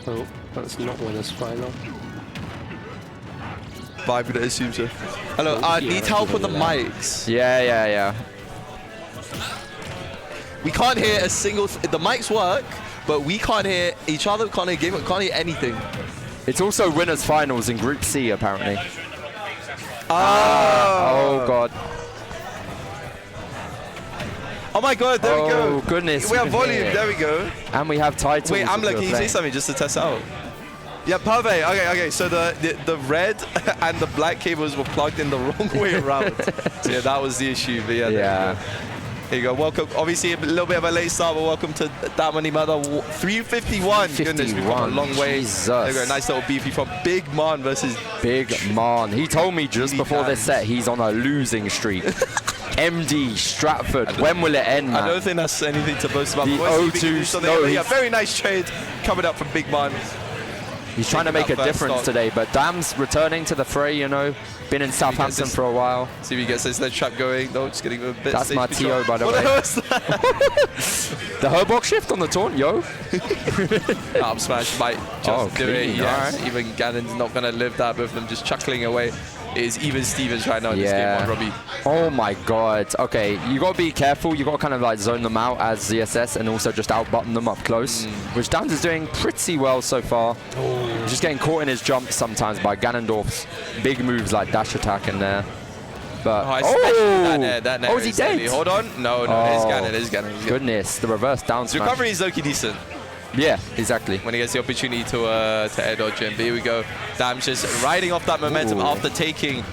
Oh, that's not winners final. 5 minute assume so. Hello, I need help with the mics. Yeah. We can't hear a single. The mics work, but we can't hear each other. Can't hear game. Can't hear anything. It's also winners finals in Group C apparently. Oh God. Oh my God, there we go. Oh goodness. We have volume, there we go. And we have titles. Wait, Amla, can you say something just to test out? Yeah, perfect. Okay. So the red and the black cables were plugged in the wrong way around. So yeah, that was the issue. But yeah. Here you go. Welcome. Obviously, a little bit of a late start, but welcome to DAT Monday Meltdown 351. Goodness, we've come a long way. There you go. Nice little beefy from Big MARN versus Big MARN. He told me just before this set he's on a losing streak. MD Stratford. When will it end, man? I don't think that's anything to boast about. The O2. No, yeah, very nice trade coming up from Big MARN. He's trying to make a difference today, but Dam's returning to the fray, you know. Been in Southampton for a while. See if he gets this ledge trap going. No, just getting a bit. That's my TO, by the way. What was that? The Herbox shift on the taunt, yo. Up smash might just do it. Yes. Right. Even Ganon's not going to live that. Both of them just chuckling away. It is even Stevens right now in this game on Robbie. Oh my God. Okay, you got to be careful. You got to kind of like zone them out as ZSS and also just out-button them up close, which Damz is doing pretty well so far. Just getting caught in his jumps sometimes by Ganondorf's big moves like dash attack in there. But that is he dead? Hold on. No, it's Ganon. It's Ganon. Goodness, the reverse down smash. Recovery is low-key decent. Yeah, exactly. When he gets the opportunity to air dodge him. But here we go. Damz just riding off that momentum after taking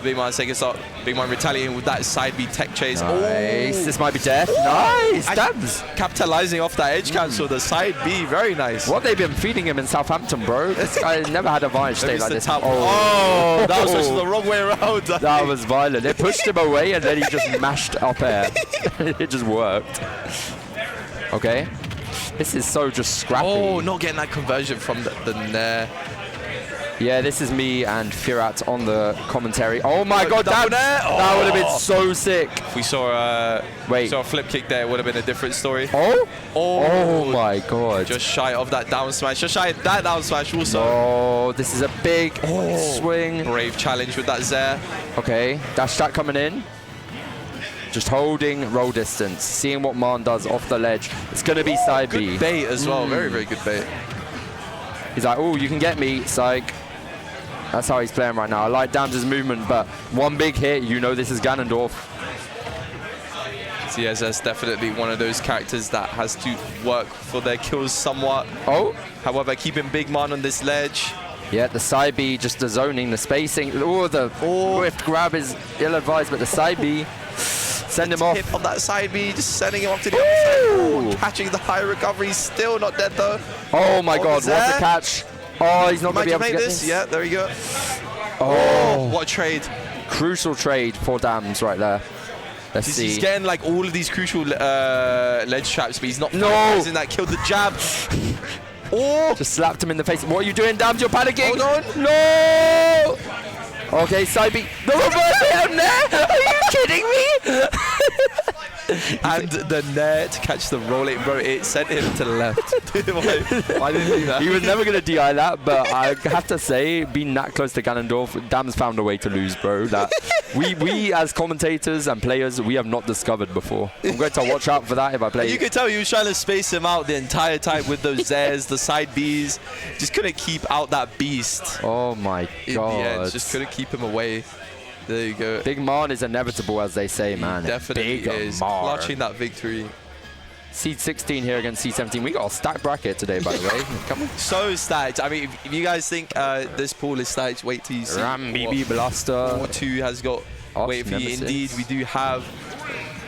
Big MARN's second stop. Big MARN retaliating with that side B tech chase. Nice. This might be death. Nice. Damz. Capitalizing off that edge cancel. The side B, very nice. What they've been feeding him in Southampton, bro. This guy never had a Vantage state like this. That was just the wrong way around. That was violent. It pushed him away and then he just mashed up air. It just worked. Okay. This is so just scrappy. Oh, not getting that conversion from the Nair. Yeah, this is me and Firat on the commentary. Oh my God, that would have been so sick. If we saw a flip kick there, it would have been a different story. Oh my God. Just shy of that down smash. Just shy of that down smash also. Oh, this is a big swing. Brave challenge with that Zair. Okay, dash attack coming in. Just holding roll distance, seeing what MARN does off the ledge. It's going to be side B. Good bait as well. Very, very good bait. He's like, oh, you can get me, psych. That's how he's playing right now. I like Damz's movement, but one big hit, you know this is Ganondorf. CSS definitely one of those characters that has to work for their kills somewhat. However, keeping Big MARN on this ledge. Yeah, the side B, just the zoning, the spacing. The swift grab is ill-advised, but the side B, send him off. Hit on that side B, just sending him off to the other side. Catching the high recovery, still not dead though. Oh my God, what a catch. Oh, he's not going to be able to get this. Yeah, there we go. Oh, what a trade. Crucial trade for Damz right there. Let's see. He's getting like all of these crucial ledge traps, but he's not finalizing that. Killed the jab. Just slapped him in the face. What are you doing, Damz? You're panicking. Hold on. No! Okay, side B. The reverse him there? Are you kidding me? And the Nair to catch the rolling, bro, it sent him to the left. I didn't do that. He was never going to DI that, but I have to say, being that close to Ganondorf, Damz found a way to lose, bro. That we as commentators and players, we have not discovered before. I'm going to watch out for that if I play. You could tell he was trying to space him out the entire time with those Zairs, the side Bs. Just couldn't keep out that beast. Oh my God. In the end, just couldn't keep him away. There you go. Big MARN is inevitable, as they say, man. Definitely is. Clutching that victory. Seed 16 here against Seed 17. We got a stacked bracket today, by the way. Come on. So stacked. I mean, if you guys think this pool is stacked, wait till you see. BB Blaster. 4-2 has got wait for you. Indeed, we do have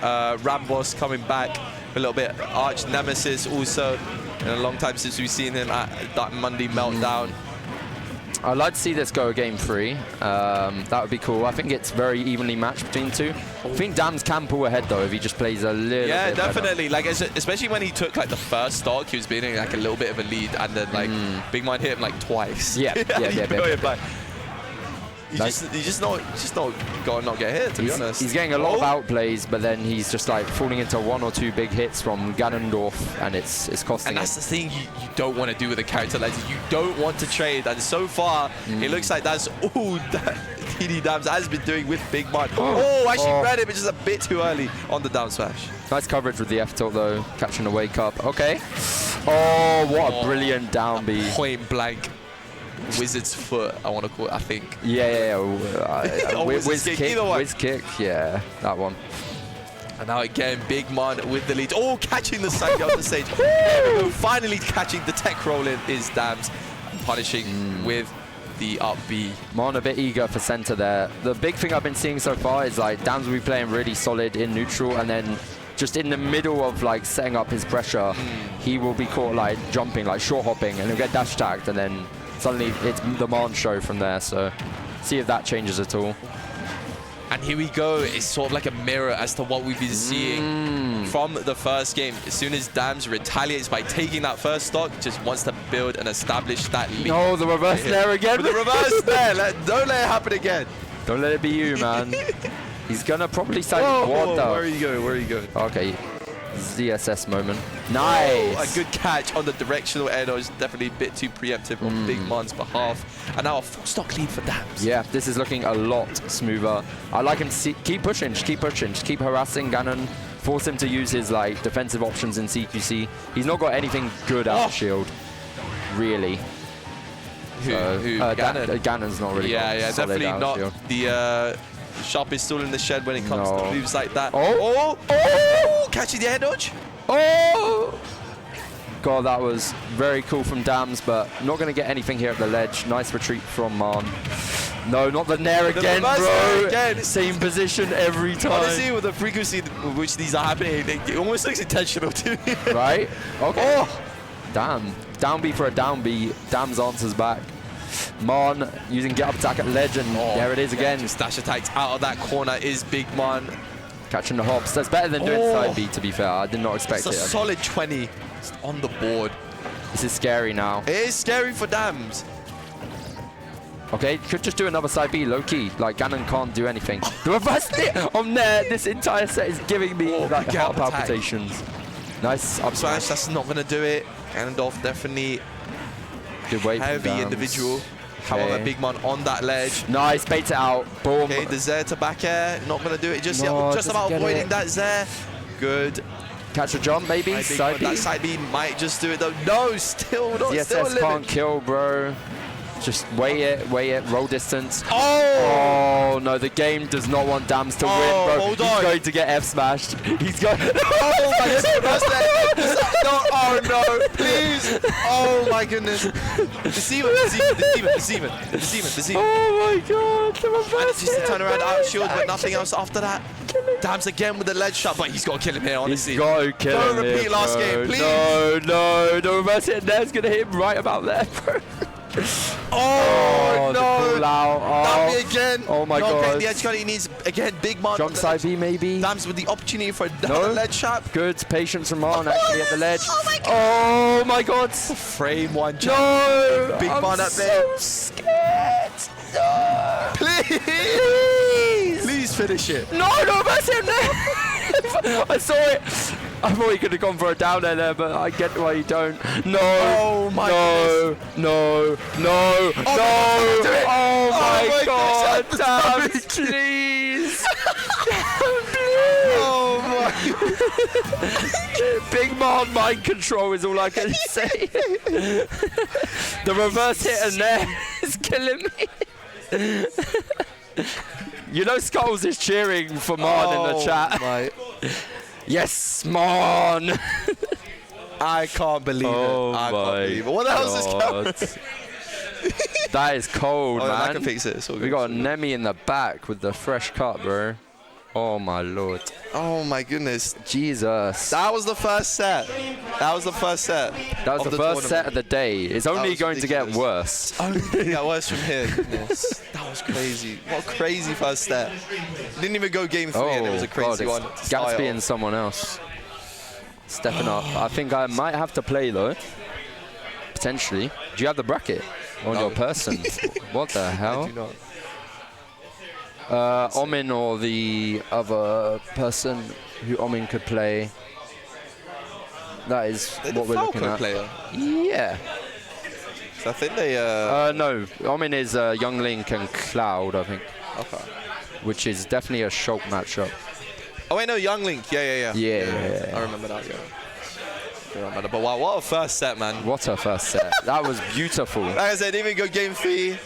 RAMBOSS coming back. A little bit Arch Nemesis also. In a long time since we've seen him at that Monday Meltdown. I'd like to see this go a game 3. That would be cool. I think it's very evenly matched between two. I think Damz can pull ahead though if he just plays a little bit definitely. better. Like especially when he took like the first stock, he was being like a little bit of a lead, and then like Big MARN hit him like twice. Yeah. You just not gotta not get hit, to be honest. He's getting a lot of outplays, but then he's just like falling into 1 or 2 big hits from Ganondorf, and it's costing And that's the thing you don't want to do with a character like this. You don't want to trade, and so far, it looks like that's all that DDDamz has been doing with Big MARN. Oh, actually read it, but just a bit too early on the down smash. Nice coverage with the F tilt though, catching the wake up. Okay. Oh, what a brilliant down B. Point blank. Wizard's foot, I want to call it, I think. Yeah. Whiz kick, kick, either one. whiz kick, yeah, that one. And now again, Big MARN with the lead. Oh, catching the side on the stage. There we go, finally catching the tech roll in is Damz, punishing with the up B. MARN a bit eager for center there. The big thing I've been seeing so far is like Damz will be playing really solid in neutral, and then just in the middle of like setting up his pressure, he will be caught like jumping, like short hopping, and he'll get dash tagged, and then suddenly it's the MARN show from there. So see if that changes at all. And here we go. It's sort of like a mirror as to what we've been seeing from the first game. As soon as Damz retaliates by taking that first stock, just wants to build and establish that lead. No, the reverse there again. The reverse there. Don't let it happen again. Don't let it be you, man. He's gonna probably side quad though. Where are you going? Where are you going? Okay. ZSS moment. Nice! Oh, a good catch on the directional air dodge. Definitely a bit too preemptive on Big MARN's behalf. And now a full stock lead for Damz. Yeah, this is looking a lot smoother. I like him to keep pushing, just keep pushing, just keep harassing Ganon. Force him to use his like defensive options in CQC. He's not got anything good out of shield, really. Ganon's not really. Yeah, definitely not shield. the sharpest tool in the shed when it comes to moves like that. Oh! Catching the air dodge. Oh! God, that was very cool from Damz, but not going to get anything here at the ledge. Nice retreat from MARN. No, not the Nair again, bro. Again. Same position every time. Honestly, with the frequency with which these are happening, it almost looks intentional to me. Right? Okay. Oh! Damn. Down B for a down B. Damz answers back. MARN using get up attack at ledge, and there it is again. Just dash attacks out of that corner is Big MARN. Catching the hops. That's better than doing side B, to be fair. I did not expect it. It's a solid 20 on the board. This is scary now. It is scary for Damz. Okay, could just do another side B, low key. Like, Ganon can't do anything. The reverse hit on there. This entire set is giving me like heart palpitations. Nice up smash. That's not going to do it. Ganondorf definitely good weight. Heavy individual. However, Big MARN on that ledge. Nice, baits it out. Boom. Okay, the Zair to back air. Not going to do it just yet. Just about avoiding that Zair. Good. Catch a jump, maybe. Side B. That side B might just do it, though. No, still not. ZSS can't kill, bro. Just wait it, roll distance. Oh no, the game does not want Damz to win, bro. He's going to get F smashed. He's going. Oh my goodness! No, oh no, please! Oh my goodness! Deceiver. Oh my god, the reverse just to turn around out shield, but nothing else after that. Damz again with the ledge shot, but he's got to kill him here, honestly. He's got to kill him. Don't repeat last game, please. No, the reverse hit there's going to hit him right about there, bro. Oh, no! Pull out. That'll be again. Oh my god! Okay, the edge guard, he needs again Big MARN. Jump side B maybe. Damz with the opportunity for another ledge shot. Good patience from MARN actually at the ledge. Oh my god! Frame one jump. No! Big MARN up there. I'm so scared. No! Please finish it. No, that's him there. I saw it. I thought he could have gone for a down air there, but I get why you don't. No. Oh my goodness. No. Oh my god. Damn, please. Oh my. Big MARN mind control is all I can say. The reverse hit and there is killing me. You know Skulls is cheering for MARN in the chat. Yes, MARN! I can't believe it. I can't believe it. What the hell is this camera? That is cold, man. I can fix it. It's all good. We got Nemi in the back with the fresh cut, bro. Oh my lord. Oh my goodness. Jesus. That was the first set. That was the first set. That was the first set of the day. It's only going to get worse. Only going to get worse from here. Goodness. That was crazy. What a crazy first set. Didn't even go game 3 and it was a crazy one. Gatsby and someone else stepping up. I think I might have to play though. Potentially. Do you have the bracket on your person? What the hell? I do not. Omin or the other person who Omin could play. That is what we're looking at. Player. Yeah. So I think they. No, Omin is Young Link and Cloud, I think. Okay. Which is definitely a Shulk matchup. Oh wait, no, Young Link. Yeah. Yeah. I remember that. Yeah. But wow, what a first set, man. What a first set. That was beautiful. Like I said, even go game 3.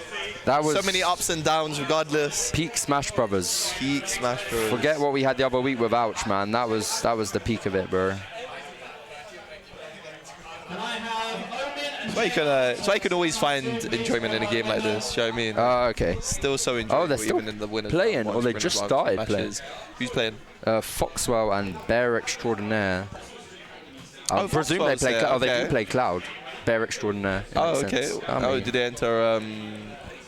That was so many ups and downs regardless. Peak Smash Brothers. Peak Smash Brothers. Forget what we had the other week with Ouch, man. That was the peak of it, bro. That's why you could always find enjoyment in a game like this. You know what I mean? Okay. Still so enjoyable. Oh, they're still even in the winners playing, or they just started playing. Who's playing? Foxwell and Bear Extraordinaire. I presume they play. Yeah, they do play Cloud. Bear Extraordinaire. Oh, okay. Did they enter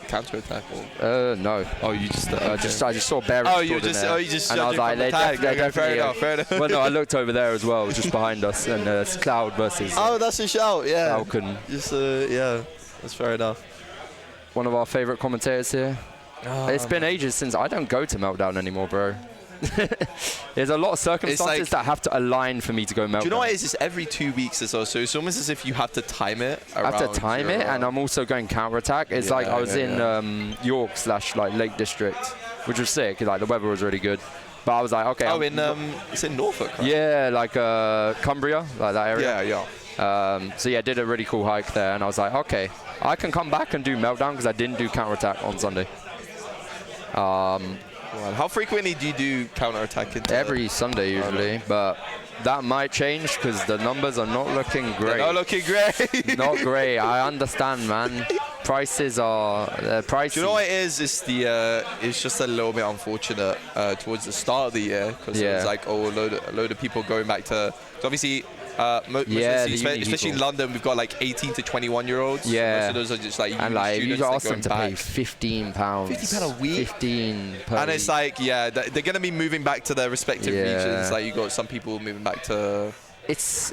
counter attack? Or? No. Oh, you just. I just saw Bear Extraordinaire. You just. And I was like, they're definitely. Fair enough. Well, no, I looked over there as well, just behind us, and it's Cloud versus. Oh, that's a shout. Yeah. Falcon. Just yeah, that's fair enough. One of our favorite commentators here. It's been ages since I don't go to Meltdown anymore, bro. There's a lot of circumstances that have to align for me to go Meltdown. Do you know what it is? It's every 2 weeks or so. So it's almost as if you have to time it. I have to time it, and I'm also going counterattack. It's like I was in York / like Lake District, which was sick. Like the weather was really good, but I was like, okay. Oh, it's in Norfolk. Right? Yeah, like Cumbria, like that area. Yeah. So yeah, did a really cool hike there, and I was like, okay, I can come back and do Meltdown because I didn't do counterattack on Sunday. How frequently do you do counter-attack? Every Sunday usually, but that might change because the numbers are not looking great. They're not looking great. Not great. I understand, man. Prices are pricey. Do you know what it is? It's just a little bit unfortunate towards the start of the year because it's like a load of people going back to. So obviously. Especially in London, we've got like 18 to 21-year-olds. Yeah. Most of those are just like and like you got them to pay £15 £15 a week. 15 per and it's like they're gonna be moving back to their respective regions. Like you got some people moving back to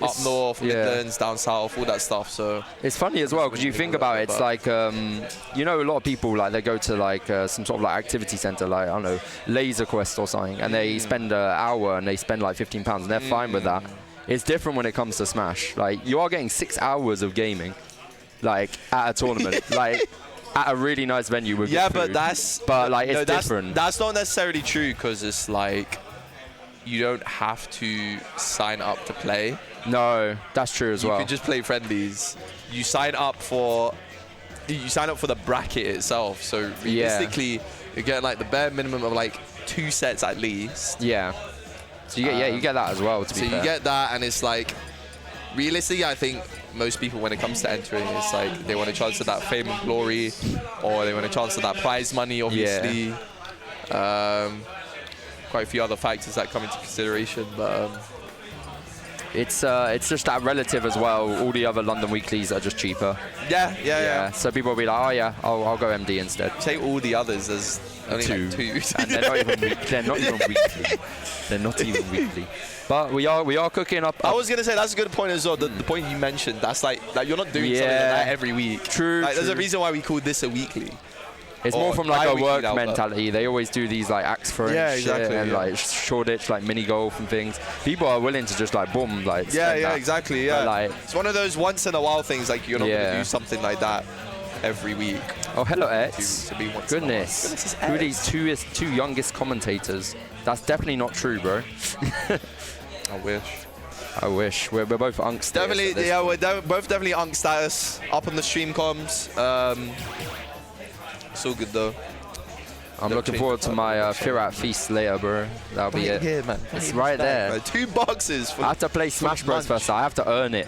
up north, Midlands, down south, all that stuff. So it's funny as well because you think about it. It's like you know, a lot of people like they go to like some sort of like activity center, like I don't know, Laser Quest or something, and they spend an hour and they spend like £15, and they're fine with that. It's different when it comes to Smash. Like, you are getting 6 hours of gaming, like, at a tournament, like, at a really nice venue with good food. But like, it's different. That's not necessarily true because it's like, you don't have to sign up to play. No, that's true as well. You can just play friendlies. You sign up for the bracket itself. So realistically, you're getting like the bare minimum of like 2 sets at least. Yeah. So you get that as well. So you get that, and it's like, realistically, I think most people, when it comes to entering, it's like they want a chance at that fame and glory, or they want a chance at that prize money, obviously. Quite a few other factors that come into consideration, but it's just that relative as well. All the other London weeklies are just cheaper. Yeah. So people will be like, oh yeah, I'll go MD instead. Say all the others as only 2. Like 2. And they're not even weekly. They're not even weekly. They're not even weekly. But we are cooking up. I was gonna say that's a good point as well. The point you mentioned, that's like you're not doing something like that every week. True. Like, there's a reason why we call this a weekly. It's more from like a work mentality. They always do these like axe throwing shit and like Shoreditch, like mini golf and things. People are willing to just like boom, like exactly. Yeah, like, it's one of those once in a while things. Like you're not gonna do something like that every week. Oh, hello, Eds. Goodness. Who are these two youngest commentators? That's definitely not true, bro. I wish. We're both unk status. Definitely, we're both definitely unk status. Up on the stream comms. It's all good though. I'm looking forward to my Firat Feast later, bro. That'll be it. Here, man. It's right there. 2 boxes. I have to play Smash Bros first. I have to earn it.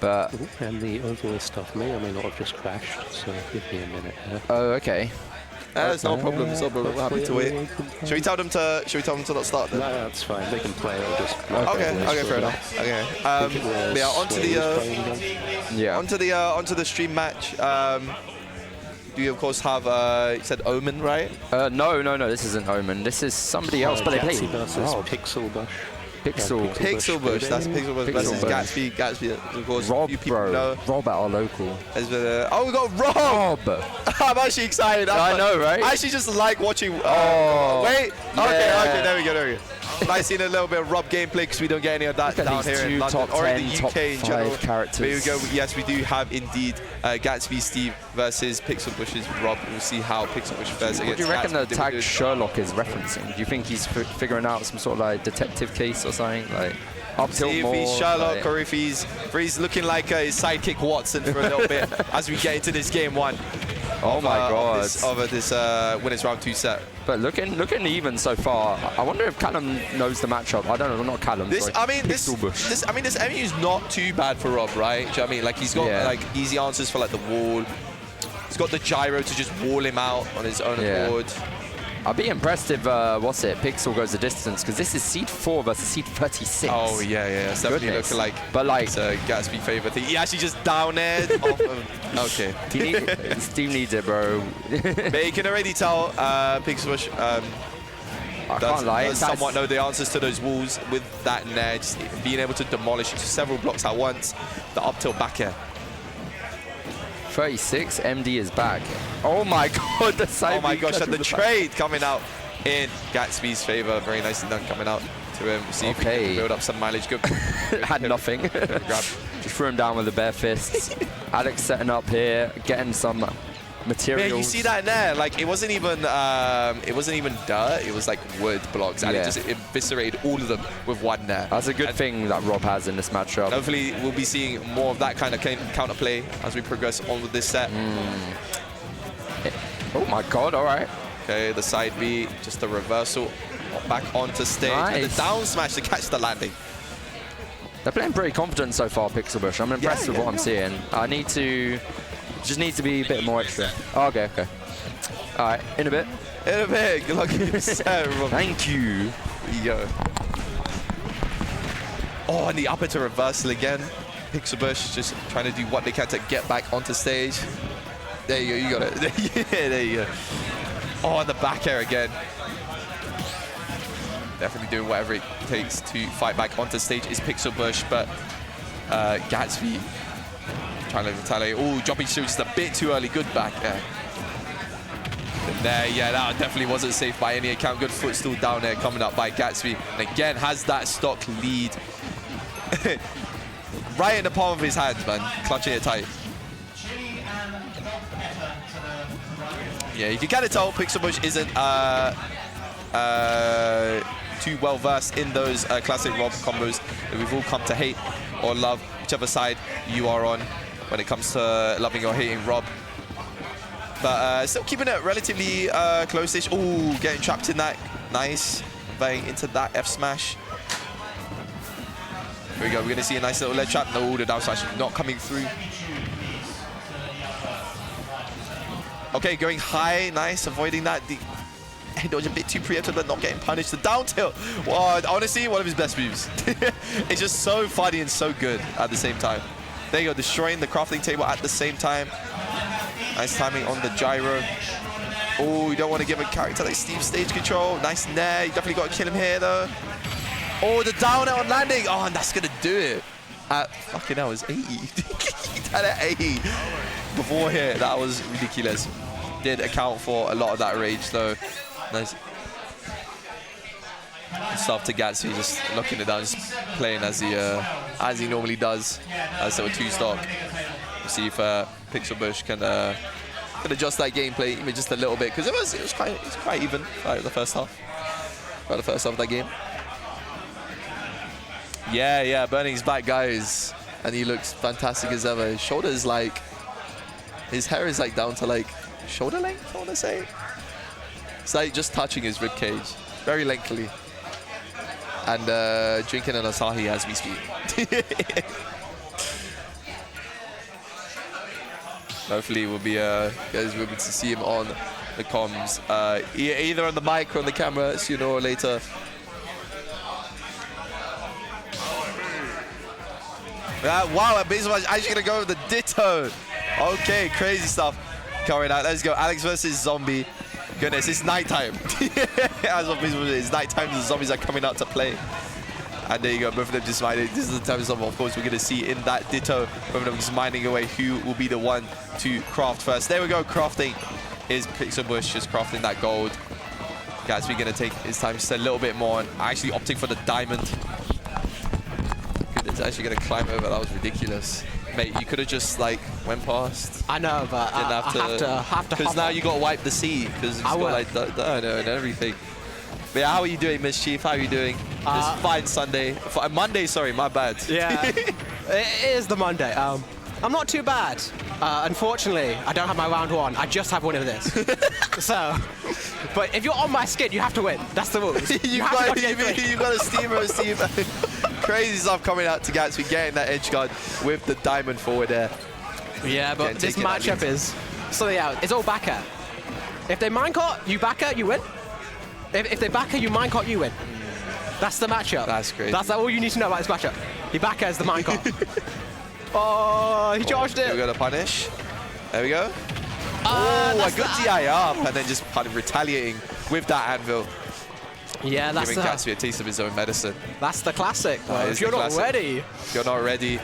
But and the overall stuff may or may not have just crashed, so give me a minute here. Oh, okay. It's no problem. It's no problem. We're happy to wait. Should we tell them to not start then? No, that's fine. They can play. I'll just. Okay, fair enough. Okay. Onto the stream match. Do you of course have you said Omen, right? No. This isn't Omen. This is somebody else. But they play PixelBush. PixelBush. That's PixelBush versus Gatsby. Of course, Rob, few people know. Rob at our local. We got Rob. I'm actually excited. I know, right? I actually just like watching. Oh, wait. yeah. Okay, there we go. Nice seeing a little bit of Rob gameplay because we don't get any of that down here in London top or 10, in the top UK in general. 5 characters. There we go. Yes, we do have indeed Gatsby Steve versus PixelBush's Rob. We'll see how PixelBush fares against. What do you reckon Gatsby. the tag Sherlock is referencing? Do you think he's figuring out some sort of like detective case or something? Like up till See if more, he's Sherlock like, or if he's looking like his sidekick Watson for a little bit as we get into this game 1. Oh my god! Of this winners round 2 set. But looking even so far, I wonder if Callum knows the matchup. I don't know, not Callum. This sorry. this MU is not too bad for Rob, right? Do you know what I mean? Like he's got like easy answers for like the wall. He's got the gyro to just wall him out on his own accord. I'd be impressed if Pixel goes the distance, because this is seed 4 versus seed 36. Oh yeah, it's definitely looking like. But like it's a Gatsby favor thing. He actually just down aired off of. Okay. Steve needs it, bro. But you can already tell PixelBush does somewhat know the answers to those walls with that nair, just being able to demolish several blocks at once. The up tilt back air. 36, MD is back. Oh my god, the side. Oh my gosh, and the trade coming out in Gatsby's favor. Very nicely done coming out to him. See if he can build up some mileage. Good. Had nothing. Just threw him down with the bare fists. Alex setting up here, getting some materials. Yeah, you see that in there? Like it wasn't even dirt. It was like wood blocks, and it just eviscerated all of them with one nair. That's a good thing that Rob has in this matchup. Hopefully, we'll be seeing more of that kind of counterplay as we progress on with this set. Oh my god! All right. Okay, the side B, just the reversal back onto stage, and the down smash to catch the landing. They're playing pretty confident so far, PixelBush. I'm impressed with what I'm seeing. Just needs to be a bit more extra. Oh, okay. All right, in a bit. Good luck in your set, Rob. Thank you. There you go. Oh, and the upper to reversal again. PixelBush just trying to do what they can to get back onto stage. There you go, you got it. There you go. Oh, and the back air again. Definitely doing whatever it takes to fight back onto stage is PixelBush, but Gatsby trying to retaliate. Oh, jumping shield just a bit too early. Good back air. There, that definitely wasn't safe by any account. Good footstool down there coming up by Gatsby. And again, has that stock lead right in the palm of his hands, man. Clutching it tight. Yeah, you can kind of tell PixelBush isn't too well versed in those classic Rob combos that we've all come to hate or love, whichever side you are on when it comes to loving or hating Rob. But still keeping it relatively close-ish. Oh, getting trapped in that. Nice. Conveying into that F smash. Here we go. We're going to see a nice little ledge trap. No, the down smash not coming through. Okay, going high. Nice. Avoiding that. The dodge a bit too preemptive, but not getting punished. The down tilt. Wow, honestly, one of his best moves. It's just so funny and so good at the same time. There you go. Destroying the crafting table at the same time. Nice timing on the gyro. Oh, you don't want to give a character like Steve stage control. Nice nair. You definitely got to kill him here, though. Oh, the down air on landing. Oh, and that's going to do it. Fucking hell, it's 80. That at 80. Before here, that was ridiculous. Did account for a lot of that rage, though. Nice. Stuff to Gatsby, just looking it down, just playing as he normally does. As a 2-stock. We'll see if PixelBush can adjust that gameplay even just a little bit, because it was quite even the first half. By the first half of that game. Yeah, Burning's back, guys, and he looks fantastic as ever. His shoulder is like, his hair is like down to like shoulder length, I want to say. It's like just touching his rib cage, very lengthily. And drinking an Asahi as we speak. Hopefully we'll be guys will be able to see him on the comms, either on the mic or on the camera sooner or later. Wow, Fisma actually gonna go with the ditto. Okay, crazy stuff coming out. Let's go. Alex versus Zombie. Goodness, it's nighttime. As of Fisma, it's nighttime. The zombies are coming out to play. And there you go, both of them just mining. This is the type of stuff, of course, we're going to see in that Ditto. Both of them just mining away who will be the one to craft first. There we go, crafting is PixelBush, just crafting that gold. Gatsby going to take his time just a little bit more and actually opting for the diamond. It's actually going to climb over. That was ridiculous. Mate, you could have just, like, went past. I know, but I have to. Because now you got to wipe the sea. Because it's got, like, and everything. But yeah, how are you doing, Mischief? How are you doing? This fine Sunday. Monday, sorry, my bad. Yeah, it is the Monday. I'm not too bad. Unfortunately, I don't have my round one. I just have one of this. So, but if you're on my skin, you have to win. That's the rules. you got a steamer, Steve. Crazy stuff coming out to Gatsby, getting that edge guard with the diamond forward there. Yeah, but this matchup is something else. It's all back air. If they minecart, you back air, you win. If they back air, you minecart, you win. That's the matchup. That's great. That's all you need to know about this matchup. He back airs the minecart. Oh, he charged it. Here we go to punish. There we go. Oh, a good DI up, and then just kind of retaliating with that anvil. Yeah, that's giving Gatsby a taste of his own medicine. That's the classic. If you're not ready. If you're not ready.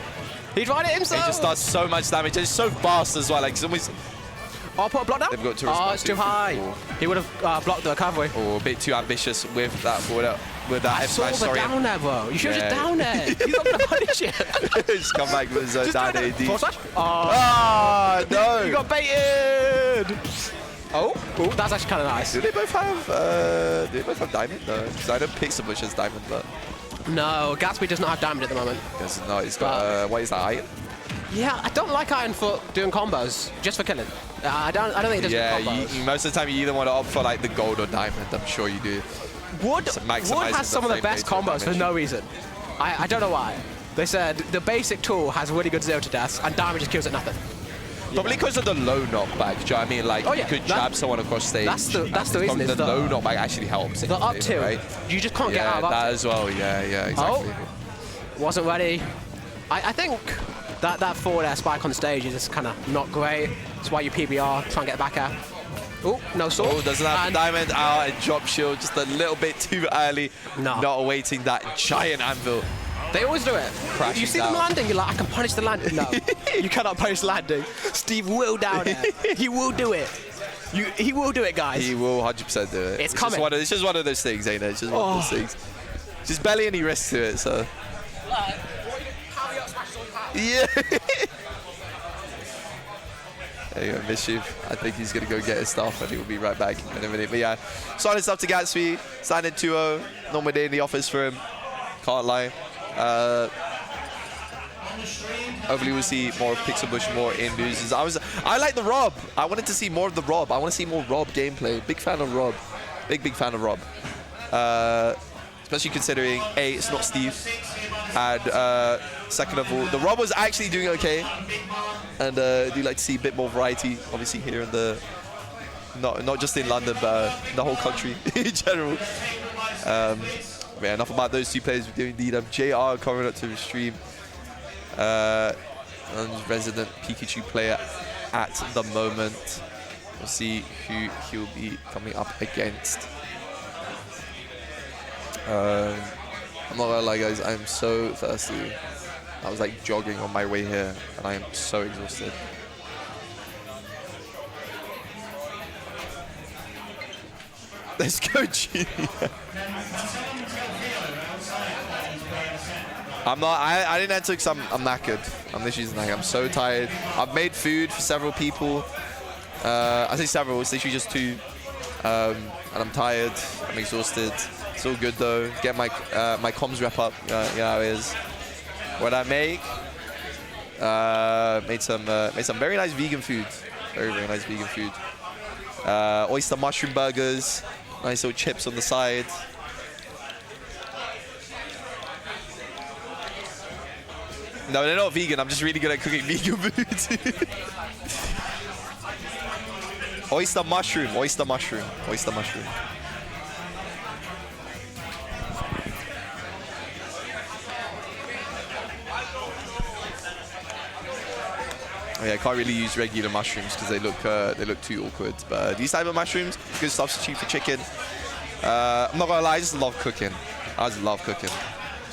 He tried it himself. He just does so much damage. It's so fast as well. Like, it's always... I'll put a block down. They've got to respond. Oh, it's too high. He would have blocked the recovery. Oh, a bit too ambitious with that forward. With that F smash, sorry. Down there, bro. You should have just down there. He's not going to punish it. Just come back with his down AD. Force smash? Oh, no. You got baited. Oh, that's actually kind of nice. Do they both have diamond? No, because I don't PixelBush as diamond, but... No, Gatsby does not have diamond at the moment. No, he's got, what is that, iron? Yeah, I don't like iron for doing combos, just for killing. I don't think it does combos. Most of the time you either want to opt for like the gold or diamond, I'm sure you do. Wood has some of the best combos for no reason. I don't know why. They said the basic tool has really good 0 to death, and diamond just kills at nothing. Probably because of the low knockback, do you know what I mean? Like, you could jab someone across stage. That's the reason. The low knockback actually helps. The up tilt, right? You just can't get out of up that as well, yeah, exactly. Oh, wasn't ready. I think that forward air spike on stage is just kind of not great. That's why you PBR, try and get back air. Oh, no sword. Oh, doesn't have the diamond out and drop shield just a little bit too early. No. Not awaiting that giant anvil. They always do it. You see them landing, you're like, I can punish the landing. No, you cannot punish landing. Steve will down it. He will do it. He will do it, guys. He will 100% do it. It's coming. It's just one of those things, ain't it? It's just one of those things. Just barely any risk to it, so. Yeah. There you go, Mischief. I think he's going to go get his stuff and he will be right back in a minute. But yeah, solid stuff to Gatsby. Standing 2-0. Normal day in the office for him. Can't lie. Hopefully we'll see more of PixelBush, more in losers. I like the Rob. I wanted to see more of the Rob. I want to see more Rob gameplay. Big fan of Rob. Big fan of Rob. Especially considering A, it's not Steve, and second of all, the Rob was actually doing okay, and do like to see a bit more variety, obviously here in the, not just in London, but the whole country in general. Yeah, enough about those two players. We're doing DDDamz. JR coming up to the stream. And resident Pikachu player at the moment. We'll see who he'll be coming up against. I'm not gonna lie, guys, I'm so thirsty. I was like jogging on my way here, and I am so exhausted. Let's go, Junior. I didn't enter because I'm knackered. I'm literally knackered. I'm so tired. I've made food for several people. I say several, it's literally just 2. And I'm tired. I'm exhausted. It's all good though. Get my my comms rep up. You know how it is. What I make? Made some very nice vegan food. Very nice vegan food. Oyster mushroom burgers. Nice little chips on the side. No, they're not vegan. I'm just really good at cooking vegan food. Oyster mushroom. Oyster mushroom. Oyster mushroom. Oh yeah, I can't really use regular mushrooms because they look too awkward. But these type of mushrooms, good substitute for chicken. I'm not gonna lie, I just love cooking. I just love cooking.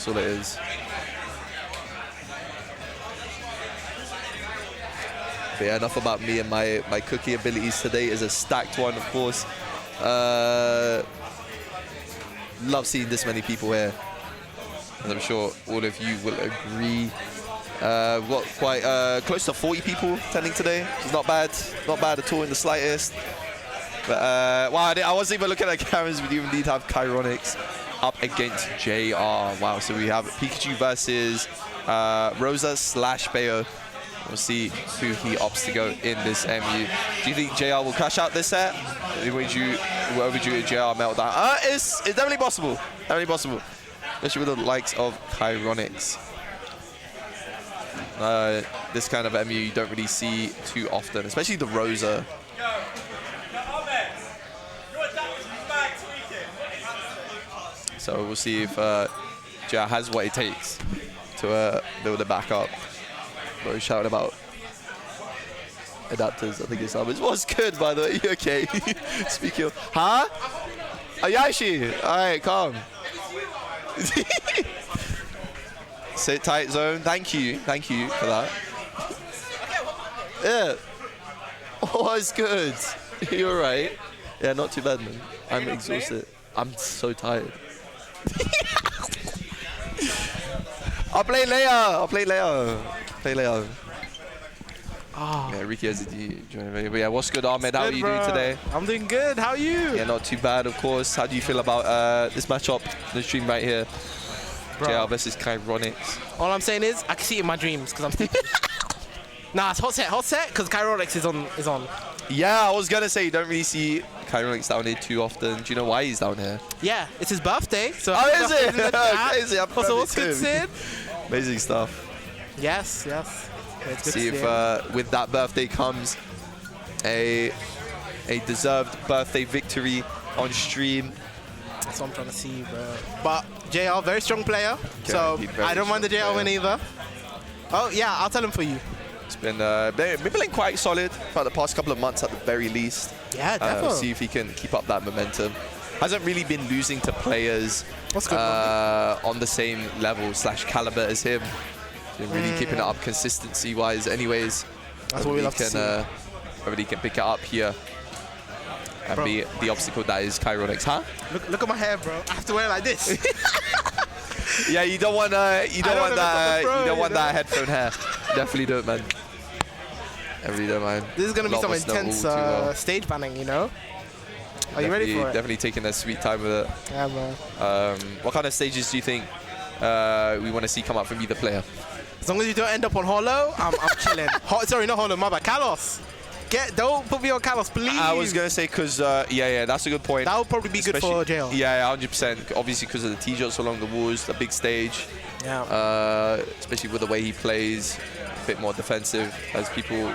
That's all it is. But yeah, enough about me and my cookie abilities. Today is a stacked one, of course. Love seeing this many people here. And I'm sure all of you will agree. We've got quite close to 40 people attending today. It's not bad at all in the slightest. But wow, I wasn't even looking at cameras. We do indeed have Caironyx up against JR. Wow, so we have Pikachu versus Rosa / Bayo. We'll see who he opts to go in this MU. Do you think JR will crash out this set? Would you overdue a JR meltdown? It's definitely possible. Definitely possible. Especially with the likes of Caironyx. This kind of MU you don't really see too often, especially the Rosa. So we'll see if JR has what it takes to build it back up. Bro, shouting about adapters, I think it's Samus. What's good, by the way? You okay? Speaking of, huh? Ayashi! Alright, calm. Sit tight, zone. Thank you for that. Yeah. Oh, it's good. You're right. Yeah, not too bad, man. I'm exhausted. I'm so tired. I'll play later. Oh. Yeah, Ricky has a D joining. But yeah, what's good, Ahmed? How are you doing today? I'm doing good. How are you? Yeah, not too bad, of course. How do you feel about this matchup, the stream right here? JR versus Caironyx. All I'm saying is, I can see it in my dreams because I'm sleeping. Nah, it's hot set because Caironyx is on. Yeah, I was gonna say you don't really see Caironyx down here too often. Do you know why he's down here? Yeah, it's his birthday. So oh, is it? Crazy. Also, what's good, Sid? Amazing stuff. Yes. Yeah, it's good see to if with that birthday comes a deserved birthday victory on stream. That's what I'm trying to see, bro. But JR, very strong player, so I don't mind the JR win either. Oh yeah, I'll tell him for you. It's been playing quite solid for the past couple of months at the very least. Yeah, definitely. See if he can keep up that momentum. Hasn't really been losing to players on the same level / caliber as him. Been really keeping it up consistency-wise anyways. That's what we love to see. Hopefully can pick it up here. And be the obstacle that is Caironyx, huh? Look at my hair, bro. I have to wear it like this. Yeah, you don't want that headphone hair. Definitely don't, man. Definitely don't, man. This is gonna be some intense stage banning, you know. Are you ready for it? Definitely taking their sweet time with it. Yeah, man. What kind of stages do you think we want to see come up from either player? As long as you don't end up on Hollow, I'm chilling. Sorry, not Hollow, my bad. Kalos. Don't put me on Kalos, please. I was going to say, because, yeah, that's a good point. That would probably be good for JL. Yeah, 100%. Obviously, because of the T-shots along the walls, the big stage. Yeah. Especially with the way he plays, a bit more defensive, as people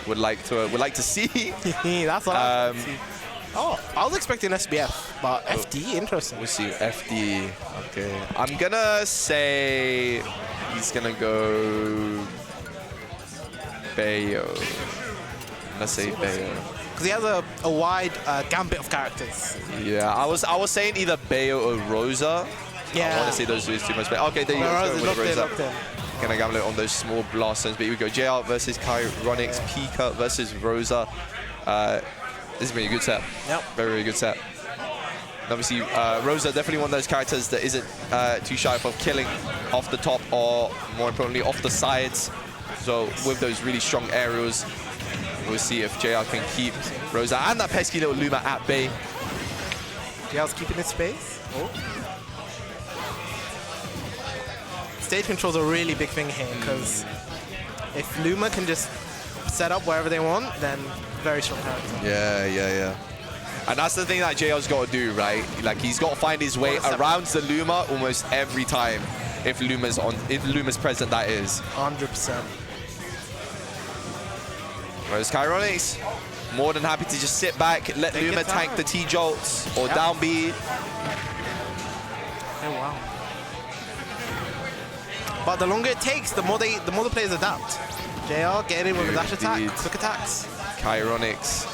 would like to see. That's what I like to see. Oh, I was expecting SBF, but FD, interesting. We'll see. FD. Okay. I'm going to say he's going to go Bayo. Let's say Bayo. Because he has a wide gambit of characters. Yeah, I was saying either Bayo or Rosa. Yeah. I want to say those two too much. But okay, there you go. Rosa. Gonna gamble it on those small blast zones. But here we go. JR versus Caironyx, Pika versus Rosa. This is a really good set. Yep. Very, very good set. And obviously, Rosa definitely one of those characters that isn't too shy of killing off the top or, more importantly, off the sides. So with those really strong aerials, we'll see if JR can keep Rosa and that pesky little Luma at bay. JR's keeping his space. Oh. Stage control's a really big thing here, because if Luma can just set up wherever they want, then very strong character. Yeah. And that's the thing that JR's got to do, right? Like, he's got to find his way around the Luma almost every time. If Luma's present, that is. 100%. Whereas Caironyx, more than happy to just sit back, let Luma tank the T-jolts or down B. Oh, wow. But the longer it takes, the more the players adapt. JR getting in with a dash attack, quick attacks. Caironyx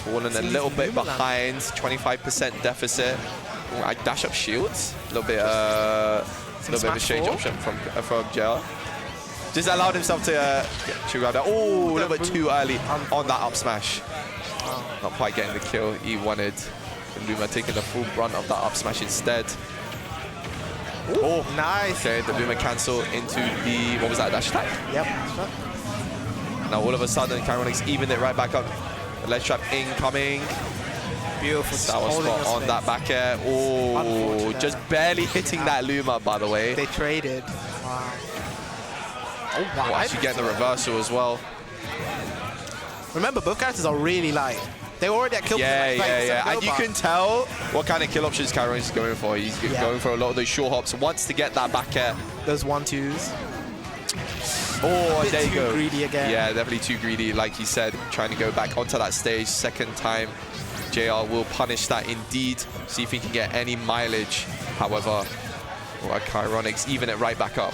falling a little bit behind, 25% deficit. Ooh, I dash up shields. A little bit of a change option from JR. Just allowed himself to grab that. Oh, a little bit too early on that up smash. Not quite getting the kill he wanted. And Luma taking the full brunt of that up smash instead. Ooh, oh, nice. Okay, the Luma cancel into the, what was that, dash attack? Yep. Now all of a sudden, Caironyx evened it right back up. The ledge trap incoming. Beautiful. Sour spot on that back air. Oh, just barely hitting that Luma, by the way. They traded. Wow. Oh, wow. Actually getting the reversal as well. Remember, both characters are really light. They already at kill. Yeah. And you can tell what kind of kill options Caironyx is going for. He's going for a lot of those short hops. Wants to get that back air. Those 1-2s. Oh, there you go. Too greedy again. Yeah, definitely too greedy, like he said. Trying to go back onto that stage. Second time, JR will punish that indeed. See if he can get any mileage. However, Caironyx even it right back up.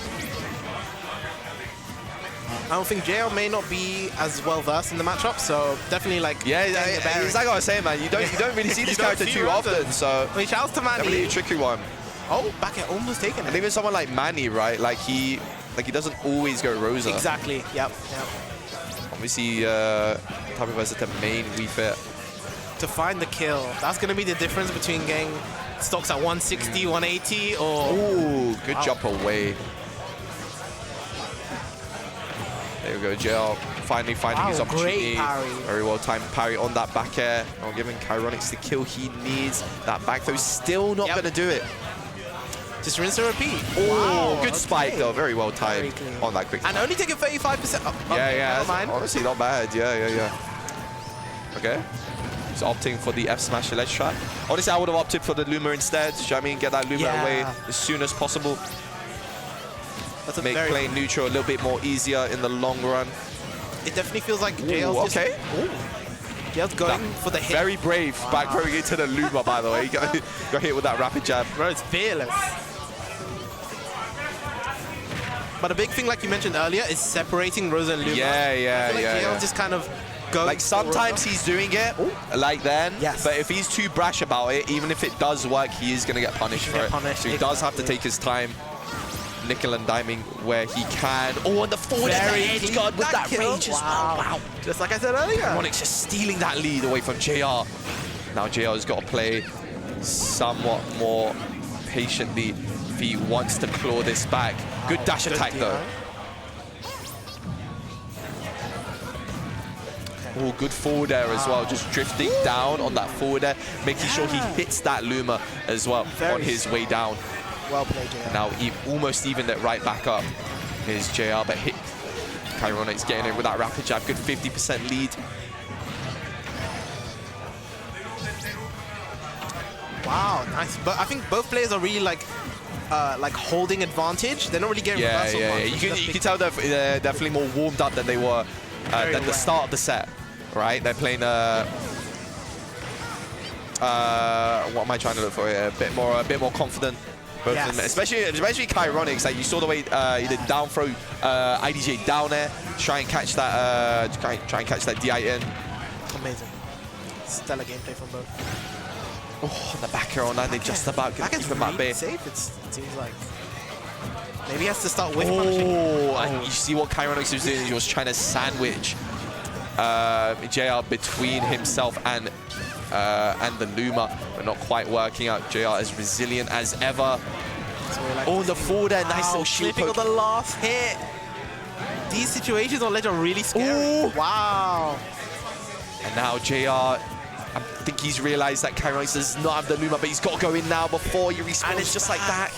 I don't think JR may not be as well versed in the matchup, so definitely like it's like I was saying, man. You don't really see this character too often, so I mean, shouts to Manny. Definitely a tricky one. Oh, back at almost taken it. And even someone like Manny, right? Like he doesn't always go Rosa. Exactly. Yep. Obviously, type of as the main refit. To find the kill, that's going to be the difference between getting stocks at 160, 180, or... Ooh, good jump away. There we go, JR finally finding his opportunity. Great parry. Very well timed parry on that back air. Not giving Caironyx the kill he needs. That back throw still not going to do it. Just rinse and repeat. Oh, good spike though. Very well timed on that quick. And only taking 35%. Yeah. Honestly, not bad. Yeah. Okay. He's opting for the F smash ledge trap. Honestly, I would have opted for the Luma instead. Do you know what I mean? Get that Luma away as soon as possible. That's make playing neutral a little bit more easier in the long run. It definitely feels like JL's JL's going for the hit. Very brave. Back throwing into the Luma, by the way. Got hit with that rapid jab. Bro, it's fearless. But a big thing, like you mentioned earlier, is separating Rosa and Luma. Yeah. JL just kind of goes. Like sometimes he's doing it like then, but if he's too brash about it, even if it does work, he is going to get punished for it. So he does have to take his time. Nickel and diming where he can. Oh, and the forward edge guard with that range as well. Wow. Just like I said earlier. Caironyx just stealing that lead away from JR. Now JR has got to play somewhat more patiently if he wants to claw this back. Good dash attack though. Oh, good forward air as well. Just drifting down on that forward air, making sure he hits that Luma as well on his way down. Well played, JR. Now he almost evened it right back up. Here's JR, but hit Caironyx getting it with that rapid jab. Good 50% lead. Wow, nice. But I think both players are really like holding advantage. They're not really getting reversal much. You can tell they're definitely more warmed up than they were at the start of the set, right? They're playing what am I trying to look for here? A bit more confident. Both of them, especially Caironyx. Like you saw the way he did down throw iDJR down there, try and catch that DI in. Amazing. Stellar gameplay from both. Oh, the back air on that, they just about keep him at bay. Safe, it seems like. Maybe he has to start with punishing. And you see what Caironyx was doing? He was trying to sandwich JR between himself and the Luma, but not quite working out. JR as resilient as ever. The forward air, nice little shield poke. On the last hit. These situations on ledge are really scary. Wow. And now JR, I think he's realized that Caironyx does not have the Luma, but he's got to go in now before he respawns. And it's just like that.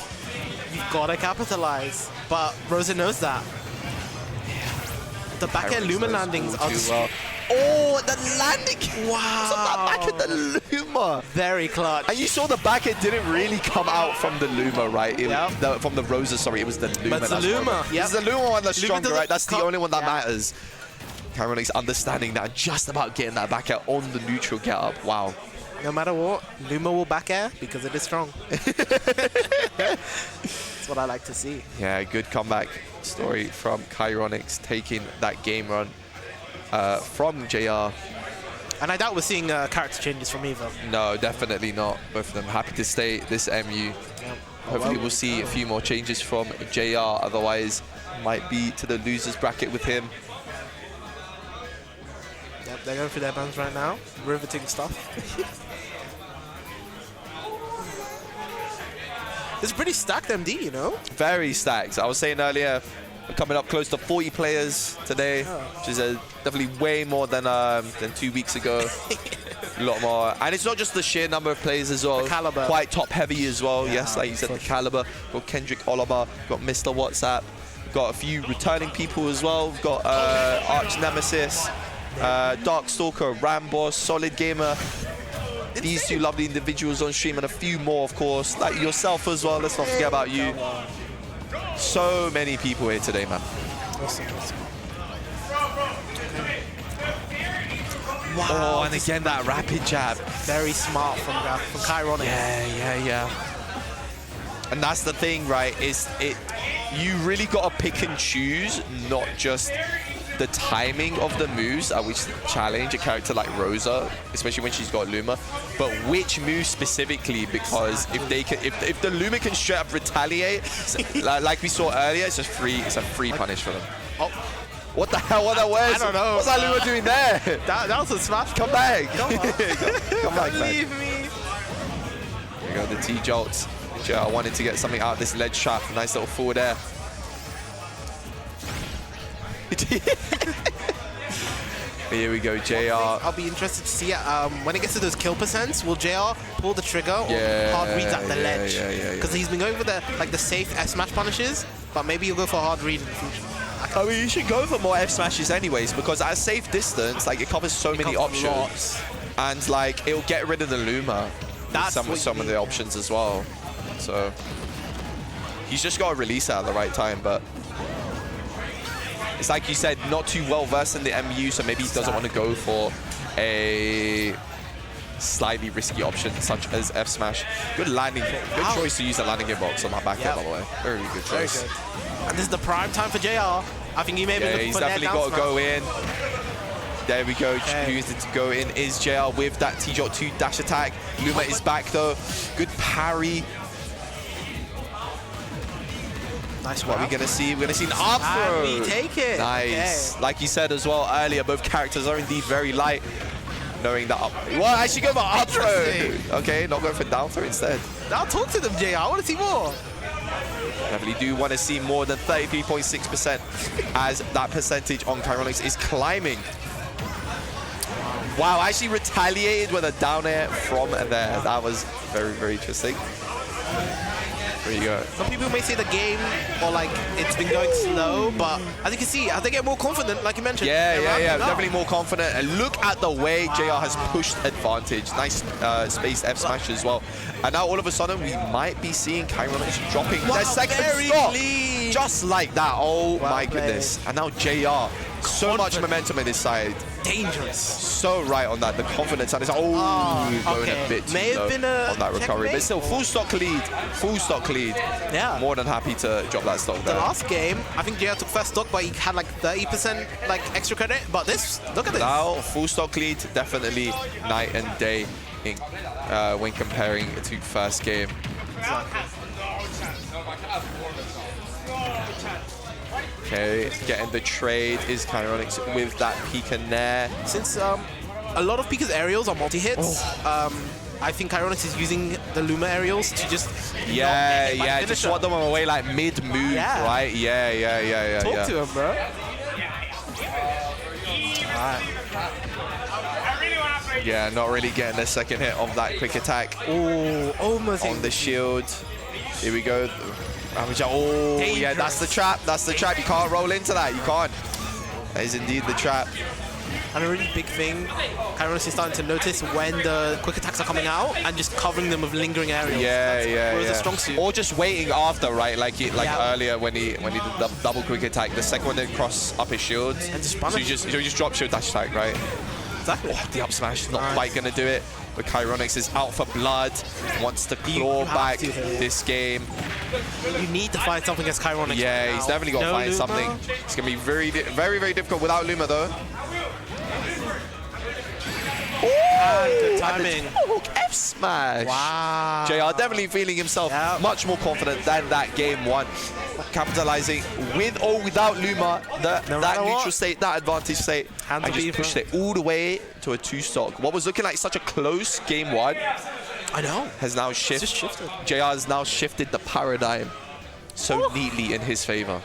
You've got to capitalize. But Rosa knows that. The back end Luma landings are well. Oh, the landing! Wow! So that back end the Luma. Very clutch. And you saw the back end didn't really come out from the Luma, right? From the Rosa, sorry, it was the Luma. But it's the Luma. It's the Luma one that's stronger, right? That's the only one that matters. Caironyx understanding that, just about getting that back air on the neutral get up. Wow. No matter what, Luma will back air because it is strong. That's what I like to see. Yeah, good comeback story from Caironyx, taking that game run from JR. And I doubt we're seeing character changes from either. No, definitely not. Both of them happy to stay this MU. Hopefully we'll see a few more changes from JR, otherwise might be to the losers bracket with him. Yep, they're going through their bands right now. Riveting stuff. It's pretty stacked MD, you know? Very stacked. I was saying earlier, we're coming up close to 40 players today, which is definitely way more than 2 weeks ago. A lot more. And it's not just the sheer number of players as well. The caliber. Quite top heavy as well. Yes, like you said, the caliber. We've got Kendrick, Olimar, we've got Mr. WhatsApp. We've got a few returning people as well. We've got Arch Nemesis, Darkstalker, RAMBOSS, Solid Gamer. These two lovely individuals on stream, and a few more, of course, like yourself as well. Let's not forget about you. So many people here today, man. Awesome. Wow. Oh, and again, that rapid jab. Very smart from Caironyx. Yeah. And that's the thing, right? You really got to pick and choose, not just the timing of the moves at which challenge a character like Rosa, especially when she's got Luma, but which move specifically, because if the Luma can straight up retaliate, like we saw earlier, it's a free punish for them. Oh. What the hell? What that was? I don't know. What's that Luma doing there? That was a smash. Come back. Come on. Come back, man. Leave me. There we go, the T-Jolts. I wanted to get something out of this ledge trap. Nice little forward air. Here we go, JR. I'll be interested to see when it gets to those kill percents, will JR pull the trigger or hard reads at the ledge? Because he's been going for the safe F smash punishes, but maybe he'll go for a hard read in the future. I mean, you should go for more F smashes anyways, because at a safe distance, like, it covers so many options, and like it'll get rid of the Luma. That's some of the options as well. So he's just got to release it at the right time, but it's like you said, not too well versed in the MU, so maybe he doesn't want to go for a slightly risky option such as F smash. Good landing, good choice to use the landing gear box on that back air, by the way. Very good choice. Very good. And this is the prime time for JR. I think he may be looking he's for definitely got to go in. There we go. Choosing to go in is JR with that T-Jot 2 dash attack. Luma is back though. Good parry. Nice. What are we gonna see? We're gonna see an up throw. And we take it. Nice. Okay. Like you said as well earlier, both characters are indeed very light. Knowing that up. Well, actually go for up throw. Okay, not going for down throw instead. I'll talk to them, JR. I want to see more. Definitely do want to see more than 33.6% as that percentage on Caironyx is climbing. Wow, actually retaliated with a down air from there. That was very, very interesting. There you go. Some people may say the game, or like, it's been going slow, but as you can see, as they get more confident, like you mentioned. Yeah, definitely more confident. And look at the way JR has pushed advantage. Nice space F smash as well. And now all of a sudden, we might be seeing Caironyx dropping their second stop. Clean. Just like that. Oh my played. goodness. And now JR, so much momentum in his side. Dangerous. So right on that. The confidence on his going a bit too low on that recovery. But still, full stock lead. Full stock lead. Yeah. More than happy to drop that stock there. The last game, I think JR took first stock, but he had like 30% like extra credit. But this, look at this. Now, full stock lead, definitely night and day in, when comparing to first game. Okay, getting the trade is Caironyx with that Pika Nair. Since a lot of Pika's aerials are multi-hits, I think Caironyx is using the Luma aerials to just just swat them away like mid-move, right? Yeah. Talk to him, bro. Yeah, not really getting the second hit of that quick attack. Oh, almost on the shield. Here we go. Oh, yeah, that's the trap. That's the trap. You can't roll into that. You can't. That is indeed the trap. And a really big thing, Caironyx is starting to notice when the quick attacks are coming out and just covering them with lingering aerials. Whereas the strong suit. Or just waiting after, right? Like earlier when he did the double quick attack, the second one didn't cross up his shield. And just so you just drop shield dash attack, right? Exactly. Oh, the up smash is not quite gonna do it. But Caironyx is out for blood, wants to claw back this game. You need to find something against Caironyx. Yeah, he's definitely got to find something. It's going to be very, very difficult without Luma, though. timing. F smash. Wow. JR definitely feeling himself much more confident than that game one. Capitalizing with or without Luma, that neutral state, that advantage state. Hands and just pushed it all the way to a 2-stock. What was looking like such a close game one, I know. has now shifted. JR has now shifted the paradigm so neatly in his favor.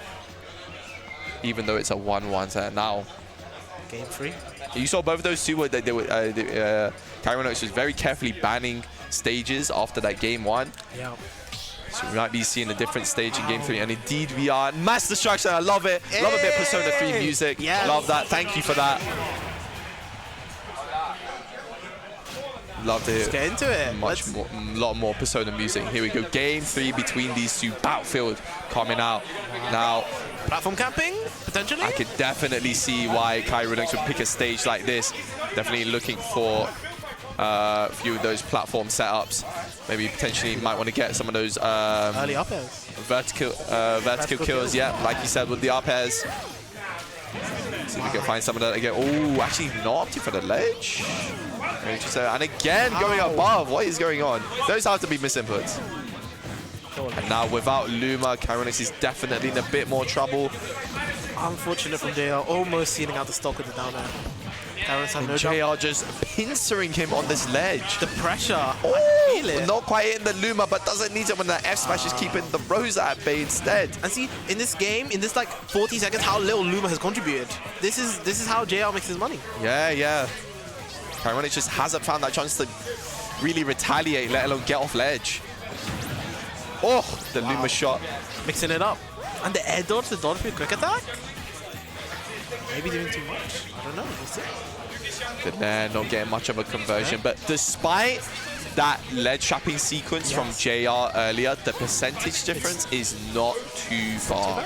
Even though it's a 1-1 set now. Game 3. You saw both of those two. Caironyx was very carefully banning stages after that game one. Yeah. So we might be seeing a different stage in game 3. And indeed we are. Mass destruction. I love it. Love a bit of Persona 3 music. Yes. Love that. Thank you for that. Love to hear. Let's get into it. A lot more Persona music. Here we go. Game 3 between these two. Battlefield coming out. Now, platform camping, potentially? I could definitely see why Caironyx would pick a stage like this. Definitely looking for a few of those platform setups. Maybe potentially might want to get some of those early up airs. Vertical kills, yeah, like you said, with the up airs. See if we can find some of that again. Oh, actually not opting for the ledge. And again, going above. What is going on? Those have to be misinputs. And now without Luma, Caironyx is definitely in a bit more trouble. Unfortunate from JR, almost sealing out the stock with the down air. Caironyx has no jump. JR just pincering him on this ledge. The pressure, I feel it. Not quite hitting the Luma, but doesn't need it when that F smash is keeping the Rosa at bay instead. And see, in this game, in this like 40 seconds, how little Luma has contributed. This is how JR makes his money. Yeah. Caironyx just hasn't found that chance to really retaliate, let alone get off ledge. Oh, the Luma shot. Mixing it up. And the air dodge, the dodge with quick attack? Maybe doing too much. I don't know. We'll see. But they're not getting much of a conversion. But despite that ledge trapping sequence from JR earlier, the percentage difference is not too far.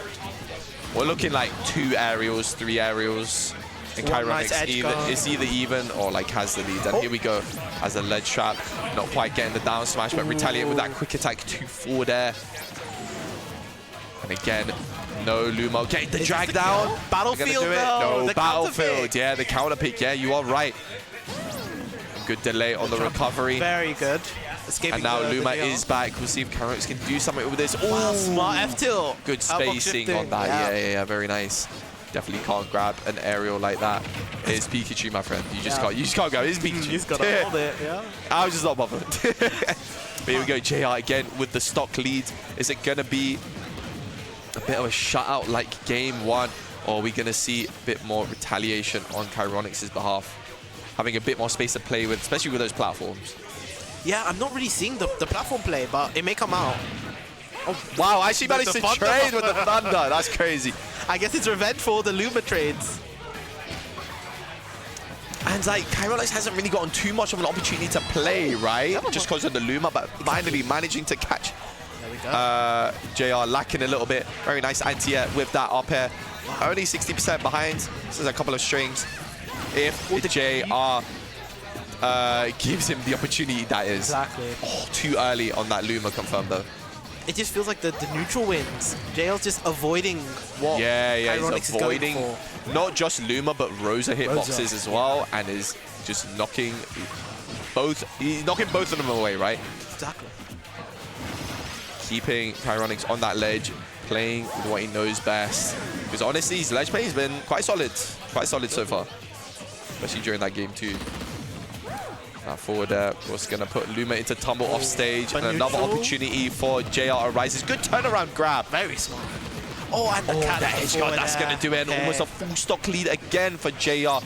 We're looking like 2 aerials, 3 aerials. And Caironyx is either even or like has the lead. And here we go as a ledge trap. Not quite getting the down smash, but retaliate with that quick attack 2-4 there. And again, no Luma. Getting the drag down. Battlefield though. No, Battlefield. Yeah, the counter pick. Yeah, you are right. Good delay on the recovery. Very good. And now Luma is back. We'll see if Caironyx can do something with this. Wow, smart F-tilt. Good spacing on that. Yeah, very nice. Definitely can't grab an aerial like that. It's Pikachu, my friend. You just can't go. It's Pikachu. He's got to hold it, yeah. I was just not bothered. But here we go, JR again with the stock lead. Is it going to be a bit of a shutout like game one? Or are we going to see a bit more retaliation on Caironyx's behalf? Having a bit more space to play with, especially with those platforms. Yeah, I'm not really seeing the platform play, but it may come out. Oh, wow, I actually managed to trade with the Thunder. That's crazy. I guess it's revenge for the Luma trades. And like, Caironyx hasn't really gotten too much of an opportunity to play, right? Just because of the Luma, but finally managing to catch JR lacking a little bit. Very nice anti-air with that up air. Only 60% behind. This is a couple of strings. If JR gives him the opportunity, that is. Exactly. Oh, too early on that Luma confirmed though. It just feels like the neutral wins. JL's just avoiding what Caironyx he's avoiding is going for. Not just Luma, but Rosa hitboxes as well, and is just knocking both of them away, right? Exactly. Keeping Caironyx on that ledge, playing with what he knows best. Because honestly, his ledge play has been quite solid so far, especially during that game too. Now forward there, was going to put Luma into tumble off stage, and another opportunity for JR arises. Good turnaround grab. Very smart. Oh, and the cat that edge guard, that's going to do it. And almost a full stock lead again for JR.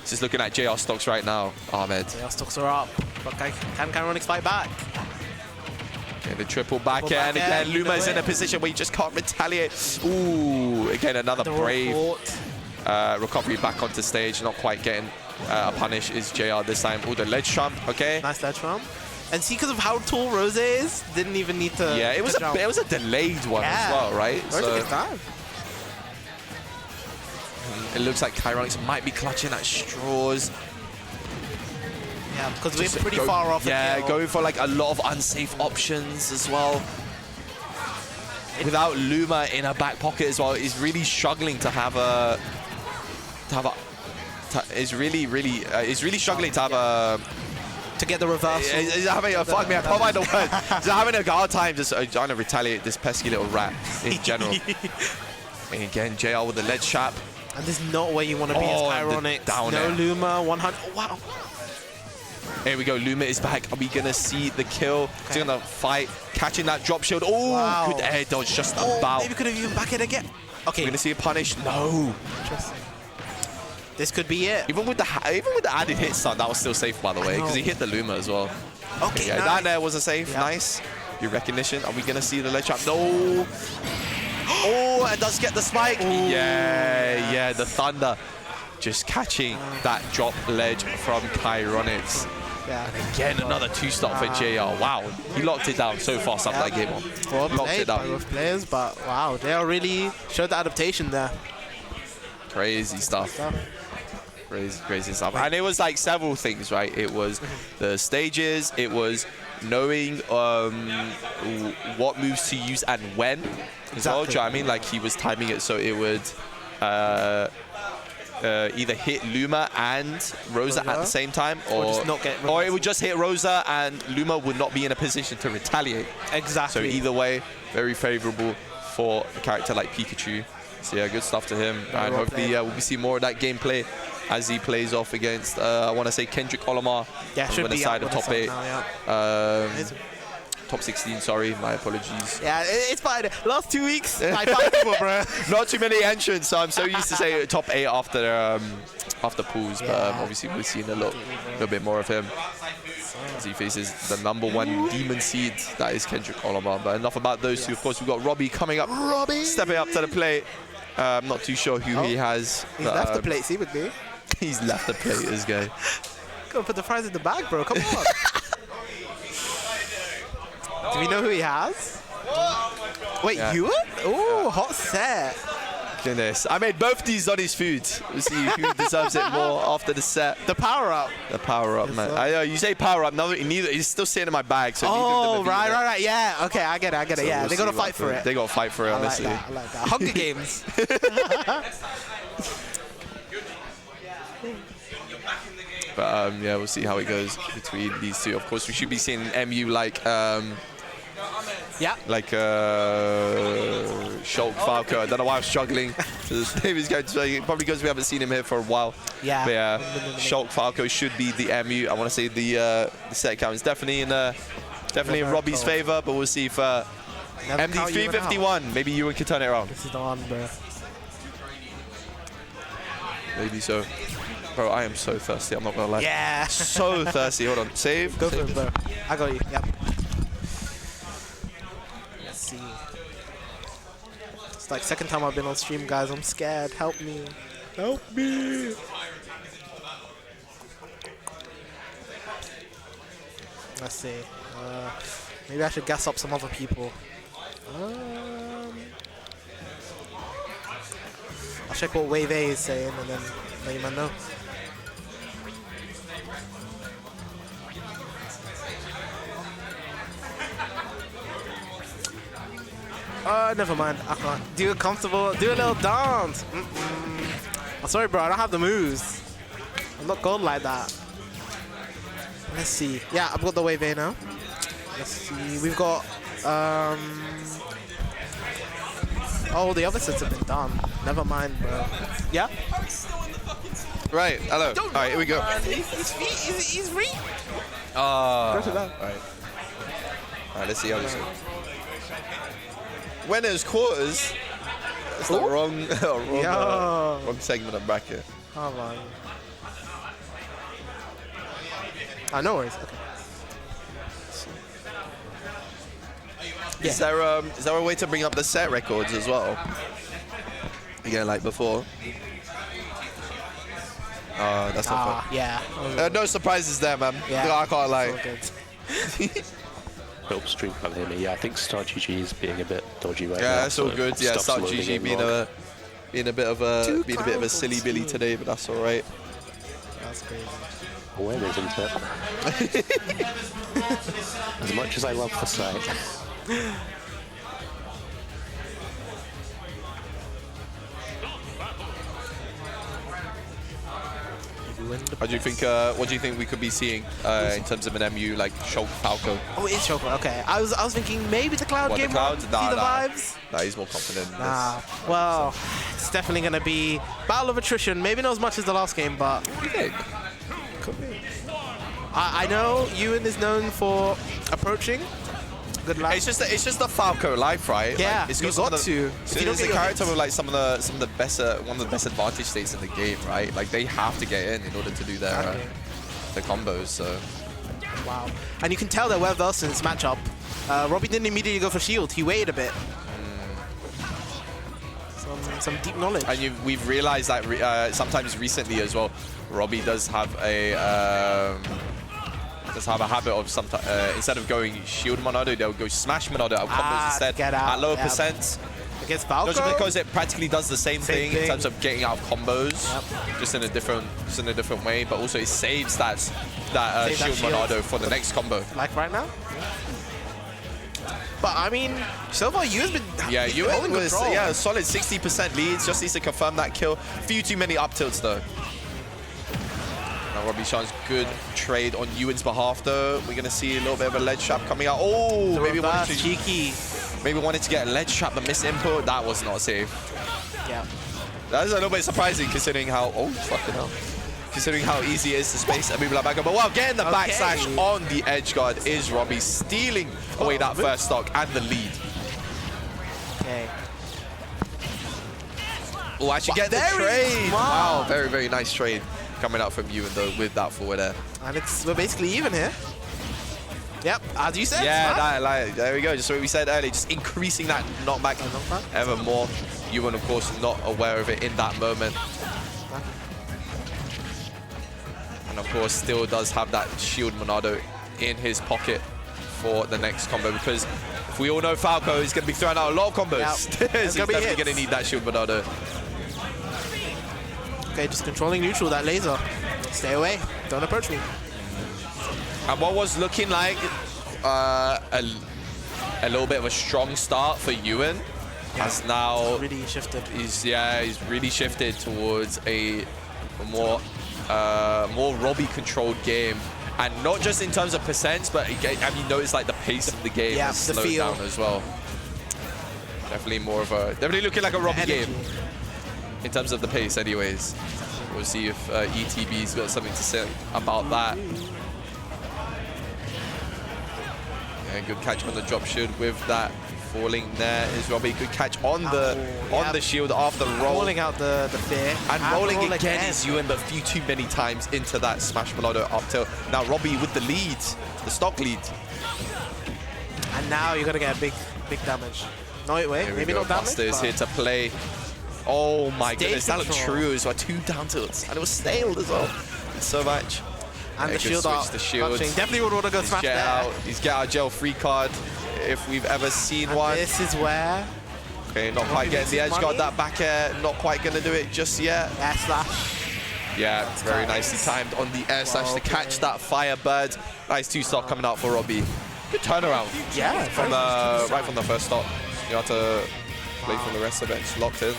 Just looking at JR stocks right now. Ahmed. JR stocks are up, but can Caironyx fight back? Okay, the triple back air, and again Luma is in a position where he just can't retaliate. Ooh, again another brave recovery back onto stage, not quite getting a punish is JR this time. Oh, the ledge trump, okay. Nice ledge trump. And see, because of how tall Rose is, didn't even need to. Yeah, it was a delayed one as well, right? Rose took his time. It looks like Caironyx might be clutching at straws. Yeah, because we're pretty far off. Yeah, going for like a lot of unsafe options as well. Without Luma in her back pocket as well, is really struggling to have a. Is really struggling to have to get the reversal. He's having a, fuck me, I can't find the word. He's having a hard time just trying to retaliate this pesky little rat in general. And again, JR with the ledge trap. And this is not where you want to be as Caironyx. No Luma, 100. Wow. Here we go, Luma is back. Are we going to see the kill? He's going to fight, catching that drop shield. Oh, wow. Good air dodge, just about. Maybe could have even back it again. Okay. We're going to see a punish. No. Interesting. This could be it. Even with the added hit stun, that was still safe, by the way, because he hit the Luma as well. Okay, yeah, nice. That there was a save. Yep. Nice. Your recognition. Are we going to see the ledge trap? No. Oh, and does get the spike. Ooh. Yeah, the thunder. Just catching that drop ledge from Caironyx. Yeah. And again, another 2-stop for JR. Wow, he locked it down so fast after that game on. Well played by both players, but wow, JR really showed the adaptation there. Crazy stuff. Crazy stuff. And it was like several things, right? It was the stages, it was knowing what moves to use and when. As well, do you know what I mean? Like he was timing it so it would either hit Luma and Rosa at the same time, or it would just hit Rosa and Luma would not be in a position to retaliate. Exactly. So either way, very favorable for a character like Pikachu. So yeah, good stuff to him, and hopefully we'll see more of that gameplay as he plays off against, I want to say Kendrick Olimar. Yeah, should be side of top 8. Now, yeah. Top 16, sorry, my apologies. Yeah, it's fine. Last 2 weeks, I fight people, bro. Not too many entrants, so I'm so used to say top 8 after pools, but obviously we're seeing a little bit more of him as he faces the #1 demon seed, that is Kendrick Olimar. But enough about those two. Of course, we've got Robbie coming up, stepping up to the plate. I'm not too sure who he has. He's left the plate, see with me. He's left the plate, this guy. Go put the fries in the bag, bro. Come on. Do we know who he has? Wait, you? Oh, hot set. Goodness. I made both these on his food. We'll see who deserves it more after the set. The power-up. The power-up, man. I know, you say power-up, neither. He's still sitting in my bag, so oh, right. Yeah, okay, I get it. So yeah, they got to fight for it. They got to fight for it, honestly. I like that. Hunger Games. But yeah, we'll see how it goes between these two. Of course, we should be seeing MU like Shulk, Falco. I don't know why I'm struggling. His name is going to, probably because we haven't seen him here for a while. Yeah. But yeah, Shulk, Falco should be the MU. I want to say the set count is definitely in Robbie's favor, but we'll see if MD 351. Maybe Ewan can turn it around. This is the one, bro. Maybe so. Bro, I am so thirsty, I'm not gonna lie. Yeah. So thirsty. Hold on. Save. Go for it, bro. I got you. Yep. Let's see. It's like second time I've been on stream, guys. I'm scared. Help me. Help me. Let's see. Maybe I should gas up some other people. I'll check what Wave A is saying and then let you man know. Never mind. I can't. Do it comfortable. Do a little dance. I'm sorry, bro. I don't have the moves. I'm not gold like that. Let's see. Yeah, I've got the Wave A now. Let's see. We've got... Oh, the other sets have been done. Never mind, bro. Yeah? Right. Hello. All right, here we go. He's free. All right, let's see how this goes. Winners quarters. That's the wrong segment of bracket. Come on. Oh, no worries. Okay. Yeah. Is there a way to bring up the set records as well? Again, like before. That's not fun. Yeah. No surprises there, man. Yeah. I can't lie. Hope stream can't hear me. Yeah, I think StarGG is being a bit dodgy right now. Yeah, that's all good. Yeah, StarGG being a bit of a silly Billy today, but that's all right. That's crazy. When isn't it? As much as I love the site. What do you think? What do you think we could be seeing in terms of an MU like Shulk Falco? Oh, it's Shulk. Okay, I was thinking maybe the Cloud What, the game. Cloud? See Nah, the nah. vibes? Nah, he's more confident. in Nah. Well, it's definitely gonna be battle of attrition. Maybe not as much as the last game, but this. could be. I know Ewan is known for approaching. Good luck. It's just the Falco life, right? Yeah, like, it's you some got of the, to. So If you don't it's get a your character hits. with like one of the best advantage states in the game, right? Like they have to get in order to do their combos. So Wow. And you can tell they're well versed in this matchup. Robbie didn't immediately go for shield. He waited a bit. Some deep knowledge. and we've realized that sometimes recently as well, Robbie does have a habit of instead of going shield Monado, they'll go smash Monado out combos instead get out, at lower yep. percents. Against Falco? Just because it practically does the same thing in terms of getting out of combos, Yep. just in a different way. But also it saves that Save shield that shield. Monado for the next combo. Like right now? But I mean, so far Ewan's been Yeah, he's Ewan holding was control. a solid 60% leads. Just needs to confirm that kill. Few too many up tilts though. Now Robbie Sean's good trade on Ewan's behalf though. We're gonna see a little bit of a ledge trap coming out. Oh, The maybe reverse, wanted to cheeky. maybe wanted to get a ledge trap, but missed input. That was not safe. Yeah. That is a little bit surprising considering how fucking hell. Considering how easy it is to space and move like back up. But wow, getting the backslash on the edge guard is Robbie, stealing away that first stock and the lead. Okay. Oh, actually get the Very trade. smart. Wow, very, very nice trade coming out from Ewan though with that forward air. And we're basically even here. Yep, as you said. Yeah, there we go. Just what we said earlier, just increasing that knockback ever more. Ewan, of course, not aware of it in that moment. And of course, still does have that shield Monado in his pocket for the next combo because if we all know Falco is going to be throwing out a lot of combos. Yep. So he's definitely going to need that shield Monado. Okay, just controlling neutral, that laser. Stay away. Don't approach me. And what was looking like a little bit of a strong start for Ewan has now Really shifted. he's really shifted towards a more Robbie controlled game, and not just in terms of percents, but I mean, notice like the pace of the game has the slowed feel. down as well. Definitely looking like a Robbie game in terms of the pace. Anyways, we'll see if ETB's got something to say about that. Yeah, good catch on the drop shield with that falling there is Robbie. Good catch on the shield after the roll. Rolling out the fear. And rolling again is Ewan, but few too many times into that smash Monado up tilt. Now Robbie with the lead, the stock lead. And now you're gonna get a big damage. No, wait, maybe not damage. Buster is but here to play. Oh my Stage goodness, that looked control. true as well. 2 down tilts, and it was snailed as well. So much. And Yeah, the good shield switch, out. the shield. Definitely would want to go He's smash get there. out. He's get out jail free card if we've ever seen And one. this is where Okay, not quite getting the edge guard. That back air, not quite gonna do it just yet. air slash. Yeah, very nicely timed on the air slash to catch that Firebird. Nice 2-stock coming out for Robbie. Good turnaround. Yeah, From right from the first stop. You have to play from the rest of it. It's locked in.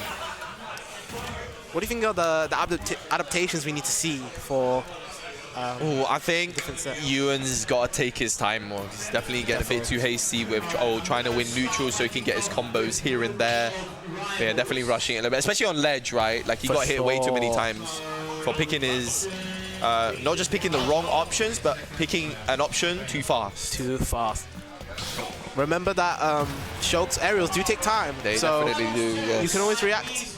What do you think are the adaptations we need to see for? Oh, I think Different set. Ewan's got to take his time more. He's definitely getting a bit too hasty with trying to win neutral so he can get his combos here and there. But yeah, definitely rushing it a little bit, especially on ledge, right? Like he got hit way too many times for picking his, not just picking the wrong options, but picking an option too fast. Too fast. Remember that Shulk's aerials do take time. They so definitely do, yes. You can always react.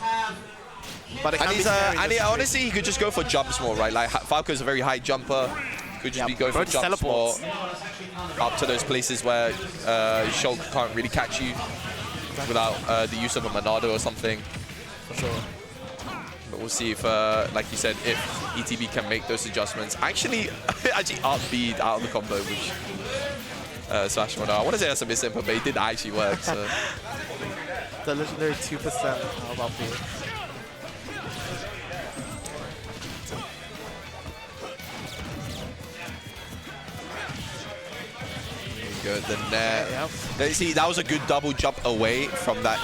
But it And can be he's scary and just- honestly, he could just go for jumps more, right? Like Falco's a very high jumper. Could just be going for Both jumps more teleports. up to those places where Shulk can't really catch you without the use of a Monado or something. For sure. But we'll see if, like you said, if ETB can make those adjustments. Actually upbeat out of the combo, which Smash Monado. I want to say that's a misinput, but it did actually work. So. The legendary 2% of upbeat. Go at the net. Yep. Now, see, that was a good double jump away from that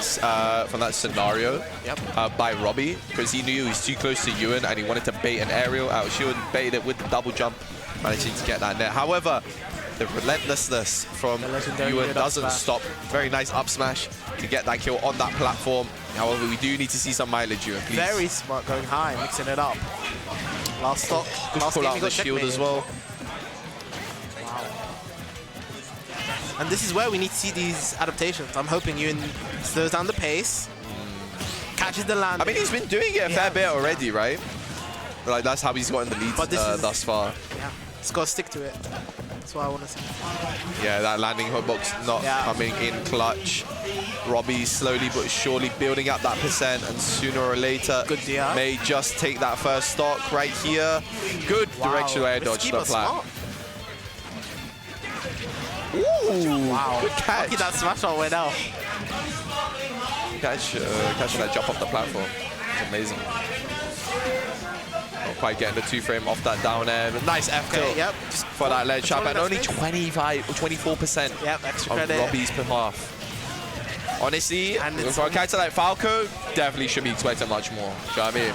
scenario by Robbie, because he knew he was too close to Ewan and he wanted to bait an aerial out. Ewan baited it with the double jump, managing to get that net. However, the relentlessness from Ewan doesn't stop. Very nice up smash to get that kill on that platform. However, we do need to see some mileage, Ewan, please. Very smart, going high, mixing it up. Last stock. Good Last pull game out he the got shield checkmated. as well. And this is where we need to see these adaptations. I'm hoping Ewan slows down the pace, catches the land. I mean, he's been doing it a fair bit already, right? Like, that's how he's gotten the lead But this is- thus far. Yeah, he's got to stick to it. That's what I want to see. Yeah, that landing hitbox not coming in clutch. Robbie slowly but surely building up that percent, and sooner or later Good DI. may just take that first stock right here. Good directional air dodge Risky to the but flat. smart. Ooh, Wow. good catch. Lucky that smash all went out. Catching that jump off the platform. It's amazing. Not quite getting the 2-frame off that down air. But nice F tilt Yep. for that ledge trap, and only space. 24% Yep, extra of credit. Robbie's behalf. Honestly, And it's- for a character like Falco, definitely should be expecting much more. Do you know what I mean?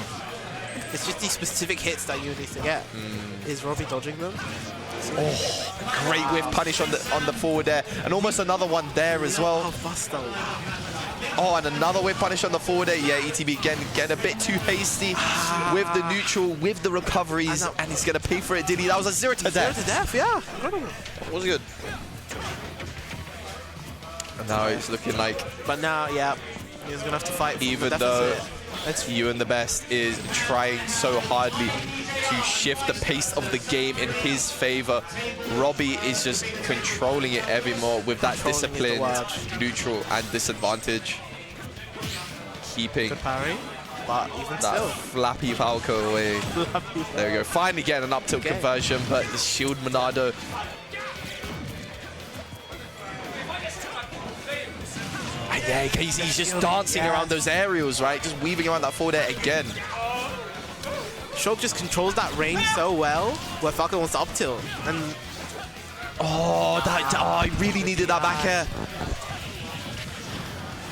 It's just these specific hits that you need to get. Is Robbie dodging them? Great whiff punish on the forward there, and almost another one there as well. Oh, Buster. Oh, and another whiff punish on the forward there. Yeah, ETB getting a bit too hasty with the neutral, with the recoveries, and he's going to pay for it, did he? That was a 0 to death. 0 to death, yeah. Incredible. That was good. And now it's looking like, But now, yeah, he's going to have to fight. for even the though deficit. Let's EuanTheBest is trying so hardly to shift the pace of the game in his favor, Robbie is just controlling it every more with that Controlling is the disciplined, neutral, and disadvantage. Keeping good parry, but even that still. flappy Falco away. There we go. Finally getting an up tilt conversion, but the shield Monado. And yeah, he's just dancing around those aerials, right? Just weaving around that forward air again. Shulk just controls that range so well, where Falco wants to up tilt. And I really needed that back air.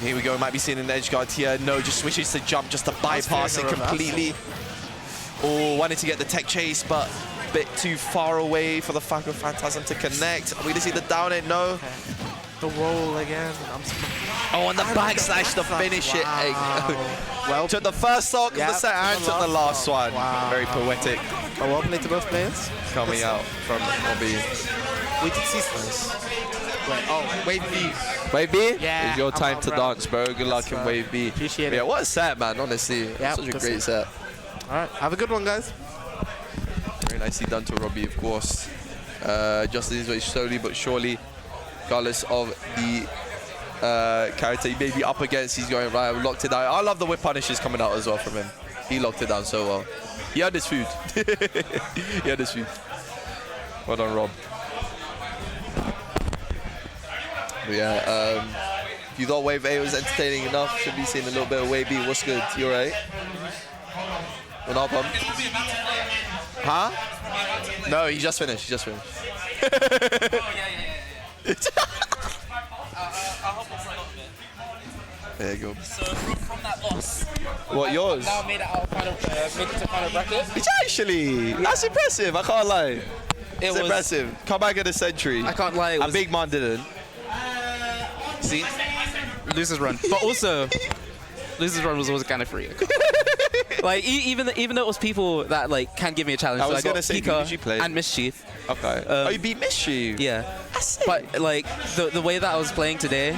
Here we go, might be seeing an edge guard here. No, just switches to jump just to bypass it completely. Oh, wanted to get the tech chase, but a bit too far away for the Falco Phantasm to connect. Are we gonna see the down air? No. the roll again. And the backslash to finish it. Well, Took the first stock of the set and took the last one. Wow. Very poetic well played to both players. coming out from Robbie. We did see Wave B. Wave B? Yeah, It's your I'm time out, to bro. dance, bro. Good luck in Wave B. Appreciate Yeah, it. what a set, man, honestly. Yeah, Such a good great set. All right, have a good one, guys. Very nicely done to Robbie, of course. Just his way slowly but surely, regardless of the character he may be up against, he's going right, locked it down. I love the whip punishes coming out as well from him. He locked it down so well. He had his food. He had his food. Well done, Rob. But yeah, if you thought Wave A was entertaining enough, should be seeing a little bit of Wave B. What's good? You alright? Well, not pump. Huh? No, he just finished. He just finished. There you go. So from that loss, What, yours? now made it out final, made it to final bracket. It's actually, that's impressive. I can't lie. It It's was. impressive. Come back in the century. I can't lie. It A was, big man didn't. see, losers run, but also losers run was always kind of free. Like even though it was people that like can give me a challenge. I was so I gonna got say, who did you Pika play? and Mischief. Okay. Oh, you beat Mischief. Yeah. But like the way that I was playing today,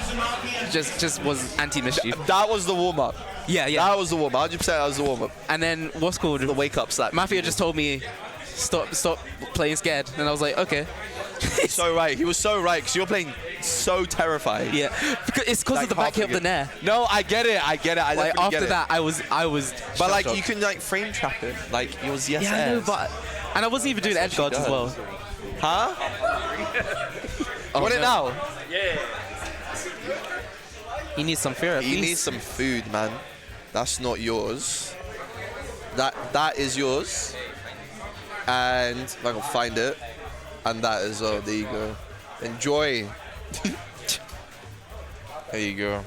just was anti-Mischief. That was the warm up. Yeah, yeah. That was the warm up. 100%. That was the warm up. And then what's called The wake up slap. Mafia just told me stop playing scared, and I was like, okay. So right. He was so right because you were playing so terrified. Yeah, it's because Like of the back half hit of the nair. No, I get it. I get it. I Like definitely after get it. that, I was. But like shocked. you can like frame trap it. Like it was yes. Yeah, I know, but and I wasn't even doing edge guards as well. Huh? Want it now? He needs some fear. At He least. needs some food, man. That's not yours. That is yours. And if I can find it. And that as well. There you go. Enjoy. There you go.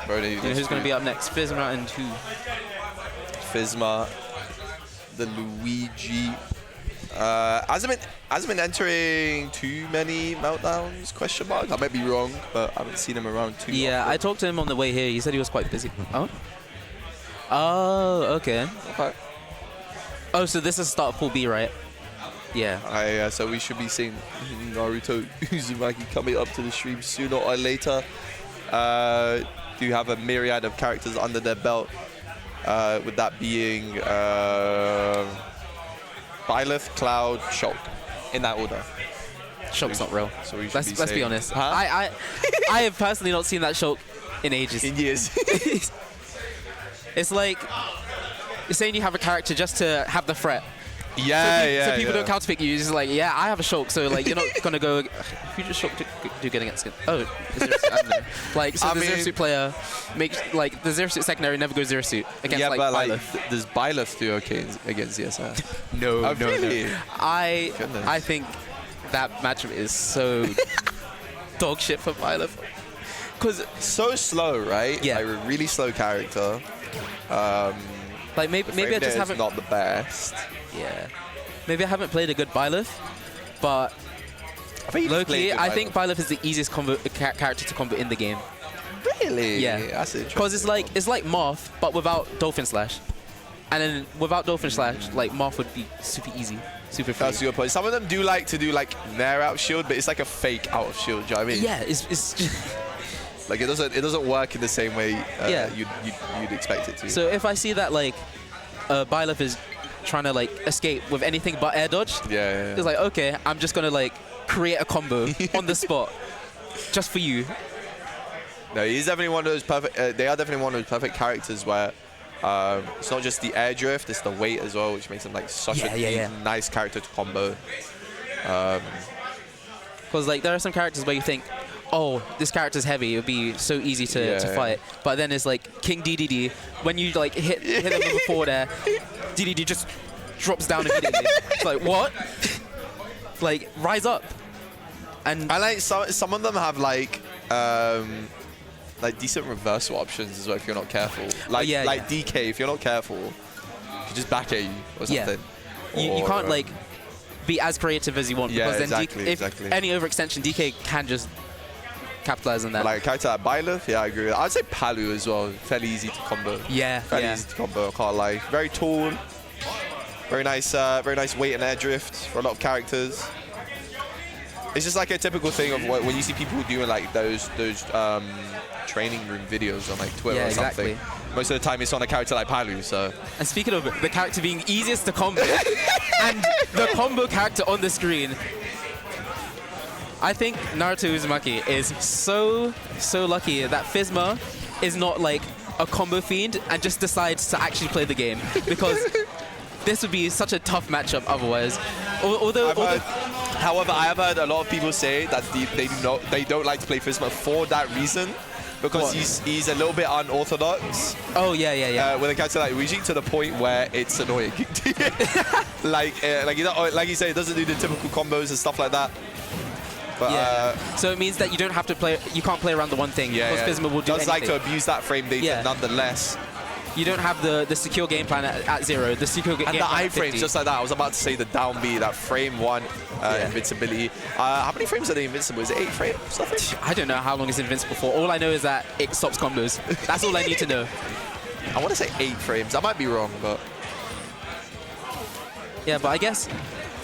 You know who's going to be up next? Fisma and who? Fisma, the Luigi. Hasn't been entering too many meltdowns, question mark. I might be wrong, but I haven't seen him around too Yeah, often. I talked to him on the way here. He said he was quite busy. Oh? Oh, okay. Okay. Oh, so this is start of Pool B, right? Yeah. So we should be seeing Naruto UZUMAKI coming up to the stream sooner or later. Do have a myriad of characters under their belt, with that being Byleth, Cloud, Shulk, in that order. Shulk's not real. So we should Let's be honest. Huh? I have personally not seen that Shulk in ages. In years. It's like you're saying you have a character just to have the threat. Yeah, So people don't counterpick you. It's just like, yeah, I have a Shulk, so like you're not gonna go. Who does Shulk do good against? Oh, is there, I don't know. Like so, the zero suit player makes like the zero suit secondary never goes zero suit against yeah, like but Byleth. does Byleth do okay against ZSR? No, Oh, no, really? no. Goodness. I think that matchup is so dog shit for Byleth. Cause So slow, right? Yeah. Like a really slow character. like maybe I just haven't. not the best. Yeah. Maybe I haven't played a good Byleth, but I think locally, I think Byleth is the easiest character to combo in the game. Really? Yeah. That's interesting. Because it's like Marth, but without Dolphin Slash. And then without Dolphin Slash, like Marth would be super easy, super free. That's a good point. Some of them do like to do like Nair out of shield, but it's like a fake out of shield. Do you know what I mean? Yeah, it's just Like it doesn't work in the same way Yeah. you'd expect it to. So if I see that like Byleth is trying to like escape with anything but air dodge, yeah. it's like, okay, I'm just gonna like create a combo on the spot just for you. No, he's definitely one of those perfect. They are definitely one of those perfect characters where it's not just the air drift, it's the weight as well, which makes him like such a nice character to combo. Because like there are some characters where you think, oh, this character's heavy, it would be so easy to fight. But then it's like King DDD, when you like hit him with a forward air, DDD just drops down immediately. It's like, what? Like, rise up. And I like some of them have like decent reversal options as well if you're not careful. Like DK, if you're not careful, he can just back at you or something. You can't like be as creative as you want, because then if any overextension, DK can just capitalize on that. Like a character like Byleth, yeah, I agree with that. I'd say Palu as well, fairly easy to combo. Fairly easy to combo, I can't lie. Very tall, very nice weight and air drift for a lot of characters. It's just like a typical thing of when you see people doing like those training room videos on like Twitter or something. Most of the time it's on a character like Palu, so. And speaking of the character being easiest to combo, and the combo character on the screen, I think Naruto Uzumaki is so lucky that Fisma is not like a combo fiend and just decides to actually play the game, because this would be such a tough matchup otherwise. However, I have heard a lot of people say that they don't like to play Fisma for that reason, because he's a little bit unorthodox. Oh yeah. With a character like Luigi, to the point where it's annoying. like you say, it doesn't do the typical combos and stuff like that. But, so it means that you don't have to play. You can't play around the one thing. Because Fisma will do does anything. like to abuse that frame data nonetheless. You don't have the secure game plan at 0. The secure game and plan the at 50. iframes, just like that. I was about to say the down B, that frame 1 invincibility. How many frames are they invincible? Is it 8 frames? Something? I don't know how long it's invincible for. All I know is that it stops combos. That's all I need to know. I want to say 8 frames. I might be wrong, but yeah. But I guess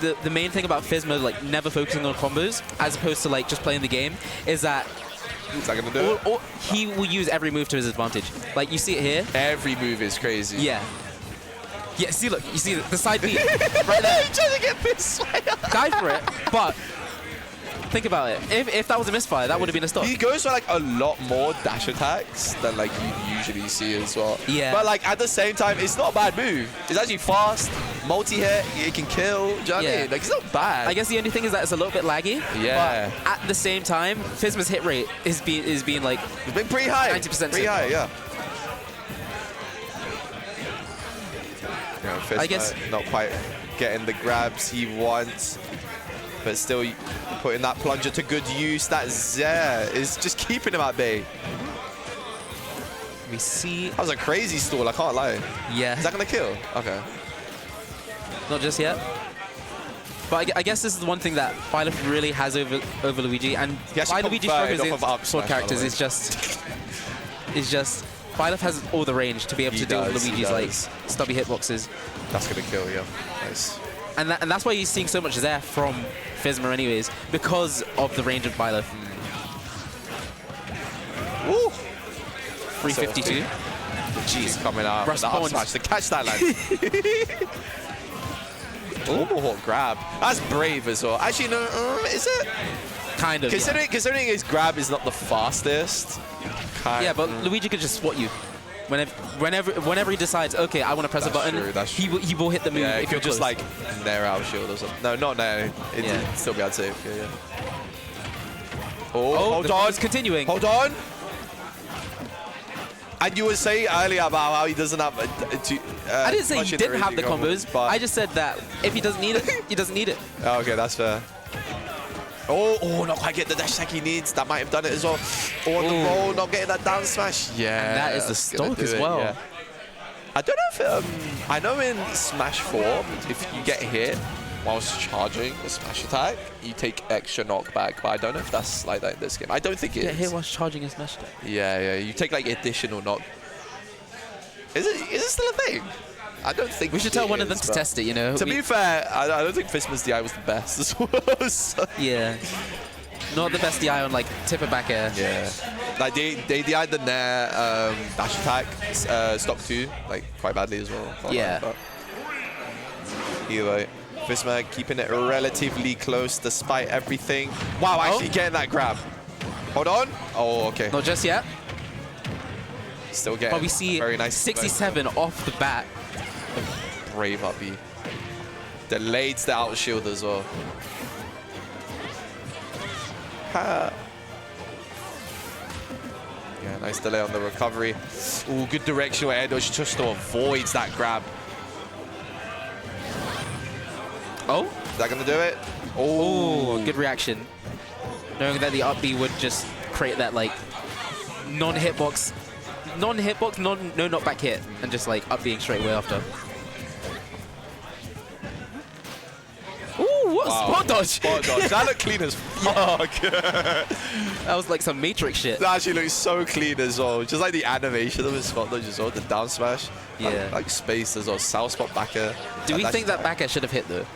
the main thing about Fisma, like never focusing on combos as opposed to like just playing the game, is that gonna do it? He will use every move to his advantage. Like you see it here. Every move is crazy. Yeah. Yeah. See, look. You see the side B right there. He's trying to get this. Guy for it, but. Think about it. If that was a misfire, that would have been a stop. He goes for like a lot more dash attacks than like you usually see as well. Yeah. But like at the same time, it's not a bad move. It's actually fast, multi-hit, it can kill. Do you know what I mean? Like it's not bad. I guess the only thing is that it's a little bit laggy. Yeah. But at the same time, Fisma's hit rate is being like it's been pretty high. 90%. Pretty high, yeah. You know, Fisma I guess not quite getting the grabs he wants. But still putting that plunger to good use. That Zare is just keeping him at bay. We see. That was a crazy stall, I can't lie. Yeah. Is that going to kill? Okay. Not just yet. But I guess this is the one thing that Byleth really has over Luigi, and why Luigi struggles in sword characters is just Byleth has all the range to be able to deal with Luigi's like stubby hitboxes. That's gonna kill, yeah. Nice. And that's why you're seeing so much there from Fisma anyways, because of the range of Byleth. Woo! 352. Jeez, coming out. The up smash to catch that line. Oh, grab. That's brave as well. Actually, no, is it? Kind of. Considering his grab is not the fastest. Yeah, but Luigi could just swat you. Whenever he decides, okay, I want to press a button, he will hit the move. Yeah, if you're just like nair out shield or something. No, not nair. It'd still be able to save. Yeah. Oh, hold on. It's continuing. Hold on. And you were saying earlier about how he doesn't have. I didn't say he didn't have the combos, but I just said that if he doesn't need it, he doesn't need it. Oh, okay, that's fair. Oh, not quite get the dash attack he needs. That might have done it as well. Oh, the roll, not getting that down smash. Yeah. And that is the stock as well. Yeah. I don't know if I know in Smash 4, if you get hit whilst charging a smash attack, you take extra knockback, but I don't know if that's like that in this game. I don't think it is. Get hit whilst charging a smash attack? Yeah, you take like additional knock. Is it still a thing? I don't think we should tell one of them to test it, you know. To be fair, I don't think Fisma's DI was the best as well. So. Yeah. Not the best DI on like tip and back air. Yeah. Like they DI'd the Nair dash attack stock 2 like quite badly as well. Yeah. Either way, Fisma keeping it relatively close despite everything. Wow, actually getting that grab. Hold on. Oh, okay. Not just yet. Still getting but we see very nice 67 off the bat. Brave up B. Delayed the out shield as well. Yeah, nice delay on the recovery. Ooh, good directional air dodge just to avoid that grab. Oh? Is that going to do it? Oh, good reaction. Knowing that the up B would just create that like non-hitbox, no knockback hit, and just like up being straight away after. Ooh, what a spot dodge! Spot dodge. That looked clean as fuck. That was like some Matrix shit. That actually looks so clean as well. Just like the animation of his spot dodge as well, the down smash. Yeah. Like space as well, south spot back air. Do we think that back air should have hit though?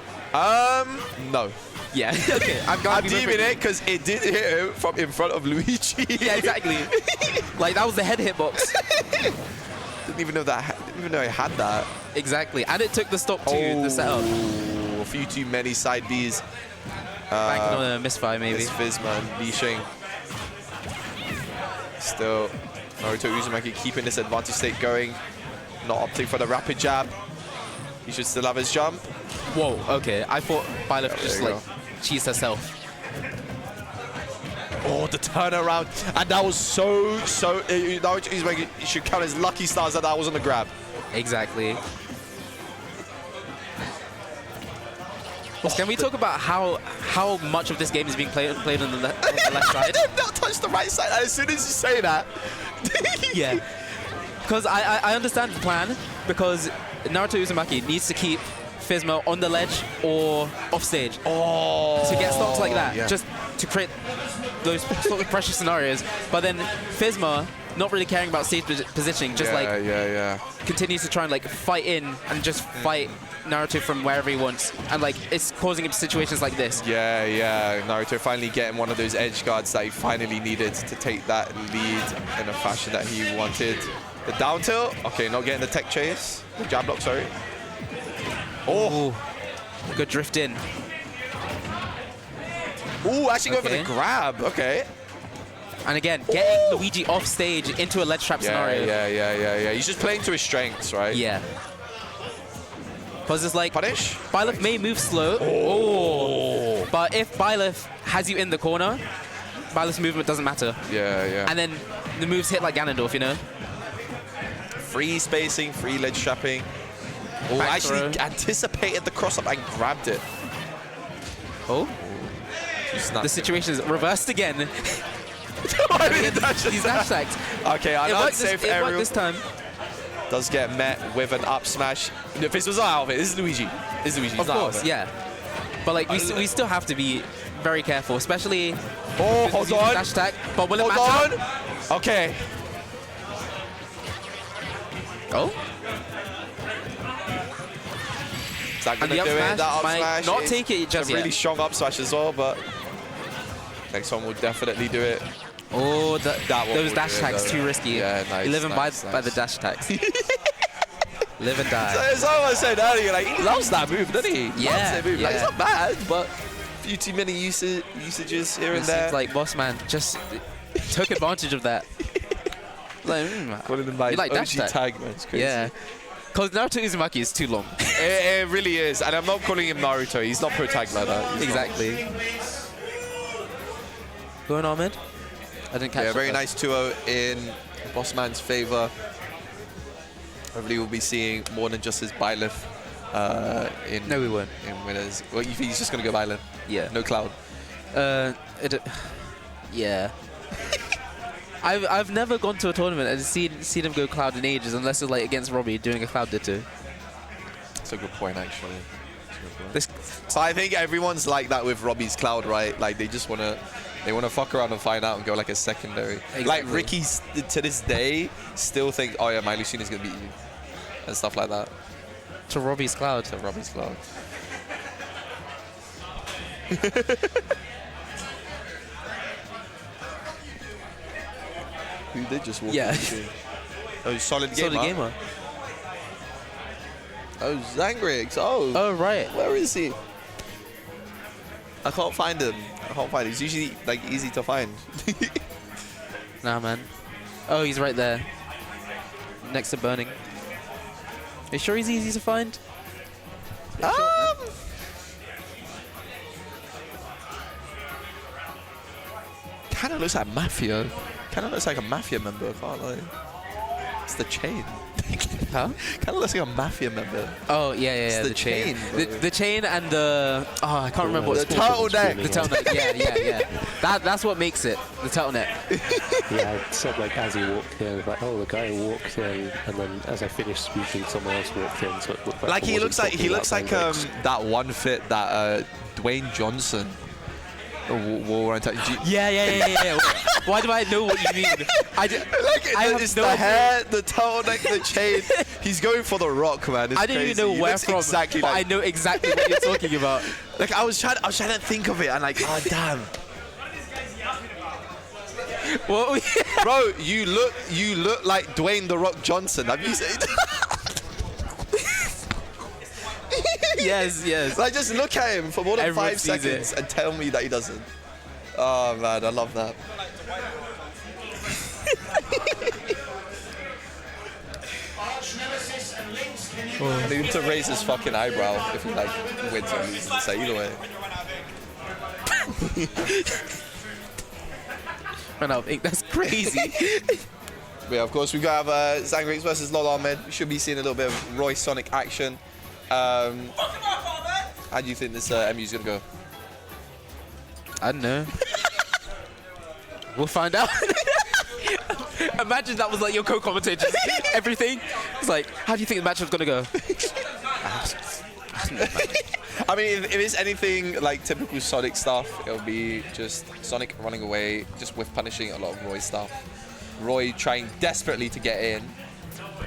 No. Yeah. Okay. I'm deeming it because it did hit him from in front of Luigi. Yeah, exactly. Like that was the head hitbox. Didn't even know I had that. Exactly, and it took the stock to the setup. A few too many side Bs. Banking on a misfire maybe. It's Fisma and Bishing. Still, Naruto Uzumaki keeping this advantage state going. Not opting for the rapid jab. He should still have his jump. Whoa, okay. I thought Byleth just like cheesed herself. Oh, the turnaround. And that was so Naruto Uzumaki should count as lucky stars that wasn't a grab. Exactly. Can we talk about how much of this game is being played on the left side? I did not touch the right side. As soon as you say that. Yeah. Because I understand the plan, because Naruto Uzumaki needs to keep Fisma on the ledge or off stage to get stocks like that, just to create those sort of pressure scenarios. But then Fisma, not really caring about stage positioning, just continues to try and like fight in and just fight Naruto from wherever he wants, and like it's causing him situations like this. Yeah. Naruto finally getting one of those edge guards that he finally needed to take that lead in a fashion that he wanted. The down tilt, okay, not getting the tech chase. The jab block, sorry. Oh, good drift in. Ooh, actually going for the grab. Okay. And again, getting Luigi off stage into a ledge trap scenario. Yeah. He's just playing to his strengths, right? Yeah. Because it's like, punish? Byleth may move slow. Oh. But if Byleth has you in the corner, Byleth's movement doesn't matter. Yeah. And then the moves hit like Ganondorf, you know? Free spacing, free ledge trapping. Oh, actually anticipated the cross up and grabbed it. Oh, the situation is reversed again. These dash attacks. Okay, I know safe it worked aerial. this time. Does get met with an up smash. If this was not out of it, this is Luigi. This is Luigi. Of course, yeah. But like we still have to be very careful, especially. Oh, hold on. Dash attack. But will it match Hold up? on. Okay. Oh. Is that gonna And do the it? up That up smash might smash not is take it just a really yet. strong up smash as well, but next one will definitely do it. Oh, That one those will dash do it, attacks though. too risky. Yeah, nice, You live and nice, by the dash attacks. Live and die. It's like I said earlier, like, he loves that move, doesn't he? He Yeah, loves that move. Like, it's yeah. not bad, but a few too many usages here and It there. seems like Boss Man just took advantage of that. Like, Calling him like, you like OG dash attack? tag, man. It's crazy. Yeah. Because Naruto Uzumaki is too long. It really is. And I'm not calling him Naruto. He's not pro tag like that. He's Exactly. Going on mid? I didn't catch Yeah, it. very nice 2-0 in Bossman's favor. Hopefully we'll be seeing more than just his Byleth in No, we won't. in winners. Well, you think he's just gonna go Byleth? Yeah. No Cloud. Yeah. I've never gone to a tournament and seen him go Cloud in ages unless it's like against Robbie doing a Cloud Ditto. That's a good point, actually. This So I think everyone's like that with Robbie's Cloud, right? Like they just wanna fuck around and find out and go like a secondary. Exactly. Like Ricky's to this day still think, oh yeah, my Lucina's gonna beat you and stuff like that. to Robbie's Cloud. To Robbie's Cloud. Who did just walk Yeah. in the stream? Oh, solid gamer. Solid gamer. Oh, Zangrix. Oh. Oh right. Where is he? I can't find him. He's usually like easy to find. Nah, man. Oh, he's right there. Next to Burning. Are you sure he's easy to find? Kind of looks like Mafia. Kind of looks like a Mafia member, I can't lie. It's the chain. Huh? Kind of looks like a Mafia member. Oh, yeah. It's the the chain, bro. The chain and the... Oh, I can't remember what The it's called. turtleneck. The turtleneck, yeah. That's what makes it. The turtleneck. Yeah, I said like as he walked in, like, oh, the guy walked in, and then as I finished speaking, someone else walked in, so it looked like Like I he looks wasn't like talking about Zangrix. that one fit that Dwayne Johnson. War Yeah. Why do I know what you mean? I have it's no the idea. hair, the turtleneck, the chain. He's going for the rock, man. It's I didn't crazy. even know He where looks from, exactly but like, I know exactly what you're talking about. like I was trying to think of it, and like, oh damn, What? bro, you look like Dwayne the Rock Johnson. Have you seen? Yes. Like just look at him for more than Everyone 5 sees seconds and tell me that he doesn't. Oh man, I love that. I need him to raise his fucking eyebrow if he like wins or loses. So either way. Man, I think that's crazy. But yeah, of course, we got Zangrix versus lolahmed. We should be seeing a little bit of Roy Sonic action. How do you think this MU is going to go? I don't know. We'll find out. Imagine that was like your co-commentator. Everything. It's like, how do you think the match was gonna go? I mean, if it's anything like typical Sonic stuff, it'll be just Sonic running away, just with punishing a lot of Roy stuff. Roy trying desperately to get in.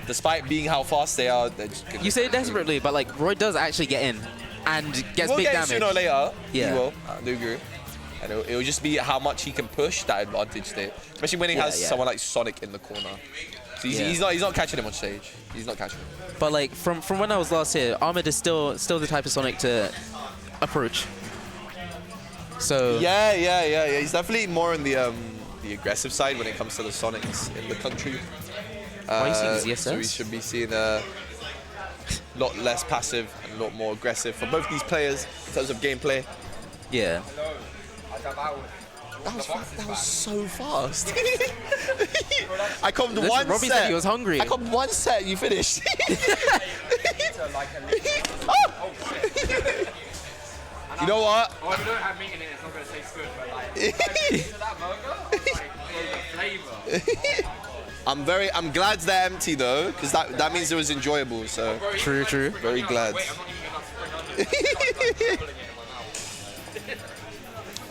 Despite being how fast they are, they're just You say it desperately, but like Roy does actually get in and gets we'll big get damage. sooner or later. Yeah. He will. I do agree. And it'll just be how much he can push that advantage there. Especially when he has someone like Sonic in the corner. So he's not catching him on stage. He's not catching him. But like from when I was last here, Ahmed is still the type of Sonic to approach. So Yeah. He's definitely more on the aggressive side when it comes to the Sonics in the country. Why are you seeing his So we ESS? should be seeing a lot less passive and a lot more aggressive for both these players in terms of gameplay. Yeah. That was so fast. I commed Listen, one Robbie set. said he was hungry. I commed one set. You finished. You know what? Oh, if you don't have meat in it, it's not going to taste good. But like, that burger, like, the flavor. I'm glad they're empty though, because that means it was enjoyable. So True. very glad.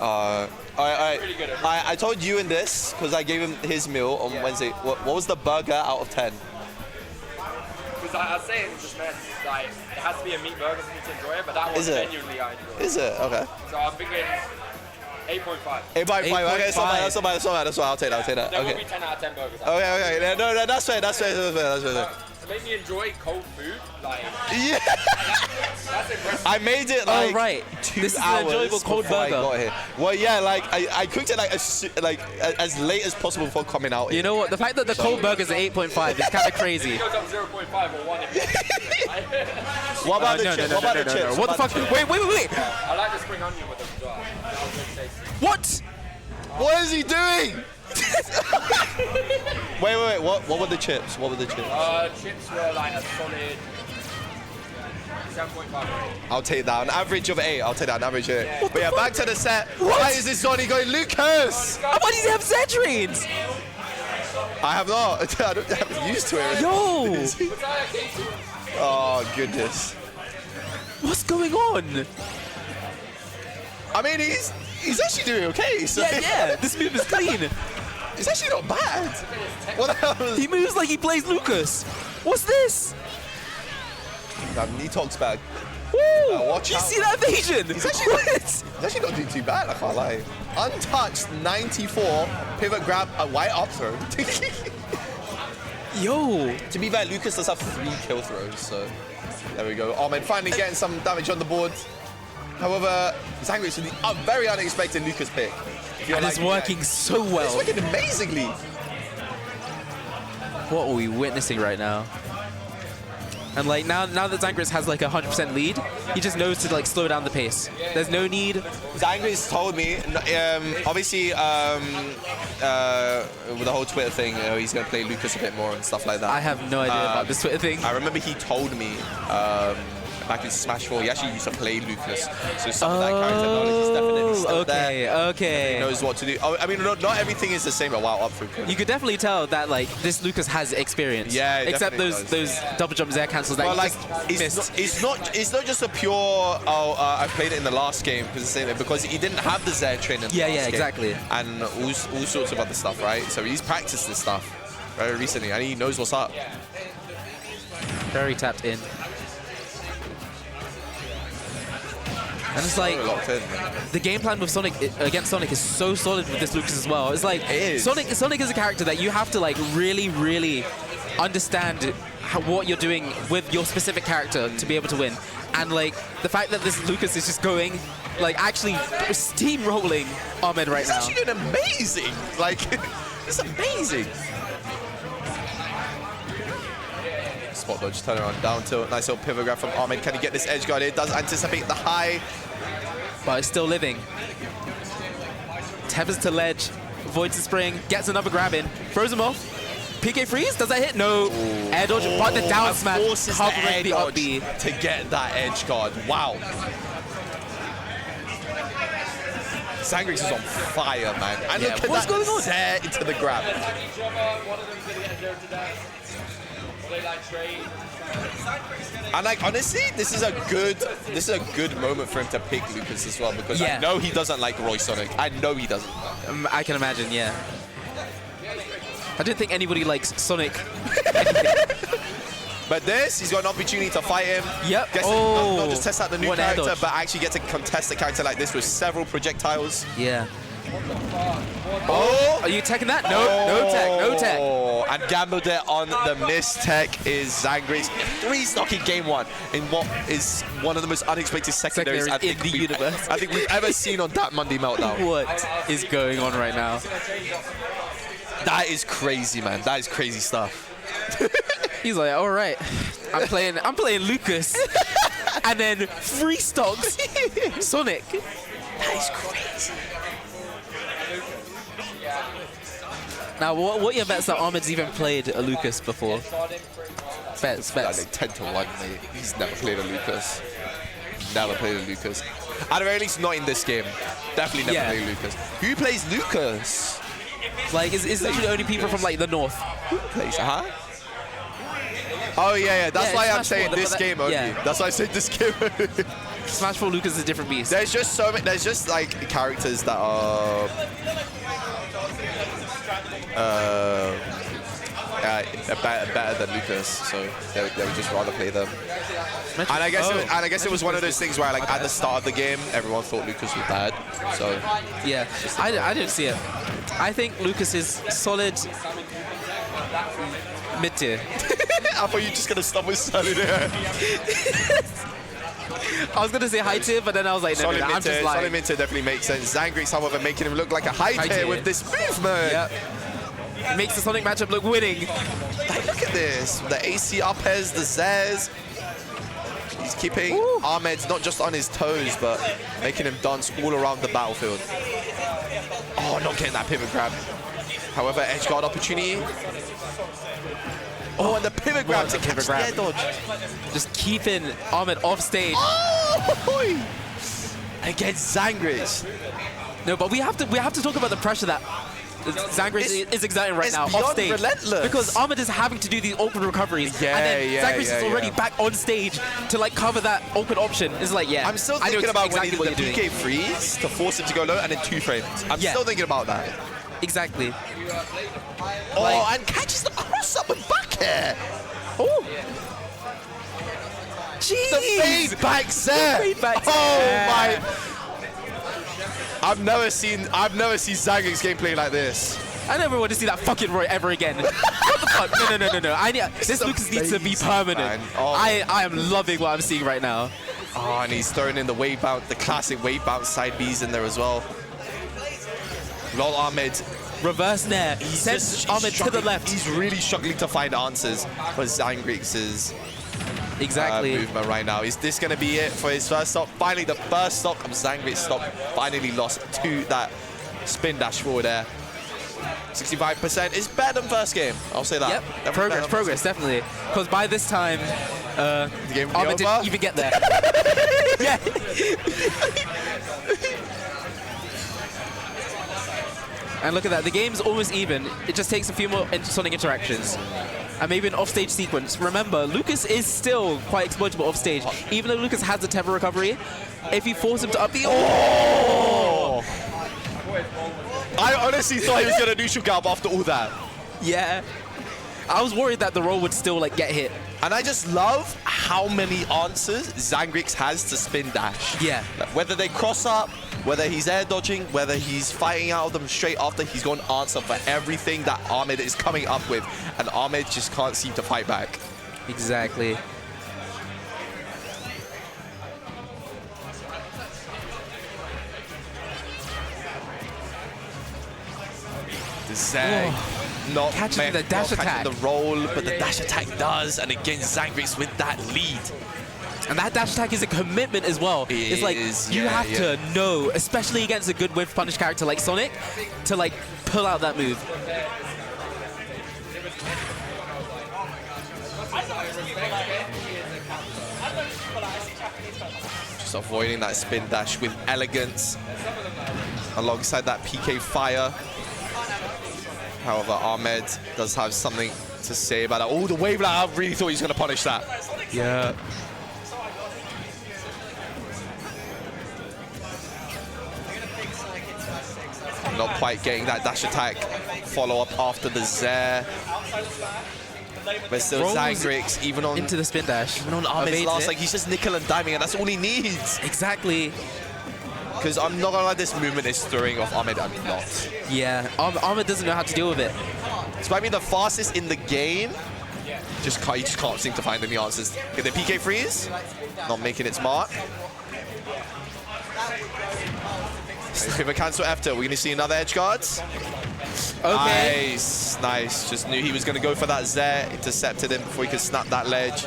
All right. I told you in this because I gave him his meal on Wednesday. What was the burger out of 10? Because I was saying just meant like it has to be a meat burger for me to enjoy it, but that was genuinely I enjoyed. Is it? Okay. So I'm thinking 8.5. 8.5. Okay, that's not bad. That's fine. I'll take that. There will Okay. be 10 out of 10 burgers. Okay. No, that's fair. To make me enjoy cold food, like Yeah. that's impressive. I made it Oh, like right. 2 This is an hours enjoyable cold before I burger. got here. Well, yeah, like I cooked it like as late as possible before coming out. You know what? The fact that the cold burger's at 8.5 is kind of crazy. It goes up 0.5 or 1 if What about the No. chips? What about the chips? What the fuck? Wait. I like the spring onion with them as well. That was really tasty. What? What is he doing? wait. What were the chips? Chips were like a solid 7.5. I'll take that. An average of 8. I'll take that. An average of 8. But yeah, back to the set. Why is this Zonny going, Lucas? Why does he have Zedrines? I have not. I'm used to it. Yo! Oh, goodness. What's going on? I mean, he's actually doing okay. So Yeah. This move is clean. It's actually not bad. What the hell is... He moves like he plays Lucas. What's this? Knee talks back. Woo! Watch You out. see that evasion? He's actually What? He's actually not doing too bad, I can't lie. Untouched 94, pivot grab, a white up throw. Yo! To be fair, Lucas does have 3 kill throws, so there we go. Ahmed finally getting some damage on the board. However, Zangrix with the very unexpected Lucas pick. And it's working so It's well. working amazingly. What are we witnessing right now? And like now that Zangrix has like a 100% lead, he just knows to like slow down the pace. There's no need. Zangrix told me, obviously, with the whole Twitter thing, he's going to play Lucas a bit more and stuff like that. I have no idea about this Twitter thing. I remember he told me back in Smash 4, he actually used to play Lucas. So some of that character knowledge is definitely still there. Okay. He knows what to do. I mean, not everything is the same at WoW up through. You could definitely tell that like this Lucas has experience. Yeah, it except definitely those double jump air cancels that Well, you like just missed. it's not just a pure. I played it in the last game because he didn't have the Z train in the last game. exactly. And all sorts of other stuff, right? So he's practiced this stuff very recently, and he knows what's up. Very tapped in. And it's like Locked in. the game plan with Sonic against Sonic is so solid with this Lucas as well. It's like It is. Sonic is a character that you have to like really understand what you're doing with your specific character to be able to win. And like the fact that this Lucas is just going like actually steamrolling Ahmed right He's now. actually doing amazing. Like it's amazing. Spot dodge, turn around, down tilt, nice little pivot grab from Ahmed. Can he get this edge guard? It does anticipate the high. But it's still living. Tethers to ledge, avoids the spring, gets another grab in, throws him off. PK freeze, does that hit? No. Air dodge, but the down smash Forces the air covering the up dodge B. to get that edge guard. Wow. Zangrix is on fire, man. And Yeah, look at what's that going on? set into the grab. And like honestly, this is a good moment for him to pick Lucas as well because Yeah. I know he doesn't like Roy Sonic. I know he doesn't. I can imagine, yeah. I don't think anybody likes Sonic. But this, he's got an opportunity to fight him. Yep. Gets to not just test out the new What an air character, dodge. but actually get to contest a character like this with several projectiles. Yeah. Oh! Are you taking that? No tech. Oh, and gambled it on the miss tech is Zangrix. 3-stock in game 1 in what is one of the most unexpected secondaries I in think the universe. I think we've ever seen on DAT Monday Meltdown. What is going on right now? That is crazy, man. That is crazy stuff. He's like, all right, I'm playing Lucas, and then 3 stocks Sonic. That is crazy. Now, what are your bets that Ahmed's even played a Lucas before? Bets. Like 10 to 1, mate. He's never played a Lucas. Never played a Lucas. At the very least, not in this game. Definitely never play Lucas. Who plays Lucas? Like, it's literally the only people from like the north. Who plays? Oh yeah. That's why I'm saying this game only. Yeah. That's why I said this game only. Smash 4 Lucas is a different beast. There's just so many. There's just like characters that are better than Lucas, so they would just rather play them. And I guess it was one of those things where like at the start of the game, everyone thought Lucas was bad. So yeah, I didn't see it. I think Lucas is solid mid tier. I thought you were just gonna stop with solid there. I was gonna say high tier, but then I was like, no, I'm just lying. Solid mid tier definitely makes sense. Zangrix, however, making him look like a high tier with this movement. Yep. Makes the Sonic matchup look winning. Like, look at this. The AC up airs, the Zers. He's keeping Ahmed not just on his toes, but making him dance all around the battlefield. Oh, not getting that pivot grab. However, edge guard opportunity. Oh, and the pivot grab to catch the air dodge. Just keeping Ahmed off stage. Oh, against Zangrix. No, but we have to talk about the pressure that Zangrix is exerting right now off stage. Relentless. Because Ahmed is having to do these awkward recoveries. Yeah, and then Zangrix is already back on stage to like cover that awkward option. It's like, yeah. I'm still thinking about when he did the PK freeze to force him to go low and then 2 frames. I'm still thinking about that. Exactly. Oh, and catches the cross up with back air. Oh. Jeez. The fade back there. My. I've never seen Zangrix gameplay like this. I never want to see that fucking Roy ever again. What the fuck? No. This Lucas needs to be permanent. Oh. I am loving what I'm seeing right now. Oh, and he's throwing in the wave bounce, the classic wave bounce side Bs in there as well. lolahmed. Reverse nair. Sends Ahmed to the left. He's really struggling to find answers for Zangrix's movement right now. Is this going to be it for his first stock? Finally, the first stock of Zangrix stock finally lost to that spin dash forward there. 65% is better than first game. I'll say that. Yep. Progress, definitely. Because by this time, the game will be Ahmed didn't even get there. Yeah. And look at that, the game's almost even. It just takes a few more Sonic interactions. And maybe an offstage sequence. Remember, Lucas is still quite exploitable offstage. Even though Lucas has the tether recovery, if you force him to up the... Oh! I honestly thought he was going to neutral gap after all that. Yeah. I was worried that the roll would still like get hit. And I just love how many answers Zangrix has to spin dash. Yeah. Like, whether they cross up, whether he's air dodging, whether he's fighting out of them straight after, he's got an answer for everything that Ahmed is coming up with. And Ahmed just can't seem to fight back. Exactly. The Zang. Not catching the dash attack. The roll, but the dash attack does. And again, Zangrix with that lead. And that dash attack is a commitment as well. It's like, you have to know, especially against a good whiff punish character like Sonic, to like pull out that move. Just avoiding that spin dash with elegance. Alongside that PK fire. However, Ahmed does have something to say about that. Oh, the wave lag, I really thought he was going to punish that. Yeah. Not quite getting that dash attack follow-up after the Zair. But still Zangrix, even on... into the spin dash. Even on Ahmed's last, like, he's just nickel and diming, and that's all he needs. Exactly. Because I'm not gonna lie, this movement is throwing off Ahmed a lot. Yeah, Ahmed doesn't know how to deal with it. This might be the fastest in the game. He just can't seem to find any answers. Get the PK freeze, not making its mark. Pivot cancel after. We're gonna see another edge guards. Okay. Nice. Just knew he was gonna go for that Zair. Intercepted him before he could snap that ledge.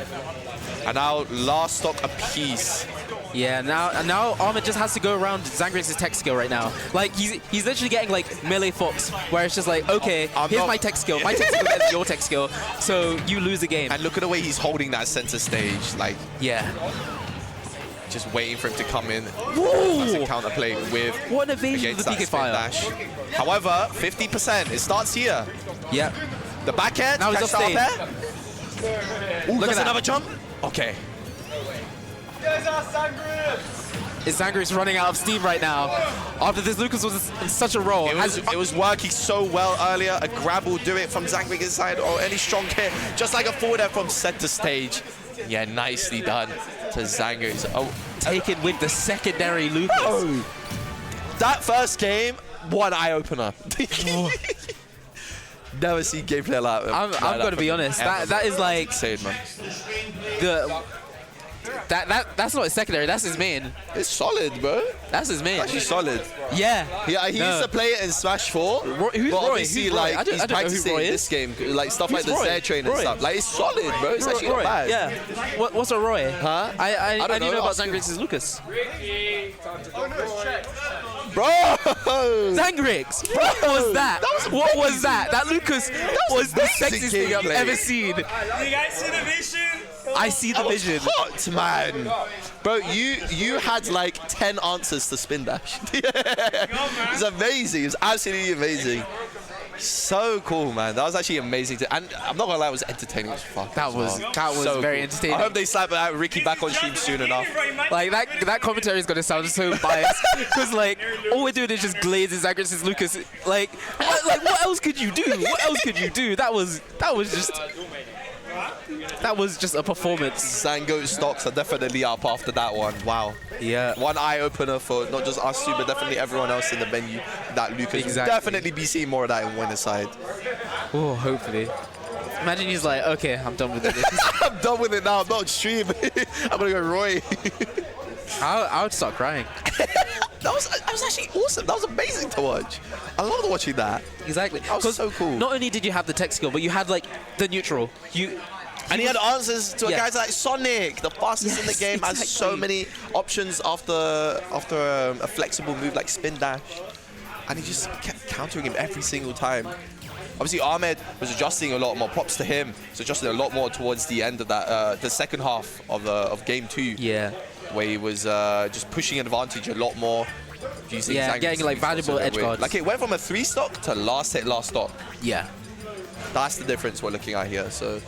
And now last stock apiece. Yeah, now Ahmed just has to go around Zangrix's tech skill right now. Like, he's literally getting, like, melee Fox, where it's just like, okay, here's my tech skill. My tech skill is your tech skill, so you lose the game. And look at the way he's holding that center stage. Like, yeah. just waiting for him to come in. Whoa! Counterplay with What an evasion against of the that PK spin fire. dash. However, 50%. It starts here. Yep. The back end. Now he's catch the off up air. Ooh, Look at does that. another jump. Okay. Is Zangrix running out of steam right now? After this, Lucas was in such a roll. It was working so well earlier. A grab will do it from Zangrix side, or any strong hit. Just like a forward air from center stage. Yeah, nicely done to Zangrix. Oh, taken with the secondary Lucas. oh. That first game, one eye opener. Never seen gameplay like that. I'm gonna be honest. That is like insane, man. That's not his secondary. That's his main. It's solid, bro. That's his main. Actually solid. Yeah. He used to play it in Smash 4. Who's but Roy? obviously, Who's Roy? like, I don't he's know who practicing Roy is. this game, like stuff like Who's the Roy? Zair train and Roy? stuff. Like, it's solid, bro. It's actually not bad. Yeah. What's a Roy? Huh? I don't knew know. about Zangrix's Lucas. Bro! Zangrix! What was that? What was that? That Lucas was the amazing sexiest thing I've gameplay. ever seen. You guys see the vision? I see the vision. Hot, man. Bro, you had like 10 answers to spin dash. It's amazing. It's absolutely amazing. So cool, man. That was actually amazing. And I'm not gonna lie, it was entertaining as fuck. That as was well. very cool. entertaining. I hope they slap Ricky back on stream soon enough. Like that commentary is gonna sound so biased because like all we're doing is just glazing Zangrix's Lucas. Like what else could you do? What else could you do? That was just a performance. Zango stocks are definitely up after that one. Wow. Yeah. One eye opener for not just us two, but definitely everyone else in the venue. That Lucas will definitely be seeing more of that in winner side. Oh, hopefully. Imagine he's like, okay, I'm done with this. I'm done with it now. I'm not on stream. I'm gonna go Roy. I would start crying. That was actually awesome. That was amazing to watch. I loved watching that. Exactly. That was so cool. Not only did you have the tech skill, but you had like the neutral. And he had answers to Yeah. guys like Sonic, the fastest in the Yes, game, has so exactly. many options after a flexible move like spin dash, and he just kept countering him every single time. Obviously, Ahmed was adjusting a lot more. Props to him. He's adjusting a lot more towards the end of that, the second half of game 2. Yeah. Where he was just pushing advantage a lot more. Using Yeah, Zangrix getting, like, to valuable also edge win. guards. Like it went from a 3 stock to last hit, last stop. Yeah. That's the difference we're looking at here. So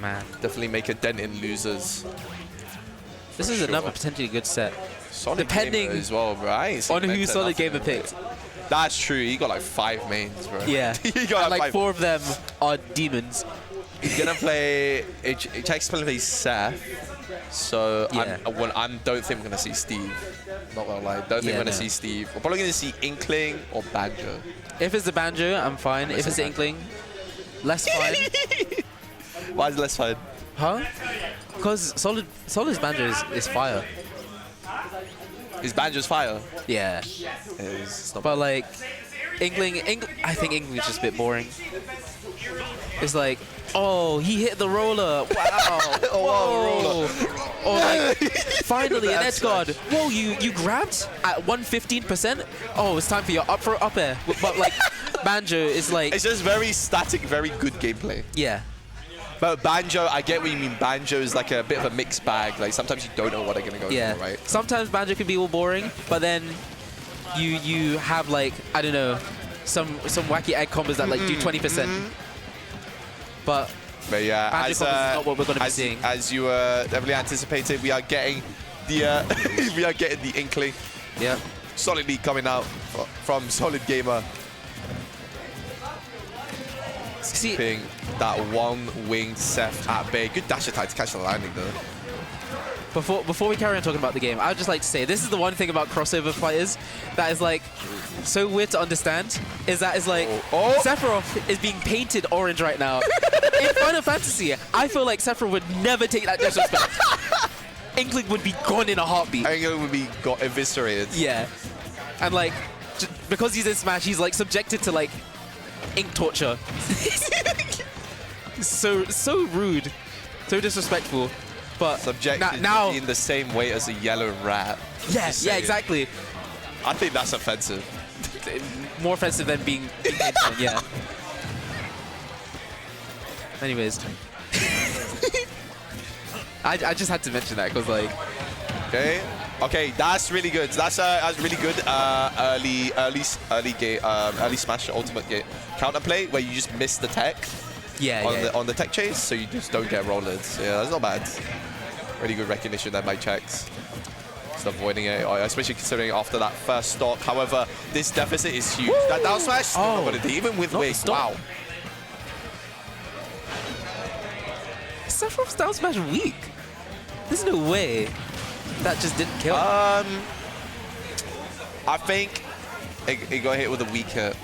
Man. definitely make a dent in losers. This is another potentially good set. Solid Depending gamer as well, bro. I ain't seen on who Menta Solid nothing. Gamer picked. That's true. He got like 5 mains, bro. Yeah. he got And like 5. 4 of them are demons. He's gonna play. Cheks play Seth. So Yeah. I don't think we're gonna see Steve. Not gonna lie. Don't think Yeah, we're gonna no. see Steve. We're probably gonna see Inkling or Banjo. If it's the Banjo, I'm fine. If it's the Inkling, less fine. Why is it less fun? Huh? Because Solid's Banjo is fire. Is Banjo's fire? Yeah. It's not But like, Inkling, I think Inkling's just a bit boring. It's like, oh, he hit the roller. Wow. Oh, Whoa. Or like, finally an That's edge guard. Whoa, you grabbed at 115%. Oh, it's time for your up air. But like, Banjo is like, It's just very static, very good gameplay. yeah. But Banjo, I get what you mean. Banjo is like a bit of a mixed bag. Like sometimes you don't know what they're gonna go Yeah. for, right? Sometimes Banjo can be all boring, but then you have like, I don't know, some wacky egg combos that like do 20%. But But yeah, Banjo combos is not what we're gonna be seeing. As you definitely anticipated, we are getting the the Inkling yeah. solidly coming out from Solid Gamer. See, Keeping that one-winged Seth at bay. Good dash attack to catch the landing though. before we carry on talking about the game, I would just like to say this is the one thing about crossover fighters that is like so weird to understand. Is that is like Sephiroth is being painted orange right now. In Final Fantasy, I feel like Sephiroth would never take that disrespect. Inkling would be gone in a heartbeat. I think it would be got eviscerated. Yeah, and like because he's in Smash, he's like subjected to like ink torture. so rude, so disrespectful. But Subjected now, in the same way as a yellow rat. yeah, Just saying. exactly. I think that's offensive. More offensive than being painted on, yeah. Anyways, I just had to mention that because like. Okay, that's really good. That's really good early smash ultimate game counterplay where you just miss the tech. On the tech chase, so you just don't get rollers. Yeah, that's not bad. Really good recognition there by Cheks. Just avoiding it, especially considering after that first stock. However, this deficit is huge. That down smash, still not gonna do, even with Wing. Wow. Sephiroth's down smash weak. There's no way that just didn't kill. I think it got hit with a weak hit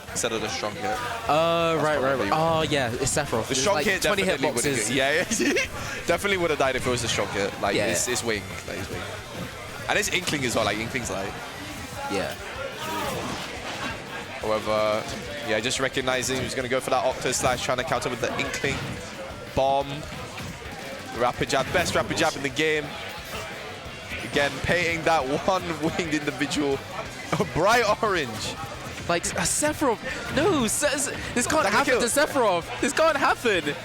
instead of the strong hit. Right. Oh yeah, it's Sephiroth. The strong like hit 20 definitely would have. Yeah, definitely would have died if it was the strong hit. Like it's Wing, like it's Wing, and it's Inkling as well. Like Inkling's like. Yeah. However, yeah, just recognizing he's gonna go for that Octo Slash, trying to counter with the Inkling bomb. Rapid jab, best rapid jab in the game. Again, painting that one winged individual bright orange. Like a Sephiroth. No, this can't happen to Sephiroth. This can't happen.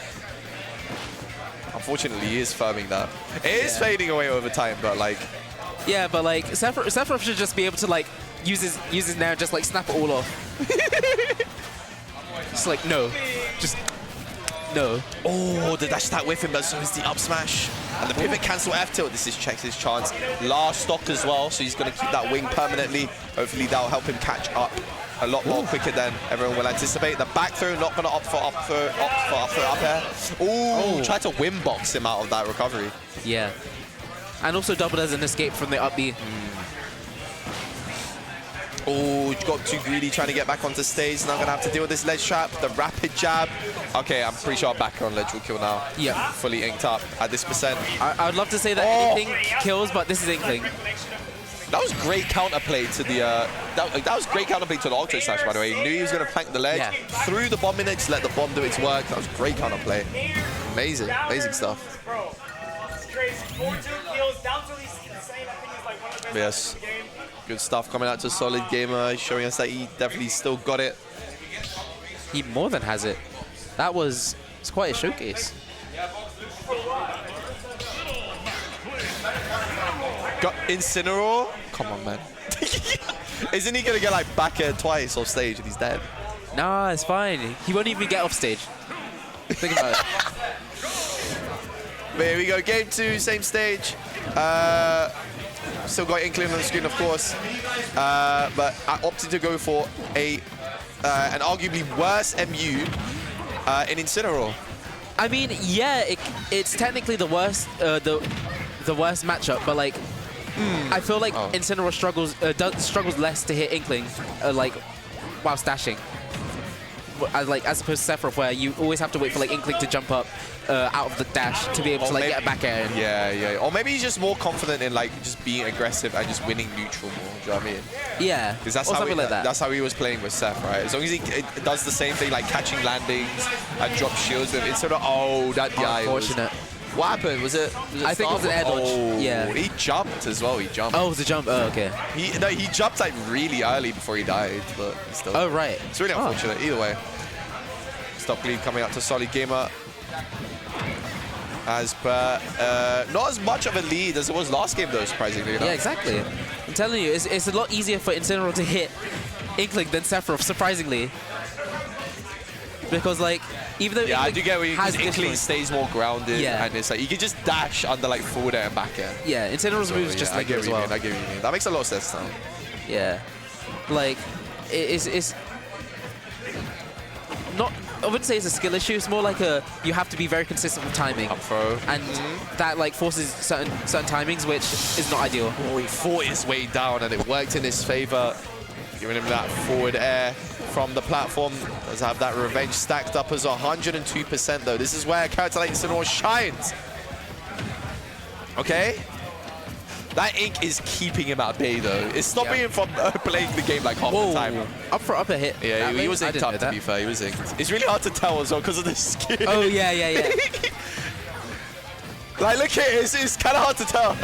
Unfortunately, he is firming that. It is fading away over time, but like. Yeah, but like Sephiroth should just be able to like use his now, just like snap it all off. Just like no, just no. Oh, the dash attack with him, but so is the up smash. And the pivot cancel F tilt. This is Cheks' chance. Last stock as well, so he's going to keep that wing permanently. Hopefully that'll help him catch up a lot more quicker than everyone will anticipate. The back throw, not going to opt for up air. Ooh, tried to win box him out of that recovery. Yeah. And also doubled as an escape from the up B. Oh, got too greedy trying to get back onto stage. Now going to have to deal with this ledge trap, the rapid jab. Okay, I'm pretty sure our back on ledge will kill now. Yeah. Fully inked up at this percent. I would love to say that anything kills, but this is Inkling. That was great counterplay to the that was great counterplay to the Octo Slash, by the way. He knew he was going to plank the ledge, threw the bomb in it to let the bomb do its work. That was great counterplay. Amazing, amazing stuff. Bro, it's crazy. 4-2 kills, down to these insane. I think he's like one of the best Yes. in the game. Good stuff coming out to Solid Gamer, showing us that he definitely still got it. He more than has it. It's quite a showcase. Got Incineroar? Come on, man. Isn't he going to get like back air twice off stage and he's dead? Nah, it's fine. He won't even get off stage. Think about it. But here we go, game 2, same stage. Still got Inkling on the screen, of course. But I opted to go for an arguably worse MU in Incineroar. I mean, yeah, it's technically the worst, the worst matchup, but like, I feel like Incineroar struggles less to hit Inkling, like, while stashing. As opposed to Sephiroth, where you always have to wait for like Inkling to jump up out of the dash to be able to like get a back air. In. Yeah. Or maybe he's just more confident in like just being aggressive and just winning neutral more. Do you know what I mean? Yeah. Because that's That's how he was playing with Seph, right? As long as he does the same thing, like catching landings and drop shields with instead of that guy. Unfortunate. What happened? Was it I think it was an air dodge. Yeah. He jumped as well. He jumped. Oh, it was a jump. Oh, okay. He jumped like really early before he died, but still. Oh, right. It's really unfortunate. Either way. Stop lead coming out to Solid Gamer. As per, not as much of a lead as it was last game though, surprisingly enough. Yeah, exactly. I'm telling you, it's a lot easier for Incineroar to hit Inkling than Sephiroth, surprisingly. Because like, even though I do get where Inkling Inkling stays more grounded, and it's like you can just dash under like forward air and back air. Yeah, Incineroar's moves just like it as well. I get what you mean. That makes a lot of sense now. Yeah, like it's not. I wouldn't say it's a skill issue. It's more like you have to be very consistent with timing. Up throw. And that like forces certain timings, which is not ideal. Oh, he fought his way down and it worked in his favor. Giving him that forward air from the platform. Does have that revenge stacked up as 102% though. This is where a character like Incineroar shines. Okay? That ink is keeping him at bay though. It's stopping him from playing the game like half the time. Up for upper hit. Yeah, he was inked up to be fair. He was inked. It's really hard to tell as well because of the skin. Oh yeah. Like look at it, it's kind of hard to tell.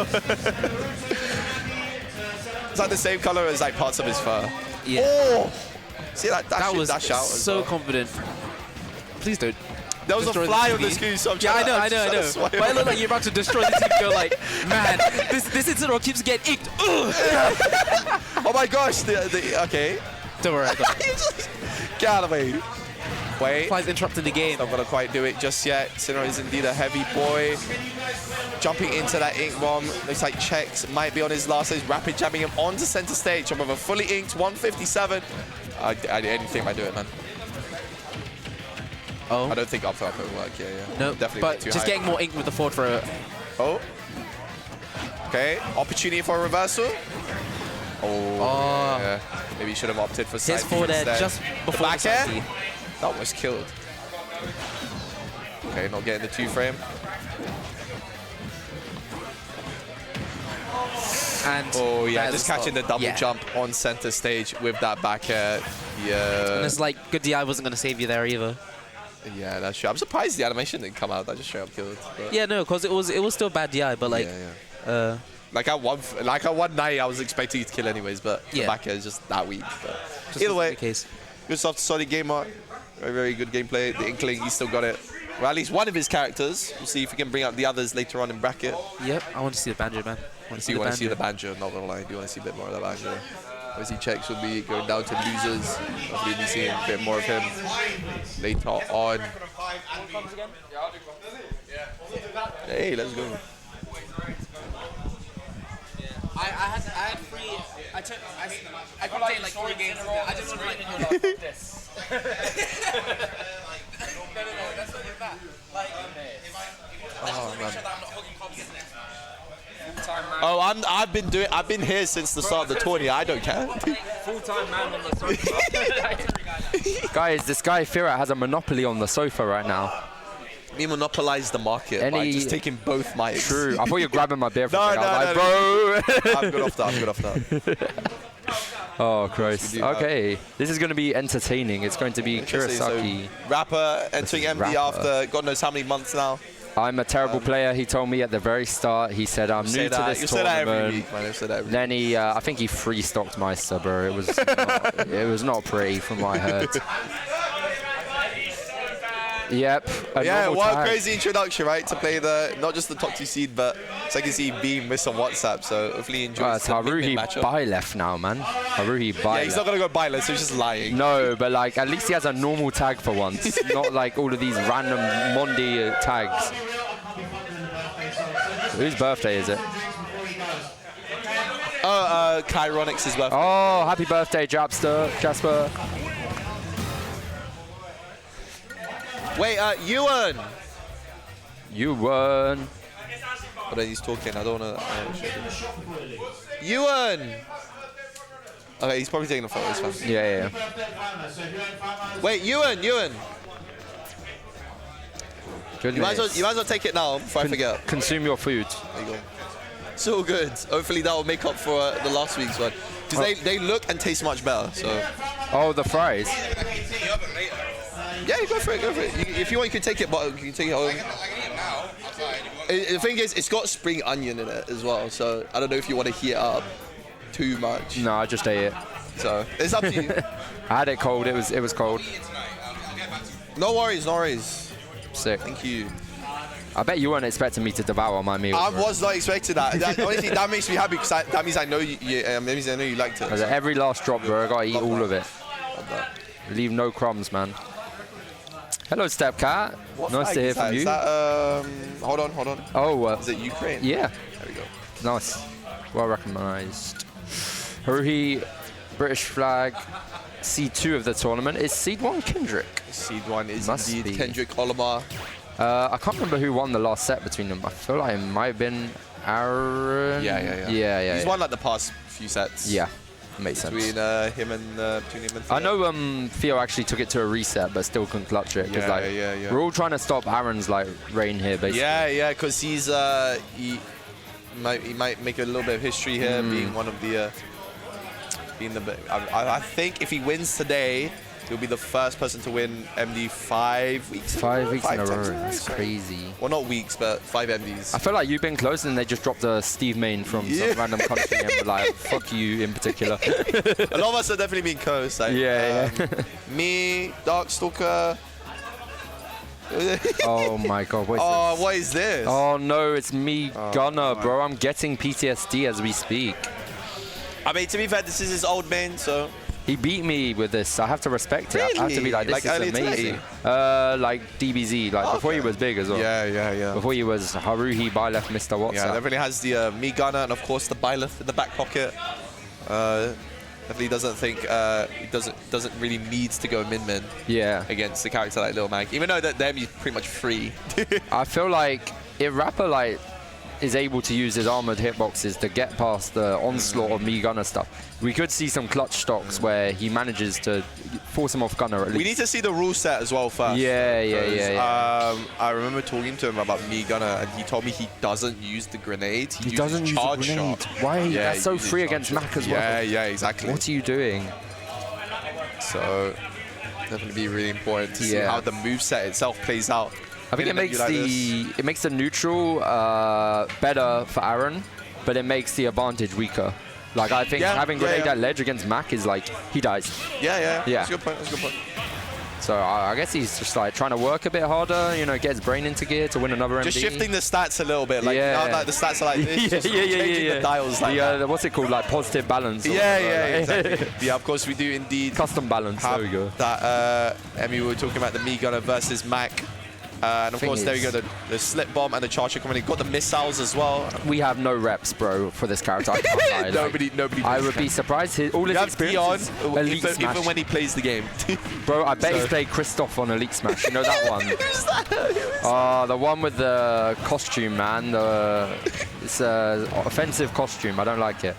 It's like the same color as like parts of his fur. Yeah. Oh! See that dash was dash out so confident. Please don't. There was a destroy fly the on the TV. screen, so I'm Yeah, I trying know. to swipe But it looked like you're about to destroy the TV. You're like, man, this Incineroar keeps getting inked. Ugh. Oh my gosh, okay. Don't worry, I got it. Get out of the way. Wait. Fly's interrupting the game. Not gonna quite do it just yet. Incineroar is indeed a heavy boy. Jumping into that ink bomb. Looks like Cheks might be on his last stage. Rapid jamming him onto center stage. I'm with a fully inked 157. I anything might do it, man. Oh. I don't think up throw will work. Yeah. No, Definitely but too just high. getting more ink with the forward throw. Oh. Okay. Opportunity for a reversal. Oh. Yeah. Maybe he should have opted for side His forward air instead. just before the back the air. side B. That was killed. Okay, not getting the 2-frame. And Oh yeah, that is just a catching the stop. double Yeah. jump on center stage with that back air. Yeah. And it's like, good DI wasn't going to save you there either. Yeah, that's true. I'm surprised the animation didn't come out. That just straight up killed. But Yeah, no, because it was still bad DI, but like, yeah. Like at 190, I was expecting you to kill anyways, but the Yeah. back air is just that weak. But just either wasn't way, the case. good stuff to Solid Gamer. Very, very good gameplay. The Inkling, he still got it. Well, at least one of his characters. We'll see if we can bring out the others later on in bracket. Yep, I want to see the Banjo, man. I You want to see the Banjo, not gonna lie. I do want to see a bit more of the Banjo. Obviously, Cheks will be going down to losers. Hopefully, we'll be seeing a bit more of him later on. Hey, let's go. I had three. I played like 3 games. I just want to like this. No, that's not that. Like, Oh, man. Oh, I've been here since the start of the tourney. I don't care. full-time man on the sofa. Guys, this guy Fira has a monopoly on the sofa right now. We monopolize the market by just taking both mics. True. I thought you were grabbing my beer from No, I was no, like, bro. I'm good off that. Oh, Christ. do that. Okay. This is going to be entertaining. It's going to be Kurosaki. So, rapper entering MD Rapper. after God knows how many months now. I'm a terrible player. He told me at the very start. He said, I'm new to this You say that every tournament. week, man. You say that every Then he, I think he free-stocked my bro. It was not pretty from what I heard. Yep. Yeah, normal what a tag. crazy introduction, right? To play not just the top 2 seed, but so I can see being missed on WhatsApp. So hopefully he enjoys It's the Haruhi matchup. Byleth now, man. Haruhi Byleth. Yeah, he's not gonna go Byleth, so he's just lying. No, but like at least he has a normal tag for once, not like all of these random Monday tags. Whose birthday is it? Oh, Caironyx as well. Oh, happy birthday, Jasper. Wait, Euan. You won. But then he's talking. I don't wanna. Euan. Okay, he's probably taking a photo. It's fine. Yeah. Wait, Euan. Goodness. You might as well take it now before I forget. Consume your food. There you go. So good. Hopefully that will make up for the last week's one. Because they look and taste much better. So. Oh, the fries. Yeah, go for it. If you want, you can take it, but you can take it home. The thing is, it's got spring onion in it as well. So I don't know if you want to heat it up too much. No, I just ate it. So it's up to you. I had it cold. It was cold. No worries. Sick. Thank you. I bet you weren't expecting me to devour my meal. I bro. was not expecting that. Honestly, that makes me happy because that means I know you liked it. Because every last drop, bro, I gotta eat all of it. Leave no crumbs, man. Hello, Stepcat. Nice to hear from you. Is that, hold on. Oh, Is it Ukraine? yeah. There we go. Nice. Well recognized. Haruhi, British flag, seed 2 of the tournament. Is seed 1 Kendrick? Seed 1 is Must indeed be. Kendrick Olimar. I can't remember who won the last set between them. I feel like it might have been Aaron. Yeah. He's won like the past few sets. Yeah, makes sense. Between him and Theo. I know Theo actually took it to a reset, but still couldn't clutch it. Yeah. We're all trying to stop Aaron's like reign here, basically. Yeah, because he's he might make a little bit of history here, being one of the I think if he wins today, he'll be the first person to win MD 5 weeks. 5 weeks in a row. times That's crazy. Well, not weeks, but 5 MDs. I feel like you've been close, and they just dropped a Steve Main from some random country, and were like, "Fuck you" in particular. A lot of us have definitely been close. Like, Yeah. me, Darkstalker, Oh my god, what is Oh, this? what is this? Oh no, it's Mii Gunner, bro. I'm getting PTSD as we speak. I mean, to be fair, this is his old main, so... He beat me with this. I have to respect it. I have to be like, this Like is earlier amazing. today? Like DBZ, like before he was big as well. Yeah. Before he was Haruhi, Byleth, Mr. WhatsApp. Yeah, definitely has the Mii Gunner and of course the Byleth in the back pocket. Definitely doesn't think he doesn't really need to go min Yeah. against a character like Lil Mac, even though that them he's pretty much free. I feel like if Rapper like is able to use his armored hitboxes to get past the onslaught of Mii Gunner stuff, we could see some clutch stocks where he manages to force him off Gunner at least. We need to see the rule set as well first. Yeah. I remember talking to him about Mii Gunner and he told me he doesn't use the grenade. He doesn't use charge the grenade. shot. Why? Yeah, That's so he uses free charge against shot. Mac as well. Yeah, exactly. What are you doing? So definitely be really important to see Yeah. how the moveset itself plays out. I think it makes the neutral better for Aaron, but it makes the advantage weaker. Like I think having grenade at ledge against Mac is like he dies. Yeah. That's a good point. So I guess he's just like trying to work a bit harder, you know, get his brain into gear to win another MD. Just shifting the stats a little bit. Like now like the stats are like this. Changing the dials like that. What's it called? Like positive balance. Exactly. Yeah, of course we do indeed. Custom balance. There we go. That Emmy, we were talking about the Mii Gunner versus Mac. And of course, there we go, the slip bomb and the charger coming in. Got the missiles as well. We have no reps, bro, for this character. I can't lie. Nobody. I would be surprised. All his experience is Elite Smash. Even when he plays the game. Bro, I bet he's played Christoph on Elite Smash. You know that one? The one with the costume, man. It's an offensive costume. I don't like it.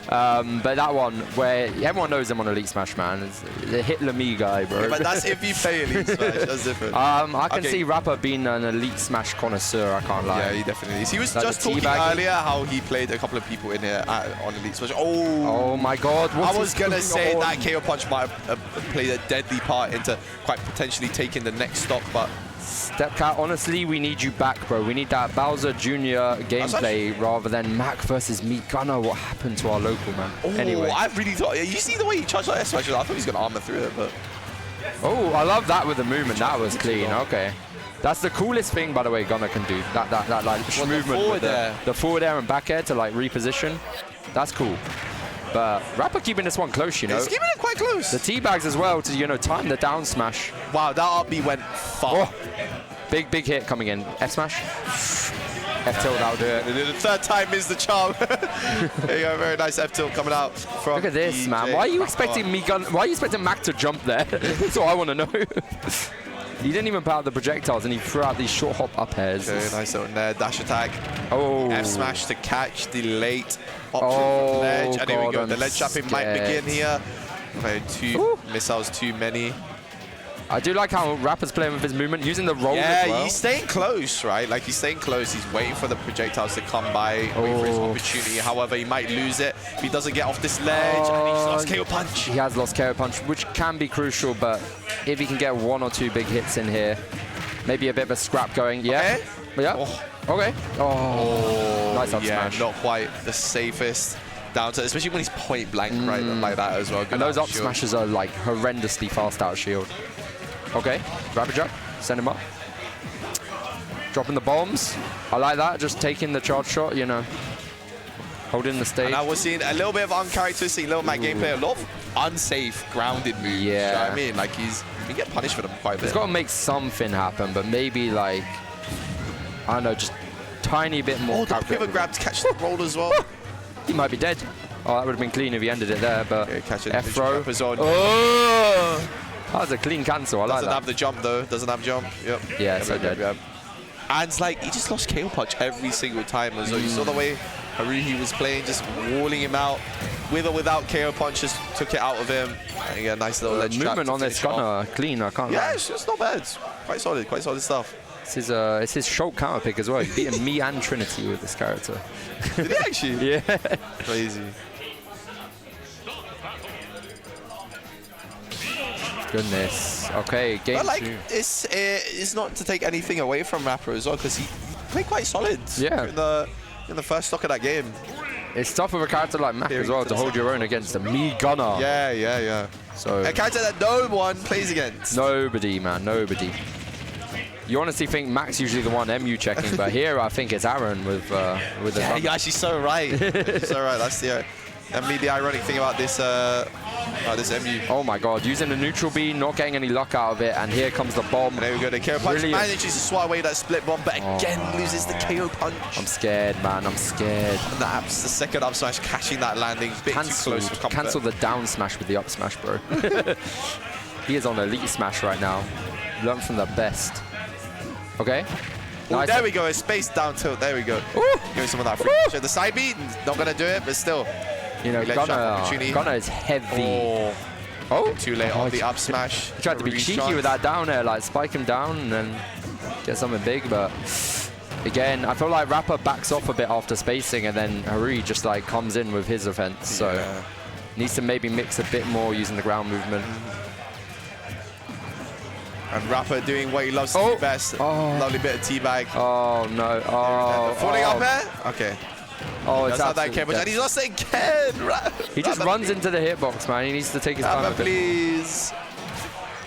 But that one, where everyone knows him on Elite Smash, man. It's the Hitler Me guy, bro. Yeah, but that's if you play Elite Smash. That's different. I can see Rapper being an Elite Smash connoisseur. I can't lie. Yeah, he definitely is. He was like just talking earlier how he played a couple of people in here on Elite Smash. Oh my God! I was gonna say that KO punch might have played a deadly part into quite potentially taking the next stock, but. Stepcat, honestly, we need you back, bro. We need that Bowser Jr. gameplay rather than Mac versus Mii Gunner. What happened to our local, man? Anyway. I really thought... You see the way he charged that S-Smash? I thought he was going to armor through it, but... Oh, I love that with the movement. That was clean. Okay. That's the coolest thing, by the way, Gunner can do. That like movement with the forward air and back air to like reposition. That's cool. But Rapper keeping this one close, you know. He's keeping it quite close. The T-bags as well to, you know, time the down smash. Wow, that RB went far. Oh. Big hit coming in. F smash. F tilt, that'll do it. The third time is the charm. There you go, very nice F tilt coming out from Look at this, man. Why are you expecting Why are you expecting Mac to jump there? That's what I want to know. He didn't even put out the projectiles and he threw out these short hop up airs. Okay, nice little nair dash attack. Oh. F smash to catch the late option from ledge. And here we go. The ledge trapping might begin here. Okay, two missiles too many. I do like how Rapper's playing with his movement, using the roll as well. He's staying close, right? Like, he's staying close. He's waiting for the projectiles to come by, waiting for his opportunity. However, he might lose it if he doesn't get off this ledge, and he's lost KO punch. He has lost KO punch, which can be crucial, but if he can get one or two big hits in here, maybe a bit of a scrap going. Yeah. Okay. Yeah. Okay. Oh. Nice up smash. Not quite the safest. Down to, especially when he's point blank, right, like that as well. And those up smashes are like horrendously fast out of shield. Okay, grab a jump, send him up. Dropping the bombs. I like that, just taking the charge shot, you know. Holding the stage. And we're seeing a little bit of uncharacteristic Lil Mac gameplay, a lot of unsafe grounded moves. Yeah. You know what I mean? Like, he get punished for them quite a bit. He's got to make something happen, but maybe like, I don't know, just tiny bit more. Oh, the pivot grab to catch the roll as well. He might be dead. Oh, that would have been clean if he ended it there, but catch it. F throw. Oh! That was a clean cancel. I like that. Doesn't have the jump though. Doesn't have jump. Yep. Yeah, so dead. And it's like he just lost KO punch every single time. So you saw the way Haruhi was playing, just walling him out. With or without KO punch, just took it out of him. And again, nice little ledge trap. Movement on this Gunner, clean. I can't. Yeah, it's not bad. It's quite solid stuff. It's his Shulk counter pick as well. He's beaten me and Trinity with this character. Did he actually? Yeah. Crazy. Goodness. Okay, game But like, two. it's not to take anything away from Rapper as well, because he played quite solid. Yeah. In the first stock of that game. It's tough with a character like Mac as well to hold your own against a Mii Gunner. Yeah. So a character that no one plays against. Nobody, man. Nobody. You honestly think Mac's usually the one MU checking, but here I think it's Aaron with the Yeah, you're actually so right. You're so right. That's the ironic thing about this MU. Oh my god, using the neutral B, not getting any luck out of it, and here comes the bomb. And there we go, the KO punch. Brilliant. Manages to swat away that split bomb, but again loses the KO punch. I'm scared, man, I'm scared. And the second up smash, catching that landing, a bit too close for comfort. Cancel the down smash with the up smash, bro. He is on elite smash right now. Learn from the best. Okay. Ooh, Nice. there we go, a space down tilt, there we go. Give me some of that free. So the side beat, not gonna do it, but still. You know, Gunner is heavy. Oh, too late on the up smash. He tried to be cheeky with that down air, like spike him down and then get something big, but again, I feel like Rapper backs off a bit after spacing and then Haruhi just like comes in with his offense, so needs to maybe mix a bit more using the ground movement. And Rapper doing what he loves to do best. Lovely bit of teabag. Oh no. Oh. Falling up there? Okay. Oh, it's not that Ken, and he's not saying Ken. He just runs into the hitbox, man. He needs to take his time. Please.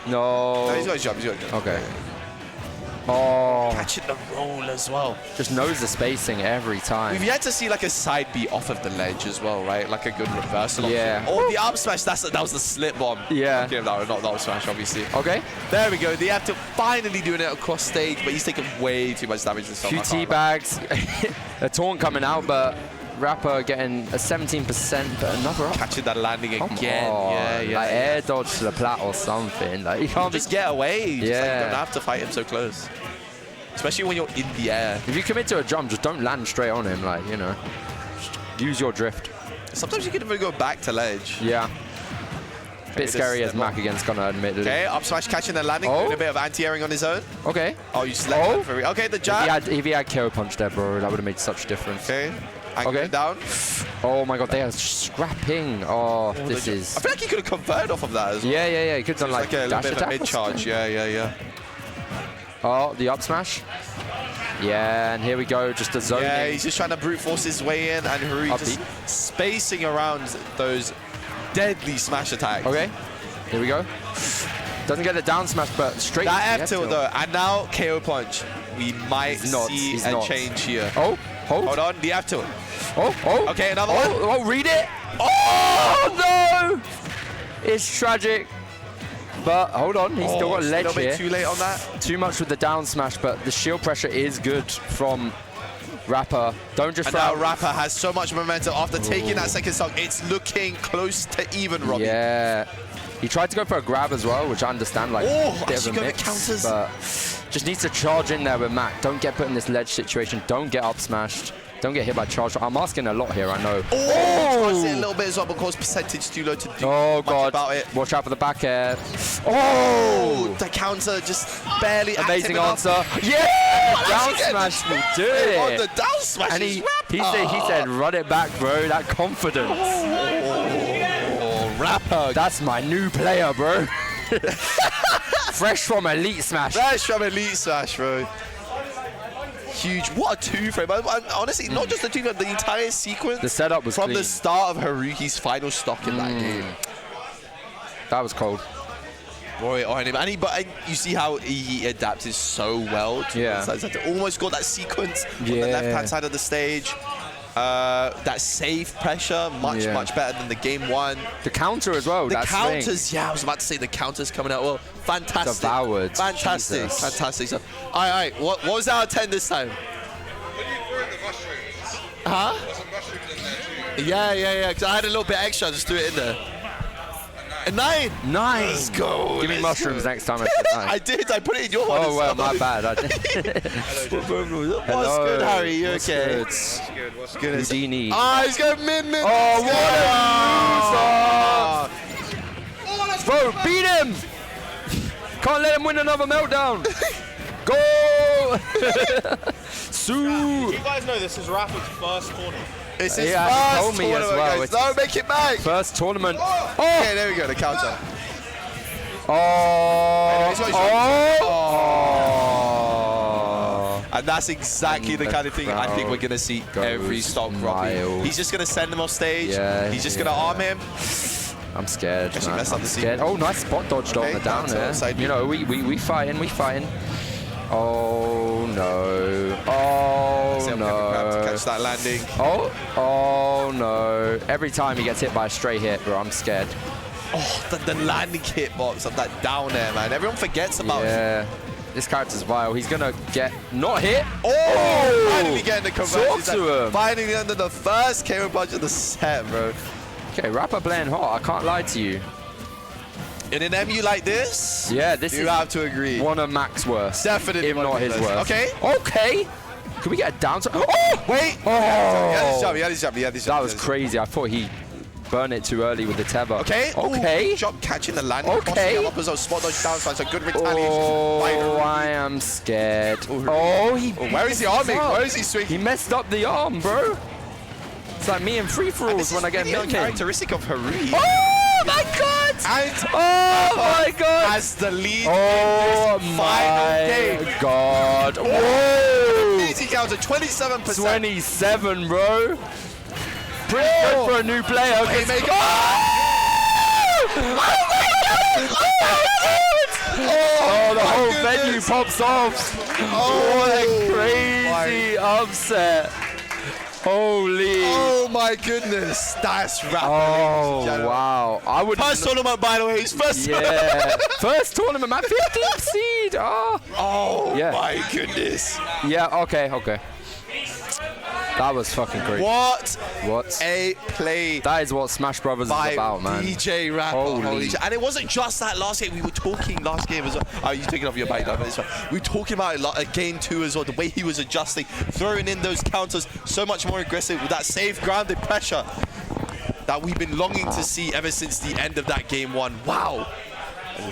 No. He's got to jump. He's got to jump. Okay. Oh. Catching the roll as well. Just knows the spacing every time. We've yet to see like a side B off of the ledge as well, right? Like a good reversal. Yeah. Or the up smash. That was the slip bomb. Yeah. Okay, not the up smash, obviously. Okay. There we go. They have to finally doing it across stage, but he's taking way too much damage this time. Few teabags. A taunt coming out, but Rapper getting a 17%, but another up. Catching that landing again. Yeah. Like air dodge to the plat or something. Like you can't just get away. Yeah. Just, like, you don't have to fight him so close. Especially when you're in the air. If you commit to a jump, just don't land straight on him. Like, you know, just use your drift. Sometimes you can even go back to ledge. Yeah. Bit scary as Mac against Gunner, admittedly. Okay, up smash catching the landing, doing a bit of anti-airing on his own. Okay. Oh, you slept for okay, the jab. If he had KO punch there, bro, that would have made such a difference. Okay. Okay. Down. Oh my god, they are scrapping. Oh, this is... I feel like he could have converted off of that as well. Yeah. He could have done like a dash bit of a attack. mid-charge. Yeah. Oh, the up smash. Yeah, and here we go, just a zoning. Yeah, he's just trying to brute force his way in, and Haruhi just spacing around those deadly smash attacks. Okay, here we go. Doesn't get the down smash, but straight. That F tilt though, and now KO punch. We might see a change here. Oh, hold on, the F tilt. Oh. Okay, another one. Oh, read it. Oh no! It's tragic. But hold on, he's still got a ledge here. A little bit too late on that. Too much with the down smash, but the shield pressure is good from Rapper. Don't just. And now Rapper has so much momentum after taking that second stock. It's looking close to even, Robbie. Yeah. He tried to go for a grab as well, which I understand, like a bit of a mix, counters. but just needs to charge in there with Mac. Don't get put in this ledge situation. Don't get up smashed. Don't get hit by charge. I'm asking a lot here, I know. Tries it a little bit as well, because percentage too low to do much about it. Watch out for the back air. The counter just barely amazing answer. Enough. Yeah! Down smash will do it. On the down smash and he said, run it back, bro. That confidence. Rapper. That's my new player, bro. Fresh from Elite Smash. Fresh from Elite Smash, bro. Huge. What a two-frame. Honestly, not just the two-frame, the entire sequence. The setup was from clean. the start of Haruhi's final stock in that game. That was cold. Boy, but you see how he adapted so well to almost got that sequence on the left-hand side of the stage. That safe pressure, much better than the game one. The counter as well. The counters, I was about to say the counters coming out well. Fantastic. Devoured. Fantastic. Jesus. Fantastic stuff. All right. What was our 10 this time? When you threw in the mushrooms. Huh? There's some mushrooms in there too. Yeah. Because I had a little bit extra, I just threw it in there. A 9. Let's go. Give me mushrooms next time. I did. I put it in your one. Oh, well, my bad. I did. What's good, Harry? You okay? What's good? Houdini. He's going mid. Oh, what a loser! Bro, beat him! Can't let him win another meltdown. Go! You guys know this is Rapper's first tournament. It's his first told me as well. Guys. No, make it back. First tournament. Okay, there we go. The counter. And that's exactly the kind of thing I think we're going to see every stock Robbie. He's just going to send him off stage. He's just going to arm him. I'm scared, man. I'm scared. Oh, nice spot dodge on the down there. You know, we fighting. Oh no. Oh To no. catch that landing. Oh no. Every time he gets hit by a straight hit, bro, I'm scared. Oh, the landing hitbox of that down air, man. Everyone forgets about it. Yeah. This character's vile. He's gonna get not hit. Oh! Finally getting the conversion. Talk to him. Finally under the first KO punch of the set, bro. Okay, Rapper playing hot. I can't lie to you. In an MU like this, Yeah, this you is have to agree. one of Mac's worst. Definitely if one not of his his worst. worst. Okay. Can we get a down? Oh! Wait! Oh! He had his jump, he had his jump, he had his jump. That was crazy. I thought he burned it too early with the tether. Okay. Okay. Ooh, jump catching the landing. Okay. Up as well. Spot dodge down side. So good retaliation. Oh, I am scared. Oh, he. Where is he arming? Where is he swinging? He messed up the arm, bro. It's like me in free-for-alls when I get really mid-game. uncharacteristic of Haruhi. Oh my god! And Oh my god! as the lead Oh in this final game. my god! Whoa! Easy counter, 27%. 27, bro. Pretty good for a new player. Haymaker. Oh, the whole goodness. venue pops off. Oh, What a crazy upset. Holy. Oh my goodness. That's rapid. Oh, wow. I would. First tournament, by the way. His first Yeah. First tournament, man. 15th seed. Oh Yeah. my goodness. Yeah, okay. That was fucking crazy. What What? a play That is what Smash Brothers is by about, man. DJ Rapper. Holy. shit. And it wasn't just that last game. We were talking last game as well. Oh, you're taking off your bike, but it's fine. We were talking about it game 2 as well. The way he was adjusting, throwing in those counters, so much more aggressive with that safe grounded pressure that we've been longing to see ever since the end of that game 1. Wow.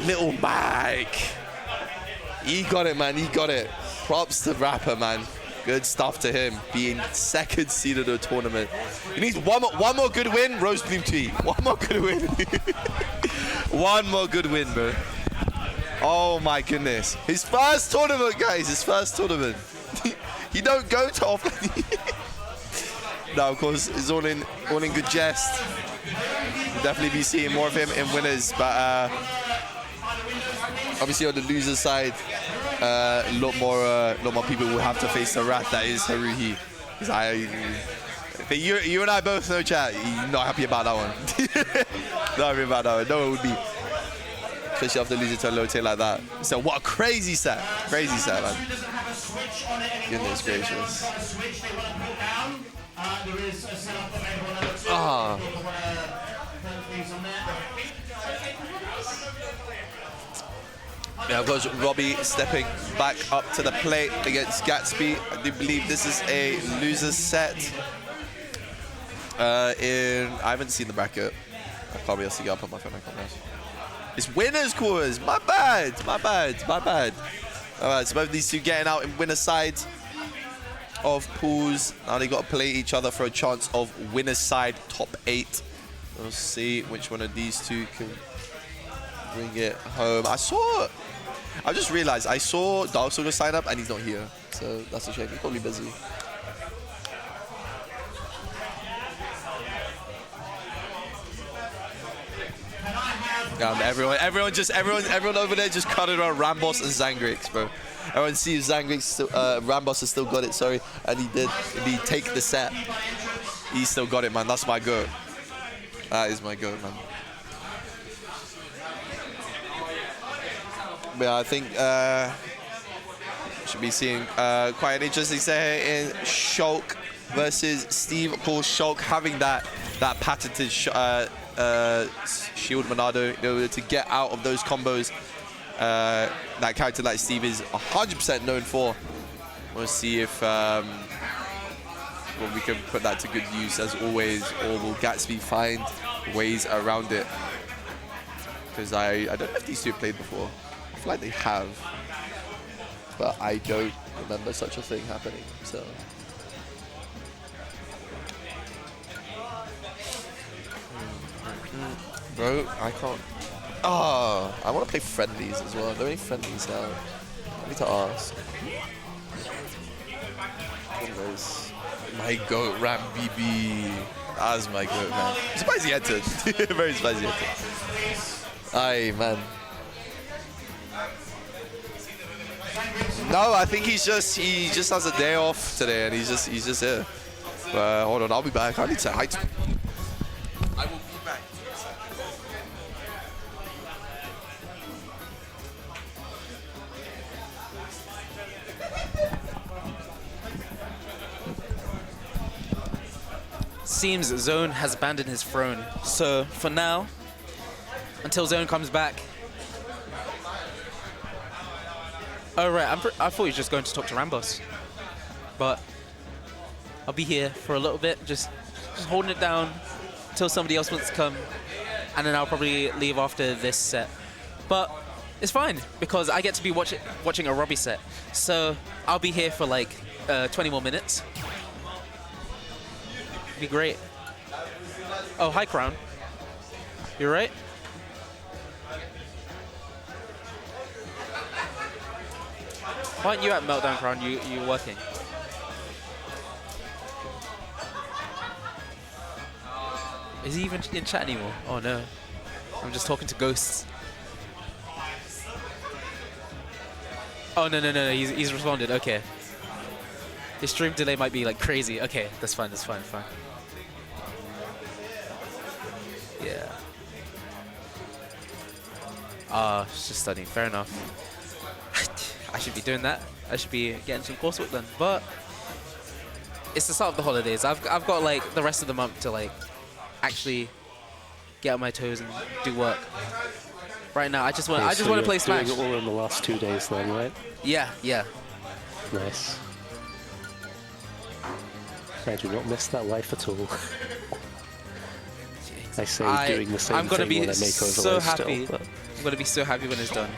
Little Mike. He got it, man. He got it. Props to Rapper, man. Good stuff to him, being second seed of the tournament. He needs one more good win, Rose Bloom tweet. One more good win. One more good win, bro. Oh my goodness. His first tournament, guys. His first tournament. He don't go to offline. No, of course, it's all in good jest. We'll definitely be seeing more of him in winners, but obviously on the loser side, a lot more people will have to face the rat that is Haruhi. You and I both know, chat. You're not happy about that one. Not happy about that one. No one would be, especially after losing to a low tier like that. So what a crazy set, man. Goodness gracious. Yeah, of course, Robbie stepping back up to the plate against Gatsby. I do believe this is a loser set. I haven't seen the bracket. I can't be able to get up on my phone. I can't be able to. It's winners quarters. My bad. All right, so both these two getting out in winner side of pools. Now they got to play each other for a chance of winner side top 8. We'll see which one of these two can bring it home. I just realized I saw Dark Souls sign up and he's not here, so that's a shame. He's probably busy. Everyone over there just cutting around RAMBOSS and Zangrix, bro. Everyone sees Zangrix, RAMBOSS has still got it, sorry, and he take the set. He still got it, man. That's my goat. That is my goat, man. But I think should be seeing quite an interesting set here in Shulk versus Steve. Of course, Shulk having that patented shield Monado in order to get out of those combos. That character like Steve is 100% known for. We'll see if we can put that to good use as always, or will Gatsby find ways around it? Because I don't know if these two have played before. I feel like they have, but I don't remember such a thing happening, so. Bro, I can't. Oh, I want to play friendlies as well. Are there any friendlies now? I need to ask. My goat, RAMBOSS. That's my goat, man. I'm surprised he entered. Very surprised he entered. Aye, man. No, I think he just has a day off today, and he's just here. Hold on, I'll be back. I need to say hi to him. I will be back. Seems Zone has abandoned his throne. So for now, until Zone comes back. Oh right, I thought he was just going to talk to RAMBOSS, but I'll be here for a little bit, just holding it down until somebody else wants to come, and then I'll probably leave after this set. But it's fine because I get to be watching a Robbie set, so I'll be here for like 20 more minutes. Be great. Oh, hi Crown. You right? Why aren't you at Meltdown, Crown? You working? Is he even in chat anymore? Oh no. I'm just talking to ghosts. Oh no, he's responded. Okay. His stream delay might be like crazy. Okay, that's fine. Yeah. It's just studying. Fair enough. I should be doing that. I should be getting some coursework done. But it's the start of the holidays. I've got like the rest of the month to like actually get on my toes and do work. Right now, I just want to play Smash. Doing it all in the last 2 days, then, right? Yeah. Nice. I do not miss that life at all. I say doing the same thing when I make overlays happy. still. I'm gonna be so happy when it's done.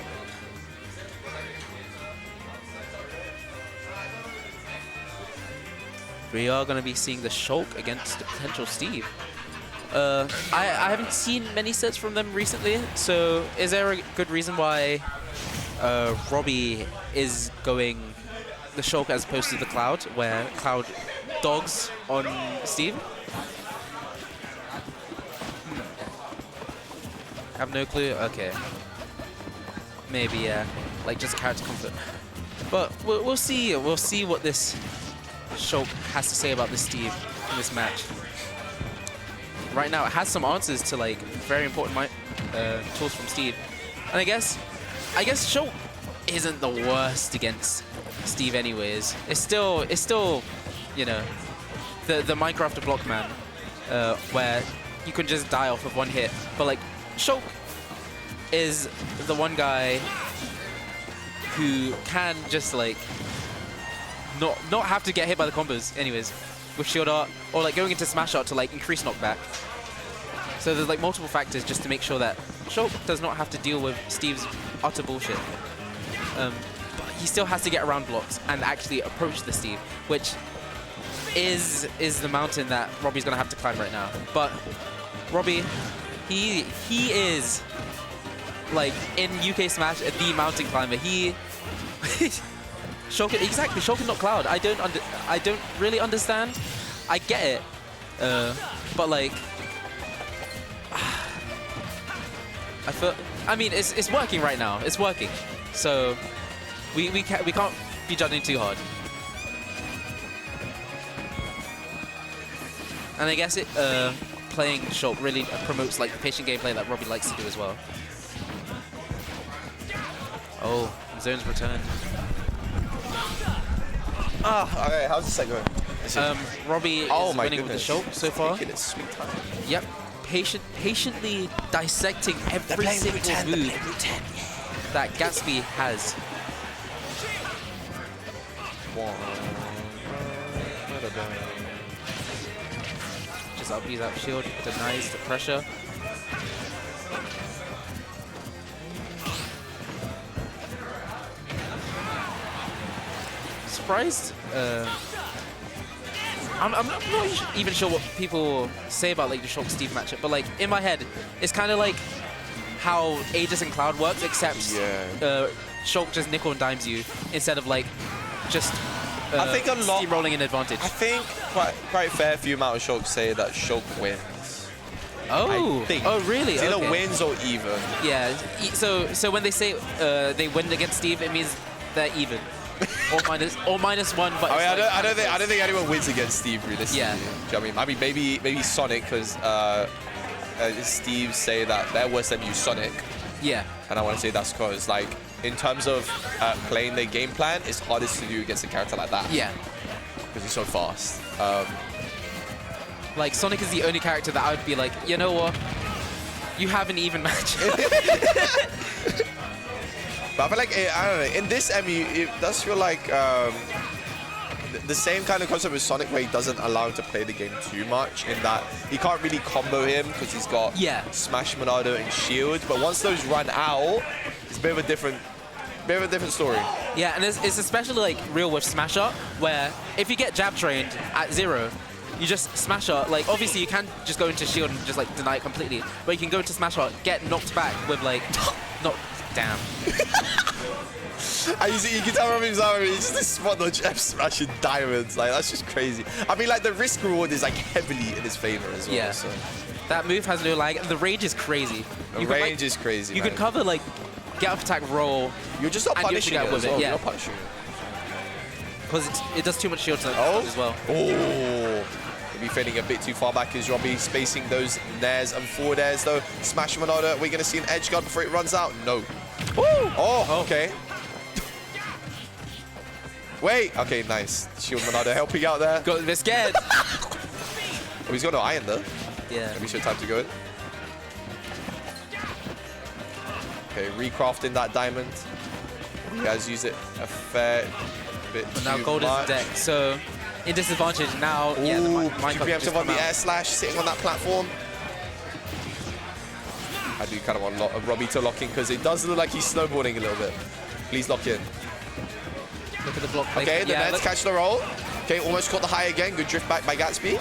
We are going to be seeing the Shulk against the potential Steve. I haven't seen many sets from them recently, so is there a good reason why Robbie is going the Shulk as opposed to the Cloud, where Cloud dogs on Steve? Have no clue? Okay. Maybe, yeah. Like, just character comfort. But we'll see. We'll see what this Shulk has to say about this Steve in this match. Right now, it has some answers to like very important tools from Steve, and I guess Shulk isn't the worst against Steve, anyways. It's still you know the Minecraft block man where you can just die off of one hit, but like Shulk is the one guy who can just like not have to get hit by the combos anyways with shield art, or like going into smash art to like increase knockback. So there's like multiple factors just to make sure that Shulk does not have to deal with Steve's utter bullshit. But he still has to get around blocks and actually approach the Steve, which is the mountain that Robbie's gonna have to climb right now. But Robbie, he is like in UK Smash the mountain climber. He Shulk, exactly. Shulk not Cloud. I don't really understand. I get it, but like, I mean, it's working right now. It's working, so we can't be judging too hard. And I guess playing Shulk really promotes like the patient gameplay that Robbie likes to do as well. Oh, Zone's returned. Okay, how's the set going? Robbie is winning with the Shulk so far. Taking its sweet time. Yep, patiently dissecting every single move that Gatsby has. Just up, he's up shield, denies the pressure. Surprised. I'm not even sure what people say about like the Shulk Steve matchup, but like in my head, it's kind of like how Aegis and Cloud works, except Shulk just nickel and dimes you instead of like just I think a lot steamrolling an advantage. I think quite a fair few amount of Shulk say that Shulk wins. Oh, oh really? It's either okay. wins or even. Yeah. So when they say they win against Steve, it means they're even. or minus one. But I don't think anyone wins against Steve realistically. Yeah. Do you know what I mean? Maybe Sonic, because Steve say that they're worse than you Sonic. Yeah. And I want to say that's because, like, in terms of playing their game plan, it's hardest to do against a character like that. Yeah. Because he's so fast. Like, Sonic is the only character that I would be like, you know what? You have an even match. But I feel like, I don't know, in this MU, it does feel like the same kind of concept with Sonic, where he doesn't allow him to play the game too much, in that he can't really combo him because he's got Smash, Monado, and Shield. But once those run out, it's a bit of a different story. Yeah, and it's especially like real with Smash Up, where if you get jab trained at 0, you just Smash Up. Like, obviously you can just go into Shield and just like deny it completely, but you can go into Smash Up, get knocked back with like, damn. And you can tell Robbie's arm, he's just this spot dodge F smashing diamonds. Like, that's just crazy. I mean, like, the risk reward is like heavily in his favor as well. Yeah. So. That move has no lag. The range is crazy. The range is crazy. You can cover like get up attack roll. You're just not punishing it with it. Yeah. You're not punishing it. Because it does too much shield as well. Oh. Maybe fading a bit too far back is Robbie, spacing those nairs and forward airs though. Smash Monado, we're gonna see an edge guard before it runs out. No. Woo! Oh, okay. Wait. Okay, nice. Shield Monado helping out there. Got a bit scared. Oh, he's got no iron though. Yeah. Maybe should have time to go in. Okay, recrafting that diamond. You guys use it a fair bit But now too gold much. is decked, so in disadvantage now. Ooh, Yeah, the mine preemptive on the air slash, sitting on that platform. I do kind of want Robbie to lock in because it does look like he's snowboarding a little bit. Please lock in. Look at the block. Okay, the Nets catch the roll. Okay, almost caught the high again. Good drift back by Gatsby.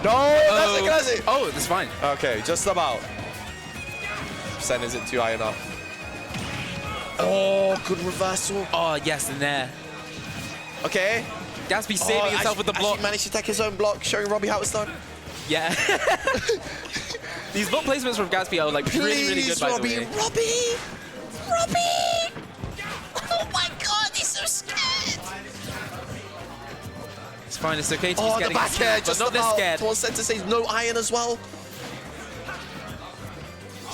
No, that's it. Oh, that's fine. Okay, just about. Percent isn't too high enough. Oh, good reversal. Oh, yes, in there. Okay. Gatsby saving himself with the block. Actually managed to take his own block, showing Robbie how it's done. Yeah. These block placements from Gatsby are like really good, by the way. Robbie! Oh my god, he's so scared! It's fine, it's okay to be Oh, scared. the back air, just not this scared. Towards center stage, no iron as well.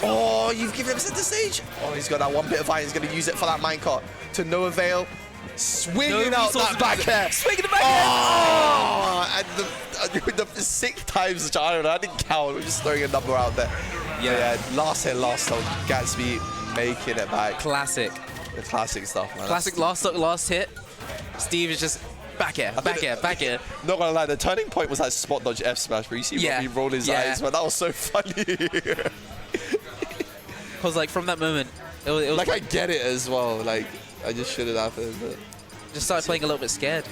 Oh, you've given him center stage. Oh, he's got that one bit of iron. He's going to use it for that minecart. To no avail. Swinging out that back air. Swinging the back air. Oh, and the 6 times the iron. I didn't count. We're just throwing a number out there. Yeah, last hit, last hold. Gatsby making it back. Classic. The classic stuff, man. Classic last hit. Steve is just back air. Not gonna lie, the turning point was that spot dodge F smash where you see Robbie roll his eyes, man. That was so funny. Because like from that moment, it was like I get it as well. Like I just shouldn't happen. But just started playing a little bit scared.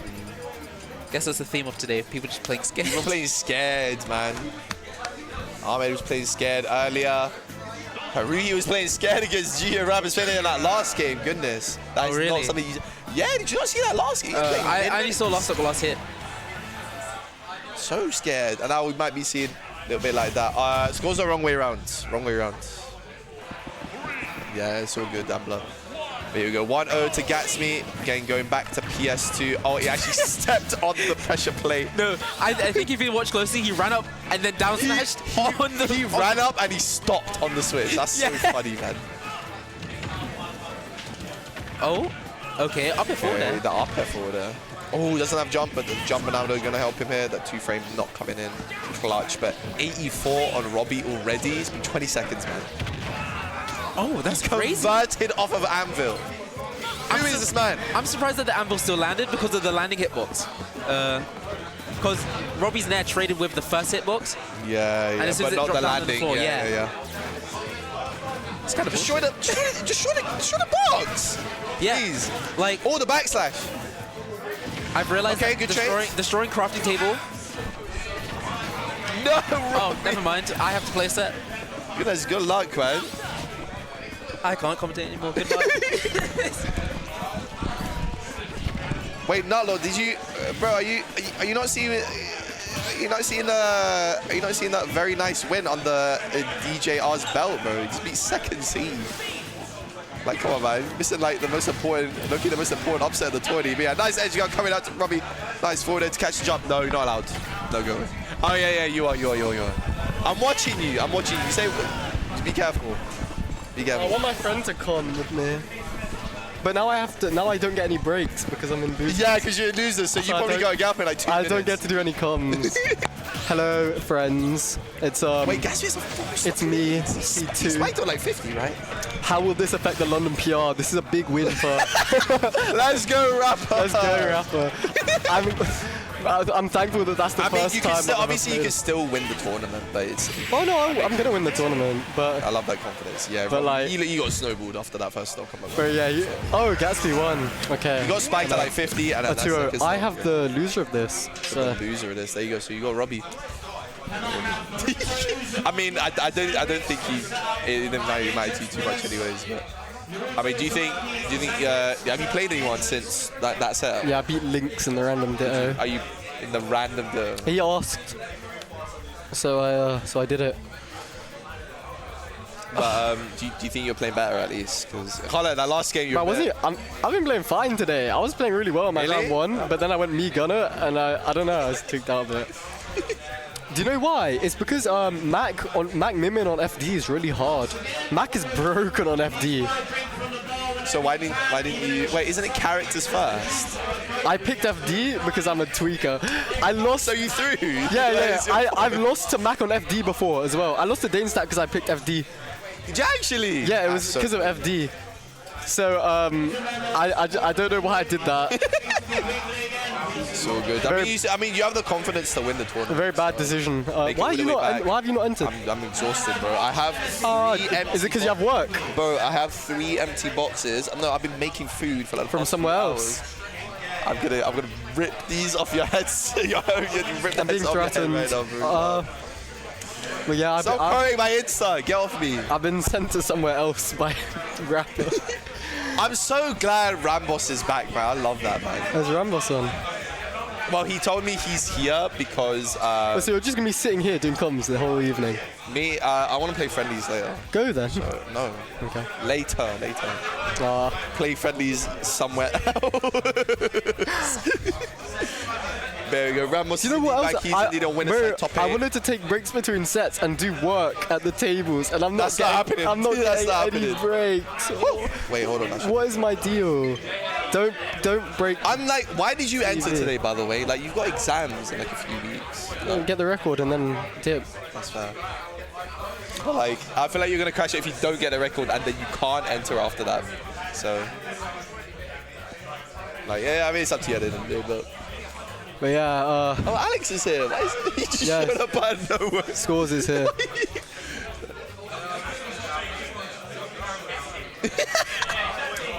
Guess that's the theme of today. People just playing scared. People playing scared, man. Ahmed was playing scared earlier. Haruhi was playing scared against Gia Rab, especially in that last game. Goodness. That is really? not something you... Yeah, did you not see that last game? I only saw last hit. So scared. And now we might be seeing a little bit like that. Scores the wrong way around. Yeah, it's all good, Ambler. There we go, 1-0 to Gatsby. Again, going back to PS2. Oh, he actually stepped on the pressure plate. No, I think if you watch closely, he ran up and then down smashed on the... He ran up and he stopped on the switch. That's so funny, man. Oh, okay, up air forward there. The up air forward there. Oh, doesn't have jump, but the jump Ronaldo is going to help him here. That 2 frame not coming in clutch, but 84 on Robbie already. It's been 20 seconds, man. Oh, that's crazy. Converted off of Anvil. Who is this man? I'm surprised that the Anvil still landed because of the landing hitbox. Because Robbie's Nair traded with the first hitbox. Yeah, and as soon as but it not the dropped down to landing. floor, Yeah. It's kind of Just show the box. Yeah. Please. Like, the backslash. I've realized Okay, that good destroying crafting table. No. Oh, never mind. I have to place that. Goodness, good luck, man. I can't commentate anymore. Goodbye. Wait, Nutlo, did you, bro? Are you not seeing? Are you not seeing that very nice win on the DJR's belt, bro? He just beat second seed. Like, come on, man. Missing like the most important upset of the tourney. But yeah, nice edge guard coming out to Robbie. Nice forward edge to catch the jump. No, you're not allowed. No, go away. Oh, yeah, you are. I'm watching you. You say, be careful. Be careful. I want my friend to come with me. But now I don't get any breaks because I'm in boost. Yeah, because you're a loser, so you probably got a gap in like 2 minutes. I don't get to do any comms. Hello, friends. It's Wait, Gatsby's a force. It's me, He C2. spiked on like 50, right? How will this affect the London PR? This is a big win for. Let's go, Rapper. Let's go, Rapper. I'm thankful that that's the first you time. can still, I've obviously, ever you can still win the tournament, but it's. Oh no, I'm gonna win the tournament, but. I love that confidence. Yeah, but like, you got snowballed after that first stock. But yeah, oh, Gatsby won. Okay. You got spiked at like 50, and that's like I have the loser of this. So. The loser of this. There you go. So you got Robbie. I mean, I don't think he didn't value Mighty too much, anyways. But I mean, do you think have you played anyone since that setup? Yeah, I beat Lynx in the random ditto. Are you in the random ditto? He asked, so I did it. But do you think you're playing better at least? Because that last game you were I've been playing fine today. I was playing really well in my round 1, but then I went Mii Gunner, and I don't know, I was tweaked out a bit. Do you know why? It's because Mac Mimin on FD is really hard. Mac is broken on FD. So why didn't you? Wait, isn't it characters first? I picked FD because I'm a tweaker. I lost. So you threw? Yeah. I've lost to Mac on FD before as well. I lost to Danestat because I picked FD. Did you actually? Yeah, it was because of FD. So I don't know why I did that. So good. I mean, you have the confidence to win the tournament. A very bad decision. Why have you not entered? I'm exhausted, bro. I have 3 empty. Is it because you have work? Bro, I have 3 empty boxes. No, I've been making food for like from somewhere else. I'm gonna rip these off your heads. I'm being threatened. Well, yeah, stop calling my Insta. Get off me. I've been sent to somewhere else by Rapper. I'm so glad RAMBOSS is back, man. I love that, man. There's RAMBOSS on. Well, he told me he's here because... so you're just going to be sitting here doing comms the whole evening? Me, I want to play friendlies later. Go then. So, no. Okay. Later. Play friendlies somewhere else. There we go. RAMBOSS, you know what else? I wanted to take breaks between sets and do work at the tables, and I'm not happening. I'm not getting any breaks. Wait, hold on. What is my deal? Don't break. I'm like, why did you enter today, by the way? Like, you've got exams in like a few weeks. Get the record and then dip. That's fair. Like, I feel like you're gonna crash it if you don't get a record and then you can't enter after that. So, like, yeah, I mean, it's up to you at the end of the day, but yeah, oh, Alex is here. Why is he just showed up out of nowhere? Scores is here.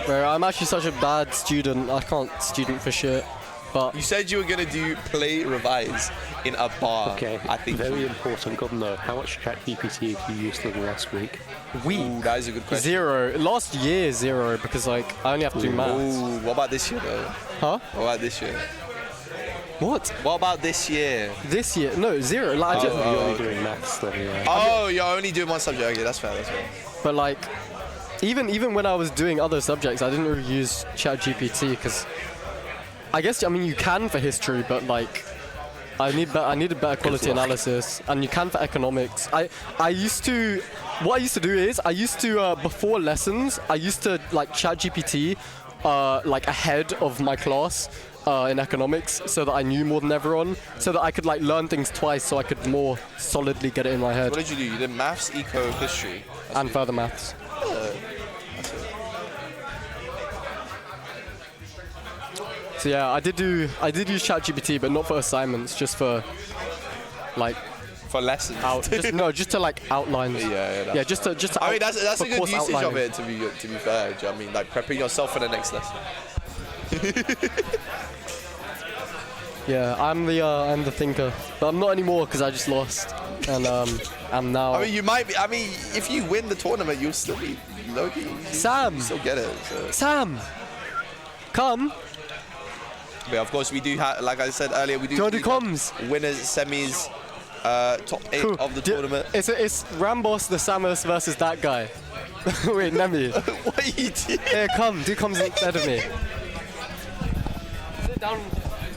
Where I'm actually such a bad student. I can't student for shit. But you said you were gonna play revise in a bar. Okay. I think very important. God no. How much ChatGPT have you used in the last week? Ooh, that is a good question. 0. Last year 0 because like I only have to do maths. Ooh, what about this year though? Huh? What about this year? What about this year? This year? No, 0. Like, you're only doing maths then, yeah. Oh, you're only doing one subject. Okay, that's fair. But like, even when I was doing other subjects, I didn't really use ChatGPT because I guess you can for history, but like I needed better quality analysis, and you can for economics. What I used to do is before lessons I used to like ChatGPT like ahead of my class. In economics, so that I knew more than everyone, so that I could like learn things twice, so I could more solidly get it in my head. What did you do? You did maths, eco, history, and further maths. That's it. So yeah, I did use ChatGPT, but not for assignments, just for like for lessons. Just to like outline. Yeah. Just to. I mean, that's a good usage outlining. of it. To be fair, do you know what I mean, like prepping yourself for the next lesson. Yeah, I'm the thinker, but I'm not anymore because I just lost, and I'm now. I mean, you might be. I mean, if you win the tournament, you'll still be low-key. Sam, you still get it. So. Sam, come. Yeah, of course we do have. Like I said earlier, we do. Comms. Winners, semis, top 8 of the tournament. It's RAMBOSS the Samus versus that guy. Wait, Nemi. What are you doing? Here, come. Do comes instead of me. Sit down.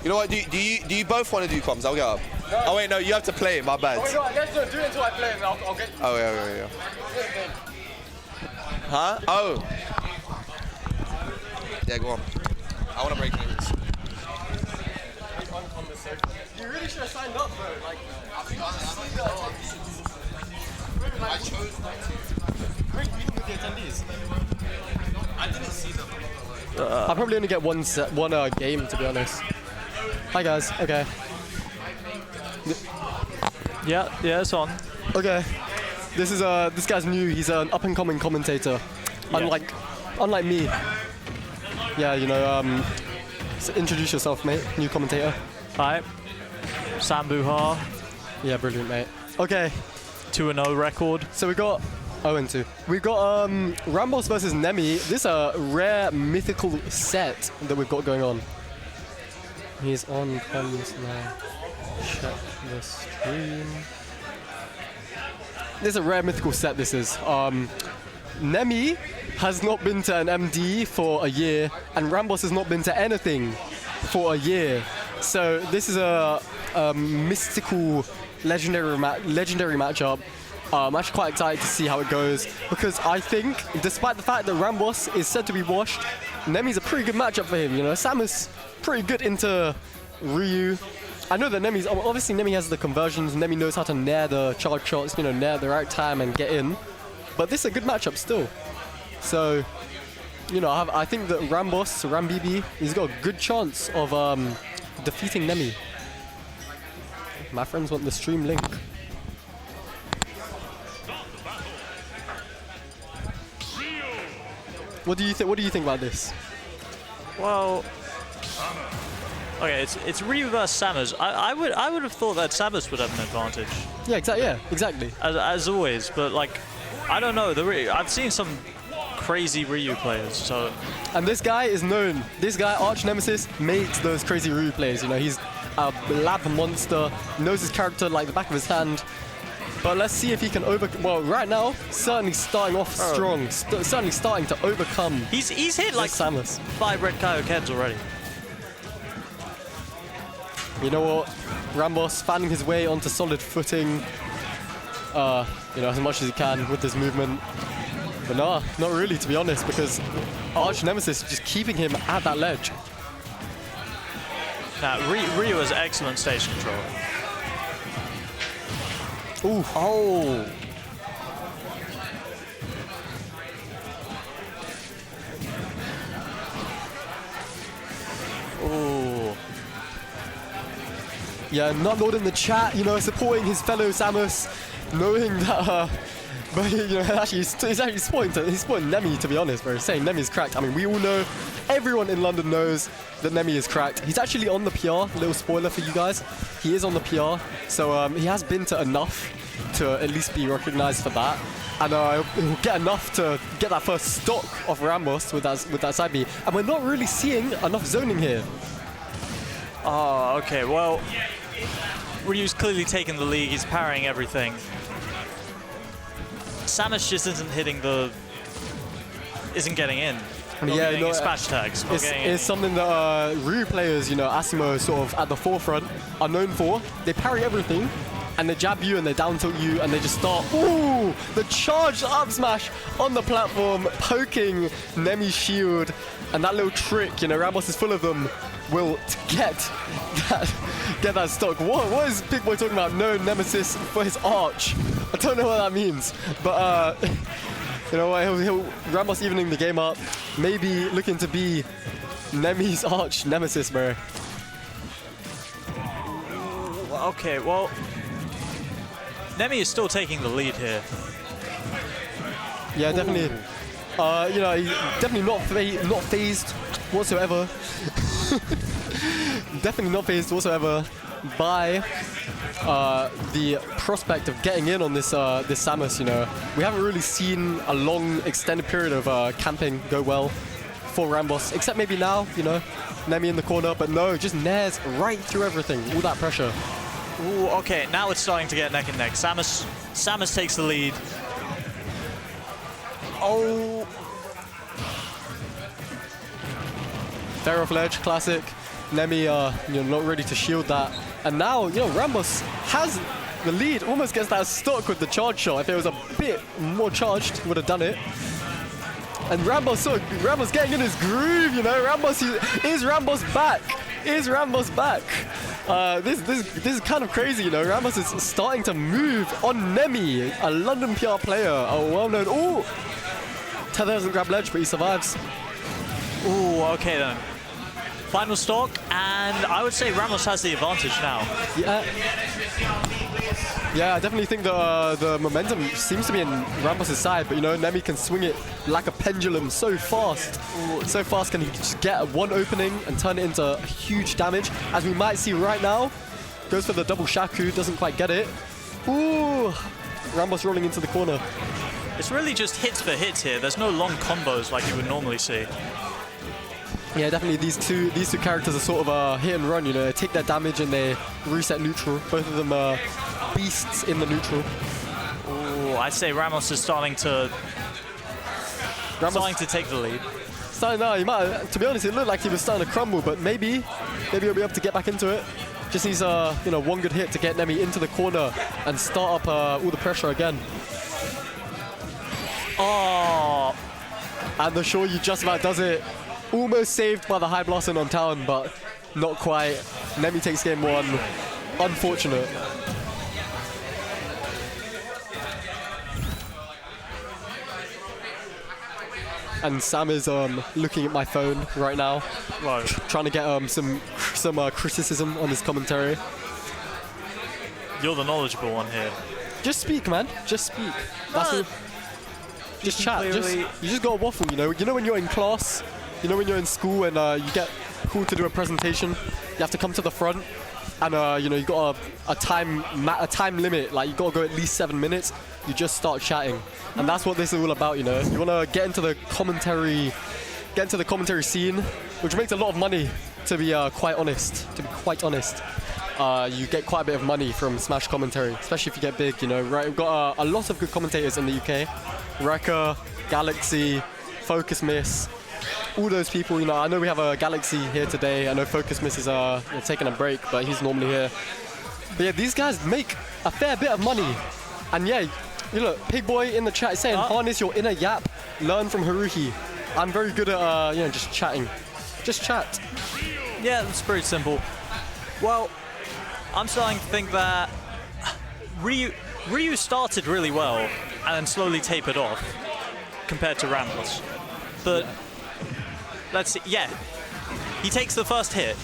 You know what? Do you both want to do comms? I'll get up. No. Oh wait, no, you have to play it. My bad. Oh, wait, no, let's do it until I play it. I'll get. Oh yeah. Huh? Oh. Yeah, go on. I want to break news. You really should have signed up, bro. Like, I chose not to. great meeting with the attendees. I didn't see them. I'll probably only get one game, to be honest. Hi guys. Okay. Yeah, it's on. Okay. This guy's new. He's an up and coming commentator. Yeah. Unlike me. Yeah, you know. So introduce yourself, mate. New commentator. Hi. Sam Buhar, Yeah, brilliant, mate. Okay. 2-0 record. So we got 0-2. We got RAMBOSS versus Nemi. This is a rare mythical set that we've got going on. He's on comms now. Check the stream. This is a rare mythical set, this is. Nemi has not been to an MD for a year, and RAMBOSS has not been to anything for a year. So this is a mystical, legendary matchup. I'm actually quite excited to see how it goes, because I think, despite the fact that RAMBOSS is said to be washed, Nemi's a pretty good matchup for him. You know, Samus pretty good into Ryu. I know that Nemi's obviously Nemi has the conversions. Nemi knows how to nair the charge shots, you know, nair the right time and get in. But this is a good matchup still. So, you know, I think that RAMBOSS, he's got a good chance of defeating Nemi. My friends want the stream link. What do you think? What do you think about this? Well, okay, it's Ryu versus Samus. I would have thought that Samus would have an advantage. Yeah, exactly. As always, but like, I don't know. I've seen some crazy Ryu players, so. And this guy is known. This guy, Arch Nemesis, makes those crazy Ryu players. You know, he's a lab monster, knows his character like the back of his hand. But let's see if he can well, right now, certainly starting off strong. Certainly starting to overcome. He's hit like Samus. 5 red Kaioken's already. You know what? RAMBOSS finding his way onto solid footing. You know, as much as he can with his movement. But no, not really, to be honest, because Arch Nemesis is just keeping him at that ledge. Now, Ryu has excellent stage control. Ooh. Oh. Ooh. Yeah, not Lord in the chat, you know, supporting his fellow Samus, knowing that, but you know, actually, he's actually supporting Nemi, to be honest, bro. He's saying Nemi's cracked. I mean, we all know, everyone in London knows that Nemi is cracked. He's actually on the PR, little spoiler for you guys. He is on the PR, so he has been to enough to at least be recognized for that. And he'll get enough to get that first stock of RAMBOSS with that side B. And we're not really seeing enough zoning here. Oh, okay, well, Ryu's clearly taking the lead. He's parrying everything. Samus just isn't getting in. Not getting smash tags. It's something that Ryu players, you know, Asimo sort of at the forefront are known for. They parry everything, and they jab you and they down tilt you, and they just start, ooh, the charged up smash on the platform, poking Nemi's shield, and that little trick, you know, RAMBOSS is full of them, will get that stock. What is Big Boy talking about? No Nemesis for his arch. I don't know what that means, but you know what, he'll RAMBOSS evening the game up, maybe looking to be Nemi's arch Nemesis, bro. Okay, well, Nemi is still taking the lead here. Yeah, definitely. You know, he's definitely not phased whatsoever. Definitely not phased whatsoever by the prospect of getting in on this this Samus. You know, we haven't really seen a long extended period of camping go well for RAMBOSS, except maybe now. You know, Nemi in the corner, but no, just nairs right through everything. All that pressure. Ooh, okay, now it's starting to get neck and neck. Samus takes the lead. Oh. Fair off ledge, classic. Nemi, not ready to shield that. And now, RAMBOSS has the lead, almost gets that stock with the charge shot. If it was a bit more charged, would have done it. And RAMBOSS getting in his groove, is RAMBOSS back? Is RAMBOSS back? This is kind of crazy, RAMBOSS is starting to move on Nemi, a London PR player, a well-known. Oh, Tether doesn't grab ledge, but he survives. Ooh, okay then. Final stock, and I would say RAMBOSS has the advantage now. Yeah, I definitely think the momentum seems to be in RAMBOSS' side, but Nemi can swing it like a pendulum so fast. So fast can he just get one opening and turn it into huge damage, as we might see right now. Goes for the double Shaku, doesn't quite get it. Ooh, RAMBOSS rolling into the corner. It's really just hits for hits here. There's no long combos like you would normally see. Yeah, definitely these two characters are sort of a hit and run, They take their damage and they reset neutral. Both of them are beasts in the neutral. Ooh, I'd say RAMBOSS is starting to take the lead. To be honest, it looked like he was starting to crumble, but maybe he'll be able to get back into it. Just needs one good hit to get Nemi into the corner and start up all the pressure again. Oh, and the Shoryu just about does it. Almost saved by the high blossom on town, but not quite. Nemi takes game one. Unfortunate. And Sam is looking at my phone right now, trying to get some criticism on his commentary. You're the knowledgeable one here. Just speak, man. Just speak. Just chat. You just gotta waffle. You know when you're in class. When you're in school and you get called to do a presentation, you have to come to the front, and you got a time limit. Like you gotta go at least 7 minutes. You just start chatting, and that's what this is all about. You wanna get into the commentary scene, which makes a lot of money. To be quite honest, you get quite a bit of money from Smash commentary, especially if you get big. Right? We've got a lot of good commentators in the UK. Wrecker, Galaxy, Focus Miss. All those people, I know we have a Galaxy here today. I know Focus Miss is taking a break, but he's normally here. But yeah, these guys make a fair bit of money. And yeah, look, Pig Boy in the chat is saying, harness your inner yap, learn from Haruhi. I'm very good at, just chatting. Just chat. Yeah, that's pretty simple. Well, I'm starting to think that Ryu started really well and then slowly tapered off compared to RAMBOSS. But let's see. Yeah, he takes the first hit.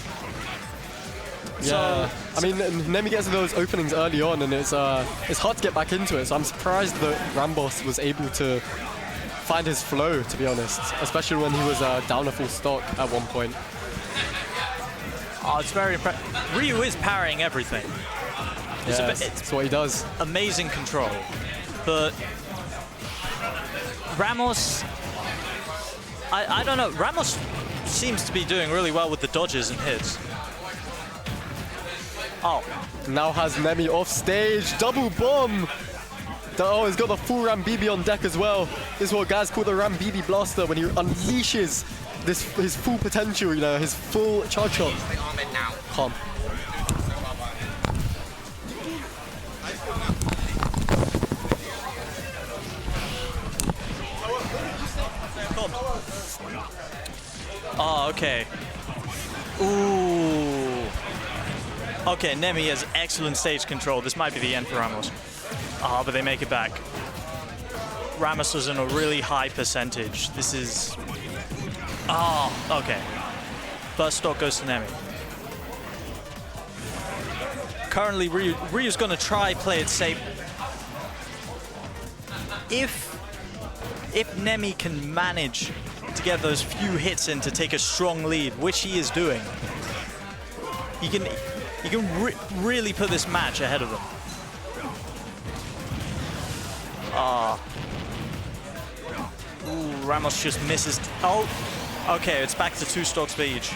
Yeah, I mean, Nemi gets those openings early on, and it's hard to get back into it. So I'm surprised that RAMBOSS was able to find his flow, to be honest, especially when he was down a full stock at one point. Oh, it's very impressive. Ryu is parrying everything. Yeah, it's what he does. Amazing control, but RAMBOSS. I don't know. RAMBOSS seems to be doing really well with the dodges and hits. Oh. Now has Nemi off stage. Double bomb. Oh, he's got the full RAMBOSS on deck as well. This is what guys call the RAMBOSS blaster when he unleashes his full potential, his full charge shot. Calm. Oh, okay. Ooh. Okay, Nemi has excellent stage control. This might be the end for RAMBOSS. Ah, but they make it back. RAMBOSS was in a really high percentage. This is... Oh, okay. First stock goes to Nemi. Currently, Ryu's going to try play it safe. If Nemi can manage to get those few hits in to take a strong lead, which he is doing, he can really put this match ahead of him. Ooh, RAMBOSS just misses. Oh, okay, it's back to 2 stocks for each.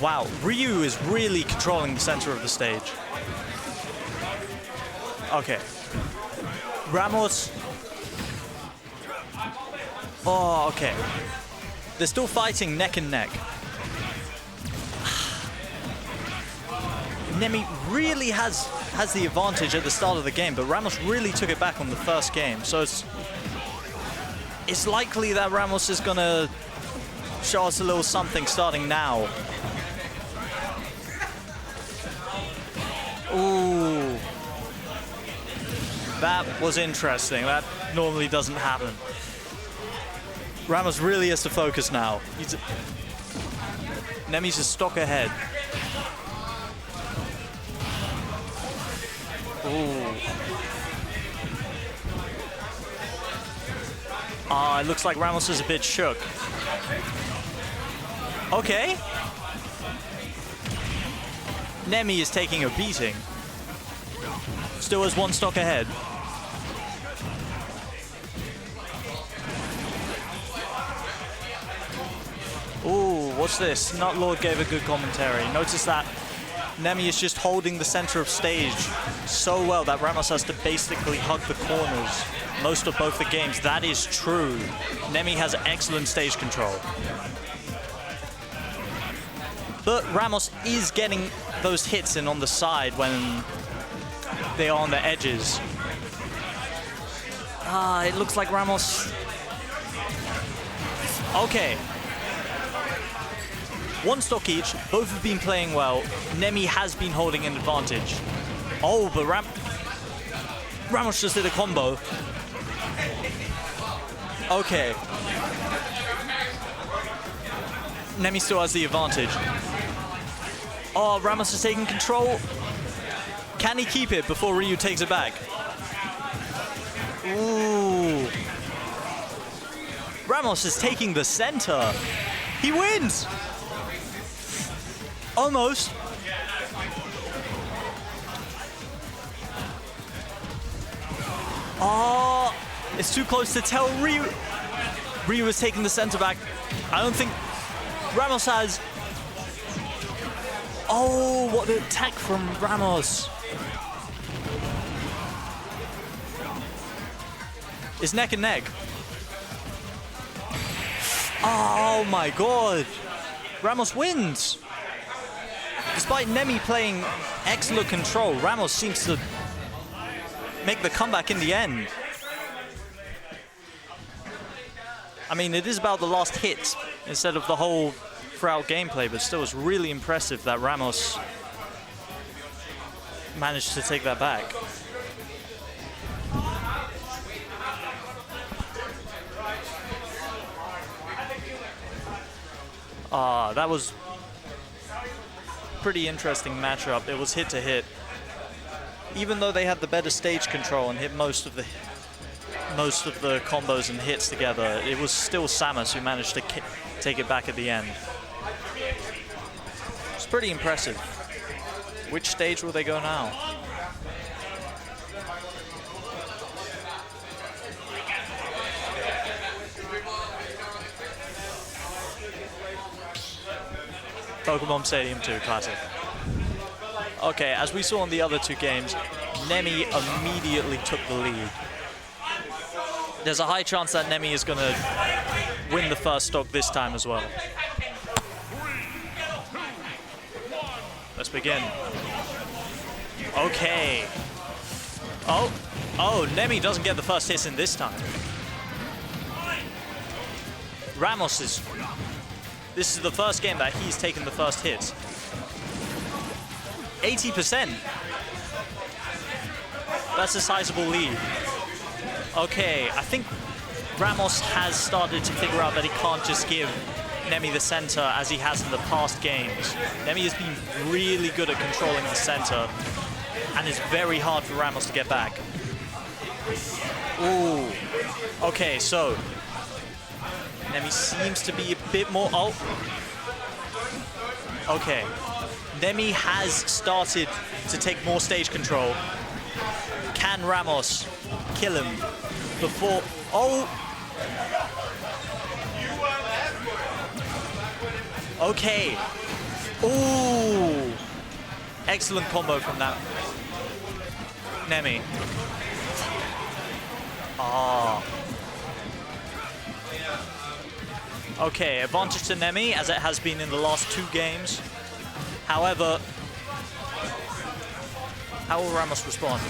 Wow, Ryu is really controlling the center of the stage. Okay. Ramos. Oh, okay. They're still fighting neck and neck. Nemi really has the advantage at the start of the game, but Ramos really took it back on the first game. So it's likely that Ramos is gonna show us a little something starting now. Ooh. That was interesting. That normally doesn't happen. Ramos really has to focus now. Nemi's a stock ahead. Ooh. It looks like Ramos is a bit shook. Okay. Nemi is taking a beating. Still has one stock ahead. Ooh, what's this? Nutlord gave a good commentary. Notice that Nemi is just holding the center of stage so well that Ramos has to basically hug the corners most of both the games. That is true. Nemi has excellent stage control. But Ramos is getting those hits in on the side when they are on the edges. It looks like Ramos... Okay. One stock each, both have been playing well. Nemi has been holding an advantage. Oh, but Ramos just did a combo. Okay. Nemi still has the advantage. Oh, Ramos is taking control. Can he keep it before Ryu takes it back? Ooh. Ramos is taking the center. He wins. Almost. Oh, it's too close to tell. Ryu is taking the center back. I don't think Ramos has. Oh, what an attack from Ramos. It's neck and neck. Oh my god. Ramos wins. Despite Nemi playing excellent control, Ramos seems to make the comeback in the end. I mean, it is about the last hit instead of the whole throughout gameplay, but still it's really impressive that Ramos managed to take that back. That was pretty interesting matchup. It was hit to hit. Even though they had the better stage control and hit most of the combos and hits together, it was still Samus who managed to take it back at the end. It's pretty impressive. Which stage will they go now? Pokemon Stadium 2 Classic. Okay, as we saw in the other two games, Nemi immediately took the lead. There's a high chance that Nemi is going to win the first stock this time as well. Let's begin. Okay. Oh, Nemi doesn't get the first hit in this time. Ramos is... This is the first game that he's taken the first hit. 80%. That's a sizable lead. Okay, I think Ramos has started to figure out that he can't just give Nemi the center as he has in the past games. Nemi has been really good at controlling the center, and it's very hard for Ramos to get back. Ooh. Okay, so Nemi seems to be a bit more... Oh. Okay. Nemi has started to take more stage control. Can Ramos kill him before... Oh! Okay. Ooh. Excellent combo from that. Nemi. Ah. Okay, advantage to Nemi, as it has been in the last 2 games. However, how will Ramos respond?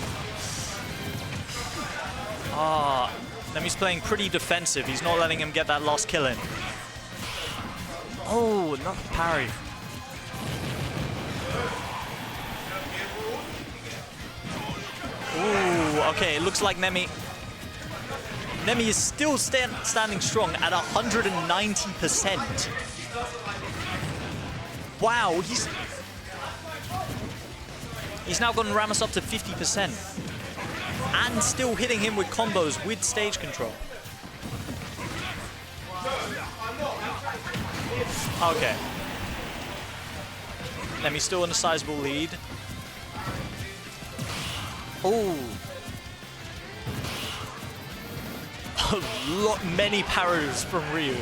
Ah, Nemi's playing pretty defensive. He's not letting him get that last kill in. Oh, not parry. Ooh, okay, it looks like Nemi is still standing strong at 190%. Wow, he's now gotten Ramos up to 50%. And still hitting him with combos with stage control. Okay. Nemi's still in a sizable lead. Oh. Many parries from Ryu.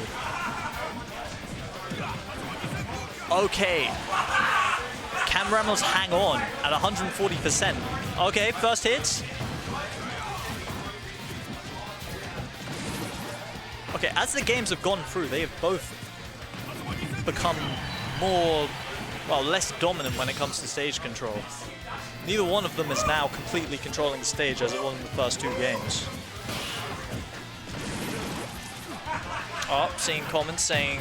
Okay. Can Ramos hang on at 140%? Okay, first hit. Okay, as the games have gone through, they have both become more, well, less dominant when it comes to stage control. Neither one of them is now completely controlling the stage as it was in the first 2 games. Oh, seeing comments saying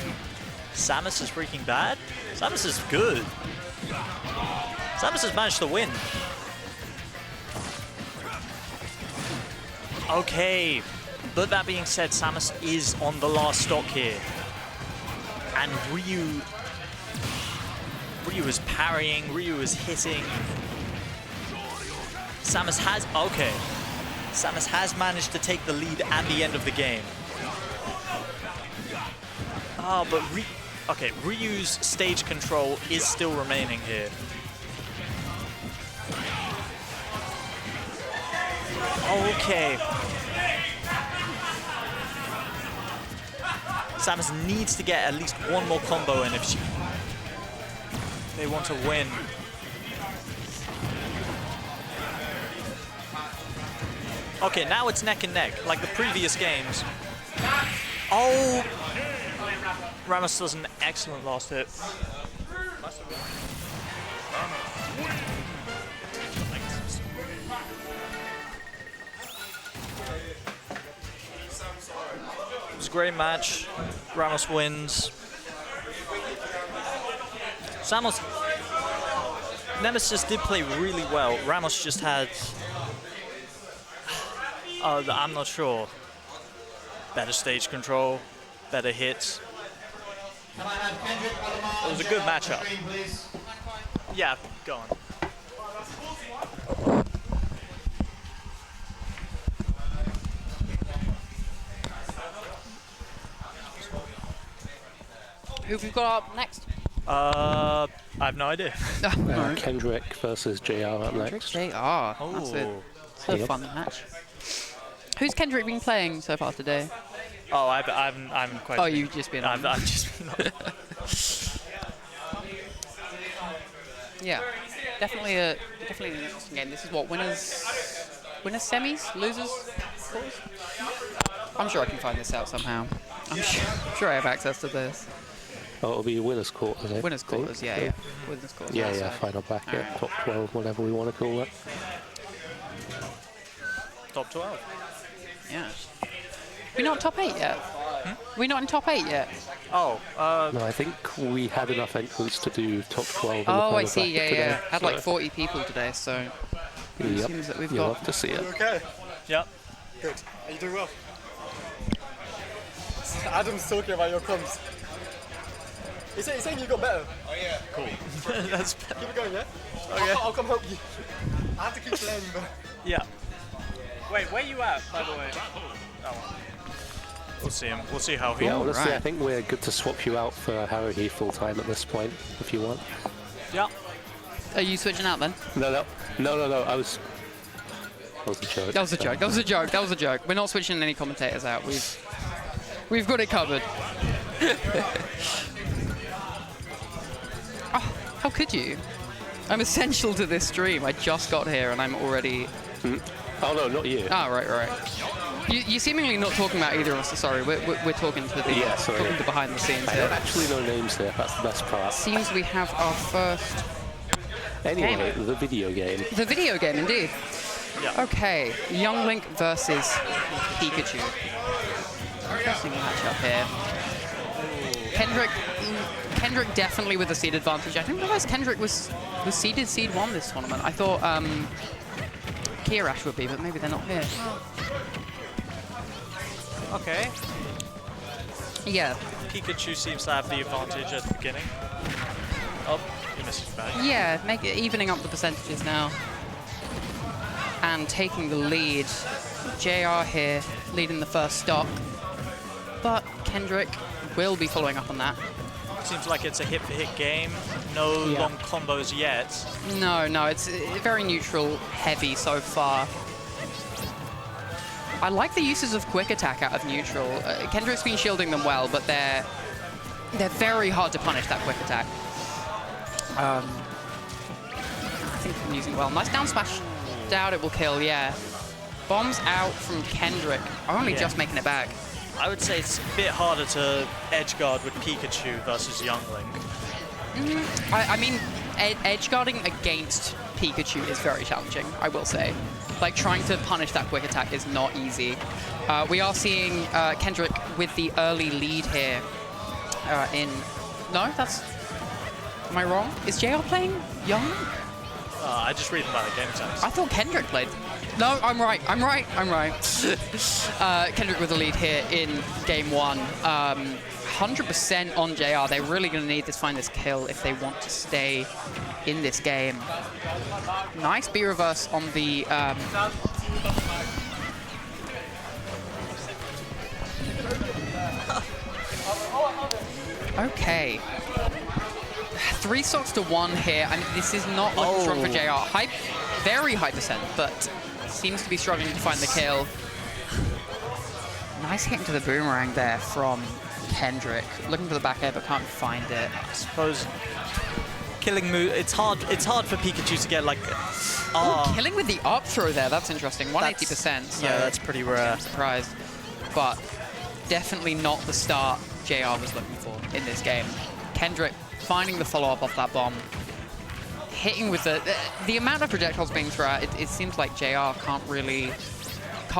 Samus is freaking bad. Samus is good. Samus has managed to win. Okay, but that being said, Samus is on the last stock here. And Ryu is parrying, Ryu is hitting. Samus has managed to take the lead at the end of the game. Ah, but Ryu's stage control is still remaining here. Okay. Samus needs to get at least one more combo in if they want to win. Okay, now it's neck and neck, like the previous games. Oh! Ramos does an excellent last hit. It was a great match. Ramos wins. Nemesis did play really well. Ramos just had... I'm not sure. Better stage control, better hits. It was a good matchup. Yeah, go on. Who have we got up next? I have no idea. Kendrick versus JR up next. JR. Oh, that's it. It's a fun match. Who's Kendrick been playing so far today? Oh, I'm quite. Oh, you've just been. I've just been. Yeah, definitely an interesting game. This is what winners, semis, losers. Quarters? I'm sure I can find this out somehow. I'm sure I have access to this. Oh, it'll be winners' quarters. Winners' quarters, yeah. Winners' quarters. Yeah, final bracket, top 12, whatever we want to call it. Top 12. Yeah. We're not top 8 yet. We're not in top 8 yet. Oh. No, I think we had enough entrants to do top 12 in the Oh, final I see. bracket today, Had like 40 people today, so it seems that we've You'll got. have to see it. Okay. Yep. Good. Are you doing well? Adam's talking about your comms. He's saying you got better. Oh yeah. Cool. That's better. Keep it going, yeah? Okay. I'll come help you. I have to keep playing, but... Yeah. Wait, where you at, by the way? Oh. We'll see him. We'll see how he. Yeah, honestly, I think we're good to swap you out for Haruhi full time at this point, if you want. Yeah. Are you switching out then? No. That was a joke. That was a joke. That was a joke. That was a joke. We're not switching any commentators out. We've got it covered. Oh, how could you? I'm essential to this stream. I just got here and I'm already Oh no, not you. Oh, right. You're seemingly not talking about either of us. Sorry, we're talking to the talking to behind the scenes I here. don't actually know names here. That's the best part. Seems we have our first Anyway, the video game. The video game, indeed. Yeah. Okay, Young Link versus Pikachu. Interesting matchup here. Kendrick definitely with a seed advantage. I didn't realize Kendrick was seeded seed 1 this tournament. I thought Kiarash would be, but maybe they're not here. Okay. Yeah. Pikachu seems to have the advantage at the beginning. Oh, he misses back. Yeah, evening up the percentages now. And taking the lead. JR here, leading the first stock. But Kendrick will be following up on that. Seems like it's a hit-for-hit game. No long combos yet. No, it's very neutral, heavy so far. I like the uses of quick attack out of neutral. Kendrick's been shielding them well, but they're very hard to punish that quick attack. I think I'm using it well. Nice down smash. Doubt it will kill, yeah. Bombs out from Kendrick. Only just making it back. I would say it's a bit harder to edge guard with Pikachu versus Young Link. I mean, edge guarding against Pikachu is very challenging, I will say. Like, trying to punish that quick attack is not easy. We are seeing Kendrick with the early lead here No, that's... Am I wrong? Is JR playing Young? I just read about it game times. I thought Kendrick played. No, I'm right. Kendrick with the lead here in game 1. 100% on JR. They're really going to need to find this kill if they want to stay in this game. Nice B reverse on the... Okay. 3 stocks to 1 here. I mean, this is not looking strong for JR. Very high percent, but seems to be struggling to find the kill. Nice hit into the boomerang there from Kendrick. Looking for the back air, but can't find it. I suppose killing move. It's hard for Pikachu to get like. Killing with the up throw there. That's interesting. 180%. So yeah, that's pretty rare. I'm surprised, but definitely not the start JR was looking for in this game. Kendrick finding the follow-up off that bomb. Hitting with the amount of projectiles being thrown out, it seems like JR can't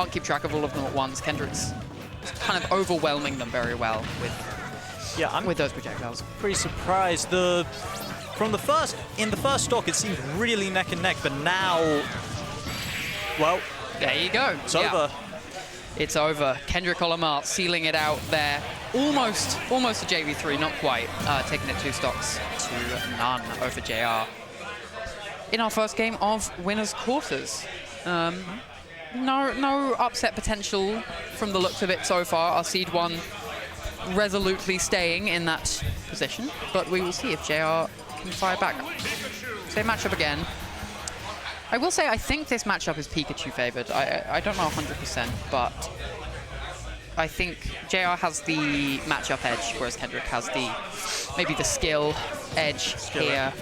keep track of all of them at once. Kendrick's kind of overwhelming them very well with those projectiles. Pretty surprised. In the first stock it seemed really neck and neck, but now, well, there you go. It's over. It's over. Kendrick Olimar sealing it out there. Almost a JV3, not quite. Taking it 2 stocks to none over JR. In our first game of winners quarters. No upset potential from the looks of it so far. Our seed 1 resolutely staying in that position, but we will see if JR can fire back. Same matchup again. I will say I think this matchup is Pikachu favored. I don't know 100%, but I think JR has the matchup edge, whereas Kendrick has maybe the skill edge here.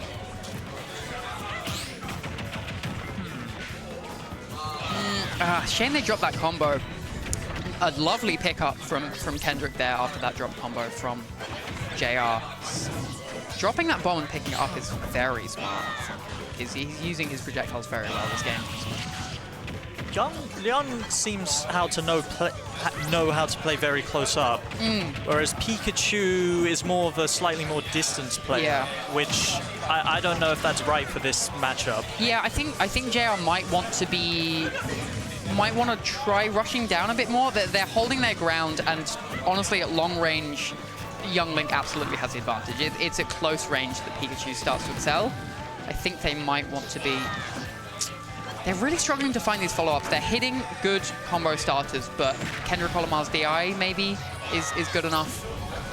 Shame they dropped that combo. A lovely pickup from Kendrick there after that drop combo from JR. Dropping that bomb and picking it up is very smart. He's using his projectiles very well this game. Leon seems know how to play very close up, whereas Pikachu is more of a slightly more distance player, which I don't know if that's right for this matchup. Yeah, I think JR might want to try rushing down a bit more. They're holding their ground, and honestly, at long range, Young Link absolutely has the advantage. It's at close range that Pikachu starts to excel. I think they might want to be... They're really struggling to find these follow-ups. They're hitting good combo starters, but Kendrick Olimar's DI maybe is good enough.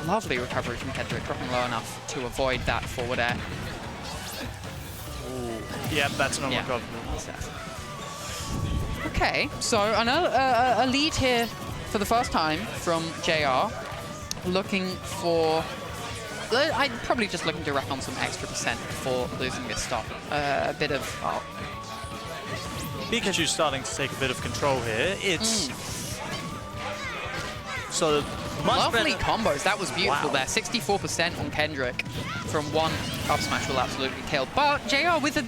Lovely recovery from Kendrick, dropping low enough to avoid that forward air. Yep, that's not recovery. Okay, so a lead here for the first time from JR. Looking for... I'm probably just looking to rack on some extra percent before losing this stock. A bit of... Pikachu's starting to take a bit of control here. It's so much Lovely better. combos. That was beautiful Wow. there. 64% on Kendrick from one up smash will absolutely kill. But JR with a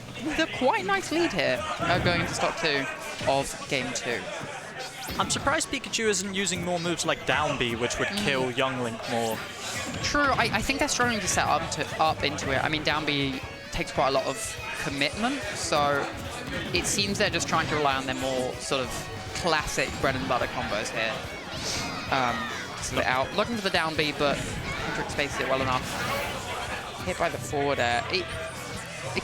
quite nice lead here going into stock 2 of game 2. I'm surprised Pikachu isn't using more moves like down B, which would kill Young Link more. True, I think they're struggling to set up into it. I mean, down B takes quite a lot of commitment, so it seems they're just trying to rely on their more sort of classic bread and butter combos here. Split out, looking for the down B, but Kendrick spaced it well enough. Hit by the forward air.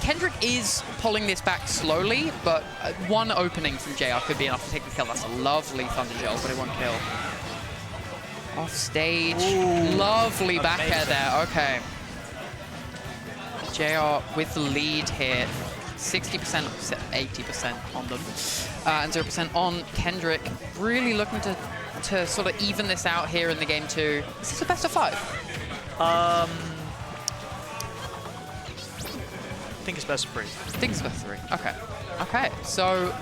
Kendrick is pulling this back slowly, but one opening from JR could be enough to take the kill. That's a lovely Thunder Gel, but it won't kill. Off stage. Ooh, lovely back air there. Okay. JR with the lead here. 60%, 80% on them. And 0% on Kendrick. Really looking to sort of even this out here in the game 2. Is this a best of 5? I think it's best of 3. I think it's best of 3. Okay. Okay. So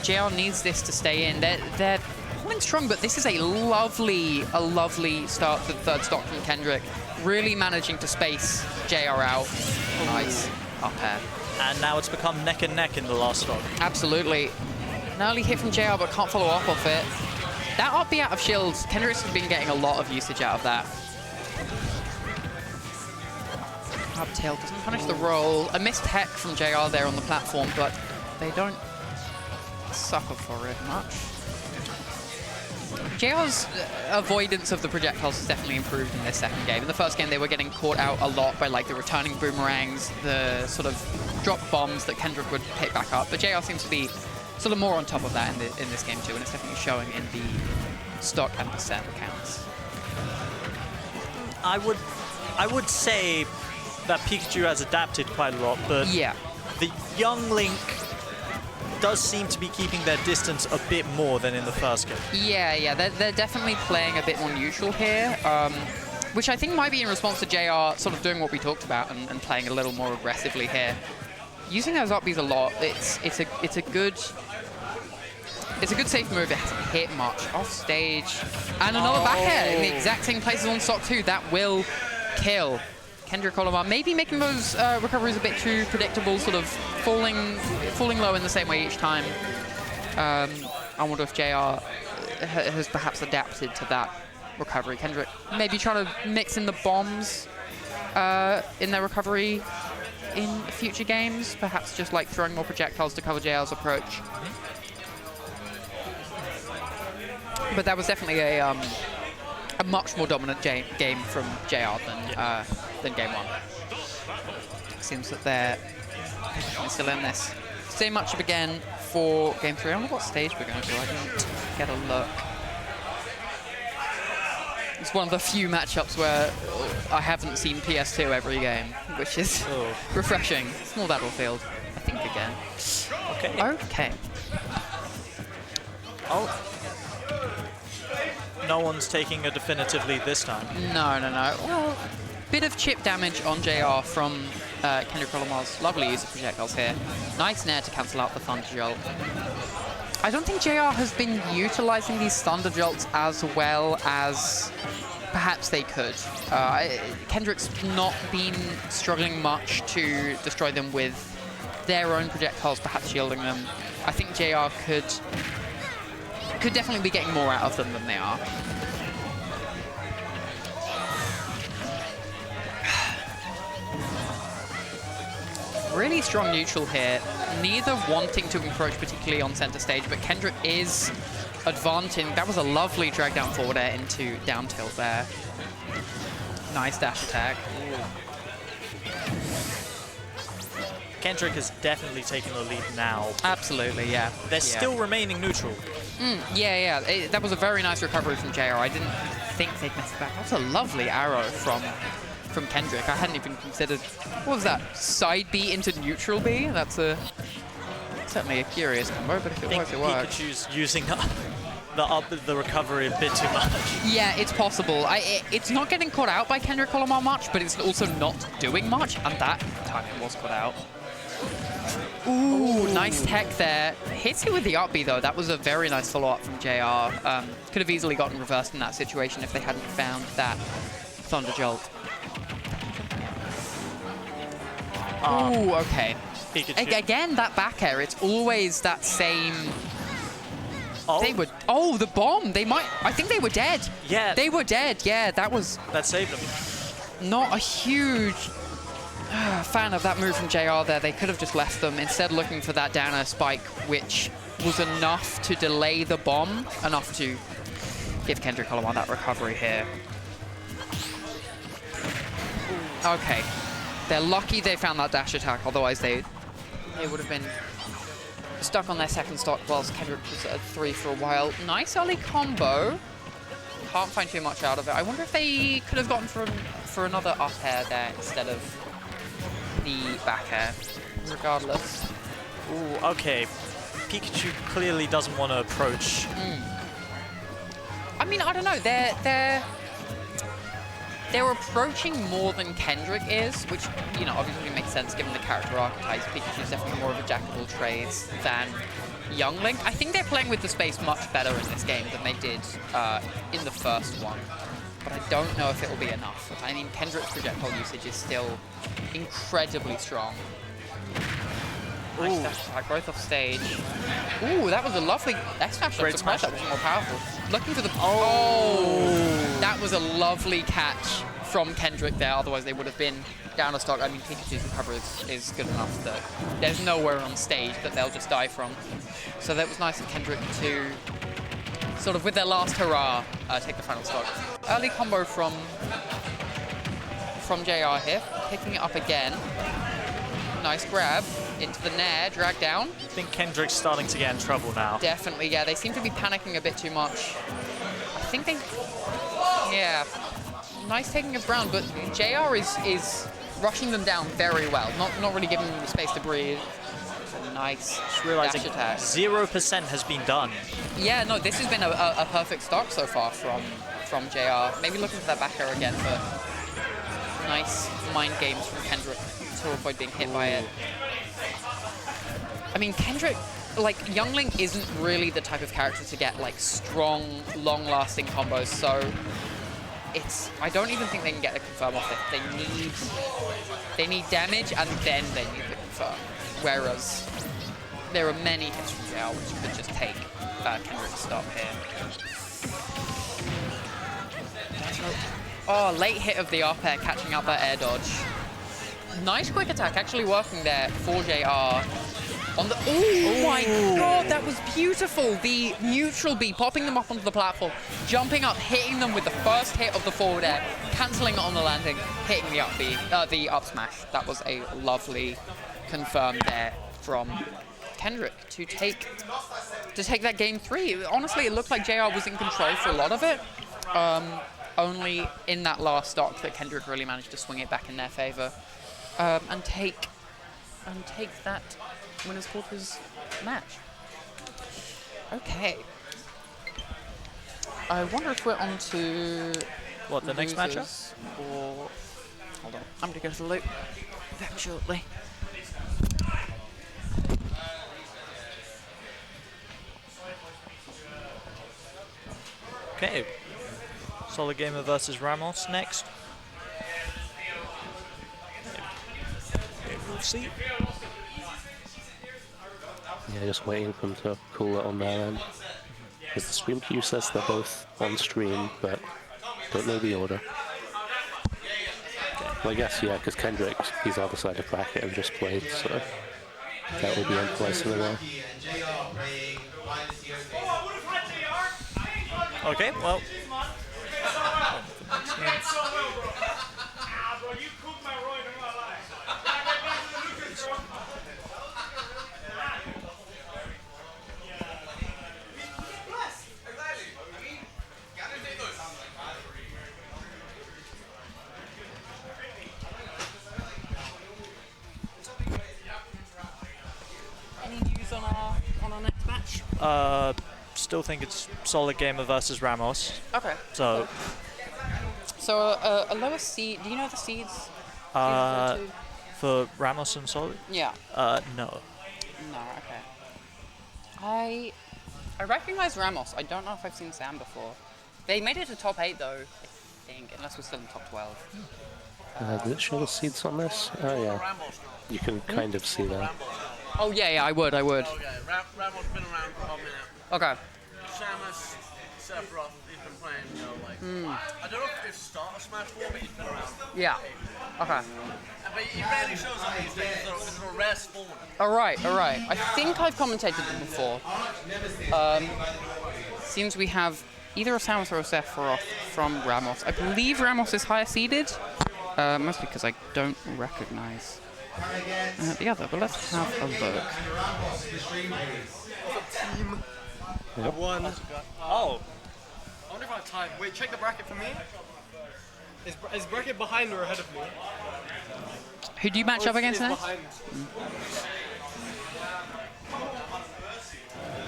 JR needs this to stay in. They're pulling strong, but this is a lovely start to the third stock from Kendrick. Really managing to space JR out. Nice up air. And now it's become neck and neck in the last stock. Absolutely. An early hit from JR, but can't follow up off it. That up B out of shields, Kendrick's been getting a lot of usage out of that. Up tail doesn't punish the roll. A missed heck from JR there on the platform, but they don't suffer for it much. JR's avoidance of the projectiles has definitely improved in this second game. In the first game, they were getting caught out a lot by like the returning boomerangs, the sort of drop bombs that Kendrick would pick back up. But JR seems to be sort of more on top of that in this game too, and it's definitely showing in the stock and percent counts. I would say that Pikachu has adapted quite a lot, but yeah, the Young Link does seem to be keeping their distance a bit more than in the first game. Yeah, they're definitely playing a bit more neutral here, which I think might be in response to JR sort of doing what we talked about and playing a little more aggressively here. Using those up Bs a lot, it's a good safe move. It hasn't hit much off stage, and another back air in the exact same places on stock 2. That will kill Kendrick Olimar. Maybe making those recoveries a bit too predictable, sort of falling low in the same way each time. I wonder if JR has perhaps adapted to that recovery. Kendrick maybe trying to mix in the bombs in their recovery in future games, perhaps just like throwing more projectiles to cover JR's approach. But that was definitely a much more dominant game from JR than game 1. Seems that they're still in this. Same matchup again for game 3. I wonder what stage we're going to. I didn't get a look. It's one of the few matchups where I haven't seen PS2 every game, which is refreshing. Small battlefield, I think, again. Okay. Oh. No one's taking a definitive lead this time. No. Well, bit of chip damage on JR from Kendrick Olimar's lovely use of projectiles here. Nice nair to cancel out the Thunder Jolt. I don't think JR has been utilizing these Thunder Jolts as well as perhaps they could. Kendrick's not been struggling much to destroy them with their own projectiles, perhaps shielding them. I think JR could definitely be getting more out of them than they are. Really strong neutral here, neither wanting to encroach particularly on center stage, but Kendrick is advancing. That was a lovely drag down forward air into down tilt there. Nice dash attack. Kendrick has definitely taken the lead now. Absolutely, yeah. They're still remaining neutral. Yeah. That was a very nice recovery from JR. I didn't think they'd miss it back. That was a lovely arrow from Kendrick. I hadn't even considered, what was that? Side B into neutral B? That's certainly a curious combo, but if it works, it works. Pikachu's using the recovery a bit too much. Yeah, it's possible. It's not getting caught out by Kendrick Olimar much, but it's also not doing much, and that time it was caught out. Ooh, nice tech there. Hits it with the up B though. That was a very nice follow-up from JR. Could have easily gotten reversed in that situation if they hadn't found that Thunder Jolt. Ooh, okay. Again, that back air, it's always that same... Oh. They were... Oh, the bomb! They might... I think they were dead. Yeah. They were dead, yeah. That was... That saved them. Not a huge fan of that move from JR there. They could have just left them, instead looking for that down air spike, which was enough to delay the bomb, enough to give Kendrick Olimar that recovery here. Okay. They're lucky they found that dash attack, otherwise they would have been stuck on their second stock whilst Kendrick was at 3 for a while. Nice early combo. Can't find too much out of it. I wonder if they could have gotten for another up air there instead of the back air. Regardless. Ooh, okay. Pikachu clearly doesn't want to approach. I mean, I don't know. They're approaching more than Kendrick is, which, you know, obviously makes sense given the character archetypes. Pikachu's definitely more of a jack of all trades than Young Link. I think they're playing with the space much better in this game than they did in the first one, but I don't know if it will be enough. I mean, Kendrick's projectile usage is still incredibly strong. Nice dash attack, both off stage. Ooh, that was a lovely X-Smash. I'm surprised that was more powerful. Looking for the... Oh! That was a lovely catch from Kendrick there, otherwise they would have been down a stock. I mean, Pikachu's recovery is good enough that there's nowhere on stage that they'll just die from. So that was nice of Kendrick to sort of, with their last hurrah, take the final stock. Early combo from JR here, picking it up again. Nice grab into the nair, drag down. I think Kendrick's starting to get in trouble now. Definitely, yeah. They seem to be panicking a bit too much. I think they... Yeah. Nice taking of ground, but JR is rushing them down very well. Not really giving them the space to breathe. Nice Just realizing dash attack. 0% has been done. Yeah, no, this has been a perfect stock so far from JR. Maybe looking for that back air again for nice mind games from Kendrick to avoid being hit by it. I mean, Kendrick, like, Young Link isn't really the type of character to get, like, strong, long-lasting combos, so I don't even think they can get a confirm off it. They need damage, and then they need the confirm. Whereas, there are many hits from JR which could just take Kendrick's stop here. Oh, late hit of the up air, catching out that air dodge. Nice quick attack, actually working there for JR. On the, oh my god, that was beautiful. The neutral B, popping them up onto the platform, jumping up, hitting them with the first hit of the forward air, cancelling it on the landing, hitting the up B, the up smash. That was a lovely confirm there from Kendrick to take that game 3. Honestly, it looked like JR was in control for a lot of it. Only in that last stock that Kendrick really managed to swing it back in their favor and take that winners quarters match. Okay. I wonder if we're on to what, the next matchup? Or hold on, I'm gonna go to the loop very shortly. Okay. Solid Gamer versus Ramos next. Okay, we'll see. Yeah, just waiting for them to cool it on their end. Because the stream queue says they're both on stream, but don't know the order. Well, I guess, yeah, because Kendrick, he's other side of bracket and just played, so that will be on twice in a row. Okay, well. Any news on our next match? Still think it's Solid Gamer versus Ramos. Okay. So a lower seed. Do you know the seeds? For Ramos and Solid? Yeah. No. No, okay. I recognize Ramos. I don't know if I've seen Sam before. They made it to top 8 though, I think, unless we're still in top 12. Does it show the seeds on this? Oh yeah. You can kind of see that. Oh yeah, I would. Okay, Ramos been around for a minute. Okay. Samus, Sephiroth, he's been playing, you know, like... I don't know if it's start of Smash 4, but he's been around. Yeah. Okay. But he rarely shows up these days, it's a rare spawn. Alright. I think I've commentated them before. Seems we have either a Samus or a Sephiroth from Ramos. I believe Ramos is higher seeded, mostly because I don't recognize the other, but let's have a look. Yep. One. Oh. I wonder if I have time. Wait, check the bracket for me. Is bracket behind or ahead of me? Who do you match up against now?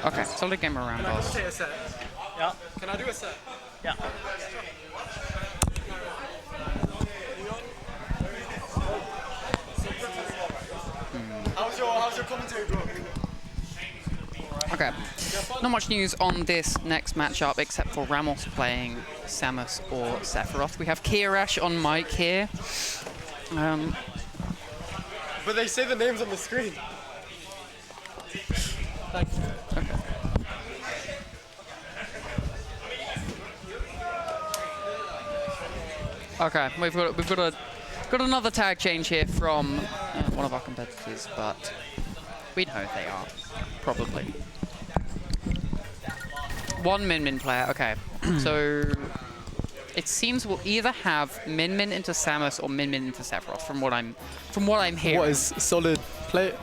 Okay, solid game around Can I boss. take a set? Yeah. Can I do a set? Yeah. How's your commentary, bro? Okay, not much news on this next matchup except for Ramos playing Samus or Sephiroth. We have Kiarash on mic here. But they say the names on the screen. Thanks. Okay, we've got another tag change here from one of our competitors, but we know who they are, probably. One Min player. Okay, so it seems we'll either have Min into Samus or Min into Sephiroth, from what I'm hearing. What is solid play?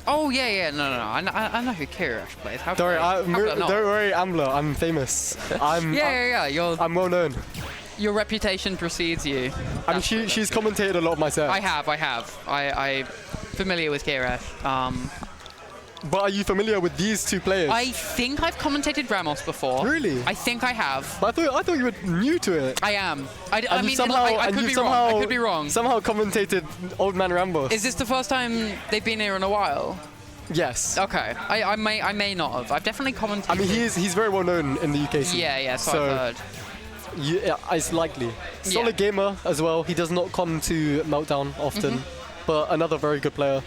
Oh yeah, no. I know who Kiarash plays. How Don't not? worry, Ambler. I'm famous. I'm I'm well known. Your reputation precedes you. I mean, she's commentated a lot of my sets. I have. I'm familiar with Kiarash. But are you familiar with these two players? I think I've commentated Ramos before. Really? I think I have. But I thought you were new to it. I am. I mean, somehow, I could be wrong. I could be wrong. Somehow commentated Old Man Ramboss. Is this the first time they've been here in a while? Yes. Okay. I may not have. I've definitely commentated. I mean, he's very well known in the UK scene. Yeah. So I've heard. Yeah, it's likely. Solid gamer as well. He does not come to Meltdown often, but another very good player.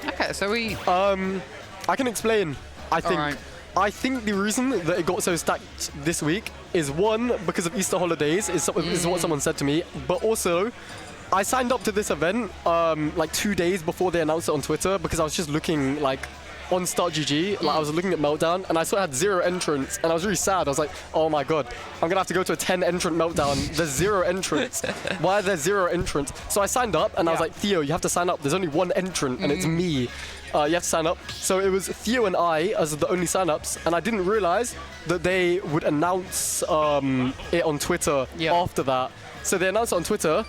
Okay, so we. I can explain. I think. Right. I think the reason that it got so stacked this week is one, because of Easter holidays, is what someone said to me, but also I signed up to this event like 2 days before they announced it on Twitter, because I was just looking like on StartGG, like I was looking at Meltdown and I saw it had 0 entrants and I was really sad. I was like, oh my god, I'm gonna have to go to a 10 entrant Meltdown. There's 0 entrants. Why are there 0 entrants? So I signed up and I was like, Theo, you have to sign up. There's only 1 entrant and it's me. You have to sign up. So it was Theo and I as the only sign-ups, and I didn't realize that they would announce it on Twitter after that. So they announced it on Twitter.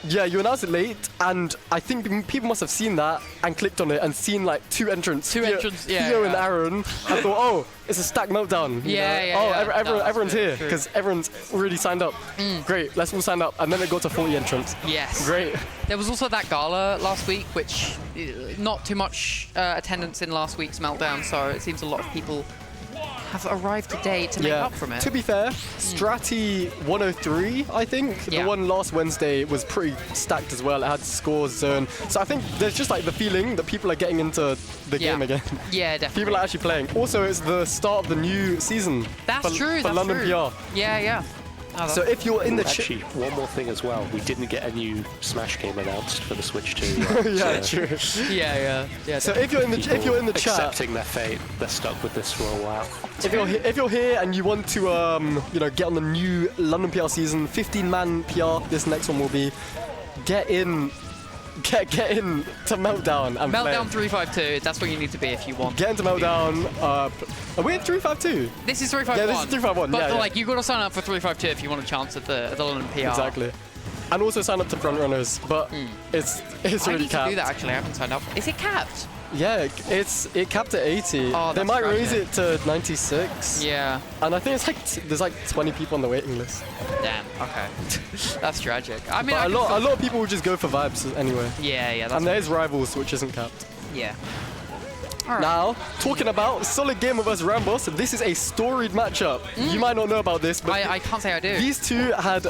Yeah, you announced it late, and I think people must have seen that and clicked on it and seen like 2 entrants. Theo and Aaron. I thought, oh, it's a stacked Meltdown. Everyone's here because everyone's already signed up. Great, let's all sign up. And then it got to 40 entrants. Yes. Great. There was also that gala last week, which not too much attendance in last week's Meltdown, so it seems a lot of people have arrived today to make up from it. To be fair, Stratty 103, I think, the one last Wednesday was pretty stacked as well. It had scores zone. So I think there's just like the feeling that people are getting into the game again. Yeah, definitely. People are actually playing. Also, it's the start of the new season. That's true. For London PR. Yeah. Oh, so if you're in the actually, one more thing as well, we didn't get a new Smash game announced for the Switch 2. True. Yeah. So if you're in the chat, accepting their fate, they're stuck with this for a while. If you're here and you want to get on the new London PR season, 15-man PR, this next one will be. Get in to Meltdown and Meltdown 352. That's what you need to be if you want. Get into Meltdown. Are we at 352? This is 351. Yeah, this is 351. But like, you got to sign up for 352 if you want a chance at the London PR. Exactly. And also sign up to Frontrunners, but it's I really need to capped. do that actually. I haven't signed up. Is it capped? Yeah, it capped at 80. Oh, they that's might raise tragic. it to 96. Yeah. And I think it's like there's like 20 people on the waiting list. Damn. Okay. That's tragic. I mean, But a lot of people will just go for vibes anyway. Yeah. That's And there's rivals, which isn't capped. yeah. All right. Now, talking about Solid Gamer vs RAMBOSS, this is a storied matchup. You might not know about this, but I can't say I do. these two had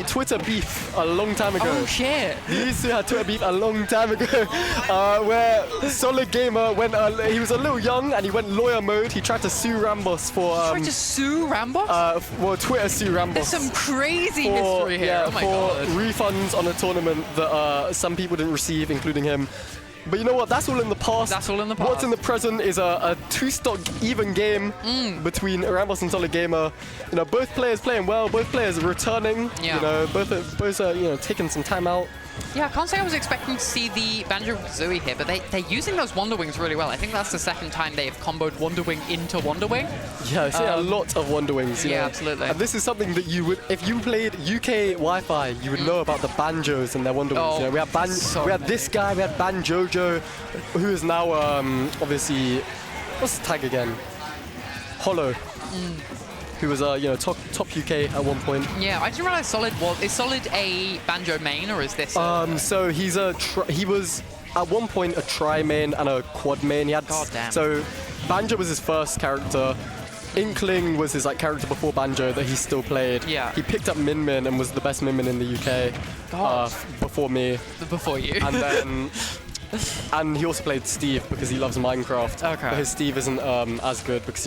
Twitter beef a long time ago. Oh shit. These two had Twitter beef a long time ago, where Solid Gamer went. He was a little young and he went lawyer mode. He tried to sue RAMBOSS for. Tried to sue RAMBOSS? Well, Twitter sue RAMBOSS. There's some crazy for, history here. yeah, Oh my for god. refunds on a tournament that some people didn't receive, including him. But you know what? That's all in the past. That's all in the past. What's in the present is a two-stock even game between RAMBOSS and Solid Gamer. You know, both players playing well, both players returning. Yeah. You know, both are taking some time out. Yeah, I can't say I was expecting to see the Banjo Kazooie here, but they're using those Wonder Wings really well. I think that's the second time they have comboed Wonder Wing into Wonder Wing. Yeah, I see a lot of Wonder Wings. You yeah, know. absolutely. And this is something that you would, if you played UK Wi-Fi, you would know about the Banjos and their Wonder Wings. Oh, You know, we had this guy, we had Banjojo, who is now obviously, what's the tag again? Hollow. Who was top UK at one point. Yeah, I didn't realize Solid is Solid a Banjo main or is this? So he was at one point a tri main and a quad main. He had God damn. So Banjo was his first character. Inkling was his character before Banjo that he still played. Yeah. He picked up Min Min and was the best Min Min in the UK before me. Before you. And then and he also played Steve because he loves Minecraft. Okay. But his Steve isn't as good because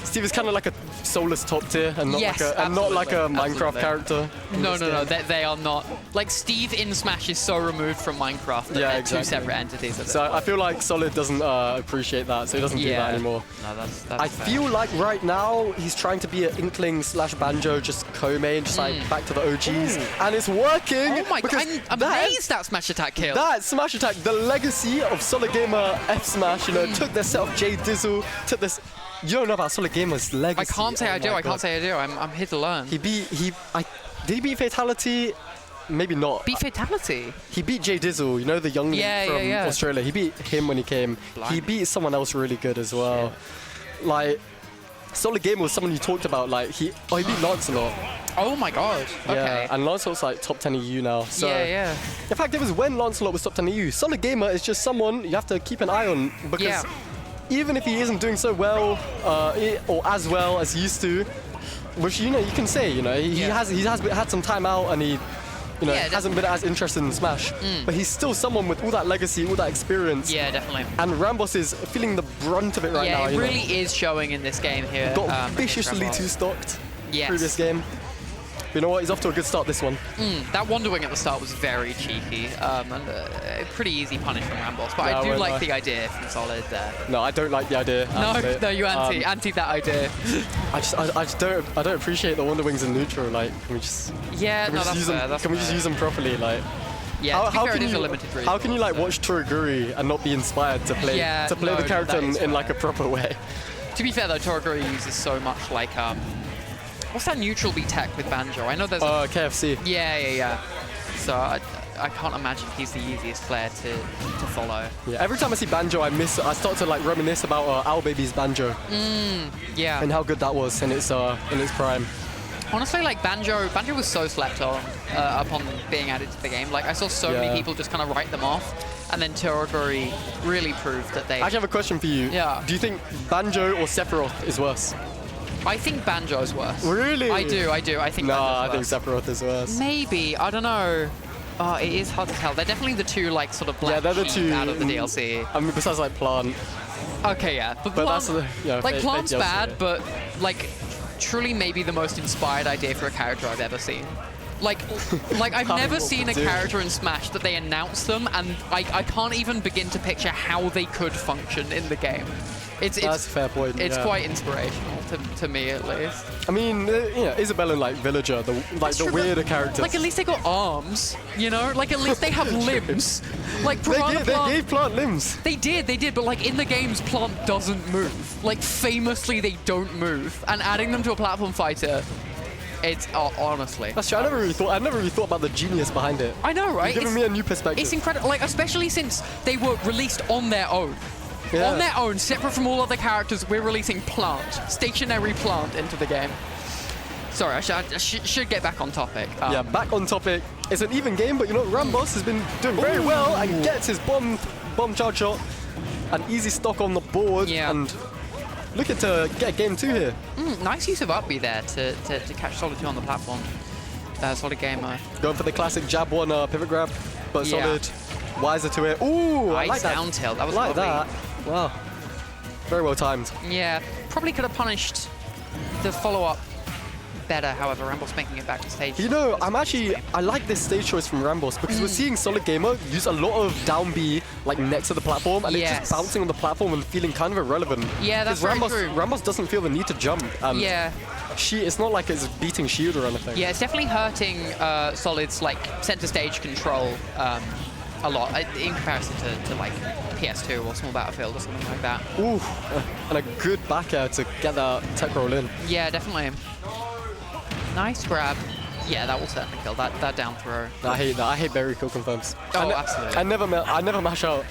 Steve is kind of like a soulless top tier and not like a Minecraft character. No, they are not. Like Steve in Smash is so removed from Minecraft that they're exactly. two separate entities. So I feel like Solid doesn't appreciate that, so he doesn't do that anymore. No, that's I fair. feel like right now he's trying to be an Inkling / Banjo, just co-main, just like back to the OGs, and it's working. Oh my god! because I'm amazed that Smash Attack kill. That Smash Attack, the legacy of Solid Gamer F Smash, took their set of J Dizzle, took this. You don't know about Solid Gamer's legacy. I can't say I do. my I can't God. say I do. I'm here to learn. Did he beat Fatality? Maybe not. Beat Fatality? He beat J Dizzle, the young from Australia. He beat him when he came. He beat someone else really good as well. Shit. Like, Solid Gamer was someone you talked about. Like, he beat Lancelot. Oh my god. Okay. Yeah, and Lancelot's like top 10 EU now. So yeah. In fact, it was when Lancelot was top 10 EU. Solid Gamer is just someone you have to keep an eye on because even if he isn't doing so well or as well as he used to, which you can say, he has had some time out and he hasn't been as interested in Smash, but he's still someone with all that legacy, all that experience. Yeah, definitely. And RAMBOSS is feeling the brunt of it right now. Yeah, it really is showing in this game here. Got viciously against RAMBOSS. two-stocked Yes. previous game. But you know what? He's off to a good start this one. That Wonder Wing at the start was very cheeky and a pretty easy punish from RAMBOSS, but I do like the idea from Solid there. No, I don't like the idea. No, you anti that idea. I just don't appreciate the Wonder Wings in neutral. Like, can we just? Yeah, no, that's fair. Can we just use them properly? Like, yeah, how it can is you a limited resource. how can you watch Toraguri and not be inspired to play the character in like a proper way? To be fair though, Toraguri uses so much like what's that neutral B tech with Banjo? I know there's KFC. Yeah. So I can't imagine he's the easiest player to follow. Yeah. Every time I see Banjo, I start to reminisce about Owl Baby's Banjo. Yeah. And how good that was in its prime. Honestly, like Banjo was so slept on upon being added to the game. Like I saw so many people just kind of write them off, and then Toraguri really proved that they. I actually have a question for you. Yeah. Do you think Banjo or Sephiroth is worse? I think Banjo is worse. Really? I do. I think. Nah, Banjo's I think worse. Sephiroth is worse. Maybe. I don't know. Oh, it is hard to tell. They're definitely the two sort of black they're the sheep two out of the DLC. I mean, besides Plant. Okay, yeah. But But Plant, that's fake Plant's DLC, bad, yeah. but truly maybe the most inspired idea for a character I've ever seen. Like I've never seen a character in Smash that they announce them, and I can't even begin to picture how they could function in the game. That's a fair point. It's quite inspirational to me, at least. I mean, Isabelle and Villager, the weirder characters. Like at least they got arms, Like at least they have limbs. Like they gave Plant limbs. They did, but like in the games, Plant doesn't move. Like famously, they don't move, and adding them to a platform fighter. It's honestly. That's true. I never really thought about the genius behind it. I know, right? You're giving me a new perspective. It's incredible, like especially since they were released on their own. Yeah. On their own, separate from all other characters, we're releasing stationary plant into the game. Sorry, I should get back on topic. Yeah, back on topic. It's an even game, but you know, RAMBOSS has been doing very well and gets his bomb charge shot. An easy stock on the board. Yeah. And looking to get game 2 here. Nice use of up B there to catch Solid 2 on the platform. Solid Gamer. Going for the classic jab 1 pivot grab, but Yeah. Solid wiser to it. Ooh, I like that. down tilt. That was like lovely. that. Wow. Very well timed. Yeah, probably could have punished the follow-up better, however, RAMBOSS making it back to stage. You know, I like this stage choice from RAMBOSS because we're seeing Solid Gamer use a lot of down B like next to the platform and it's just bouncing on the platform and feeling kind of irrelevant. Yeah, that's very true. RAMBOSS doesn't feel the need to jump. And Yeah. it's not like it's beating shield or anything. Yeah, it's definitely hurting Solid's like center stage control a lot in comparison to like PS2 or Small Battlefield or something like that. Ooh, and a good back air to get that tech roll in. Yeah, definitely. Nice grab. Yeah, that will certainly kill that down throw. I hate that. I hate berry kill confirms. Oh, absolutely. I never mash out.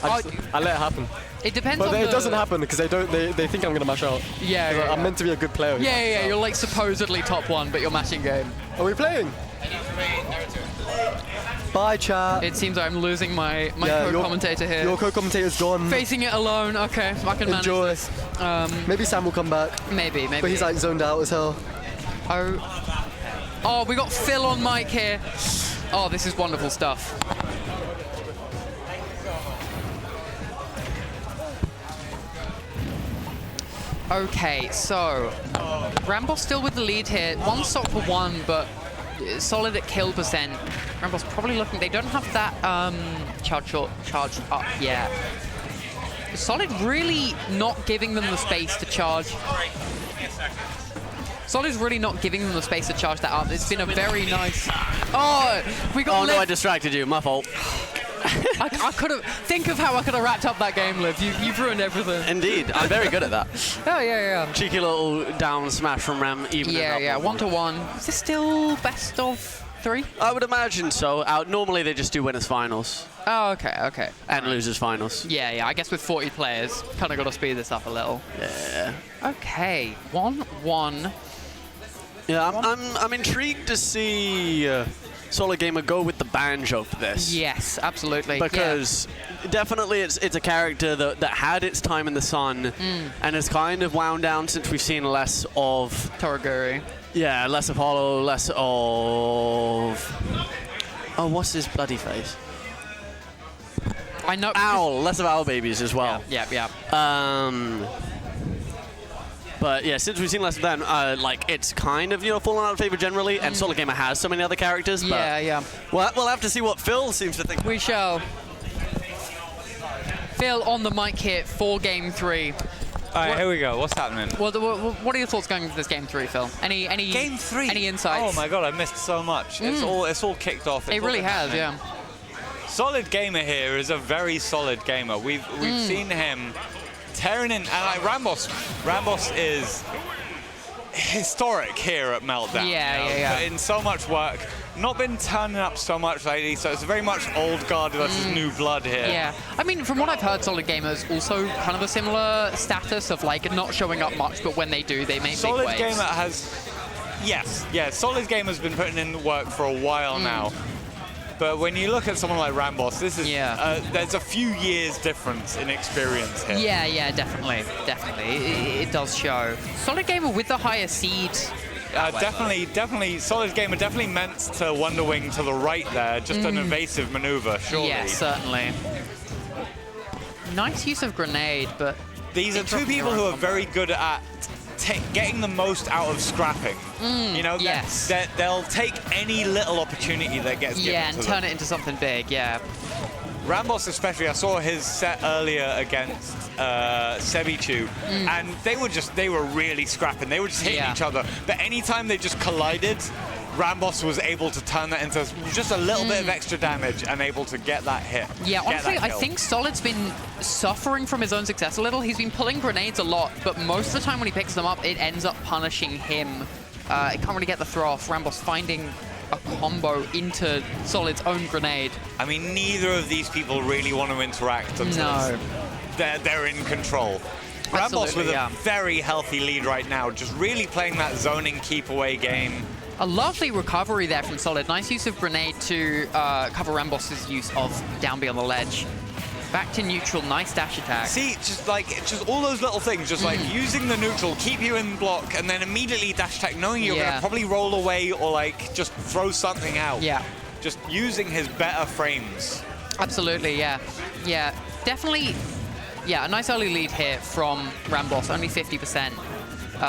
I let it happen. It depends But on it doesn't happen because they think I'm gonna mash out. Yeah, I'm meant to be a good player. Yeah, you're like supposedly top 1, but you're mashing game. Are we playing? Bye, chat. It seems I'm losing my co-commentator here. Your co-commentator's gone. Facing it alone. Okay, I can manage Enjoy. this. Maybe Sam will come back. Maybe. But he's like zoned out as hell. Oh, we got Phil on mic here. Oh, this is wonderful stuff. Okay, so RAMBOSS still with the lead here. One stock for 1, but Solid at kill percent. RAMBOSS probably looking. They don't have that charged up yet. Solid really not giving them the space to charge. Solid's really not giving them the space to charge that up. It's been a very nice. Oh, we got. Oh no, I distracted you. My fault. I could have. Think of how I could have wrapped up that game, Liv. You've ruined everything. Indeed, I'm very good at that. Oh yeah. Cheeky little down smash from Ram. Even Yeah. 1-1. Is this still best of 3? I would imagine so. Normally they just do winners finals. Oh, okay. And losers finals. Yeah. I guess with 40 players, kind of got to speed this up a little. Yeah. Okay. 1-1. Yeah, I'm intrigued to see Solid Gamer go with the Banjo for this. Yes, absolutely. Because definitely it's a character that had its time in the sun and has kind of wound down since we've seen less of Toraguri. Yeah, less of Hollow, less of... Oh, what's his bloody face? I know. Owl, less of Owl babies as well. Yeah. But yeah, since we've seen less of them, like it's kind of fallen out of favor generally, and Solid Gamer has so many other characters. But Yeah. We'll have to see what Phil seems to think. We shall. Phil on the mic here for Game 3. All right, here we go. What's happening? What are your thoughts going into this Game 3, Phil? Any Game 3? Any insights? Oh my god, I missed so much. It's all kicked off. It really has, yeah. Solid Gamer here is a very solid gamer. We've seen him tearing in, and like RAMBOSS is historic here at Meltdown. Yeah. Put in so much work, not been turning up so much lately, so it's very much old guard versus new blood here. Yeah, I mean, from what I've heard, Solid Gamer's also kind of a similar status of like not showing up much, but when they do, they make Solid big waves. Gamer has, yes, Solid Gamer's been putting in the work for a while now. But when you look at someone like RAMBOSS, this is there's a few years difference in experience here. Yeah, definitely. It does show. Solid Gamer with the higher seed. Definitely. Solid Gamer definitely meant to Wonder Wing to the right there. Just an evasive maneuver, surely. Yeah, certainly. Nice use of grenade, but these are two people who are very good at getting the most out of scrapping. Yes. They'll take any little opportunity that gets given to them. Yeah, and turn it into something big, yeah. RAMBOSS especially, I saw his set earlier against Sebichu, and they were really scrapping. They were just hitting each other. But anytime they just collided, RAMBOSS was able to turn that into just a little bit of extra damage and able to get that hit. Yeah, honestly, I think Solid's been suffering from his own success a little. He's been pulling grenades a lot, but most of the time when he picks them up, it ends up punishing him It can't really get the throw off. RAMBOSS finding a combo into Solid's own grenade. I mean, neither of these people really want to interact until they're in control. RAMBOSS with a very healthy lead right now, just really playing that zoning keep away game. A lovely recovery there from Solid. Nice use of grenade to cover RAMBOSS's use of down B on the ledge. Back to neutral, nice dash attack. See, just all those little things, just like using the neutral, keep you in block, and then immediately dash attack, knowing you're gonna probably roll away or like just throw something out. Yeah. Just using his better frames. Absolutely, yeah. Yeah, definitely, a nice early lead here from RAMBOSS, only 50%.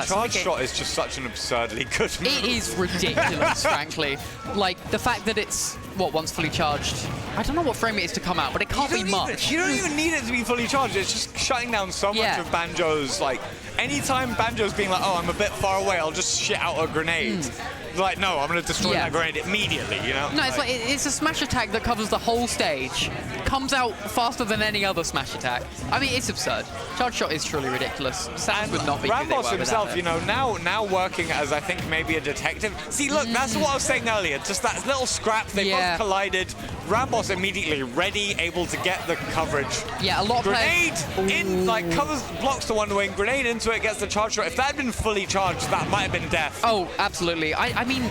Charge shot is just such an absurdly good move. It is ridiculous, frankly. Like, the fact that it's, what, once fully charged? I don't know what frame it is to come out, but it can't be much. You don't even need it to be fully charged. It's just shutting down so much of Banjo's, like, anytime Banjo's being like, oh, I'm a bit far away, I'll just shit out a grenade. Like, no, I'm going to destroy that grenade immediately, you know? No, it's like it's a smash attack that covers the whole stage. Comes out faster than any other smash attack. I mean, it's absurd. Charge shot is truly ridiculous. Samus would not be RAMBOSS himself, you know, now working as, I think, maybe a detective. See, look, that's what I was saying earlier. Just that little scrap, they both collided. RAMBOSS immediately ready, able to get the coverage. Yeah, a lot of grenade in, like, covers, blocks the Wonder Wing, grenade into it, gets the charge shot. If that had been fully charged, that might have been death. Oh, absolutely. I mean,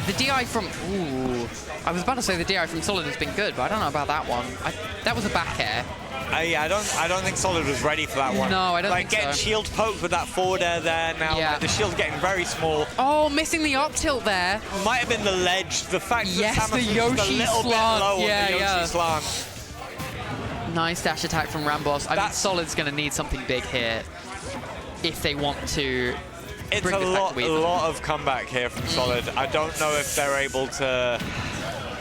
the DI from... Ooh. I was about to say the DI from Solid has been good, but I don't know about that one. That was a back air. Yeah, I don't think Solid was ready for that one. No, I don't think so. Like, getting shield poked with that forward air there now. Yeah. Like, the shield's getting very small. Oh, missing the up tilt there. Might have been the ledge. The fact that Samus the was Yoshi just a little bit slant. low on the Yoshi slant. Nice dash attack from RAMBOSS. I mean, Solid's going to need something big here if they want to It's a lot of comeback here from Solid. I don't know if they're able to...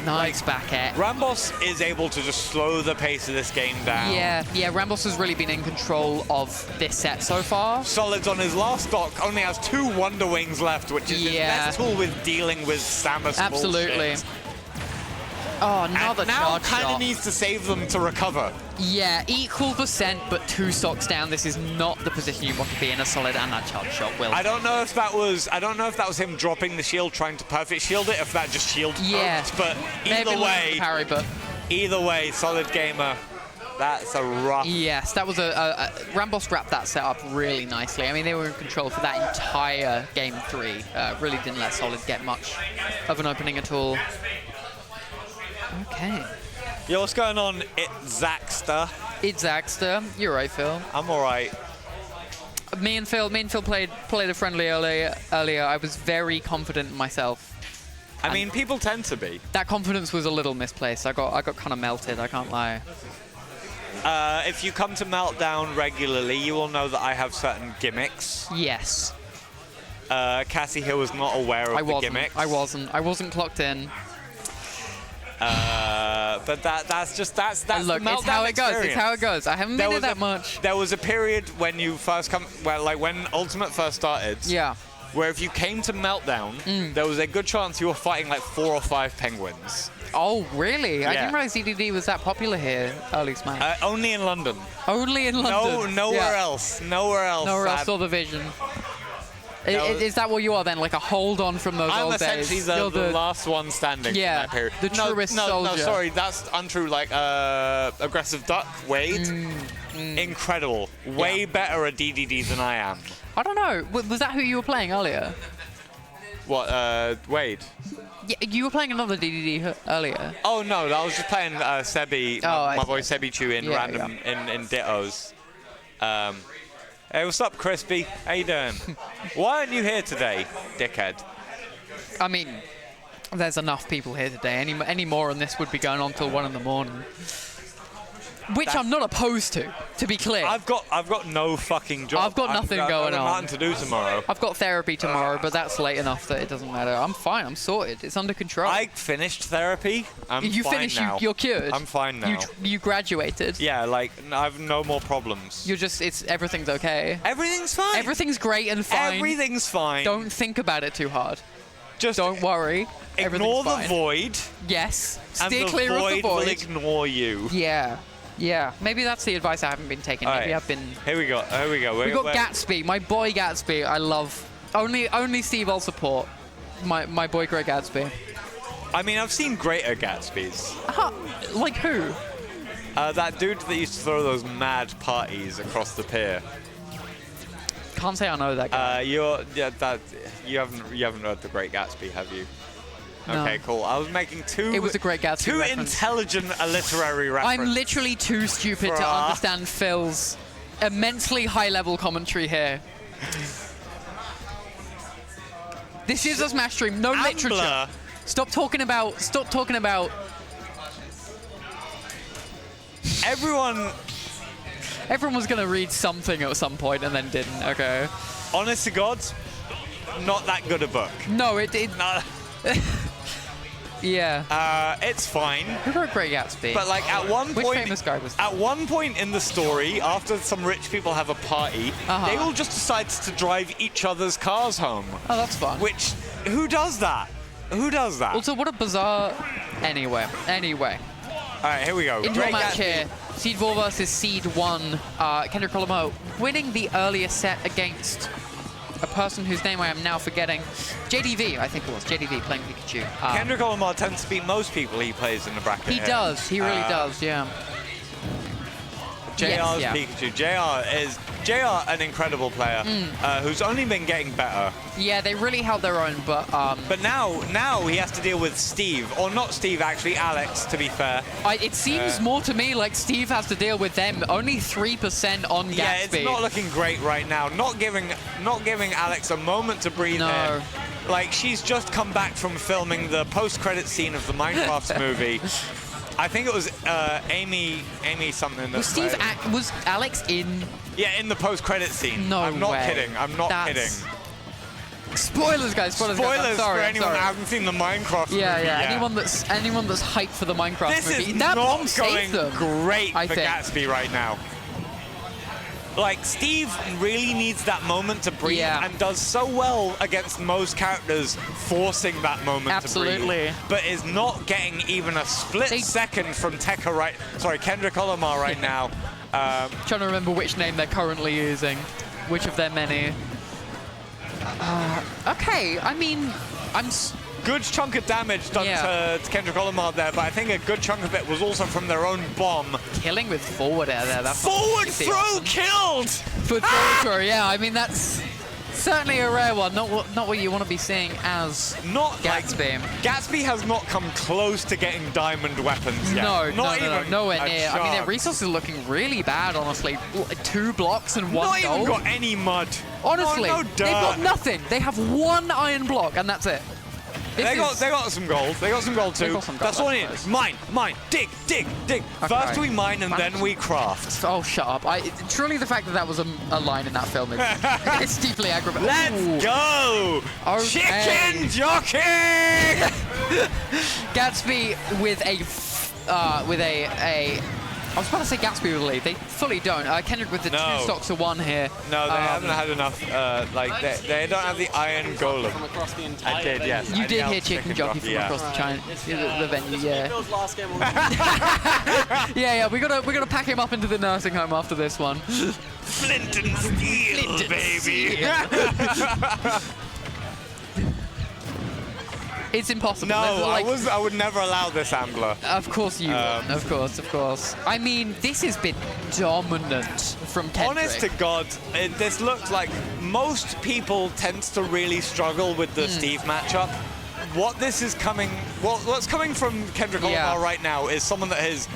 Nice back air. RAMBOSS is able to just slow the pace of this game down. Yeah, RAMBOSS has really been in control of this set so far. Solid's on his last stock, only has 2 Wonder Wings left, which is his best tool with dealing with Samus Absolutely. bullshit. Oh, another charge shot. Now kind of needs to save them to recover. Yeah, equal percent, but 2 stocks down. This is not the position you want to be in. A Solid and that charge shot will. I don't know if that was him dropping the shield, trying to perfect shield it, if that just shield poked, but either way, Solid gamer. That's a rough... Yes, that was RAMBOSS wrapped that setup really nicely. I mean, they were in control for that entire game 3. Really didn't let Solid get much of an opening at all. Okay. Yo, what's going on? It's Zaxter. It's Zaxter. You're right, Phil. I'm all right. Me and Phil played a friendly earlier. I was very confident in myself. I mean, people tend to be. That confidence was a little misplaced. I got kind of melted. I can't lie. If you come to Meltdown regularly, you will know that I have certain gimmicks. Yes. Cassie here was not aware of the gimmicks. I wasn't clocked in. But that's look, the it's how it goes. experience. It's how it goes. I haven't been here that much. There was a period when you first when Ultimate first started. Yeah. Where if you came to Meltdown, there was a good chance you were fighting like 4 or 5 penguins. Oh, really? Yeah. I didn't realize DDD was that popular here, early Smash. Only in London. Only in London? Nowhere else. Nowhere else. Nowhere else saw the vision. Is that what you are then? Like a hold on from those old days? I'm essentially the last one standing in that period. The truest soldier. No, sorry, that's untrue. Like, aggressive duck, Wade. Incredible. Way better at DDD than I am. I don't know. Was that who you were playing earlier? What, Wade? Yeah, you were playing another DDD earlier. Oh, no, I was just playing Sebi, my boy Sebichu in random, in Dittos. Hey, what's up, Crispy? How you doing? Why aren't you here today, dickhead? I mean, there's enough people here today. Any more on this would be going on till 1 in the morning. Which I'm not opposed to be clear. I've got no fucking job. I've got nothing going on. I've nothing to do tomorrow. I've got therapy tomorrow, but that's late enough that it doesn't matter. I'm fine. I'm sorted. It's under control. I finished therapy. You fine finished. now. You're cured. I'm fine now. You graduated. Yeah, like I have no more problems. You're just. Everything's okay. Everything's fine. Everything's great and fine. Everything's fine. Don't think about it too hard. Just don't worry. Ignore the void. Yes. Steer clear of the void. And the void will ignore you. Yeah. Yeah, maybe that's the advice I haven't been taking. Maybe I've been... Here we go. We got Gatsby, my boy Gatsby. I love Only Steve I'll support. My boy Greg Gatsby. I mean, I've seen greater Gatsbys. Like who? That dude that used to throw those mad parties across the pier. Can't say I know that guy. You haven't read The Great Gatsby, have you? No. Okay, cool. I was making two. It was a Great Gatsby Two reference. intelligent literary references. I'm literally too stupid to understand Phil's immensely high-level commentary here. This is a Smash stream, no literature. Stop talking about. Everyone was gonna read something at some point and then didn't. Okay. Honest to God, not that good a book. No, it. No. Yeah. It's fine. Who wrote Great Gatsby? But like at one Which point, famous guy was that? At one point in the story, after some rich people have a party, they all just decide to drive each other's cars home. Oh, that's fun. Which, who does that? Who does that? Also, what a bizarre. Anyway. All right, here we go. Into a match here. Seed 4 versus Seed 1. Kendrick Olimar winning the earlier set against a person whose name I am now forgetting. JDV, I think it was. JDV playing Pikachu. Kendrick Olimar tends to beat most people he plays in the bracket. He does. He really does, yeah. JR's Pikachu. JR an incredible player who's only been getting better. Yeah, they really held their own, but now he has to deal with Steve, or not Steve actually, Alex, to be fair. It seems more to me like Steve has to deal with them. Only 3% on Gatsby. Yeah, it's not looking great right now. Not giving Alex a moment to breathe in. Like, she's just come back from filming the post-credit scene of the Minecraft movie. I think it was Amy something. Was was Alex in? Yeah, in the post-credit scene. No I'm not way. kidding. I'm not kidding. Spoilers, guys. Spoilers for anyone that hasn't seen the Minecraft movie. Yeah. Anyone that's hyped for the Minecraft this movie. This is that not going them, great for Gatsby right now. Like, Steve really needs that moment to breathe and does so well against most characters forcing that moment to breathe. But is not getting even a split second from Kendrick Olimar right now. Trying to remember which name they're currently using. Which of their many. Okay, I mean, good chunk of damage done to Kendrick Olimar there, but I think a good chunk of it was also from their own bomb. Killing with forward air there. That's forward throw killed! Forward throw, yeah. I mean, that's certainly a rare one. Not what you want to be seeing as Gatsby. Gatsby has not come close to getting diamond weapons yet. No, nowhere near. I mean, their resources are looking really bad, honestly. 2 blocks and 1 gold. Not even got any mud. Honestly, no dirt. They've got nothing. They have 1 iron block, and that's it. They got some gold. They got some gold too. That's all it is. Mine. Dig. Okay. First we mine and then we craft. Oh, shut up. Truly the fact that was a line in that film is it's deeply aggravating. Let's go! Okay. Chicken jockey! Gatsby with a I was about to say Gatsby with a lead. They fully don't. Kendrick with the 2 stocks to 1 here. No, they haven't had enough. They don't have the iron golem. I did, yes. You did hear chicken jockey from across the venue, yeah. yeah. We gotta pack him up into the nursing home after this one. Flint and steel, baby. It's impossible. No, I would never allow this, Ambler. Of course you would. Of course. I mean, this has been dominant from Kendrick. Honest to God, this looks like most people tends to really struggle with the Steve matchup. What's coming from Kendrick Olimar right now is someone that is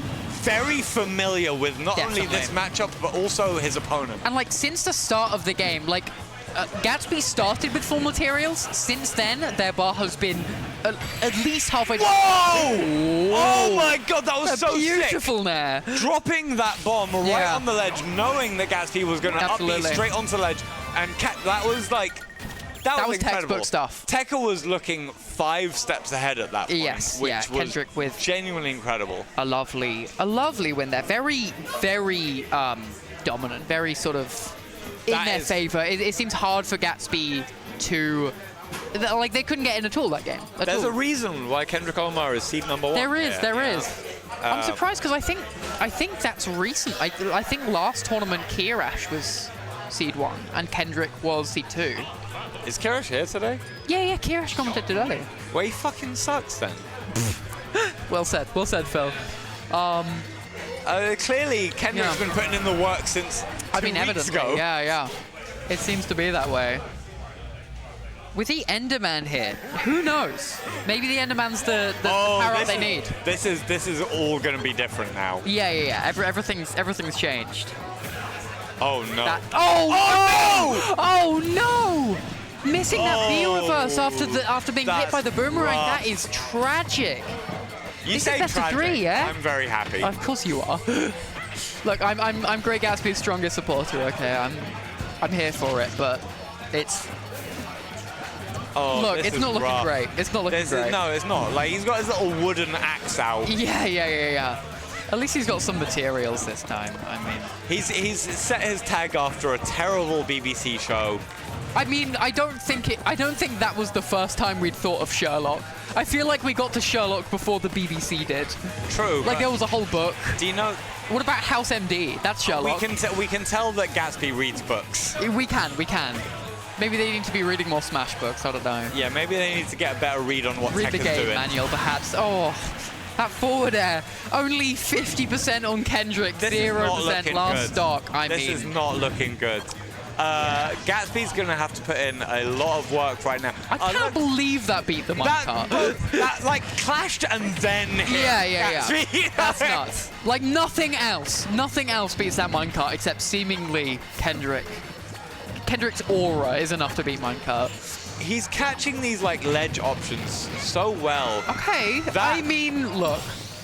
very familiar with not only this matchup, but also his opponent. And like, since the start of the game, like, Gatsby started with full materials. Since then, their bar has been at least halfway. Whoa! Oh my God, that was so beautiful sick. There. Dropping that bomb right on the ledge, knowing that Gatsby was going to up me straight onto the ledge, and that was like. That was incredible. Textbook stuff. Tekka was looking 5 steps ahead at that point, which was Kendrick with genuinely incredible. A lovely win there. Very, very dominant. Very sort of in their favor. It seems hard for Gatsby to. Like, they couldn't get in at all that game. There's a reason why Kendrick Olimar is seed number 1. There is. I'm surprised because I think that's recent. I think last tournament Kirash was seed 1 and Kendrick was seed 2. Is Kirish here today? Yeah, Kirish commented earlier. Well, he fucking sucks then. Well said, Phil. Clearly, Kendrick's been putting in the work since 2 weeks evidently, ago. yeah. It seems to be that way. With the Enderman here, who knows? Maybe the Enderman's the power they need. This is all going to be different now. Yeah. Everything's changed. Oh no! Oh no! Missing that B reverse after being hit by the boomerang. Rough. That is tragic. You This say is best of tragic. 3, yeah? I'm very happy. Of course you are. Look, I'm Great Gatsby's strongest supporter. Okay, I'm here for it, but it's. Look, it's not looking great. It's not looking great. No, it's not. Like, he's got his little wooden axe out. Yeah. At least he's got some materials this time. I mean, he's set his tag after a terrible BBC show. I mean, I don't think that was the first time we'd thought of Sherlock. I feel like we got to Sherlock before the BBC did. True. Like there was a whole book. Do you know? What about House MD? That's Sherlock. We can tell that Gatsby reads books. We can. Maybe they need to be reading more Smash books. I don't know. Yeah, maybe they need to get a better read on what Read Tekken's the game doing. manual, perhaps. Oh, that forward air. Only 50% on Kendrick, 0% last stock. This is not looking good. Gatsby's going to have to put in a lot of work right now. I can't believe that beat the minecart. That like clashed and then hit Gatsby. That's nuts. Like nothing else beats that minecart except seemingly Kendrick. Kendrick's aura is enough to beat minecart. He's catching these like ledge options so well. Okay, I mean, look.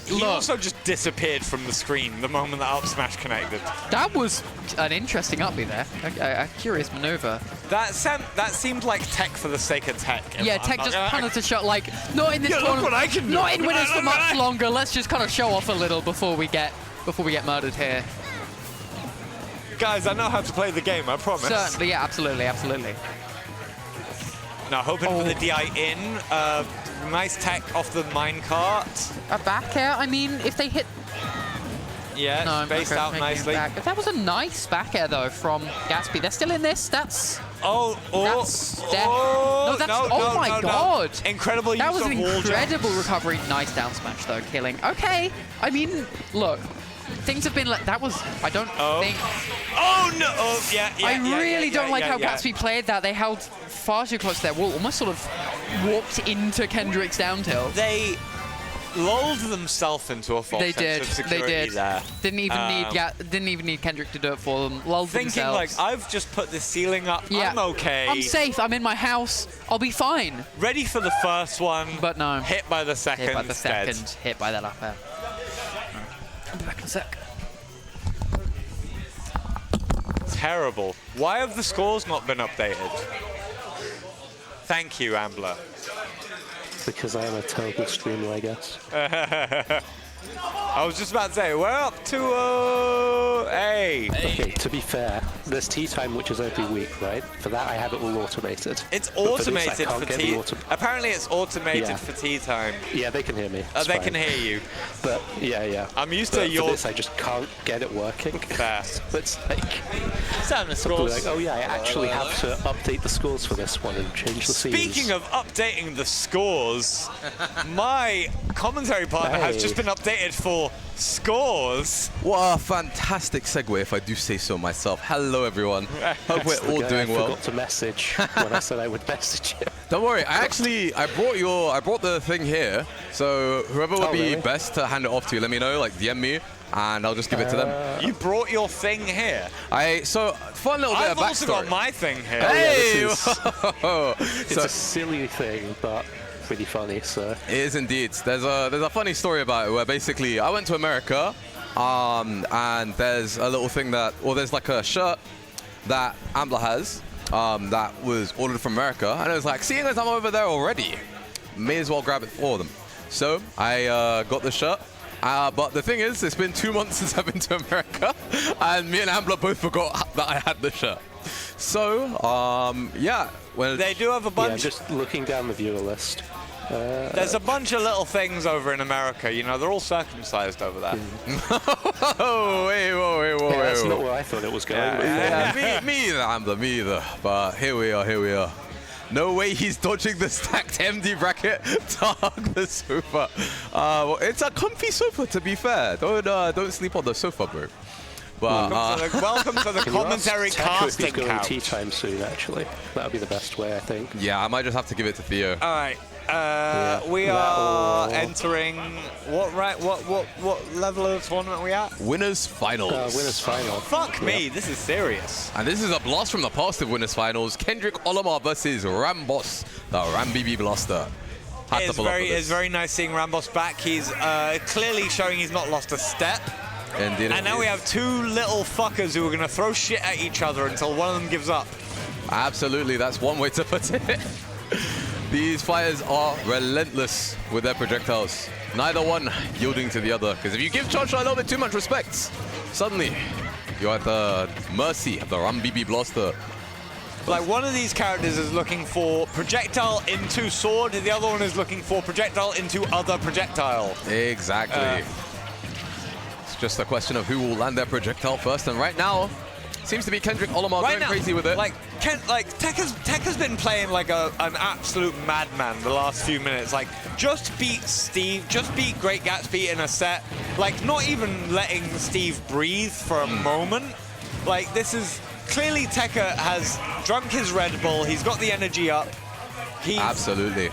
He also just disappeared from the screen the moment that up smash connected. That was an interesting up B there. A curious maneuver. That seemed like tech for the sake of tech. Yeah, tech just kind of to show, like, not in this tournament, look what I can do. not in winners for much longer. Let's just kind of show off a little before we get murdered here. Guys, I know how to play the game, I promise. Certainly, yeah, absolutely. Now, hoping for the DI in. Nice tech off the minecart. A back air? I mean, if they hit... Yeah, no, spaced out nicely. That was a nice back air, though, from Gatsby. They're still in this. That's... Oh my God. Incredible use That was of an wall incredible jumps. recovery. Nice down smash, though, killing. Okay. I mean, look. Things have been like... That was... I don't think... Oh, no! Oh, yeah, I really don't like how Gatsby played that. They held far too close to their wall. Almost sort of walked into Kendrick's down tilt. They lulled themselves into a false sense of security there. Didn't even need Kendrick to do it for them. Lulled Thinking themselves. like, I've just put the ceiling up. I'm okay. I'm safe. I'm in my house. I'll be fine. Ready for the first one. But no. Hit by the second. Hit by the second. Hit by that up air. I'll be back in a sec. Terrible. Why have the scores not been updated? Thank you, Ambler. Because I am a terrible streamer, I guess. I was just about to say, we're up 2-0. Hey. Okay, to be fair, there's tea time, which is every week, right? For that, I have it all automated. It's automated for tea. Apparently, it's automated Yeah. for tea time. Yeah, they can hear me. They can hear you. But yeah. I'm used to for your. this, I just can't get it working. Fair. It's like. Something like, oh yeah, I actually have to update the scores for this one and change the scenes. Speaking of updating the scores, my commentary partner has just been updated for scores. What a fantastic segue, if I do say so myself. Hello, everyone. Hope we're all doing well. I forgot to message when I said I would message you. Don't worry. I brought the thing here. So whoever would be best to hand it off to, let me know. Like DM me, and I'll just give it to them. You brought your thing here. So fun little bit of backstory. I've also got my thing here. Hey! It's a silly thing, but pretty funny. So it is indeed. There's a funny story about it where basically I went to America, and there's a little thing there's like a shirt that Ambler has that was ordered from America, and it was like, seeing as I'm over there already, may as well grab it for them. So I got the shirt. But the thing is, it's been 2 months since I've been to America, and me and Ambler both forgot that I had the shirt. So, yeah. Well, they do have a bunch. Yeah, just looking down the viewer list. There's a bunch of little things over in America. You know, they're all circumcised over there. Whoa. That's not where I thought it was going. Me either, Ambler, me either. But here we are. No way he's dodging the stacked MD bracket to hug the sofa. Well, it's a comfy sofa, to be fair. Don't sleep on the sofa, bro. But, welcome to the commentary casting If he's going couch. tea time soon, actually. That would be the best way, I think. Yeah, I might just have to give it to Theo. All right. We That are or- entering what level of tournament are we at? Winners Finals. Winners Final. Fuck me, this is serious. And this is a blast from the past of Winners Finals. Kendrick Olimar versus RAMBOSS, the RAMBOSS Blaster. Had to It's pull up for this. very nice seeing RAMBOSS back. He's clearly showing he's not lost a step. Indeed, And now we have two little fuckers who are going to throw shit at each other until one of them gives up. Absolutely, that's one way to put it. These fighters are relentless with their projectiles. Neither one yielding to the other. Because if you give Chacha a little bit too much respect, suddenly you're at the mercy of the RAMBOSS Blaster. Like, one of these characters is looking for projectile into sword, the other one is looking for projectile into other projectile. Exactly. It's just a question of who will land their projectile first. And right now, seems to be Kendrick Olimar going crazy with it. Like Tekka's been playing like an absolute madman the last few minutes. Like, just beat Steve, just beat Great Gatsby in a set. Like, not even letting Steve breathe for a moment. Like, this is clearly Tekka has drunk his Red Bull. He's got the energy up. Absolutely.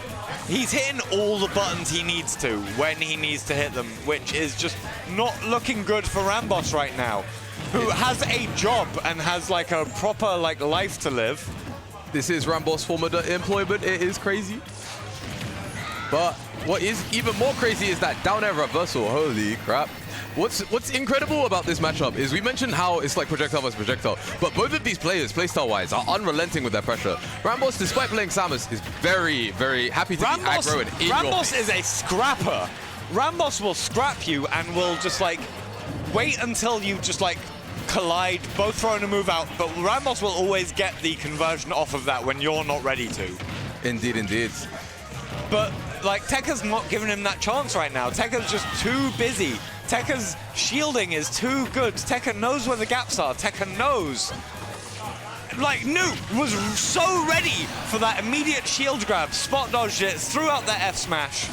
He's hitting all the buttons he needs to when he needs to hit them, which is just not looking good for RAMBOSS right now, who has a job and has like a proper like life to live. This is RAMBOSS former employment. It is crazy. But what is even more crazy is that down air reversal. Holy crap. What's incredible about this matchup is we mentioned how it's like projectile versus projectile, but both of these players, playstyle-wise, are unrelenting with their pressure. RAMBOSS, despite playing Samus, is very, very happy to be aggro and in your RAMBOSS face. is a scrapper. RAMBOSS will scrap you and will just like wait until you just like collide, both throwing a move out, but RAMBOSS will always get the conversion off of that when you're not ready to. Indeed, indeed. But like Tekka's not giving him that chance right now. Tekka's just too busy. Tekka's shielding is too good. Tekka knows where the gaps are. Tekka knows. Like, Newt was so ready for that immediate shield grab, spot dodged it, threw out that F smash.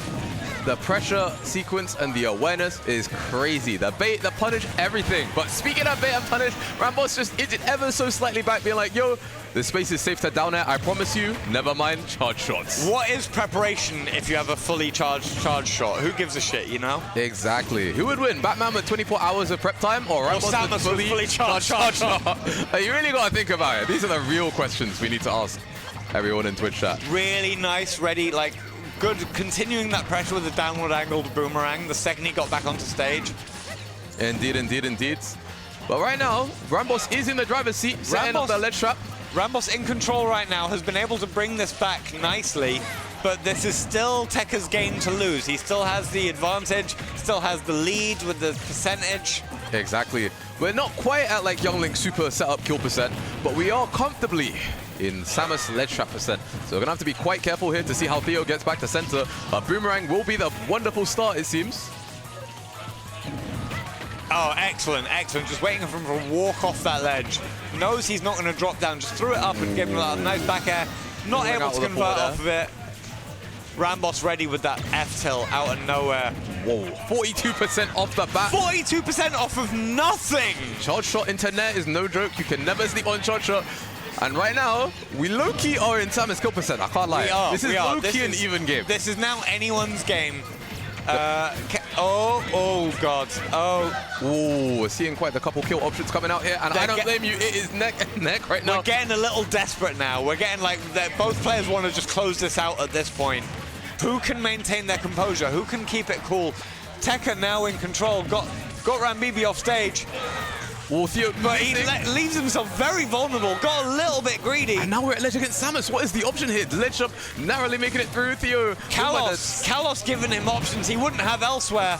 The pressure sequence and the awareness is crazy. The bait, the punish, everything. But speaking of bait and punish, RAMBOSS just edged ever so slightly back, being like, yo, the space is safe to down air, I promise you. Never mind, charge shots. What is preparation if you have a fully charged shot? Who gives a shit, you know? Exactly. Who would win? Batman with 24 hours of prep time or RAMBOSS Samus with with fully charged shot? You really got to think about it. These are the real questions we need to ask everyone in Twitch chat. Really nice, ready, like, good, continuing that pressure with a downward angled boomerang the second he got back onto stage. Indeed, indeed, indeed. But right now, RAMBOSS is in the driver's seat, setting up the ledge trap. RAMBOSS in control right now, has been able to bring this back nicely, but this is still Tekka's game to lose. He still has the advantage, still has the lead with the percentage. Exactly. We're not quite at like Young Link super setup kill percent, but we are comfortably in Samus ledge trap percent. So we're gonna have to be quite careful here to see how Theo gets back to center. A boomerang will be the wonderful start, it seems. Oh, excellent, excellent. Just waiting for him to walk off that ledge. Knows he's not going to drop down. Just threw it up and gave him a nice back air. Not able to convert off of it. RAMBOSS ready with that F-tilt out of nowhere. Whoa, 42% off the bat. 42% off of nothing! Charge shot into net is no joke. You can never sleep on charge shot. And right now, we low-key are in Samus kill percent. I can't lie. This is low-key an even game. This is now anyone's game. Oh God. Oh, we're seeing quite a couple kill options coming out here, and I don't blame you. It is neck and neck right now. We're getting a little desperate now. We're getting like both players want to just close this out at this point. Who can maintain their composure? Who can keep it cool? Tekka now in control. Got RAMBOSS off stage. Well, Theo, but he leaves himself very vulnerable. Got a little bit greedy. And now we're at ledge against Samus. What is the option here? Ledge up, narrowly making it through. Theo. Kalos giving him options he wouldn't have elsewhere.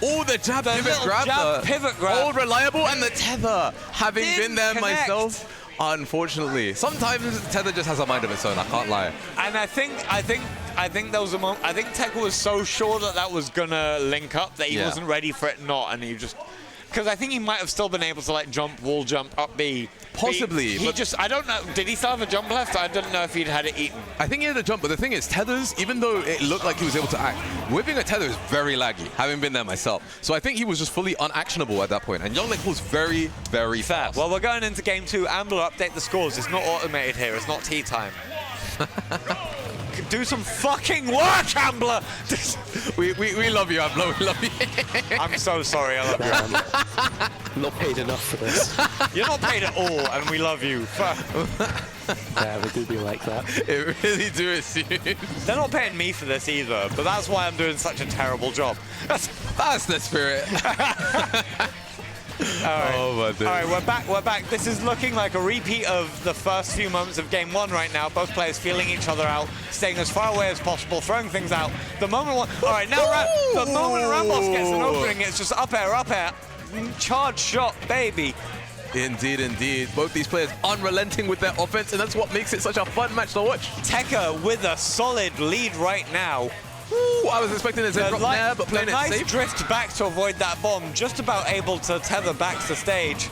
Oh, the jab pivot grab. Old reliable, and the tether. Having been there myself, unfortunately. Sometimes tether just has a mind of its own. I can't lie. And I think there was a moment. I think Tekka was so sure that was gonna link up that he wasn't ready for it not, and he just. Because I think he might have still been able to like jump, wall jump, up B. Possibly. He just, I don't know, did he still have a jump left? I don't know if he'd had it eaten. I think he had a jump, but the thing is, tethers, even though it looked like he was able to act, whipping a tether is very laggy, having been there myself. So I think he was just fully unactionable at that point, and Young Link was very, very fast. Well, we're going into game 2. Amber, update the scores. It's not automated here. It's not tea time. Do some fucking work, Ambler! we love you, Ambler. We love you. I'm so sorry. I love you, Ambler. I'm not paid enough for this. You're not paid at all, and we love you. Yeah, we do be like that. It really do assume. They're not paying me for this either, but that's why I'm doing such a terrible job. That's the spirit. All right. Oh my goodness. All right, we're back. This is looking like a repeat of the first few moments of game 1 right now. Both players feeling each other out, staying as far away as possible, throwing things out. The moment all right, now the moment RAMBOSS gets an opening, it's just up air, charge shot, baby. Indeed, indeed. Both these players unrelenting with their offense, and that's what makes it such a fun match to watch. Tekka with a solid lead right now. Ooh, I was expecting a drop there, but playing it nice safe. drift back to avoid that bomb, just about able to tether back to stage.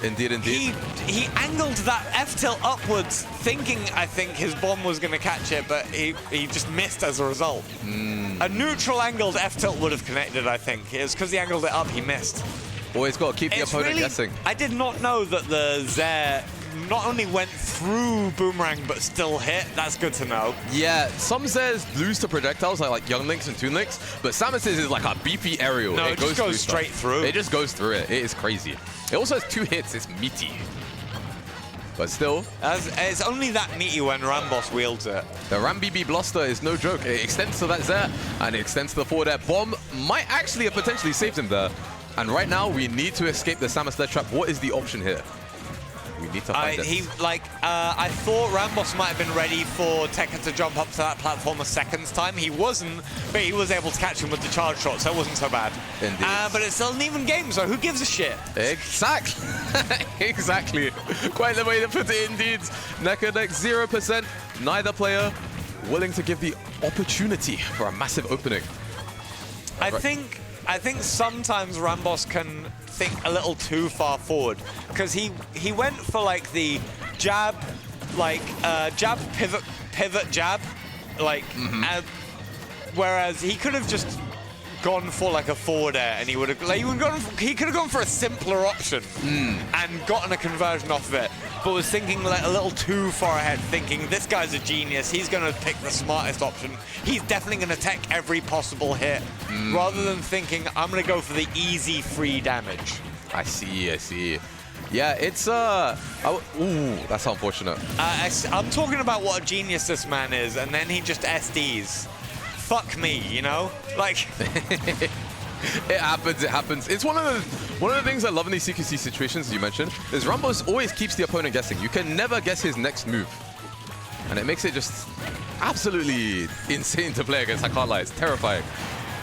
Indeed, indeed. He angled that F-tilt upwards, thinking, I think, his bomb was going to catch it, but he just missed as a result. A neutral angled F-tilt would have connected, I think. It's because he angled it up, he missed. Always got to keep the opponent guessing. I did not know that the Zaire not only went through Boomerang, but still hit. That's good to know. Yeah, some Zairs lose to projectiles, like Young Links and Toon Links, but Samus's is like a beefy aerial. No, it just goes straight through. It just goes through it. It is crazy. It also has 2 hits. It's meaty. But still. It's only that meaty when RAMBOSS wields it. The RAMBOSS Bluster is no joke. It extends to that Zaire, and it extends to the forward air. Bomb might actually have potentially saved him there. And right now, we need to escape the Samus ledge trap. What is the option here? We need to find it. I thought RAMBOSS might have been ready for Tekka to jump up to that platform a second time. He wasn't, but he was able to catch him with the charge shot, so it wasn't so bad. Indeed. But it's still an even game, so who gives a shit? Exactly. Exactly. Quite the way to put it, indeed. Neck and neck, 0%. Neither player willing to give the opportunity for a massive opening. I think sometimes RAMBOSS can think a little too far forward, because he went for like the jab, jab, pivot, jab, whereas he could have just gone for like a forward air, and he would have he could have gone for a simpler option and gotten a conversion off of it, but was thinking like a little too far ahead, thinking this guy's a genius, he's going to pick the smartest option, he's definitely going to tech every possible hit, rather than thinking I'm going to go for the easy free damage. I see. Yeah, it's ooh, that's unfortunate. I'm talking about what a genius this man is, and then he just SDs. Fuck me, you know? Like it happens. It's one of the things I love in these CQC situations, as you mentioned, is RAMBOSS always keeps the opponent guessing. You can never guess his next move. And it makes it just absolutely insane to play against. I can't lie, it's terrifying.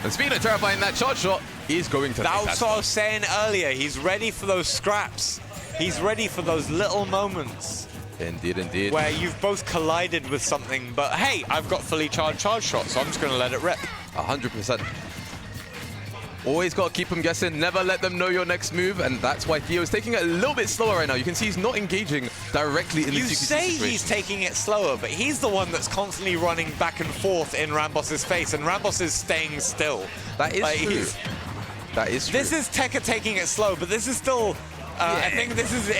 And speaking of terrifying, that charge shot is going to That's what I was saying earlier. He's ready for those scraps. He's ready for those little moments. Indeed, indeed. Where you've both collided with something, but hey, I've got fully charged shot, so I'm just going to let it rip. 100%. Always got to keep them guessing, never let them know your next move, and that's why Theo's taking it a little bit slower right now. You can see he's not engaging directly in the CQC situation. You say he's taking it slower, but he's the one that's constantly running back and forth in RAMBOSS's face, and RAMBOSS is staying still. That is true. That is true. This is Tekka taking it slow, but this is still... I think this is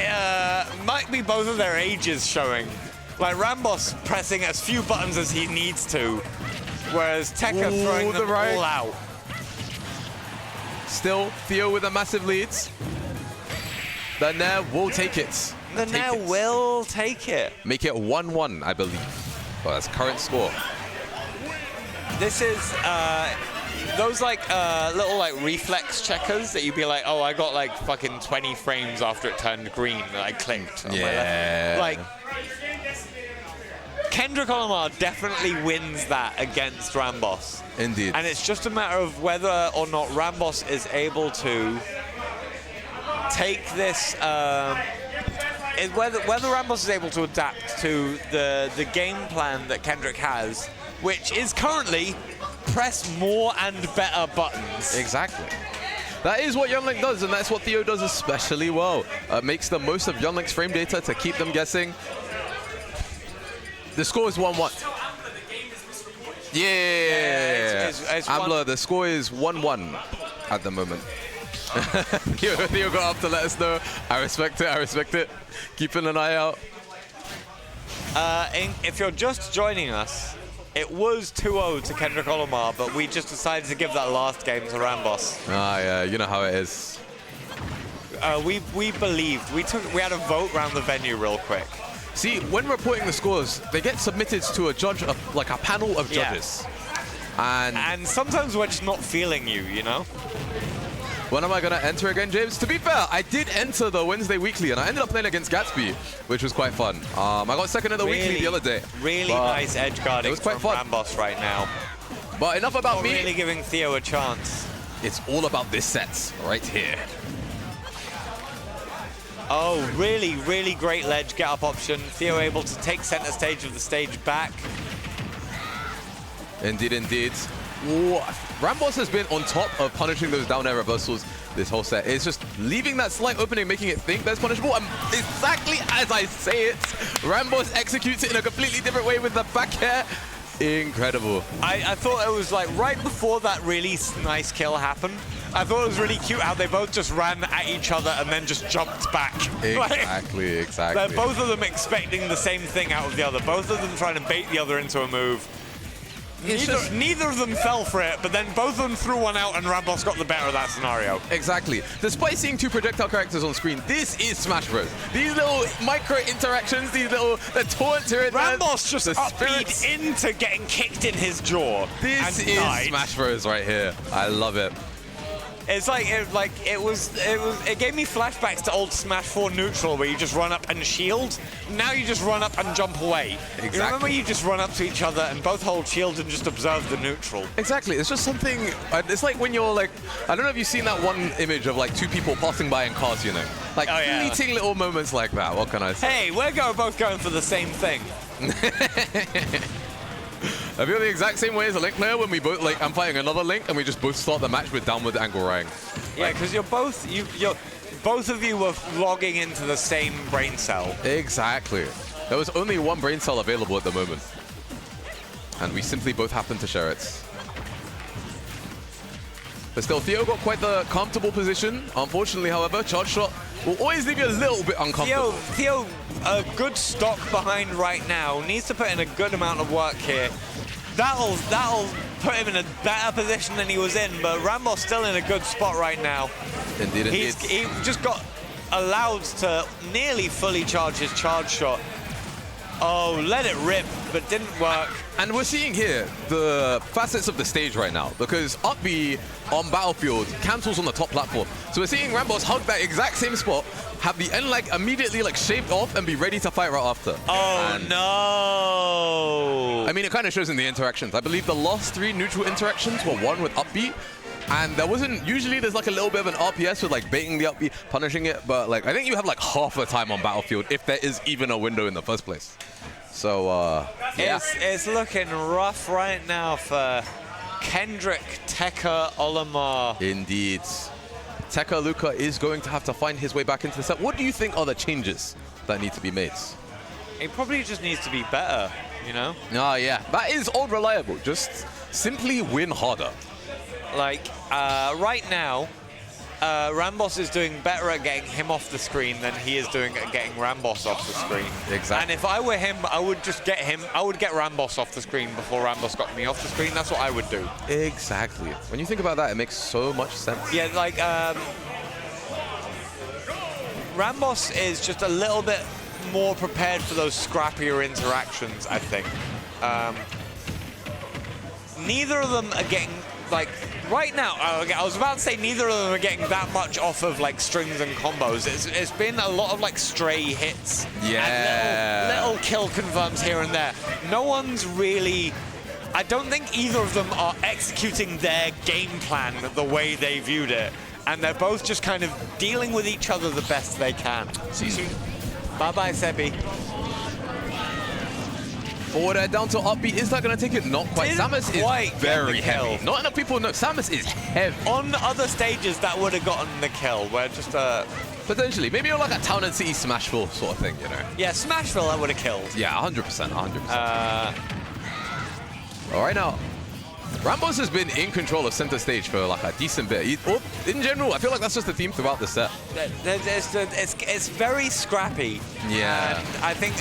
might be both of their ages showing. Like RAMBOSS pressing as few buttons as he needs to, whereas Tekka throwing them all out. Still, Theo with a massive lead. The Nair will take it. The Nair will take it. Make it 1-1, I believe. Well, that's current score. This is those little reflex checkers that you'd be like, oh, I got like fucking 20 frames after it turned green that I clicked on my left. Like, Kendrick Olimar definitely wins that against RAMBOSS. Indeed. And it's just a matter of whether or not RAMBOSS is able to take this, whether RAMBOSS is able to adapt to the game plan that Kendrick has, which is currently press more and better buttons. Exactly. That is what Young Link does, and that's what Theo does especially well. Makes the most of Young Link's frame data to keep them guessing. The score is 1-1. Yeah, Ambler, the score is 1-1 at the moment. Theo got up to let us know. I respect it, I respect it. Keeping an eye out. If you're just joining us, it was 2-0 to Kendrick Olimar, but we just decided to give that last game to RAMBOSS. Ah, yeah, you know how it is. We believed. We had a vote around the venue real quick. See, when reporting the scores, they get submitted to a judge, like a panel of judges. And sometimes we're just not feeling you, you know? When am I going to enter again, James? To be fair, I did enter the Wednesday Weekly, and I ended up playing against Gatsby, which was quite fun. I got second in the Weekly the other day. Really nice edge guarding from RAMBOSS right now. But enough about me. Really giving Theo a chance. It's all about this set right here. Oh, really, really great ledge get-up option. Theo able to take center stage of the stage back. Indeed, indeed. Ooh, RAMBOSS has been on top of punishing those down air reversals this whole set. It's just leaving that slight opening, making it think that's punishable. And exactly as I say it, RAMBOSS executes it in a completely different way with the back air. Incredible. I thought it was like right before that really nice kill happened. I thought it was really cute how they both just ran at each other and then just jumped back. Exactly, exactly. They're both of them expecting the same thing out of the other. Both of them trying to bait the other into a move. Neither of them fell for it, but then both of them threw one out and RAMBOSS got the better of that scenario. Exactly. Despite seeing two projectile characters on screen, this is Smash Bros. These little micro interactions, these little taunts here. RAMBOSS just upbeat into getting kicked in his jaw. This is Smash Bros right here. I love it. It's like it gave me flashbacks to old Smash 4 neutral where you just run up and shield. Now you just run up and jump away. Exactly. You remember you just run up to each other and both hold shield and just observe the neutral. Exactly. It's just something. It's like when you're like, I don't know if you've seen that one image of like two people passing by in cars, you know, like fleeting little moments like that. What can I say? Hey, we're both going for the same thing. I feel the exact same way as a Link player when we both, like, I'm fighting another Link and we just both start the match with downward angle Rang. Yeah, because both of you were logging into the same brain cell. Exactly. There was only one brain cell available at the moment. And we simply both happened to share it. But still, Theo got quite the comfortable position. Unfortunately, however, charge shot will always leave you a little bit uncomfortable. Theo, a good stock behind right now. Needs to put in a good amount of work here. That'll put him in a better position than he was in, but RAMBOSS still in a good spot right now. Indeed, indeed. He just got allowed to nearly fully charge his charge shot. Oh, let it rip, but didn't work. And we're seeing here the facets of the stage right now, because up B on Battlefield cancels on the top platform. So we're seeing RAMBOSS hug that exact same spot, have the end leg immediately like shaved off and be ready to fight right after. Oh, no. I mean, it kind of shows in the interactions. I believe the last 3 neutral interactions were won with up B. And there wasn't, usually there's like a little bit of an RPS with like baiting the up B, punishing it. But like, I think you have like half the time on Battlefield if there is even a window in the first place. So, yeah. It's looking rough right now for Kendrick, Tekka, Olimar. Indeed. Tekka Luka is going to have to find his way back into the set. What do you think are the changes that need to be made? He probably just needs to be better, you know? Oh, yeah. That is old reliable. Just simply win harder. Like, right now, RAMBOSS is doing better at getting him off the screen than he is doing at getting RAMBOSS off the screen. Exactly. And if I were him, I would just get him, I would get RAMBOSS off the screen before RAMBOSS got me off the screen. That's what I would do. Exactly. When you think about that, it makes so much sense. Yeah, like, RAMBOSS is just a little bit more prepared for those scrappier interactions, I think. Neither of them are getting, like, right now, I was about to say neither of them are getting that much off of like strings and combos. It's been a lot of like stray hits. Yeah. And little kill confirms here and there. No one's really, I don't think either of them are executing their game plan the way they viewed it. And they're both just kind of dealing with each other the best they can. See you soon. Bye-bye, Sebi. Forward air down to upbeat. Is that going to take it? Not quite. Didn't Samus quite is get very the kill. heavy. Not enough people know Samus is heavy. On other stages, that would have gotten the kill, where just potentially. Maybe you're like a Town and City Smashville sort of thing, you know? Yeah, Smashville, that would have killed. Yeah, 100%, 100%. All right, now, RAMBOSS has been in control of center stage for like a decent bit. In general, I feel like that's just the theme throughout the set. It's very scrappy. Yeah. And I think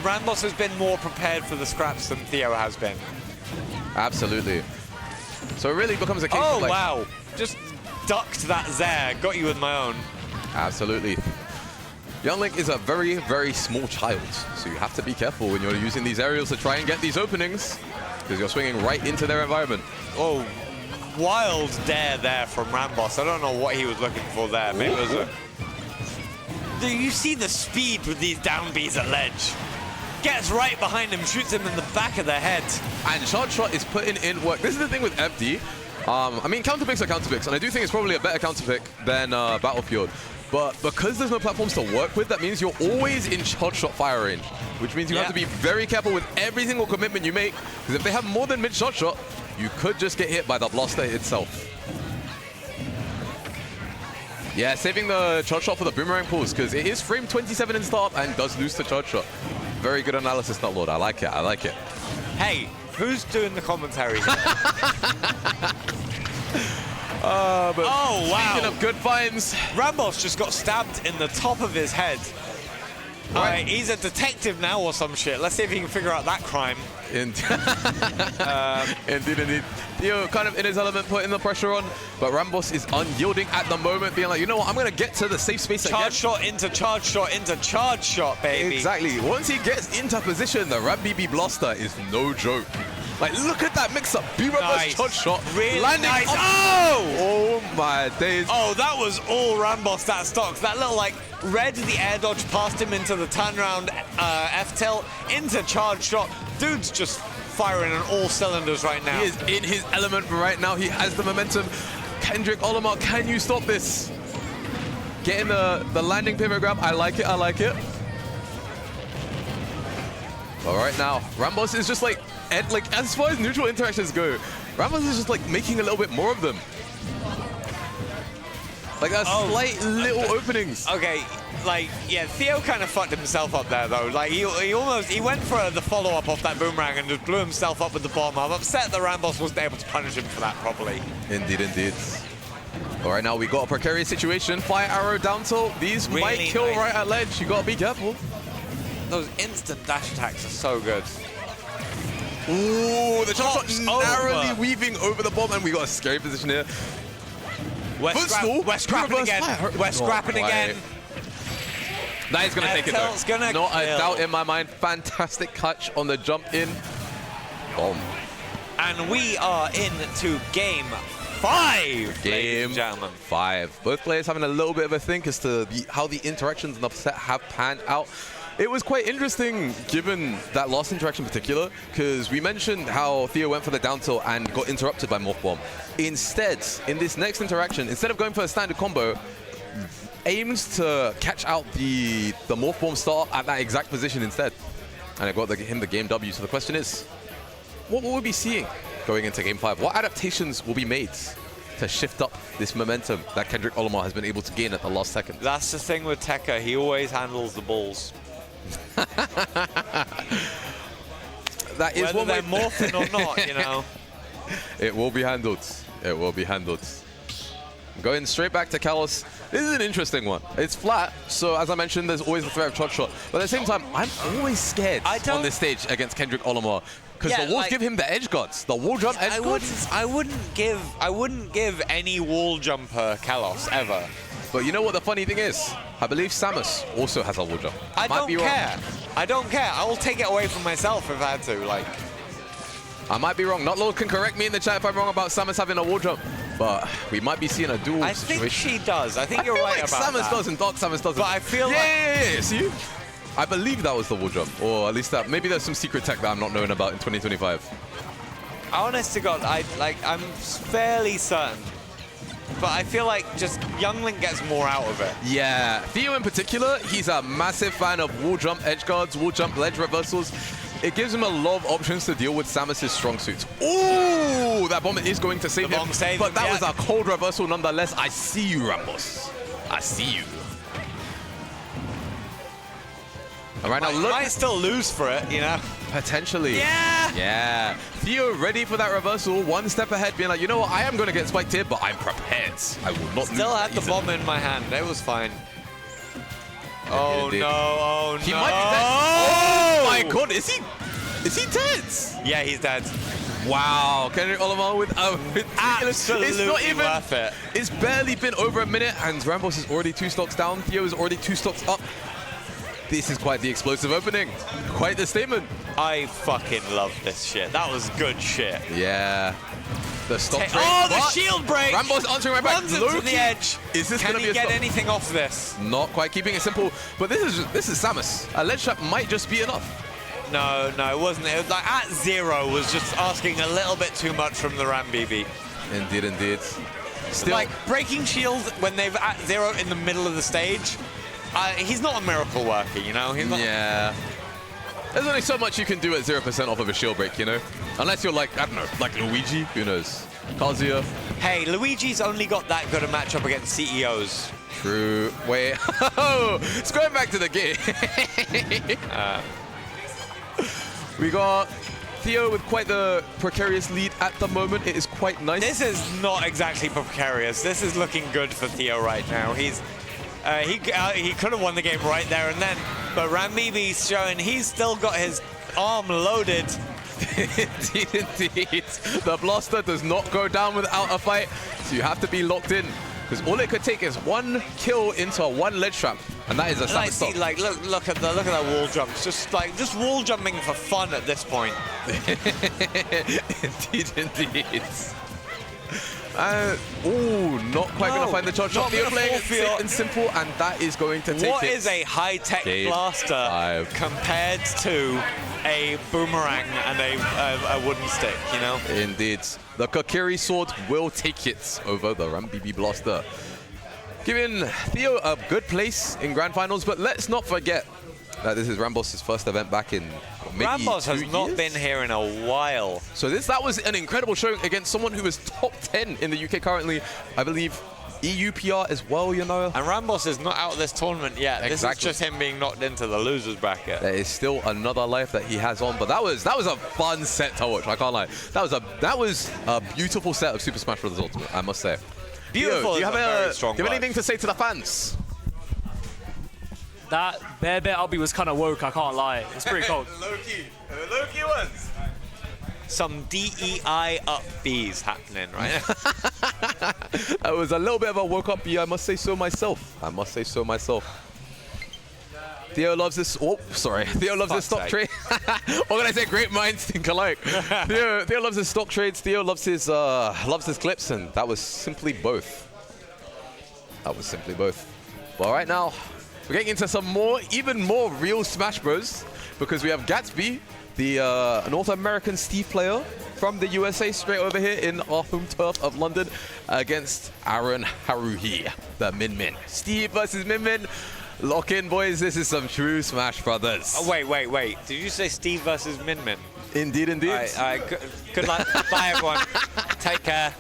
RAMBOSS has been more prepared for the scraps than Theo has been. Absolutely. So it really becomes a case of like... wow. Just ducked that there. Got you with my own. Absolutely. Young Link is a very, very small child, so you have to be careful when you're using these aerials to try and get these openings, because you're swinging right into their environment. Oh, wild dare there from RAMBOSS. I don't know what he was looking for there. Maybe it was a... Do you see the speed with these down Bs at ledge? Gets right behind him, shoots him in the back of the head. And Charge Shot is putting in work. This is the thing with FD. I mean, counter picks are counter picks, and I do think it's probably a better counter pick than Battlefield. But because there's no platforms to work with, that means you're always in Charge Shot fire range, which means you have to be very careful with every single commitment you make, because if they have more than mid Charge Shot, you could just get hit by the blaster itself. Yeah, saving the Charge Shot for the boomerang pulls, because it is frame 27 in startup and does lose to Charge Shot. Very good analysis, Nutlord. I like it. I like it. Hey, who's doing the commentary? But oh, wow. Speaking of good finds, RAMBOSS just got stabbed in the top of his head. Right. He's a detective now or some shit. Let's see if he can figure out that crime. Indeed. Theo kind of in his element, putting the pressure on, but RAMBOSS is unyielding at the moment, being like, you know what, I'm going to get to the safe space again. Charge shot into charge shot into charge shot, baby. Exactly. Once he gets into position, the RAMBOSS blaster is no joke. Like, look at that mix-up. B-reverse charge shot. Really landing nice. Up. Oh my days. Oh, that was all RAMBOSS, that stocks. That little, like, red, the air dodge past him into the turnaround F-tilt, into charge shot. Dude's just firing on all cylinders right now. He is in his element right now. He has the momentum. Kendrick, Olimar, can you stop this? Getting the landing pivot grab. I like it. I like it. All right, now, RAMBOSS is just like as far as neutral interactions go, RAMBOSS is just like making a little bit more of them. Like that slight little openings. Okay, like, yeah, Theo kind of fucked himself up there though. Like he went for the follow-up off that boomerang and just blew himself up with the bomb. I'm upset that RAMBOSS wasn't able to punish him for that properly. Indeed, indeed. All right, now we got a precarious situation. Fire arrow down tilt. These Really might kill nice. right at ledge. You gotta be careful. Those instant dash attacks are so good. Ooh, the jump Hops shot narrowly over. weaving over the bomb, and we got a scary position here. We're scrapping again. We're scrapping again. That is going to take it F-tilt's though. gonna Not a kill. doubt in my mind. Fantastic catch on the jump in. Bomb. And we are into game 5. Game 5. Both players having a little bit of a think as to how the interactions in the set have panned out. It was quite interesting, given that last interaction in particular, because we mentioned how Theo went for the down tilt and got interrupted by Morph Bomb. Instead, in this next interaction, instead of going for a standard combo, aims to catch out the Morph Bomb start at that exact position instead. And it got him the game W. So the question is, what will we be seeing going into game 5? What adaptations will be made to shift up this momentum that Kendrick Olimar has been able to gain at the last second? That's the thing with Tekka. He always handles the balls. That is whether they're morphing or not, you know. It will be handled. It will be handled. Going straight back to Kalos. This is an interesting one. It's flat, so as I mentioned, there's always the threat of charge shot. But at the same time, I'm always scared on this stage against Kendrick Olimar, because the walls give him the edge guards, the wall jump edge guards. I wouldn't give any wall jumper Kalos ever. But you know what the funny thing is? I believe Samus also has a wall jump. I don't care. I don't care. I will take it away from myself if I had to. Like, I might be wrong. Notlord can correct me in the chat if I'm wrong about Samus having a wall jump. But we might be seeing a dual situation. I think she does. I think you're right like about Samus that. doesn't. Dark Samus doesn't. But I feel yeah. See? I believe that was the wall jump. Or at least that. Maybe there's some secret tech that I'm not knowing about in 2025. Honest to God, I'm fairly certain. But I feel like just Young Link gets more out of it. Yeah, Theo in particular, he's a massive fan of wall jump edge guards, wall jump ledge reversals. it gives him a lot of options to deal with Samus's strong suits. Ooh, that bomb is going to save him. But that was a cold reversal nonetheless. I see you, Rambos. I see you. All right, now look. Might still lose for it, you know? Potentially. Yeah! Yeah. Theo ready for that reversal, one step ahead, being like, you know what, I am going to get spiked here, but I'm prepared. I will not Still had the bomb in my hand. It was fine. Oh no, oh no. He might be dead. Oh my god, is he dead? Yeah, he's dead. Wow, Kendrick Olimar with absolutely it's not even worth it. It's barely been over a minute, and RAMBOSS is already 2 stocks down. Theo is already 2 stocks up. This is quite the explosive opening. Quite the statement. I fucking love this shit. That was good shit. Yeah. The stock trade. Oh, the shield break! RAMBOSS answering right back. Runs him to the edge. Is this Can going to be he a get stop? anything off this? Not quite keeping it simple, but this is Samus. A ledge trap might just be enough. No, no, it wasn't. It was like at 0 was just asking a little bit too much from the RAMBOSS. Indeed, indeed. Still, like breaking shield when they've at 0 in the middle of the stage. He's not a miracle worker, you know. He's not. Yeah. There's only so much you can do at 0% off of a shield break, you know? Unless you're like, I don't know, like Luigi, who knows? Kazooie. Hey, Luigi's only got that good a matchup against CEOs. True. Wait. It's going back to the game. We got Theo with quite the precarious lead at the moment. It is quite nice. This is not exactly precarious. This is looking good for Theo right now. He's he could have won the game right there and then, but RAMBOSS showing he's still got his arm loaded. Indeed, indeed. The blaster does not go down without a fight, so you have to be locked in. Because all it could take is one kill into one ledge trap, and that is a Samus stop. Like look at that wall jump. Just wall jumping for fun at this point. Indeed, indeed. Ooh, not quite going to find the charge shot. Theo playing it safe and simple, and that is going to take it. What is a high-tech blaster compared to a boomerang and a wooden stick, you know? Indeed. The Kokiri sword will take it over the RAMBOSS blaster. Giving Theo a good place in Grand Finals, but let's not forget that this is RAMBOSS' first event back in maybe RAMBOSS has not been here in a while. So that was an incredible showing against someone who is top 10 in the UK currently. I believe EuPR as well, you know. And RAMBOSS is not out of this tournament yet. Exactly. This is just him being knocked into the loser's bracket. There is still another life that he has on, but that was a fun set to watch. I can't lie. That was a beautiful set of Super Smash Bros. Ultimate, I must say. Beautiful. Theo, do you very strong have anything to say to the fans? That Bear Albie was kind of woke, I can't lie. It's pretty cold. Low-key ones. Some DEI up Bs happening, right? That was a little bit of a woke up B, I must say so myself. Theo loves this. Oh, sorry. Theo loves his stock trade. What can I say? Great minds think alike. Theo loves his stock trades. Theo loves his clips, and that was simply both. But right now, we're getting into some even more real Smash Bros. Because we have Gatsby, the North American Steve player from the USA, straight over here in our home turf of London, against Aaron Haruhi, the Min. Steve versus Min. Lock in, boys. This is some true Smash Brothers. Oh, wait. Did you say Steve versus Min? Indeed. All right, good luck. Bye, everyone. Take care.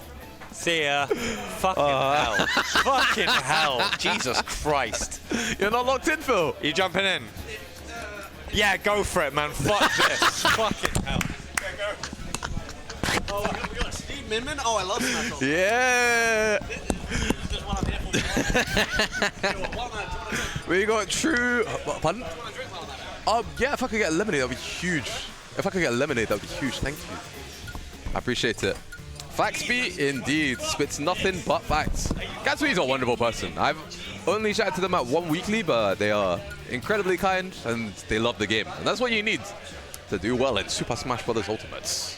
See ya. Fucking hell. Fucking hell. Jesus Christ. You're not locked in, Phil. You jumping in? Yeah, go for it, man. Fuck this. Fucking hell. Oh, we got Steve Min. Oh, I love Smash. Yeah. We got true. Pardon? Yeah, if I could get a lemonade, that would be huge. Thank you. I appreciate it. Faxby, indeed, spits nothing but facts. Gatsby's a wonderful person. I've only chatted to them at one weekly, but they are incredibly kind and they love the game. And that's what you need to do well in Super Smash Bros. Ultimates.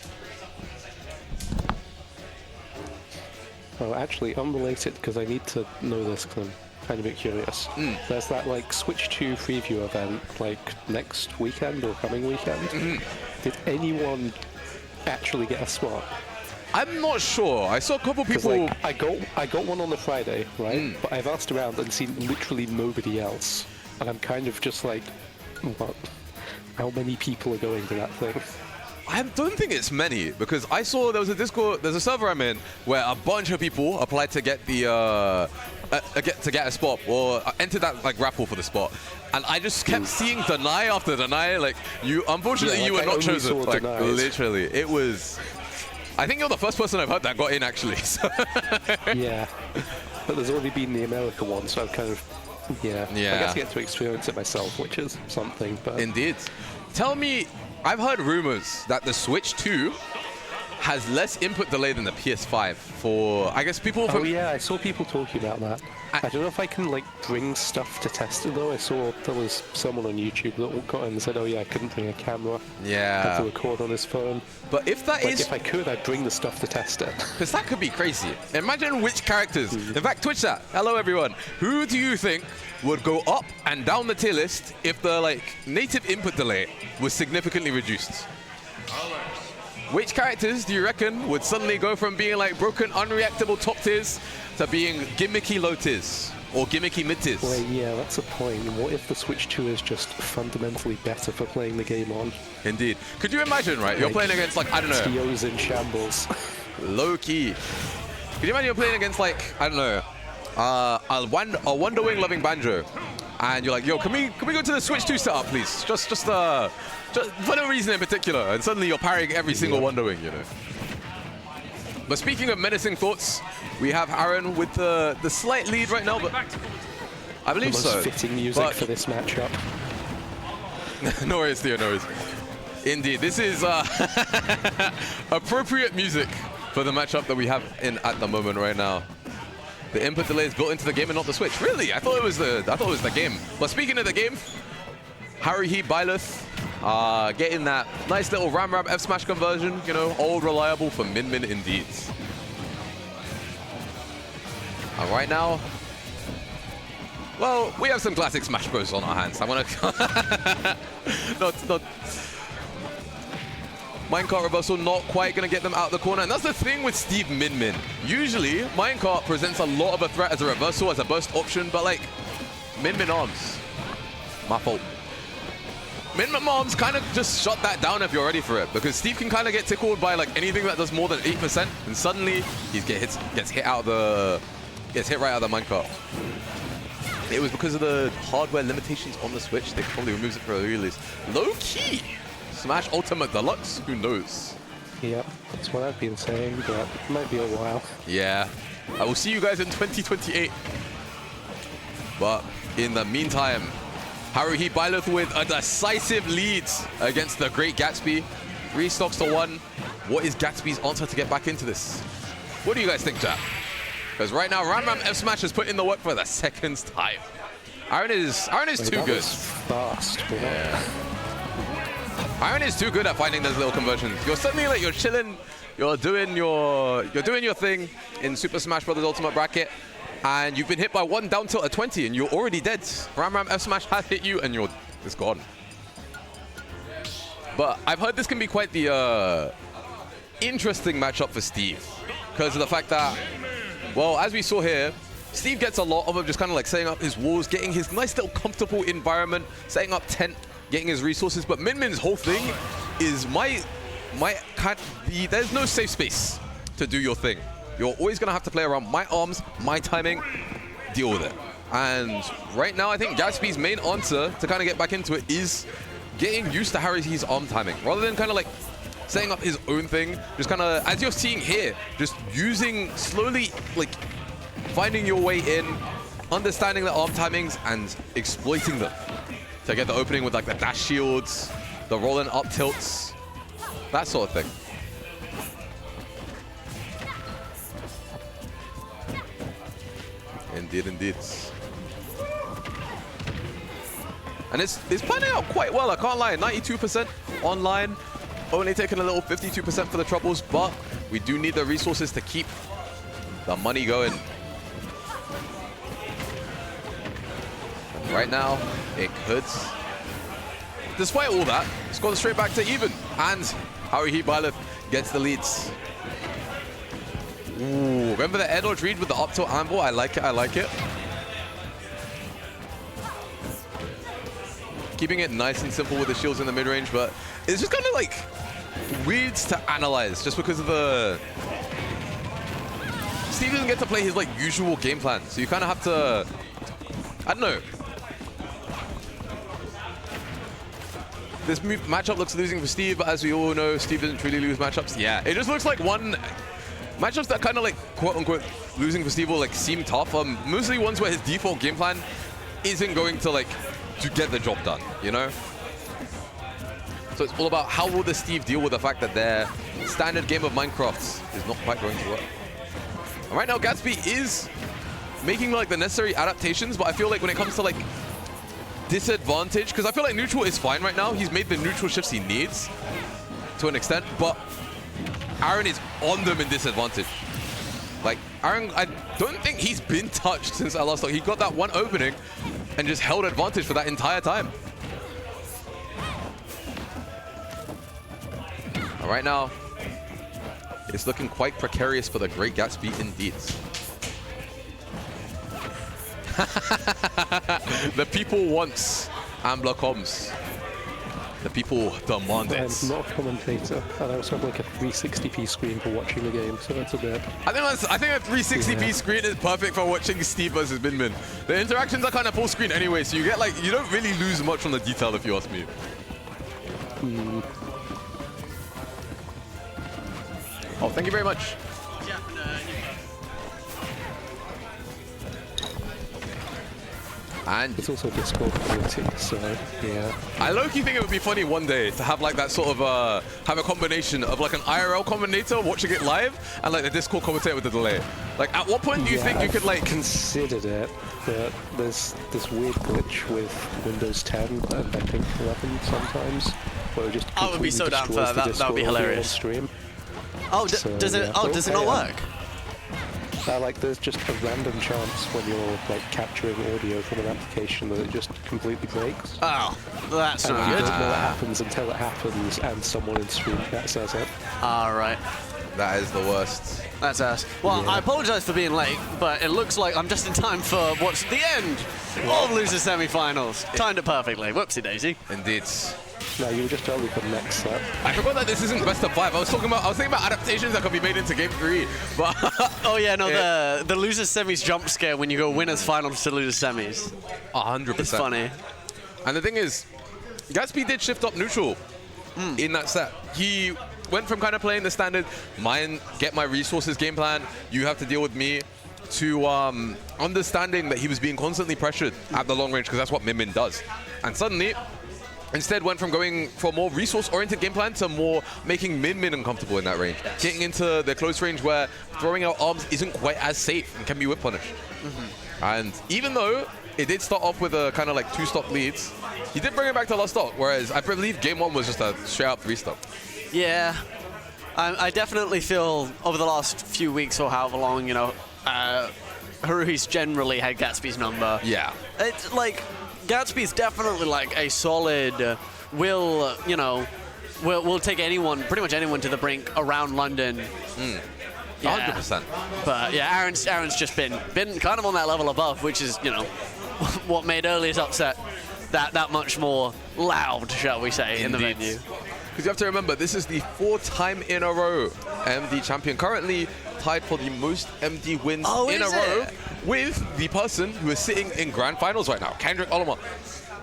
Oh, actually, unrelated, because I need to know this because I'm kind of a bit curious. There's that, like, Switch 2 preview event, like, next weekend or coming weekend. Did anyone actually get a spot? I'm not sure. I saw a couple people... Like, I got one on the Friday, right? But I've asked around and seen literally nobody else. And I'm kind of just like, what? how many people are going to that thing. I don't think it's many, because I saw there was a Discord, there's a server I'm in where a bunch of people applied to get the get a spot or entered that like raffle for the spot, and I just kept seeing deny after deny. Like unfortunately, you were not chosen. Like literally, it was. I think you're the first person I've heard that got in actually. So. Yeah, but there's already been the America one, so I've kind of yeah. I guess I get to experience it myself, which is something. But indeed, tell me. I've heard rumors that the Switch 2 has less input delay than the PS5 for, I guess, people from... Oh yeah, I saw people talking about that. I don't know if I can, like, bring stuff to test it, though. I saw there was someone on YouTube that got in and said, oh yeah, I couldn't bring a camera. Yeah. Had to record on his phone. But if that like, is... if I could, I'd bring the stuff to test it. Because that could be crazy. Imagine which characters... In fact, Twitch chat, hello everyone. Who do you think would go up and down the tier list if the, like, native input delay was significantly reduced? Which characters do you reckon would suddenly go from being like broken, unreactable top tiers to being gimmicky low tiers or gimmicky mid tiers? Well, yeah, that's a point. What if the Switch 2 is just fundamentally better for playing the game on? Indeed. Could you imagine, right? You're playing against like, I don't know. TO's in shambles. Low key. Could you imagine you're playing against like, I don't know, a Wonder Wing loving Banjo, and you're like, yo, can we go to the Switch 2 setup, please? Just for no reason in particular, and suddenly you're parrying every single Wonder Wing, you know. But speaking of menacing thoughts, we have Aaron with the slight lead right now, but I believe the most fitting music for this matchup. No worries, Theo, no worries. Indeed, this is appropriate music for the matchup that we have in at the moment right now. The input delay is built into the game and not the Switch. Really? I thought it was the game. But speaking of the game, Haruhi, Byleth, getting that nice little Ram F smash conversion, you know, old reliable for Min Min indeed. And right now, well, we have some classic Smash Bros on our hands. I want to not minecart reversal, not quite going to get them out of the corner. And that's the thing with Steve Min Min. Usually, minecart presents a lot of a threat as a reversal, as a burst option, but like, Min Min arms. My fault. Min Min arms kind of just shut that down if you're ready for it, because Steve can kind of get tickled by like anything that does more than 8%, and suddenly he gets hit right out of the minecart. It was because of the hardware limitations on the Switch. They probably removed it for a release. Low key. Smash Ultimate Deluxe? Who knows? Yep, that's what I've been saying, but it might be a while. Yeah. I will see you guys in 2028. But in the meantime, Haruhi Byleth with a decisive lead against the great Gatsby. 3 stocks to 1. What is Gatsby's answer to get back into this? What do you guys think, chat? Because right now, Ram F Smash has put in the work for the second time. Aaron is too good. Fast. Yeah. Aaron is too good at finding those little conversions. You're suddenly like you're chilling, you're doing your thing in Super Smash Bros. Ultimate Bracket, and you've been hit by one down tilt at 20, and you're already dead. Ram F Smash has hit you, and it's gone. But I've heard this can be quite the interesting matchup for Steve, because of the fact that, well, as we saw here, Steve gets a lot of him just kind of like setting up his walls, getting his nice little comfortable environment, setting up tent, getting his resources. But Min Min's whole thing is there's no safe space to do your thing. You're always gonna have to play around my arms, my timing, deal with it. And right now, I think Gatsby's main answer to kind of get back into it is getting used to Haruhi's arm timing, rather than kind of like setting up his own thing. Just kind of, as you're seeing here, just using slowly, like finding your way in, understanding the arm timings and exploiting them to get the opening with like the dash shields, the rolling up tilts, that sort of thing. Indeed, indeed. And it's panning out quite well, I can't lie. 92% online, only taking a little 52% for the troubles, but we do need the resources to keep the money going. And right now, it could. Despite all that, it's gone straight back to even. And Haruhi Byleth gets the leads. Ooh, remember the air dodge read with the up tilt amble? I like it, I like it. keeping it nice and simple with the shields in the mid-range, but it's just kind of like weird to analyze just because of the... Steve doesn't get to play his like usual game plan, so you kind of have to... I don't know. This matchup looks losing for Steve, but as we all know, Steve doesn't really lose matchups. Yeah, it just looks like one... Matchups that kind of like, quote-unquote, losing for Steve will like seem tough. Mostly ones where his default game plan isn't going to like, to get the job done, you know? So it's all about how will the Steve deal with the fact that their standard game of Minecraft is not quite going to work. And right now, Gatsby is making like the necessary adaptations, but I feel like when it comes to like disadvantage, because I feel like neutral is fine right now. He's made the neutral shifts he needs to an extent, but Aaron is on them in disadvantage. Like, Aaron, I don't think he's been touched since I last saw. He got that one opening and just held advantage for that entire time. And right now, it's looking quite precarious for the great Gatsby indeed. The people wants Ambler comms. The people demand it. I'm not a commentator, and I also have like a 360p screen for watching the game, so that's a bit... I think a 360p screen is perfect for watching Steve versus Binmin. The interactions are kind of full screen anyway, so you get like, you don't really lose much from the detail if you ask me. Oh, thank you very much. And it's also Discord quality, so yeah. I low-key think it would be funny one day to have like that sort of have a combination of like an IRL commentator watching it live and like the Discord commentator with the delay. Like, at what point do you think you could like considered it? But there's this weird glitch with Windows 10 and I think 11 sometimes, where it just I would be so down for that. That would be hilarious. Stream. Oh, does it? Oh, does it not work? Like there's just a random chance when you're like capturing audio from an application that it just completely breaks. Oh, that's not good. You don't know what happens until it happens and someone in stream chat says it. All right. That is the worst. That's us. Well, I apologize for being late, but it looks like I'm just in time for what's the end of losers semi-finals. Timed it perfectly. Whoopsie daisy. Indeed. No, you were just early for the next set. I forgot that this isn't best of 5. I was thinking about adaptations that could be made into game 3. But oh yeah, no, the losers semis jump scare when you go winners finals to losers semis. 100%. It's funny. And the thing is, Gatsby did shift up neutral in that set. He went from kind of playing the standard get my resources game plan, you have to deal with me, to understanding that he was being constantly pressured at the long range because that's what Min does. And suddenly, instead went from going for a more resource-oriented game plan to more making Min uncomfortable in that range. Yes. Getting into the close range where throwing out arms isn't quite as safe and can be whip punished. And even though it did start off with a kind of like 2-stock leads, he did bring it back to last stock, whereas I believe game 1 was just a straight-up 3-stock. Yeah. I definitely feel over the last few weeks or however long, you know, Haruhi's generally had Gatsby's number. Yeah. It's like... Gatsby's definitely like a solid, will take anyone, pretty much anyone to the brink around London. 100%. But yeah, Aaron's just been kind of on that level above, which is, you know, what made earliest upset that much more loud, shall we say, in the venue. Because you have to remember, this is the 4th time in a row MD champion, currently tied for the most MD wins in a row with the person who is sitting in grand finals right now, Kendrick Olimar.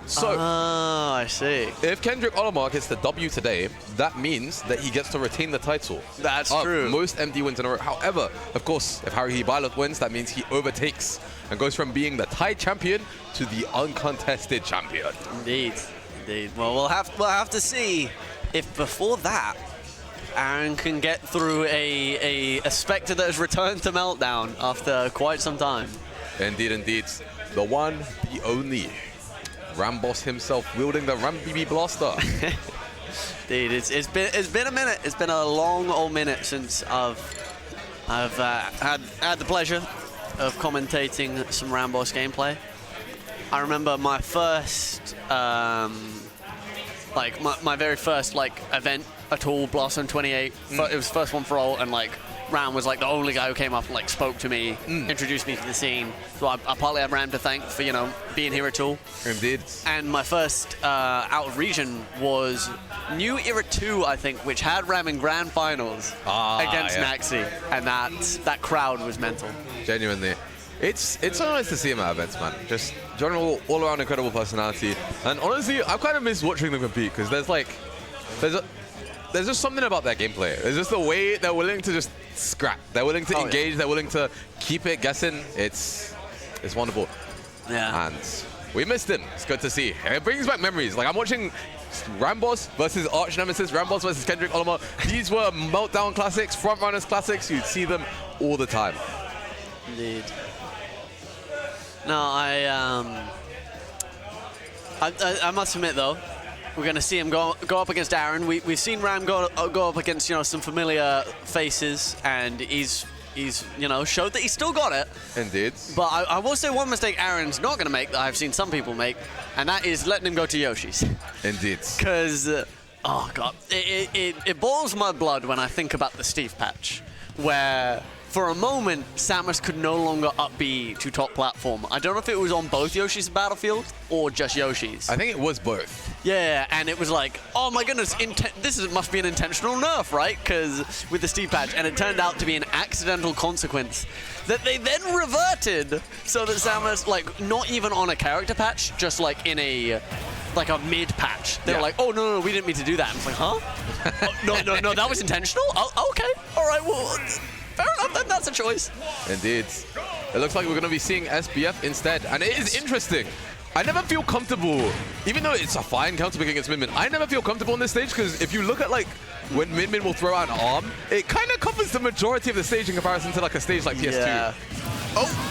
So, I see. If Kendrick Olimar gets the W today, that means that he gets to retain the title. That's true. Most MD wins in a row. However, of course, if Haruhi Byleth wins, that means he overtakes and goes from being the tied champion to the uncontested champion. Indeed. Well, we'll have to see if before that Aaron can get through a Spectre that has returned to Meltdown after quite some time. Indeed. The one, the only, RAMBOSS himself wielding the RAMBOSS blaster. Indeed, it's been a minute. It's been a long old minute since I've had the pleasure of commentating some RAMBOSS gameplay. I remember my first my very first event at all, Blast on 28. It was first one for all, and Ram was like the only guy who came up and like spoke to me, introduced me to the scene. So I partly have Ram to thank for, you know, being here at all. Indeed. And my first out of region was New Era 2, I think, which had Ram in grand finals against Naxi, and that crowd was mental. Genuinely. It's so nice to see him at events, man. Just general, all-around incredible personality. And honestly, I kind of miss watching them compete because there's just something about their gameplay. It's just the way they're willing to just scrap. They're willing to engage. They're willing to keep it guessing. It's wonderful. Yeah. And we missed him. It's good to see. It brings back memories. Like I'm watching RAMBOSS versus Arch Nemesis, RAMBOSS versus Kendrick, Olimar. These were Meltdown classics, frontrunners classics. You'd see them all the time. Indeed. No, I must admit though, we're going to see him go up against Aaron. We've seen Ram go up against, you know, some familiar faces, and he's you know, showed that he's still got it. Indeed. But I will say one mistake Aaron's not going to make that I've seen some people make, and that is letting him go to Yoshi's. Indeed. Because, oh god, it boils my blood when I think about the Steve patch, where for a moment, Samus could no longer up B to top platform. I don't know if it was on both Yoshi's Battlefield or just Yoshi's. I think it was both. Yeah, and it was like, oh my goodness, must be an intentional nerf, right? Because with the Steve patch, and it turned out to be an accidental consequence that they then reverted so that Samus, like, not even on a character patch, just like in a mid patch. They were like, oh no, we didn't mean to do that. And it's like, huh? Oh, no, that was intentional? Oh, okay, all right, well. Fair enough, then that's a choice. Indeed. It looks like we're going to be seeing SBF instead. And it is interesting. I never feel comfortable, even though it's a fine counterpick against Min Min, I never feel comfortable on this stage because if you look at like when Min Min will throw out an arm, it kind of covers the majority of the stage in comparison to like a stage like PS2. Yeah.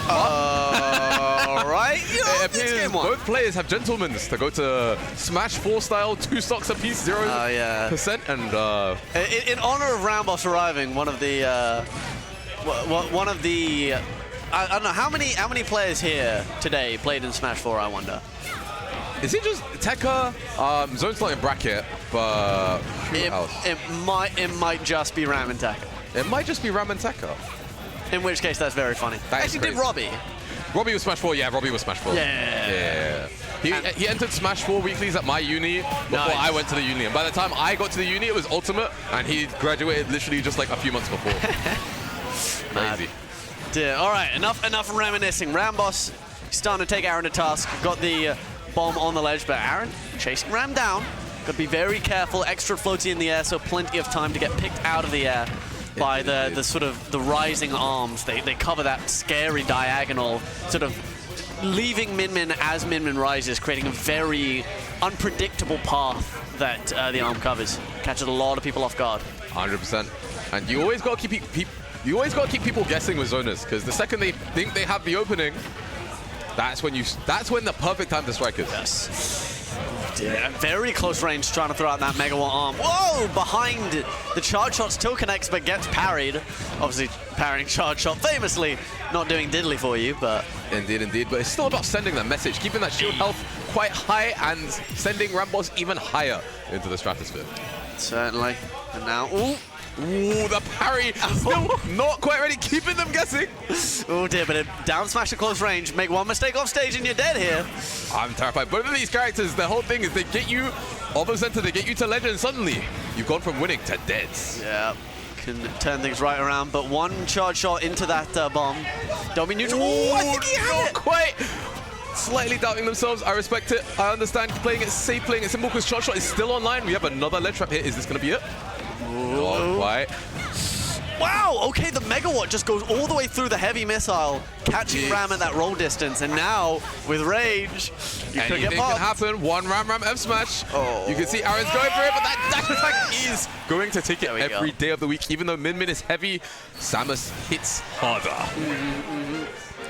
All right. You know, it appears both players have gentlemen's to go to Smash 4 style, 2 stocks apiece, 0%. And in honor of RAMBOSS arriving, one of the I don't know how many players here today played in Smash 4. I wonder. Is it just Tekka? Zone's not in bracket, but who else? It might just be Ram and Tekka. It might just be Ram and Tekka. In which case, that's very funny. Actually, did Robbie? Robbie was Smash 4, yeah, Robbie was Smash 4. Yeah. He entered Smash 4 weeklies at my uni before I went to the uni. And by the time I got to the uni, it was Ultimate, and he graduated literally just like a few months before. Crazy. Dear. All right, enough reminiscing. RAMBOSS starting to take Aaron to task. Got the bomb on the ledge, but Aaron chasing Ram down. Got to be very careful. Extra floaty in the air, so plenty of time to get picked out of the air by the sort of the rising arms. They cover that scary diagonal, sort of leaving Min Min as Min Min rises, creating a very unpredictable path that the arm covers. Catches a lot of people off guard. 100%. And you always got to keep people guessing with zoners, because the second they think they have the opening, that's when the perfect time to strike is. Yes. Yeah, very close range trying to throw out that megawatt arm. Whoa! Behind the charge shot still connects but gets parried. Obviously parrying charge shot famously not doing diddly for you, but... Indeed. But it's still about sending that message, keeping that shield health quite high and sending RAMBOSS even higher into the stratosphere. Certainly. And now... Ooh! Ooh, the parry still not quite ready, keeping them guessing. Oh dear, but a down smash at close range. Make one mistake off stage and you're dead here. I'm terrified. Both of these characters, the whole thing is they get you off the center, they get you to legend. Suddenly, you've gone from winning to deads. Yeah, can turn things right around, but one charge shot into that bomb. Don't be neutral. Ooh, I think he had it. Quite. Slightly doubting themselves. I respect it. I understand playing it safe, playing it simple, because charge shot is still online. We have another ledge trap here. Is this going to be it? Not quite. Wow, okay, the megawatt just goes all the way through the heavy missile, catching Ram at that roll distance, and now, with rage, you could get popped. Can happen. One Ram F smash. Oh. You can see Aaron's going for it, but that dash attack is going to take it every day of the week. Even though Min Min is heavy, Samus hits harder.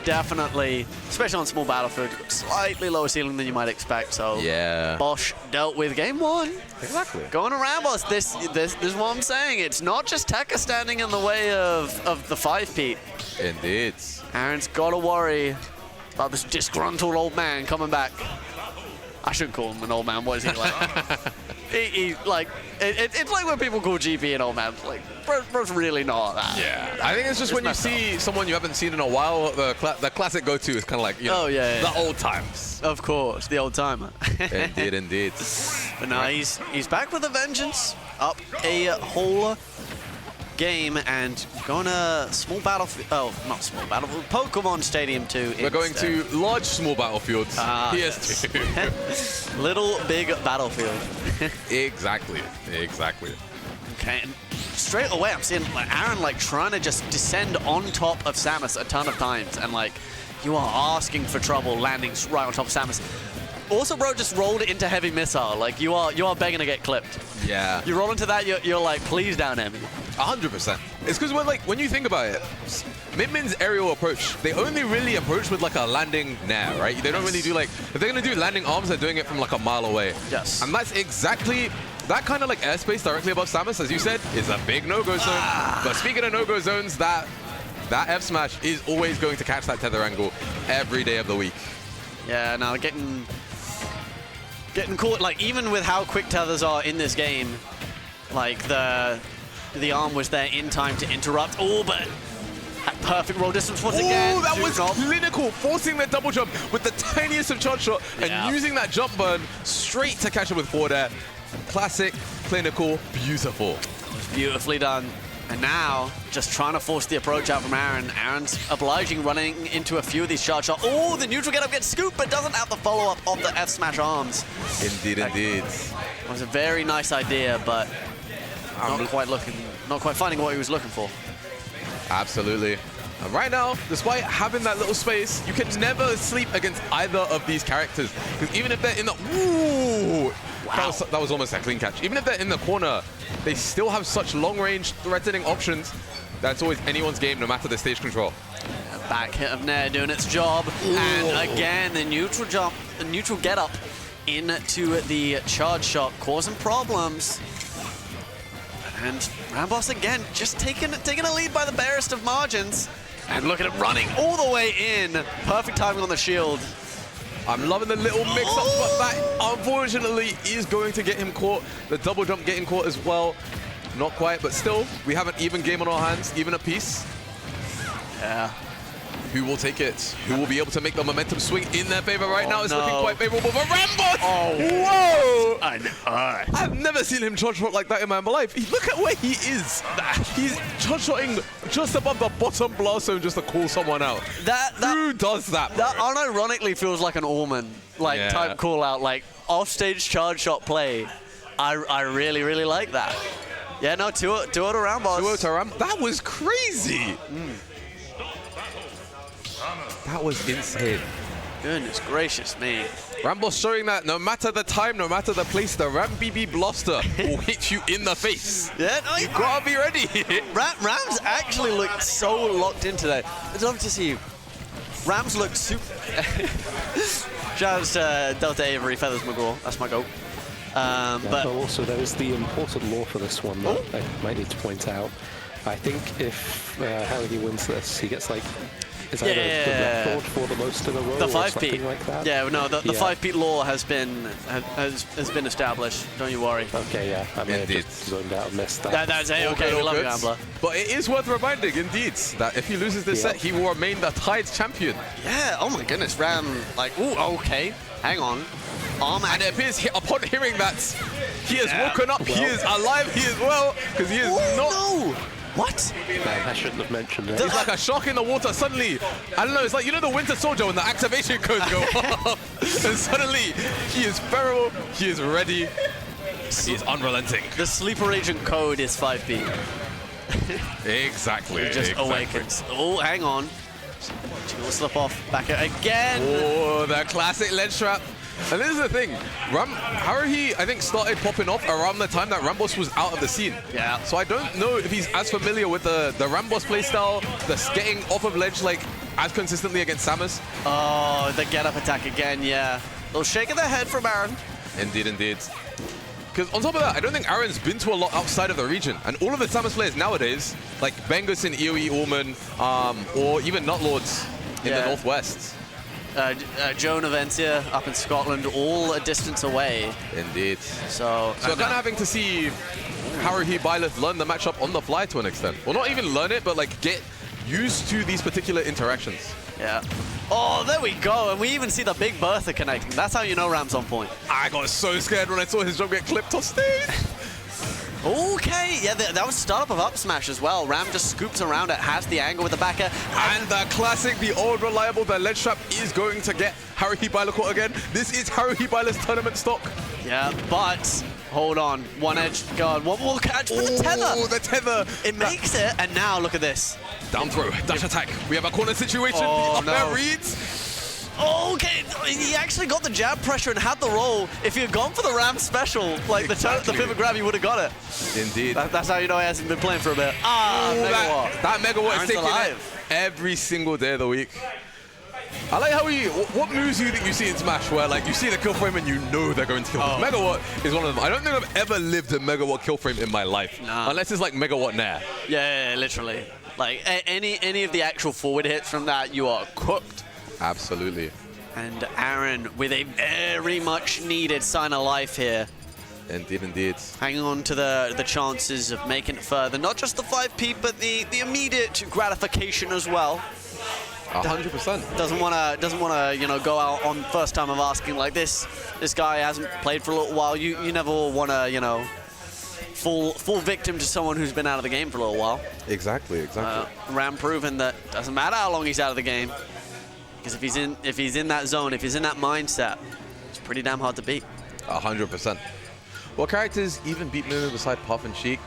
Definitely, especially on small battlefield, slightly lower ceiling than you might expect. So yeah, Bosch dealt with game one. Exactly. Going around RAMBOSS, this is what I'm saying. It's not just Tekka standing in the way of the 5-peat. Indeed. Aaron's got to worry about this disgruntled old man coming back. I shouldn't call him an old man. What is he like? It's like when people call GP an old man. Like, bro's really not that. Yeah, I think it's just when you see someone you haven't seen in a while, the classic go-to is kind of like, you know, the old times. Of course, the old timer. Indeed, indeed. But now he's back with a vengeance, up a whole game, and going to small battlefield. Oh, not small battlefield. Pokemon Stadium 2. We're going to large small battlefields. PS2. Little big battlefield. Exactly. Okay, and straight away I'm seeing like Aaron like trying to just descend on top of Samus a ton of times, and like you are asking for trouble landing right on top of Samus. Also, bro, just rolled it into heavy missile. Like you are begging to get clipped. Yeah. You roll into that, you're like, please down Emmy. 100%. It's because when you think about it, Min-Min's aerial approach, they only really approach with like a landing nair, right? They don't really do like, if they're gonna do landing arms, they're doing it from like a mile away. Yes. And that's exactly, that kind of like airspace directly above Samus, as you said, is a big no-go zone. But speaking of no-go zones, that F smash is always going to catch that tether angle every day of the week. Yeah, now getting caught, like even with how quick tethers are in this game, like the arm was there in time to interrupt. Oh, but at perfect roll distance once again. Oh, that was clinical, forcing the double jump with the tiniest of charge shot and using that jump burn straight to catch it with forward air. Classic, clinical, beautiful. Beautifully done. And now, just trying to force the approach out from Aaron. Aaron's obliging, running into a few of these charge shots. Oh, the neutral get up gets scooped, but doesn't have the follow-up of the F smash arms. Indeed. It was a very nice idea, but not quite finding what he was looking for. Absolutely. And right now, despite having that little space, you can never sleep against either of these characters. Because even if they're in the... Ooh! Wow. That was almost a clean catch. Even if they're in the corner, they still have such long-range threatening options. That's always anyone's game, no matter the stage control. Back hit of Nair doing its job. Ooh. And again, the neutral jump, the neutral get up into the charge shot, causing problems. And RAMBOSS again, just taking a lead by the barest of margins. And look at him running all the way in. Perfect timing on the shield. I'm loving the little mix-up, but that unfortunately is going to get him caught. The double jump getting caught as well. Not quite, but still, we have an even game on our hands, even a piece. Yeah. Who will take it? Who will be able to make the momentum swing in their favor right now? It's looking quite favorable for RAMBOSS! Oh, whoa! I know. I've never seen him charge shot like that in my life. Look at where he is. He's charge shotting just above the bottom blast zone just to call someone out. Who does that, bro? That unironically feels like an Orman type call out, like off-stage charge shot play. I really, really like that. Yeah, no, 2-0 to RAMBOSS. 2-0 to RAMBOSS. That was crazy. That was insane. Goodness gracious me. RAMBOSS showing that no matter the time, no matter the place, the RAMBBB blaster will hit you in the face. Yeah, no, you gotta be ready. Rams actually looked so locked in today. I'd love to see you. Rams looked super. Shout out to Delta Avery, Feathers McGraw. That's my goal. But also there is the important law for this one that I might need to point out. I think if Haruhi wins this, he gets like the record for the most in a row, the or 5P something like that. Yeah, no, the 5P law has been established. Don't you worry. Okay, yeah, I may have just zoned out and missed that. That's okay. We love you, Gambler. But it is worth reminding, indeed, that if he loses this set, he will remain the tied champion. Yeah. Oh my goodness, Ram. Like, ooh, okay. Hang on. And it appears upon hearing that he has woken up, he is alive, he is well, because he is not. No. What? I shouldn't have mentioned it. It's like a shark in the water. Suddenly, I don't know, it's like, you know, the Winter Soldier when the activation codes go off. And suddenly, he is feral, he is ready, he is unrelenting. The sleeper agent code is 5P. Exactly. It just awakens. Oh, hang on. She will slip off back again. Oh, that classic ledge trap. And this is the thing, Haruhi, I think, started popping off around the time that RAMBOSS was out of the scene. Yeah. So I don't know if he's as familiar with the RAMBOSS playstyle, the getting off of ledge like as consistently against Samus. Oh, the get-up attack again, yeah. Little shake of the head from Aaron. Indeed, indeed. Because on top of that, I don't think Aaron's been to a lot outside of the region. And all of the Samus players nowadays, like Bengus and EOE Orman, or even Nutlords in the Northwest, Joan Avencia up in Scotland, all a distance away. Indeed. So kind of having to see Haruhi Byleth learn the matchup on the fly to an extent. Well, not even learn it, but like get used to these particular interactions. Yeah. Oh, there we go. And we even see the big Bertha connecting. That's how you know Ram's on point. I got so scared when I saw his jump get clipped off stage. Okay, yeah, that was startup of up smash as well. Ram just scoops around it, has the angle with the backer. And the classic, the old reliable, the ledge trap is going to get Haruhi Byleth caught again. This is Haruhi Byleth's tournament stock. Yeah, but hold on. One edge guard, one more catch for the tether. Oh, the tether. It makes it, and now look at this. Down throw, dash attack. We have a corner situation. Oh, the up air no. reads. Okay, he actually got the jab pressure and had the roll. If he had gone for the Ram special, like the pivot grab, he would have got it. Indeed. That's how you know he hasn't been playing for a bit. Ah, Megawatt. That Megawatt Aaron's is taking alive. it every single day of the week. I like how what moves do you think you see in Smash where like you see the kill frame and you know they're going to kill them? Megawatt is one of them. I don't think I've ever lived a Megawatt kill frame in my life. Nah. Unless it's like Megawatt Nair. Yeah, literally. Like any of the actual forward hits from that, you are cooked. Absolutely. And Aaron with a very much needed sign of life here. Indeed, indeed. Hanging on to the chances of making it further. Not just the 5P, but the immediate gratification as well. 100%. Doesn't wanna go out on first time of asking like this. This guy hasn't played for a little while. You never wanna fall victim to someone who's been out of the game for a little while. Exactly. Ram proven that doesn't matter how long he's out of the game. Because if he's in that zone, if he's in that mindset, it's pretty damn hard to beat. 100%. What characters even beat Moo beside Puff and Sheik?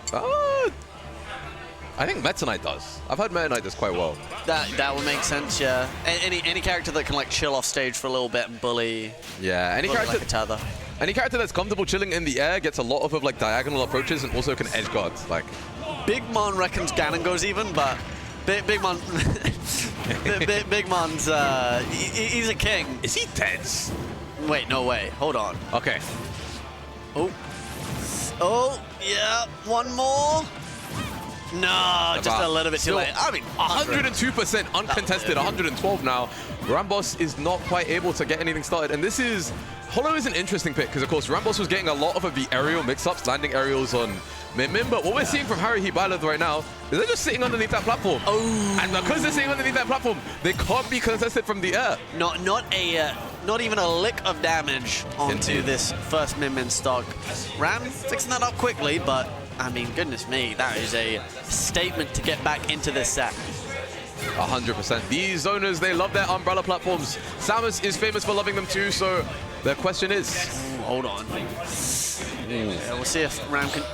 I think Meta Knight does. I've heard Meta Knight does quite well. That would make sense, yeah. Any character that can like chill off stage for a little bit and bully. Yeah, any character like a tether. Any character that's comfortable chilling in the air gets a lot of like diagonal approaches and also can edge guard. Like Big Mon reckons Ganon goes even, but Big Mon Big Mon's he's a king. Is he dead? Wait, no way. Hold on. Okay. Oh, yeah, one more. No, just a little bit too late. I mean, 102% uncontested, 112 now. RAMBOSS is not quite able to get anything started. And this is... Hollow is an interesting pick because, of course, RAMBOSS was getting a lot of the aerial mix-ups, landing aerials on Min Min. But what we're seeing from Haruhi Byleth right now is they're just sitting underneath that platform. Oh. And because they're sitting underneath that platform, they can't be contested from the air. Not even a lick of damage onto this first Min Min stock. Ram fixing that up quickly, but I mean, goodness me, that is a statement to get back into this set. 100%. These zoners, they love their umbrella platforms. Samus is famous for loving them too, so the question is... Ooh, hold on. Yeah, we'll see if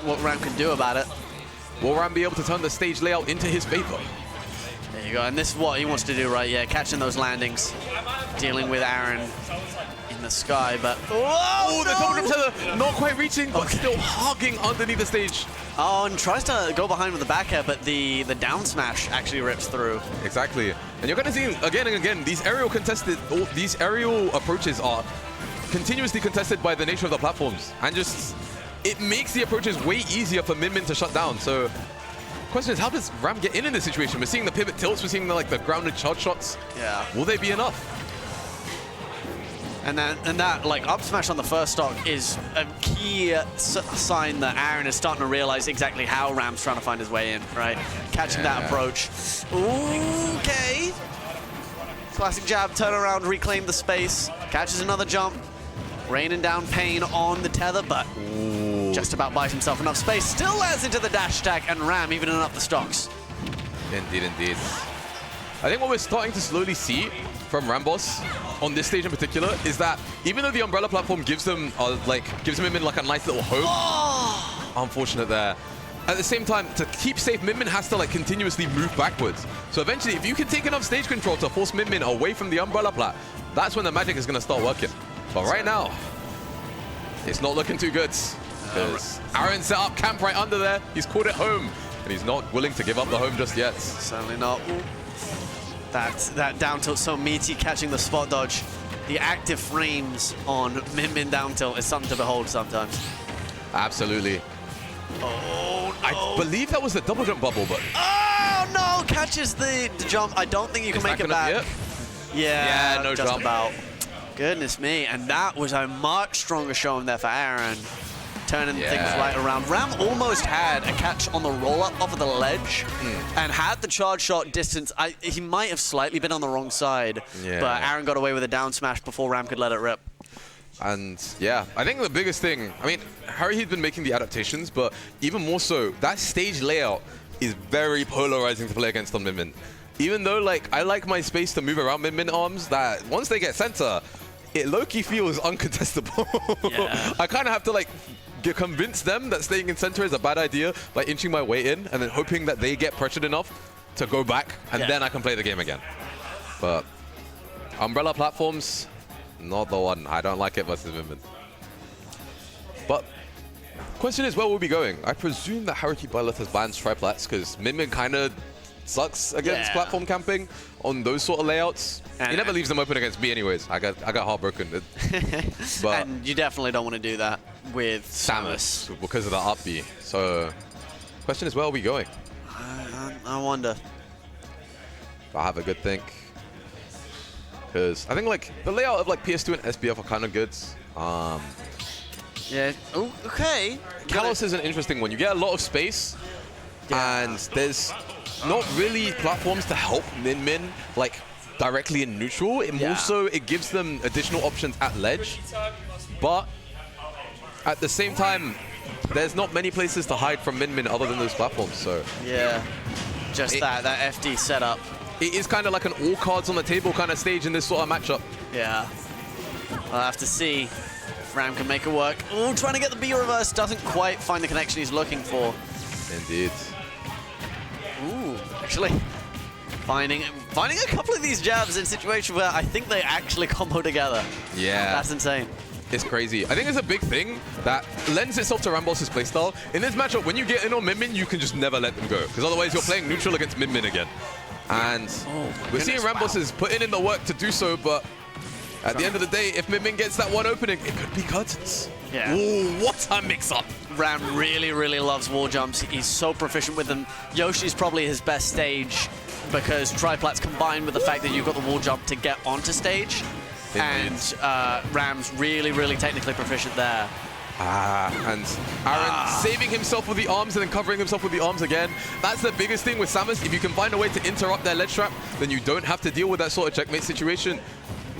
what Ram can do about it. Will Ram be able to turn the stage layout into his favor? There you go, and this is what he wants to do, right? Yeah, catching those landings, dealing with Aaron in the sky, but... Oh, the top of tether, not quite reaching, but still hogging underneath the stage. Oh, and tries to go behind with the back air, but the down smash actually rips through. Exactly. And you're going to see again and again, these aerial approaches are continuously contested by the nature of the platforms. And just, it makes the approaches way easier for Min Min to shut down. So, question is, how does Ram get in this situation? We're seeing the pivot tilts, we're seeing the grounded charge shots. Yeah. Will they be enough? And that like up smash on the first stock is a key sign that Aaron is starting to realize exactly how Ram's trying to find his way in, right? Catching that approach. Okay. Classic jab, turn around, reclaim the space, catches another jump, raining down pain on the tether, but just about buys himself enough space. Still lands into the dash attack, and Ram evening up the stocks. Indeed, indeed. I think what we're starting to slowly see from RAMBOSS on this stage in particular is that even though the umbrella platform gives them Min Min like a nice little home, unfortunate there. At the same time, to keep safe, Min Min has to like continuously move backwards. So eventually, if you can take enough stage control to force Min Min away from the umbrella plat, that's when the magic is going to start working. But right now, it's not looking too good because Aaron set up camp right under there. He's caught it home, and he's not willing to give up the home just yet. Certainly not. That down tilt so meaty, catching the spot dodge. The active frames on Min Min down tilt is something to behold sometimes. Absolutely. Oh, no. I believe that was the double jump bubble, but... Oh, no! Catches the jump. I don't think you can make it back. Yeah, no just jump. about. Goodness me, and that was a much stronger showing there for Aaron. Turning things right around. Ram almost had a catch on the roll-up off of the ledge, and had the charge shot distance. He might have slightly been on the wrong side, but Aaron got away with a down smash before Ram could let it rip. And yeah, I think the biggest thing, I mean, Haruhi's been making the adaptations, but even more so, that stage layout is very polarizing to play against on Min Min. Even though, like, I like my space to move around Min Min arms, that once they get center, it low-key feels uncontestable. I kind of have to, like, convince them that staying in center is a bad idea by inching my way in and then hoping that they get pressured enough to go back, and then I can play the game again. But umbrella platforms, not the one. I don't like it versus Min Min. But question is, where will we be going? I presume that Haruhi Byleth has banned triplats because Min Min kind of sucks against platform camping on those sort of layouts. He never leaves them open against me anyways. I got heartbroken. But and you definitely don't want to do that with Samus. Because of the up B. So question is, where are we going? I wonder. I have a good think. Because I think like the layout of like PS2 and SBF are kind of good. Yeah. Oh, okay. Kalos is an interesting one. You get a lot of space, and there's not really platforms to help Min Min like directly in neutral. More so, it gives them additional options at ledge. But at the same time, there's not many places to hide from Min Min other than those platforms. So yeah, just that FD setup. It is kind of like an all cards on the table kind of stage in this sort of matchup. Yeah. I'll have to see if Ram can make it work. Oh, trying to get the B reverse, doesn't quite find the connection he's looking for. Indeed. Ooh, actually, finding a couple of these jabs in situations where I think they actually combo together. Yeah. That's insane. It's crazy. I think it's a big thing that lends itself to RAMBOSS' playstyle. In this matchup, when you get in on Min Min, you can just never let them go, because otherwise you're playing neutral against Min Min again. And we're seeing RAMBOSS is putting in the work to do so, but at the end of the day, if Min Min gets that one opening, it could be curtains. Yeah. Ooh, what a mix-up. Ram really, really loves wall jumps. He's so proficient with them. Yoshi's probably his best stage because triplats combined with the fact that you've got the wall jump to get onto stage. And Ram's really, really technically proficient there. And Aaron saving himself with the arms and then covering himself with the arms again. That's the biggest thing with Samus. If you can find a way to interrupt their ledge trap, then you don't have to deal with that sort of checkmate situation.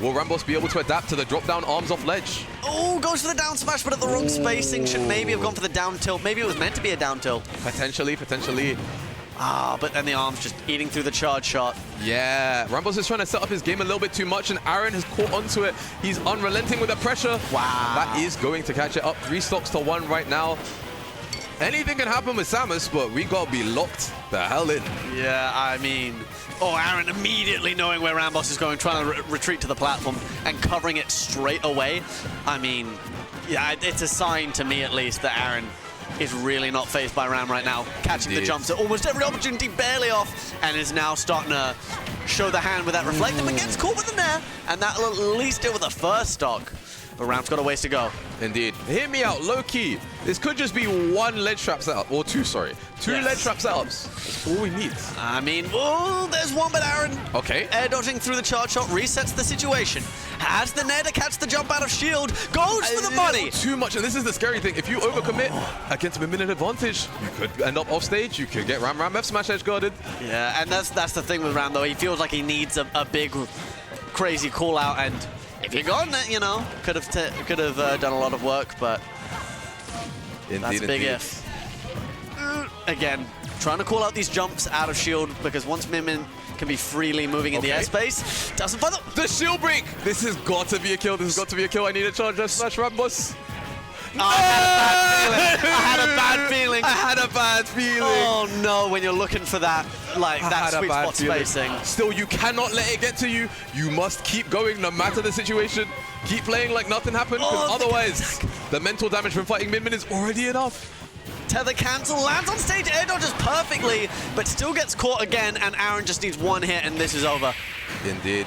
Will RAMBOSS be able to adapt to the drop-down arms off ledge? Oh, goes for the down smash, but at the wrong spacing. Should maybe have gone for the down tilt. Maybe it was meant to be a down tilt. Potentially. But then the arm's just eating through the charge shot. Yeah, RAMBOSS is trying to set up his game a little bit too much, and Aaron has caught onto it. He's unrelenting with the pressure. Wow. That is going to catch it up. 3 stocks to 1 right now. Anything can happen with Samus, but we got to be locked the hell in. Yeah, I mean... Oh, Aaron immediately knowing where RAMBOSS is going, trying to retreat to the platform and covering it straight away. I mean, yeah, it's a sign to me at least that Aaron is really not phased by Ram right now. Catching the jumps at almost every opportunity, barely off, and is now starting to show the hand with that reflector, but gets caught with the nair, and that'll at least deal with the first stock. But Ram's got a ways to go. Indeed. Hear me out, low-key. This could just be 1 ledge trap setup, or 2, sorry. 2 ledge trap setups. That's all we need. I mean, oh, there's one, but Aaron. Okay. Air dodging through the charge shot resets the situation. Has the nair to catch the jump out of shield. Goes for the money. Too much, and this is the scary thing. If you overcommit against a minute advantage, you could end up off stage. You could get Ram F smash edge guarded. Yeah, and that's the thing with Ram, though. He feels like he needs a big, crazy call out, and if you're gone, you know, could have done a lot of work, but that's a big if. Again, trying to call out these jumps out of shield, because once Min Min can be freely moving in the airspace, doesn't find the shield break. This has got to be a kill. This has got to be a kill. I need a charge F smash RAMBOSS. Oh, I had a bad feeling. I had a bad feeling. Oh no, when you're looking for that, like that sweet spot spacing. Still, you cannot let it get to you. You must keep going no matter the situation. Keep playing like nothing happened, because otherwise the mental damage from fighting Min Min is already enough. Tether cancel, lands on stage, air dodges perfectly, but still gets caught again, and Aaron just needs 1 hit and this is over. Indeed.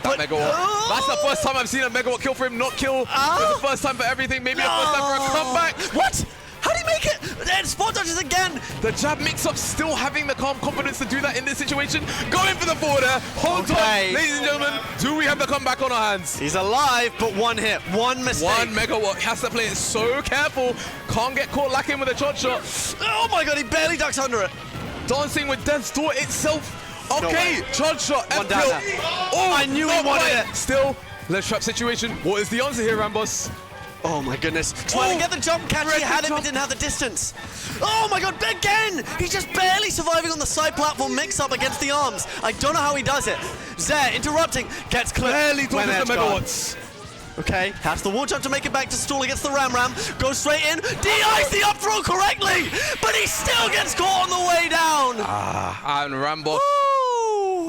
That Mega Watt. That's the first time I've seen a Mega Watt kill for him not kill. It's the first time for everything. Maybe a first time for a comeback. What? How did he make it? Then spot dodges again. The jab mix-up still having the calm confidence to do that in this situation. Going for the forward air. Hold on, ladies and gentlemen. Do we have the comeback on our hands? He's alive, but one hit, one mistake. 1 megawatt. Has to play it so careful. Can't get caught lacking with a charge shot. Oh my god, he barely ducks under it. Dancing with Death's Door itself. Okay, charge shot. One down now. Oh, I knew he wanted it. Still, ledge trap situation. What is the answer here, RAMBOSS? Oh my goodness. Trying to get the jump catch. He had it, but didn't have the distance. Oh my god, again! He's just barely surviving on the side platform mix-up against the arms. I don't know how he does it. Zare interrupting, gets clipped. Barely dodges the megawatts. Okay, has the wall jump to make it back to stall against the Ram. Goes straight in, DIs the up throw correctly, but he still gets caught on the way down. And RAMBOSS,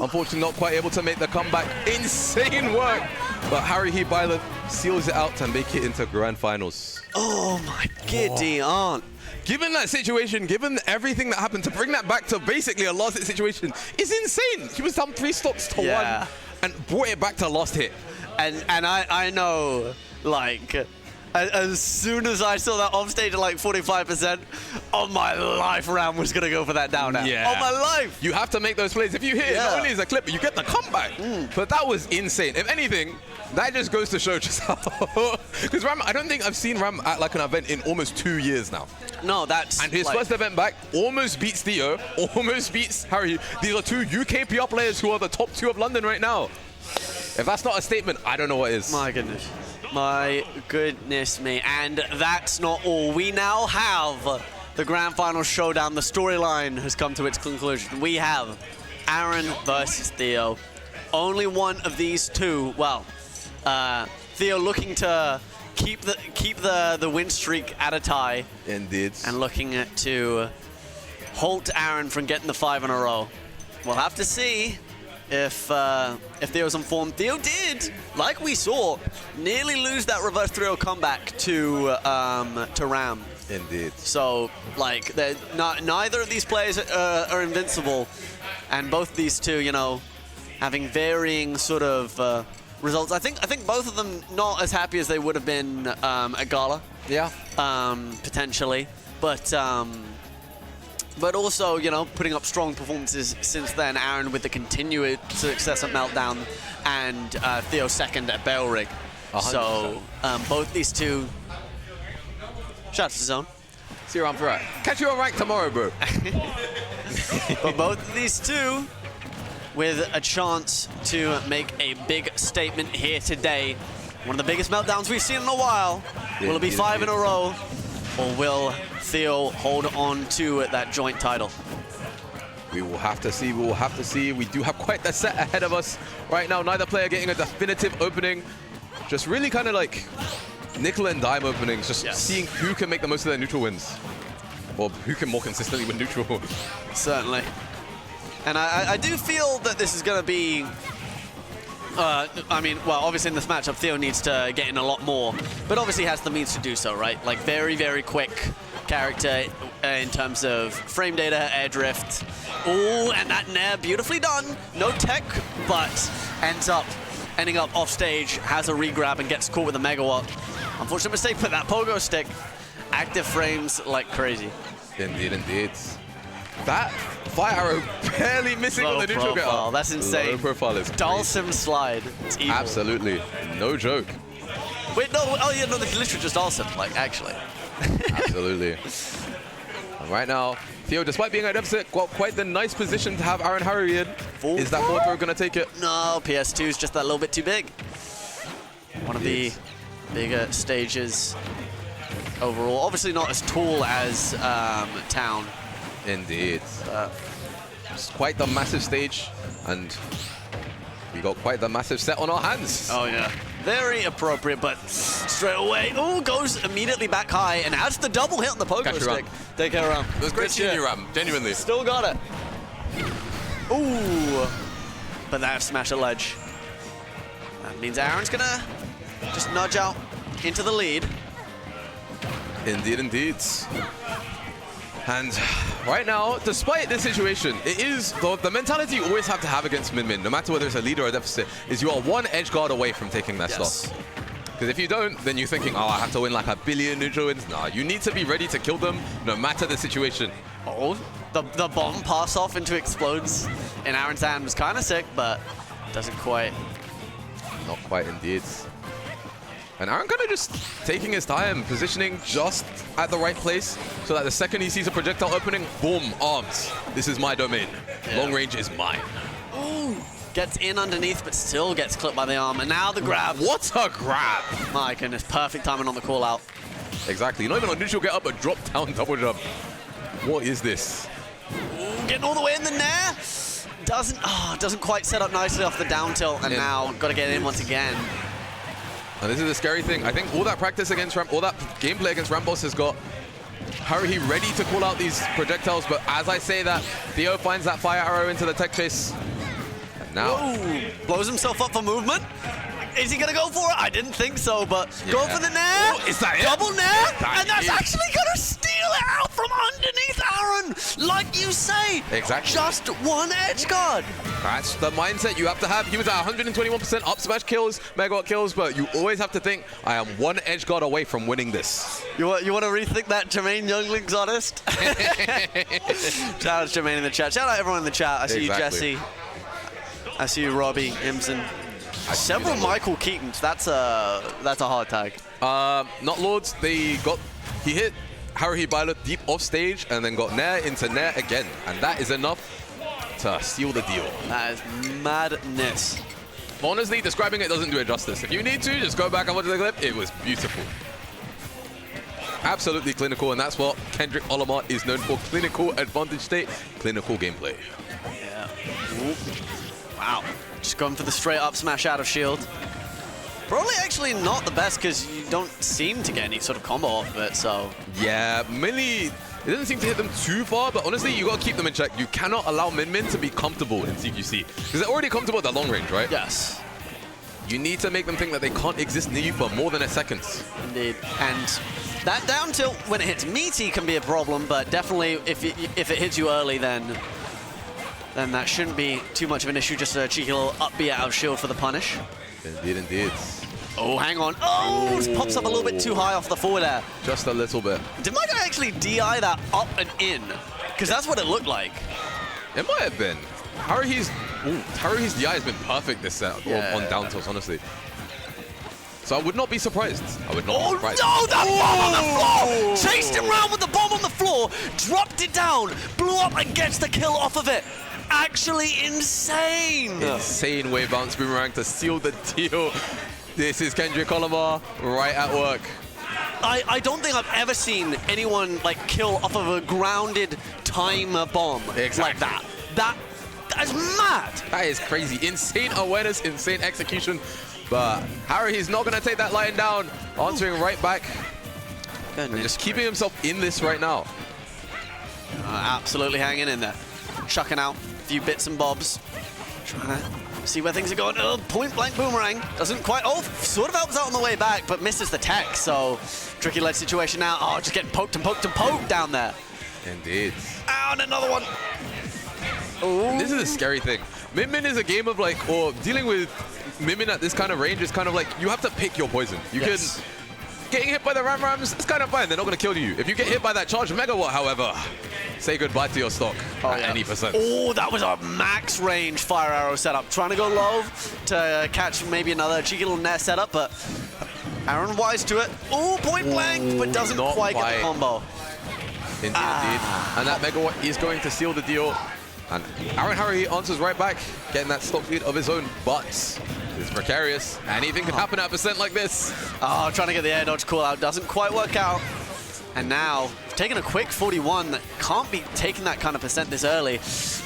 unfortunately not quite able to make the comeback. Insane work. But Haruhi Byleth seals it out to make it into grand finals. Oh my giddy aunt. Given that situation, given everything that happened, to bring that back to basically a last hit situation is insane. He was down 3 stocks to 1 and brought it back to last hit. And I know, like, as soon as I saw that off stage at like 45%, on my life, Ram was going to go for that down air. Yeah. On my life. You have to make those plays. If you hit it, not only is a clip, but you get the comeback. But that was insane. If anything, that just goes to show just how... Because Ram, I don't think I've seen Ram at like an event in almost 2 years now. No, that's... And his first event back almost beats Theo, almost beats Haruhi. These are 2 UK PR players who are the top 2 of London right now. If that's not a statement, I don't know what is. My goodness. My goodness me. And that's not all. We now have the grand final showdown. The storyline has come to its conclusion. We have Aaron versus Theo. Only one of these two, well, Theo looking to keep the win streak at a tie. Indeed. And looking to halt Aaron from getting the 5 in a row. We'll have to see if Theo's on form. Theo did, like we saw, nearly lose that reverse 3-0 comeback to Ram. Indeed. So, like, neither of these players are invincible, and both these two, you know, having varying sort of results. I think both of them not as happy as they would have been at Gala. Yeah. Potentially, but also, you know, putting up strong performances since then. Aaron with the continued success at Meltdown, and Theo second at Bell Rig. 100%. So both these two. Shout out to Zone. See you around for right. Catch you on rank tomorrow, bro. But both of these two with a chance to make a big statement here today. One of the biggest meltdowns we've seen in a while. Will it be 5 in a row, or will Theo hold on to that joint title? We will have to see. We will have to see. We do have quite the set ahead of us right now. Neither player getting a definitive opening. Just really kind of like nickel and dime openings. Just seeing who can make the most of their neutral wins, or who can more consistently win neutral. Certainly. And I do feel that this is going to be... I mean, well, obviously in this matchup, Theo needs to get in a lot more, but obviously has the means to do so, right? Like, very, very quick character in terms of frame data, air drift. Ooh, and that nair, beautifully done. No tech, but ending up off stage, has a regrab and gets caught with a megawatt. Unfortunate mistake, but that pogo stick, active frames like crazy. Indeed, indeed. That fire arrow barely missing on the neutral profile. That's insane. Low profile is Dalsim slide. It's evil. Absolutely. No joke. Wait, no. Oh, yeah, no, the literally just Dalsim, like, actually. Absolutely. And right now, Theo, despite being at deficit, got quite the nice position to have Aaron Haruhi in. Is that forward throw going to take it? No, PS2 is just that little bit too big. One of the bigger stages overall. Obviously not as tall as Town. Indeed. It's quite the massive stage, and we got quite the massive set on our hands. Oh, yeah. Very appropriate, but straight away, goes immediately back high and adds the double hit on the pogo stick. Take care, Ram. It was great seeing you, Ram. Genuinely. Still got it. Ooh. But that smash a ledge. That means Aaron's going to just nudge out into the lead. Indeed, indeed. And right now, despite this situation, it is the mentality you always have to have against Min Min, no matter whether it's a lead or a deficit, is you are one edge guard away from taking that stop. Because if you don't, then you're thinking, oh, I have to win like a billion neutral wins. Nah, you need to be ready to kill them no matter the situation. Oh, the bomb pass off into explodes in Aaron's hand was kind of sick, but doesn't quite. Not quite indeed. And Aaron kind of just taking his time, positioning just at the right place so that the second he sees a projectile opening, boom, arms. This is my domain. Yeah. Long range is mine. Ooh, gets in underneath, but still gets clipped by the arm. And now the grab. What a grab! My goodness, perfect timing on the call out. Exactly. Not even a neutral get up, a drop down double jump. What is this? Ooh, getting all the way in the nair. Doesn't quite set up nicely off the down tilt, and now got to get in once again. And this is the scary thing. I think all that practice against all that gameplay against RAMBOSS has got Haruhi ready to call out these projectiles, but as I say that, Theo finds that fire arrow into the tech chase. And now... Ooh, blows himself up for movement. Is he going to go for it? I didn't think so, but go for the nair. Oh, is that it? Double nair, and that's actually going to steal it out from underneath Aaron, like you say. Exactly. Just one edge guard. That's the mindset you have to have. He was at 121% up smash kills, megawatt kills, but you always have to think, I am one edge guard away from winning this. You want to rethink that, Jermaine Youngling's honest? Shout out to Jermaine in the chat. Shout out everyone in the chat. I see you, Jesse. I see you, Robbie, Imson. Several Michael Keatons. That's a hard tag. Not Lords. He hit Haruhi Byleth deep off stage and then got nair into nair again, and that is enough to seal the deal. That is madness. Honestly, describing it doesn't do it justice. If you need to, just go back and watch the clip. It was beautiful. Absolutely clinical, and that's what Kendrick Olimar is known for. Clinical advantage state, clinical gameplay. Yeah. Ooh. Wow. Just going for the straight up smash out of shield. Probably actually not the best because you don't seem to get any sort of combo off of it, so. Yeah, mainly, it doesn't seem to hit them too far, but honestly, you got to keep them in check. You cannot allow Min to be comfortable in CQC because they're already comfortable at the long range, right? Yes. You need to make them think that they can't exist near you for more than a second. Indeed. And that down tilt, when it hits meaty, can be a problem, but definitely if it hits you early, then that shouldn't be too much of an issue. Just a cheeky little up B out of shield for the punish. Indeed, indeed. Oh, hang on. Oh, it pops up a little bit too high off the forward air. Just a little bit. Did my guy actually DI that up and in? Because that's what it looked like. It might have been. Haruhi's DI has been perfect this set on down tilts, honestly. So I would not be surprised. I would not be surprised. Oh, no, that bomb on the floor! Chased him around with the bomb on the floor, dropped it down, blew up and gets the kill off of it. Actually insane. Insane wave bounce boomerang to seal the deal. This is Kendrick Olimar right at work. I don't think I've ever seen anyone like kill off of a grounded timer bomb like that. That is mad. That is crazy. Insane awareness, insane execution. But Haruhi's not going to take that line down. Answering right back. And just keeping himself in this right now. Absolutely hanging in there. Chucking out a few bits and bobs. Trying to see where things are going. Oh, point blank boomerang. Doesn't quite. Oh, sort of helps out on the way back, but misses the tech. So tricky ledge situation now. Oh, just getting poked and poked and poked down there. Indeed. And another one. Ooh. This is a scary thing. Min is a game of like, or dealing with Min at this kind of range is kind of like, you have to pick your poison. You can, getting hit by the Rams, it's kind of fine. They're not going to kill you. If you get hit by that charged megawatt, however, say goodbye to your stock at any percent. Oh, that was a max range fire arrow setup. Trying to go low to catch maybe another cheeky little nair setup, but Aaron wise to it. Oh, point blank, but doesn't quite get the combo. Indeed, indeed. And that megawatt is going to seal the deal. And Aaron Haruhi answers right back, getting that stock lead of his own, but it's precarious. Anything can happen at a percent like this. Oh, trying to get the air dodge call out, doesn't quite work out. And now, taking a quick 41 that can't be taking that kind of percent this early.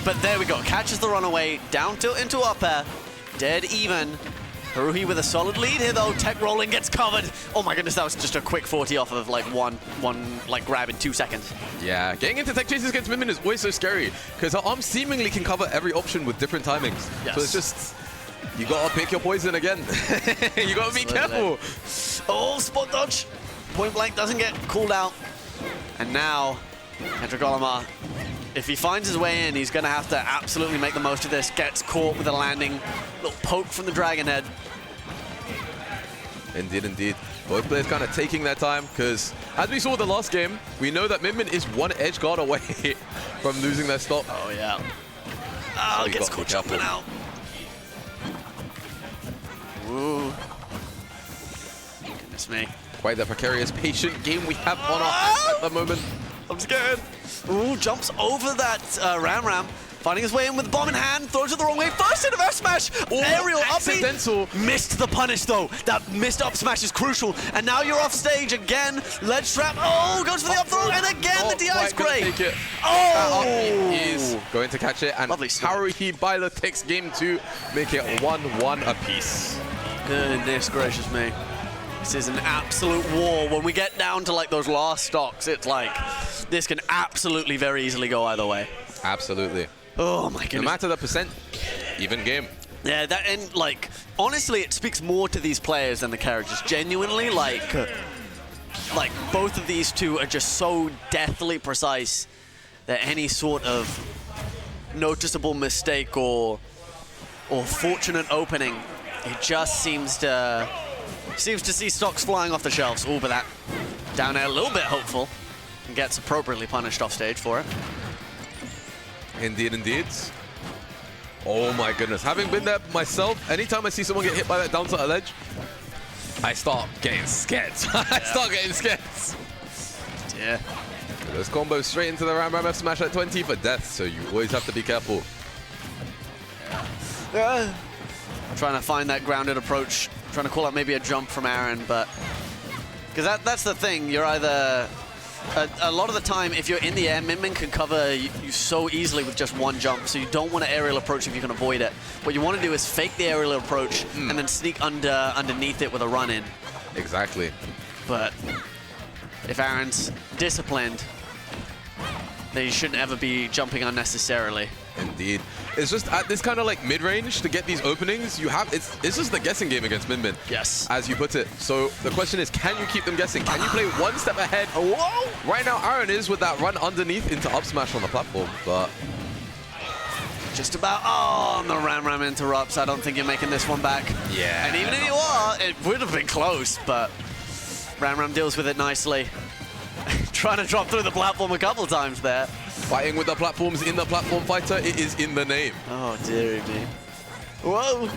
But there we go, catches the runaway, down tilt into up air, dead even. Haruhi with a solid lead here though, tech rolling gets covered. Oh my goodness, that was just a quick 40 off of like one like grab in 2 seconds. Yeah, getting into tech chases against Min is always so scary because her arm seemingly can cover every option with different timings. Yes. So it's just, you gotta pick your poison again. You gotta be careful. Oh, spot dodge. Point blank doesn't get called out. And now, Kendrick Olimar, if he finds his way in, he's going to have to absolutely make the most of this. Gets caught with a landing. Little poke from the Dragon Head. Indeed, indeed. Both players kind of taking their time because, as we saw the last game, we know that Min is one edge guard away from losing their stock. Oh, yeah. Oh, gets caught jumping out. Ooh. Goodness me. Quite the precarious, patient game we have on our hands at the moment. I'm scared. Ooh, jumps over that Ram. Finding his way in with the bomb in hand, throws it the wrong way. First hit of F smash. Aerial accidental. Missed the punish though. That missed up smash is crucial. And now you're off stage again. Ledge trap. Oh, goes for the up throw. And again the DI is great. Oh! He is going to catch it. And Haruhi Byleth takes game 2, make it 1-1 apiece. Goodness gracious me. This is an absolute war. When we get down to like those last stocks, it's like this can absolutely very easily go either way. Absolutely. Oh my goodness. No matter the percent, even game. Yeah, that, and like honestly, it speaks more to these players than the characters. Genuinely, like both of these two are just so deathly precise that any sort of noticeable mistake or fortunate opening, it just seems to see stocks flying off the shelves. Oh, but that down air a little bit hopeful and gets appropriately punished off stage for it. Indeed, indeed. Oh my goodness. Having been there myself, anytime I see someone get hit by that down to a ledge, I start getting scared. I start getting scared. Yeah. Those combos straight into the Ram F smash at 20 for death, so you always have to be careful. Trying to find that grounded approach. Trying to call out maybe a jump from Aaron, but because that's the thing. You're either a lot of the time, if you're in the air, Min can cover you so easily with just one jump, so you don't want to aerial approach if you can avoid it. What you want to do is fake the aerial approach and then sneak underneath it with a run-in. Exactly. But if Aaron's disciplined, then you shouldn't ever be jumping unnecessarily. Indeed. It's just at this kind of like mid-range to get these openings, you have it's just the guessing game against Min. Yes. As you put it. So the question is, can you keep them guessing? Can you play one step ahead? Whoa! Right now, Aaron is with that run underneath into up smash on the platform, but just about. Oh, and the Ram interrupts. I don't think you're making this one back. Yeah. And even if you are, it would have been close, but Ram deals with it nicely. Trying to drop through the platform a couple times there. Fighting with the platforms in the platform fighter, it is in the name. Oh, dearie me. Whoa!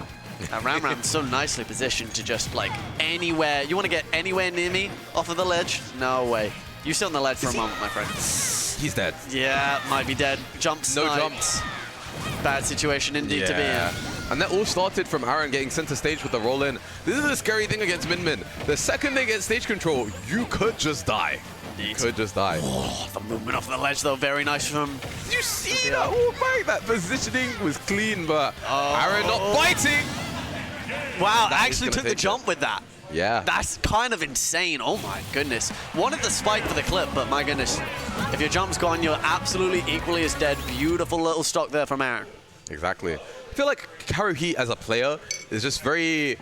And Ram's so nicely positioned to just, like, anywhere. You want to get anywhere near me off of the ledge? No way. You sit on the ledge for a moment, my friend. He's dead. Yeah, might be dead. Jumps. No jumps. Bad situation indeed to be in. And that all started from Aaron getting center stage with the roll-in. This is the scary thing against Min. The second they get stage control, you could just die. You could just die. Oh, the movement off the ledge, though, very nice from... Did you see that? Oh, my, that positioning was clean, but Aaron not biting. Wow, actually took the jump with that. Yeah. That's kind of insane. Oh, my goodness. Wanted the spike for the clip, but my goodness. If your jump's gone, you're absolutely equally as dead. Beautiful little stock there from Aaron. Exactly. I feel like Haruhi as a player is just very...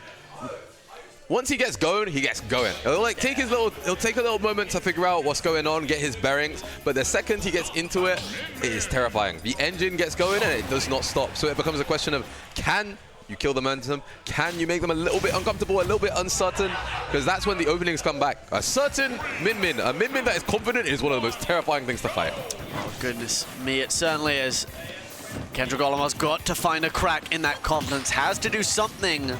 Once he gets going, he gets going. He'll take a little moment to figure out what's going on, get his bearings, but the second he gets into it, it is terrifying. The engine gets going and it does not stop. So it becomes a question of, can you kill the momentum? Can you make them a little bit uncomfortable, a little bit uncertain? Because that's when the openings come back. A certain Min, a Min that is confident is one of the most terrifying things to fight. Oh, goodness me, it certainly is. Kendrick Olimar's got to find a crack in that confidence, has to do something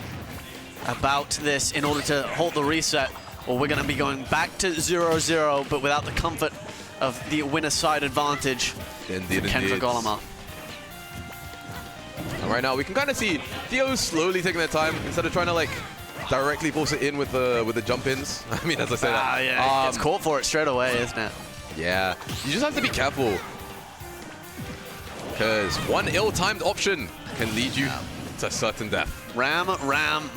about this in order to hold the reset, or we're going to be going back to 0-0, but without the comfort of the winner side advantage. Indeed, Kendrick Olimar. And right now we can kind of see Theo slowly taking their time instead of trying to like directly force it in with the jump ins. I mean, as I say that. Yeah, it's caught for it straight away, isn't it? Yeah, you just have to be careful, because one ill-timed option can lead you to certain death. Ram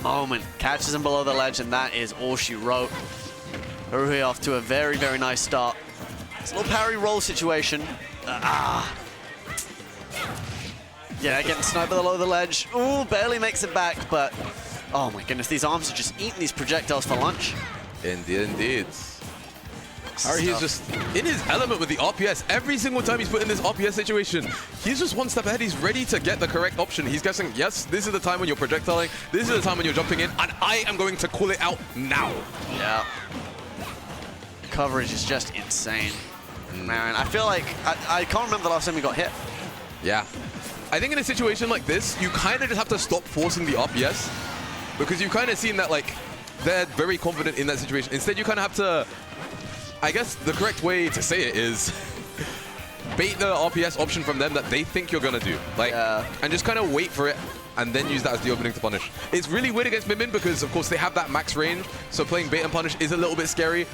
moment. Catches him below the ledge, and that is all she wrote. Haruhi off to a very, very nice start. It's a little parry roll situation. Yeah, getting sniped below the ledge. Ooh, barely makes it back, but oh my goodness, these arms are just eating these projectiles for lunch. Indeed, indeed. Haruhi is just in his element with the RPS. Every single time he's put in this RPS situation, he's just one step ahead. He's ready to get the correct option. He's guessing, yes, this is the time when you're projectiling. This is the time when you're jumping in, and I am going to call it out now. Yeah. Coverage is just insane. Man, I feel like I can't remember the last time he got hit. Yeah. I think in a situation like this, you kind of just have to stop forcing the RPS, because you've kind of seen that, like, they're very confident in that situation. Instead, you kind of have to, I guess the correct way to say it is bait the RPS option from them that they think you're going to do. Like, and just kind of wait for it and then use that as the opening to punish. It's really weird against Min Min because, of course, they have that max range, so playing bait and punish is a little bit scary,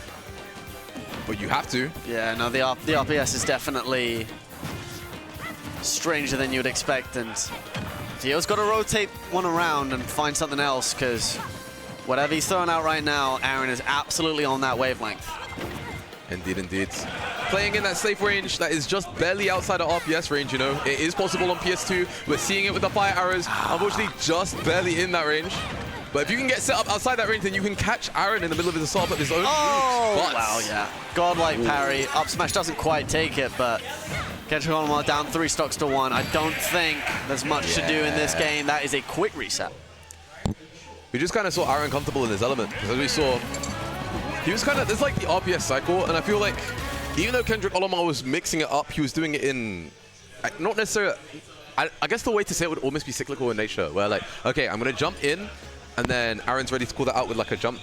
but you have to. Yeah, no, the RPS is definitely stranger than you would expect, and Theo's got to rotate one around and find something else, because whatever he's throwing out right now, Aaron is absolutely on that wavelength. Indeed, indeed. Playing in that safe range that is just barely outside of RPS range, you know. It is possible on PS2. We're seeing it with the fire arrows. Unfortunately, just barely in that range. But if you can get set up outside that range, then you can catch Aaron in the middle of his assault of his own. Oh, wow, yeah. Godlike parry. Up smash doesn't quite take it, but Kendrick Olimar down 3 stocks to 1. I don't think there's much to do in this game. That is a quick reset. We just kind of saw Aaron comfortable in his element, because as we saw, he was kind of, there's like the RPS cycle, and I feel like even though Kendrick Olimar was mixing it up, he was doing it in, not necessarily, I guess the way to say it would almost be cyclical in nature, where like, okay, I'm going to jump in, and then Aaron's ready to call that out with like a jump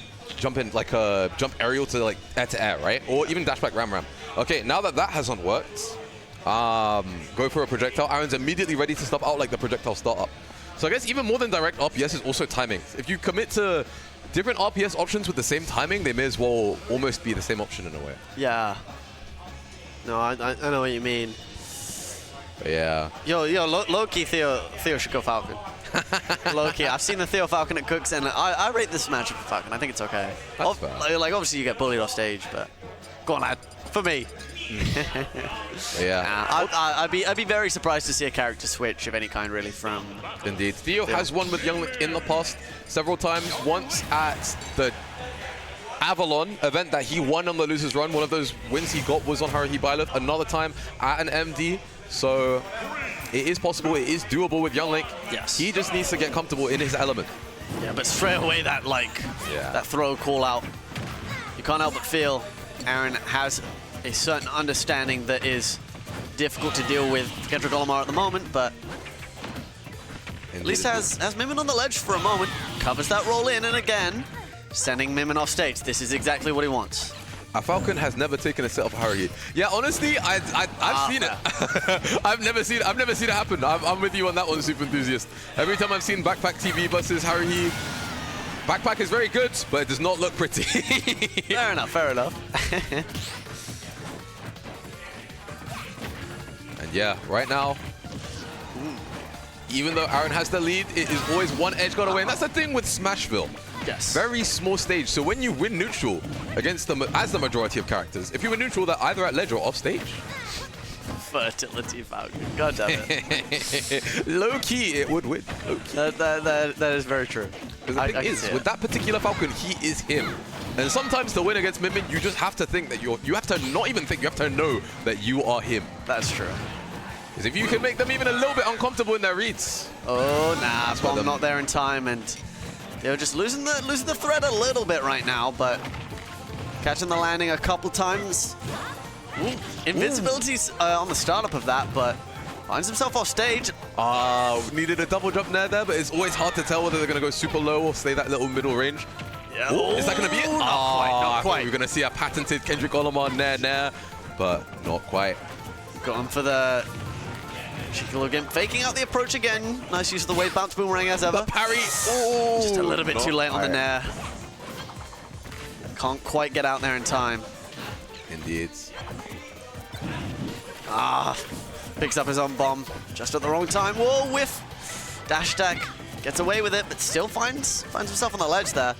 in, like a jump aerial to air, right? Or even dash back ram. Okay, now that that hasn't worked, go for a projectile. Aaron's immediately ready to stop out like the projectile startup. So I guess even more than direct RPS is also timing. If you commit to different RPS options with the same timing, they may as well almost be the same option in a way. Yeah. No, I know what you mean. But yeah. Yo, low-key Theo should go Falcon. Low-key. I've seen the Theo Falcon at Cooks, and I rate this matchup for Falcon. I think it's okay. Like, obviously you get bullied off stage, but go on, lad. For me. Yeah. I'd be very surprised to see a character switch of any kind, really, from... Indeed. Theo has won with Young Link in the past several times. Once at the Avalon event that he won on the loser's run. One of those wins he got was on Haruhi Byleth. Another time at an MD. So it is possible. It is doable with Young Link. Yes. He just needs to get comfortable in his element. Yeah, but straight away that, that throw call out. You can't help but feel Aaron has a certain understanding that is difficult to deal with Kendrick Olimar at the moment, but at least has Min Min on the ledge for a moment, covers that roll in, and again, sending Min Min off stage. This is exactly what he wants. A Falcon has never taken a set of Haruhi. Yeah, honestly, I've seen it. I've never seen it happen. I'm with you on that one, Super Enthusiast. Every time I've seen Backpack TV versus Haruhi, Backpack is very good, but it does not look pretty. Fair enough, fair enough. And yeah, right now, even though Aaron has the lead, it is always one edge got away. And that's the thing with Smashville. Yes. Very small stage. So when you win neutral against them, as the majority of characters, if you win neutral, they're either at ledge or off stage. Fertility Falcon. God damn it. Low key, it would win. That is very true. The thing is, with that particular Falcon, he is him. And sometimes to win against Min Min, you just have to think that you have to not even think, you have to know that you are him. That's true. Because if you can make them even a little bit uncomfortable in their reads. Oh, nah, bomb not there in time, and they're just losing the thread a little bit right now, but catching the landing a couple times. Invincibility's on the startup of that, but finds himself off stage. Needed a double jump there, but it's always hard to tell whether they're going to go super low or stay that little middle range. Yeah. Is that going to be it? Not quite. We're going to see a patented Kendrick Olimar nair, but not quite. Going for the cheeky again, faking out the approach again. Nice use of the wave bounce boomerang as ever. The parry. Just a little bit too late on the nair. Can't quite get out there in time. Indeed. Picks up his own bomb just at the wrong time. Whoa, whiff. Dash attack. Gets away with it, but still finds himself on the ledge there.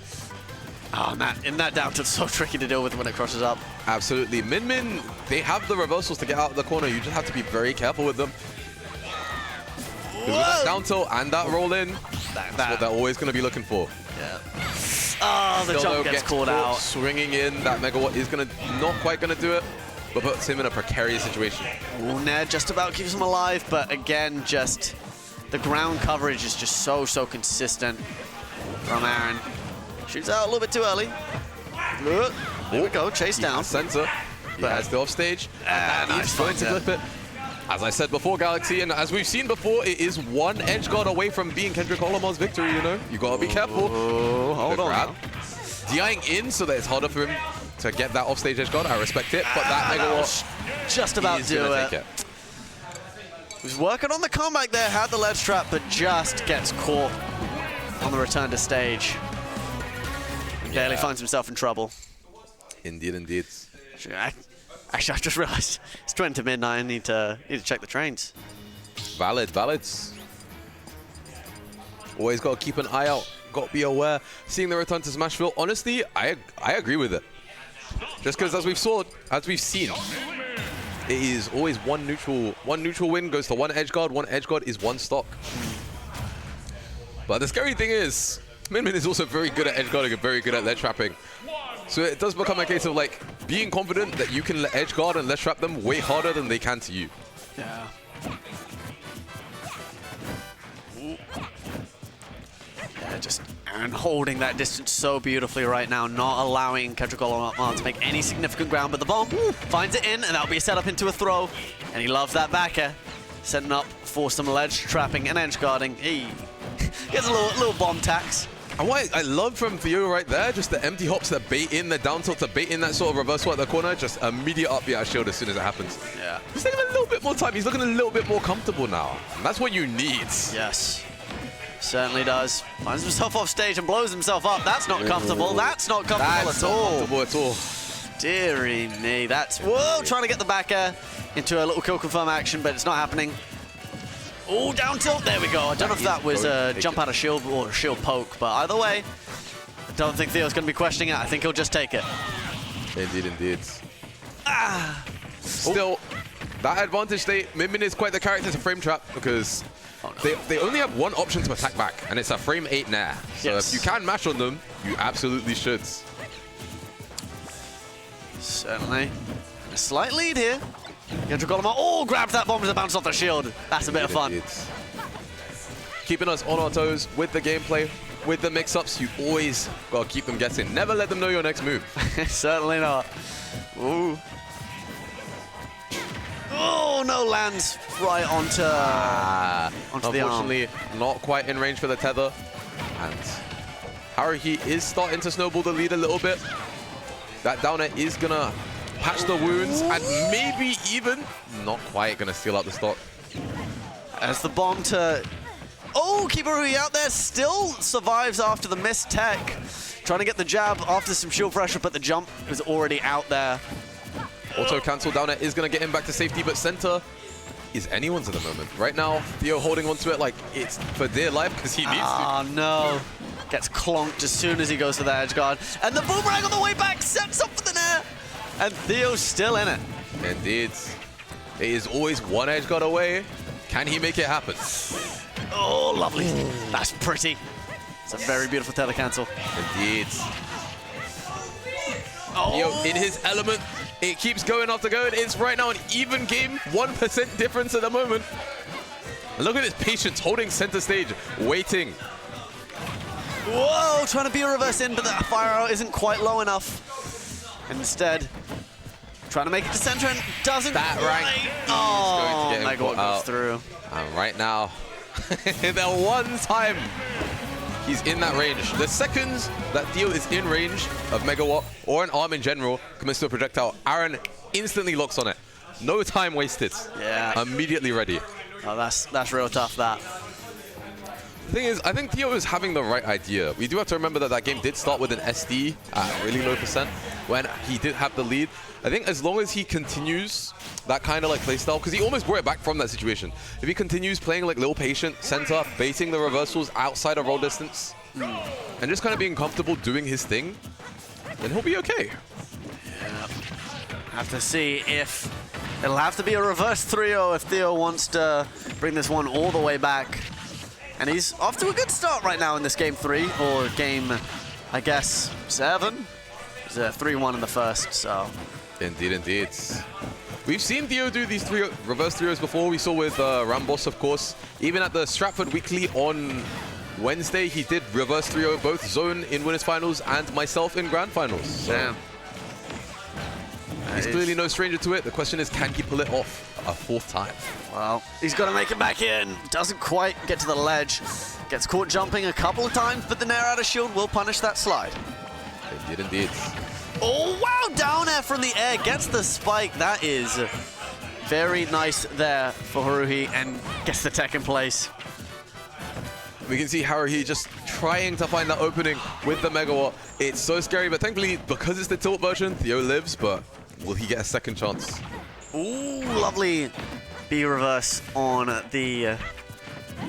Oh, man, in that down tilt's so tricky to deal with when it crosses up. Absolutely. Min Min, they have the reversals to get out of the corner. You just have to be very careful with them. Because with that down tilt and that roll in, that's what they're always going to be looking for. Yeah. Oh, the Still, jump though, gets called caught out. Swinging in, that Megawatt is not quite gonna do it, but puts him in a precarious situation. Ooh, Ned just about keeps him alive, but again, just the ground coverage is just so consistent from Aaron. Shoots out a little bit too early. There we go, chase down. Center. He has the offstage. And nice he's going to fight clip it. As I said before, Galaxy, and as we've seen before, it is one edge guard away from being Kendrick Olimar's victory, you know? You gotta be careful. Hold on. DIing in so that it's harder for him to get that offstage edge guard. I respect it, but that Megawatt just about do it. He's working on the comeback there, had the ledge trap, but just gets caught on the return to stage. Barely finds himself in trouble. Indeed, indeed. Actually, I just realized it's 20 to midnight. I need to check the trains. Valid. Always got to keep an eye out. Got to be aware. Seeing the return to Smashville, honestly, I agree with it. Just because as we've seen, it is always one neutral win goes to one edge guard is one stock. But the scary thing is, Min is also very good at edge guarding and very good at ledge trapping. So it does become a case of like being confident that you can edge guard and ledge trap them way harder than they can to you. Yeah. Just Aaron holding that distance so beautifully right now, not allowing Kendrick Olimark to make any significant ground, but the bomb finds it in, and that'll be a setup into a throw. And he loves that back air, setting up for some ledge trapping and edge guarding. He gets a little bomb tax. And what I love from Theo right there, just the empty hops that bait in the down tilt to bait in that sort of reversal at the corner, just immediate up the shield as soon as it happens. Yeah. He's taking a little bit more time. He's looking a little bit more comfortable now. And that's what you need. Yes. Certainly does. Finds himself off stage and blows himself up. That's not comfortable. That's not comfortable at all. Comfortable at all. Deary me. That's... Whoa! Trying to get the back air into a little kill confirm action, but it's not happening. Oh, down tilt. There we go. I don't know if that was a jump out of shield or a shield poke, but either way, I don't think Theo's going to be questioning it. I think he'll just take it. Indeed. Still, that advantage state, Min is quite the character to frame trap because they only have one option to attack back, and it's a frame 8 nair. So if you can mash on them, you absolutely should. Certainly. A slight lead here. Kendrick Olimark, oh, grabs that bomb as it bounces off the shield. That's a bit of fun. Keeping us on our toes with the gameplay, with the mix-ups, you always got to keep them guessing. Never let them know your next move. Certainly not. Ooh. Oh, no, lands right onto the arm. Unfortunately, not quite in range for the tether. And Haruhi is starting to snowball the lead a little bit. That downer is going to patch the wounds and maybe even not quite going to steal out the stock. As the bomb to... Oh, keep Haruhi out there. Still survives after the missed tech. Trying to get the jab after some shield pressure, but the jump is already out there. Auto cancel downer is going to get him back to safety, but center is anyone's at the moment. Right now, Theo holding onto it like it's for dear life because he needs to. Oh, no. Gets clonked as soon as he goes to the edge guard. And the boomerang on the way back sets up for the nair. And Theo's still in it. Indeed. It is always one edge guard away. Can he make it happen? Oh, lovely. That's pretty. It's a very beautiful tether cancel. Indeed. Theo in his element. It keeps going after going. It's right now an even game. 1% difference at the moment. And look at his patience holding center stage, waiting. Whoa, trying to be a reverse in, but that fire arrow isn't quite low enough. Instead, trying to make it to center and doesn't rank. Oh, Megawatt goes through. And right now, the one time he's in that range. The second that Theo is in range of Megawatt or an arm in general commits to a projectile, Aaron instantly locks on it. No time wasted. Yeah. Immediately ready. Oh, that's real tough, that. The thing is, I think Theo is having the right idea. We do have to remember that that game did start with an SD at a really low percent when he did have the lead. I think as long as he continues that kind of like playstyle, because he almost brought it back from that situation. If he continues playing like little patient, center, baiting the reversals outside of roll distance, and just kind of being comfortable doing his thing, then he'll be okay. Yeah. Have to see if it'll have to be a reverse 3-0 if Theo wants to bring this one all the way back. And he's off to a good start right now in this game 3, or game I guess, 7. It was a 3-1 in the first, so. Indeed, indeed. We've seen Theo do these reverse 3-0s before. We saw with RAMBOSS, of course. Even at the Stratford Weekly on Wednesday, he did reverse 3-0 both Zone in winners finals and myself in grand finals. So damn. He's clearly no stranger to it. The question is, can he pull it off a 4th time? Well, he's got to make it back in. Doesn't quite get to the ledge. Gets caught jumping a couple of times, but the Nair out of shield will punish that slide. Indeed, indeed. Oh, wow, down air from the air. Gets the spike. That is very nice there for Haruhi and gets the tech in place. We can see Haruhi just trying to find that opening with the Megawatt. It's so scary, but thankfully, because it's the tilt version, Theo lives, but will he get a second chance? Ooh, lovely B reverse on the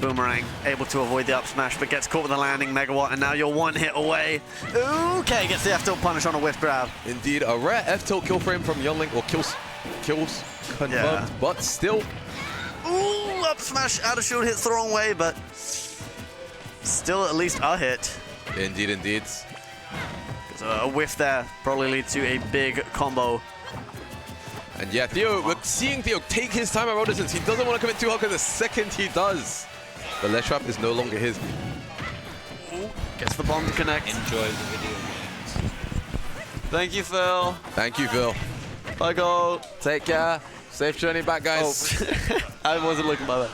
Boomerang. Able to avoid the up smash, but gets caught with the landing Megawatt, and now you're 1 hit away. Okay, gets the F-tilt punish on a whiff grab. Indeed, a rare F-tilt kill frame from Youngling, or kills confirmed, but still. Ooh, up smash out of shield hits the wrong way, but still at least a hit. Indeed, indeed. A whiff there probably leads to a big combo. And yeah, Theo, we're seeing Theo take his time at roll distance. He doesn't want to commit too hard because the second he does, the ledge trap is no longer his. Ooh, gets the bomb to connect. Enjoy the video. Thank you, Phil. Thank you, Phil. Bye, go. Take care. Safe journey back, guys. Oh. I wasn't looking by that.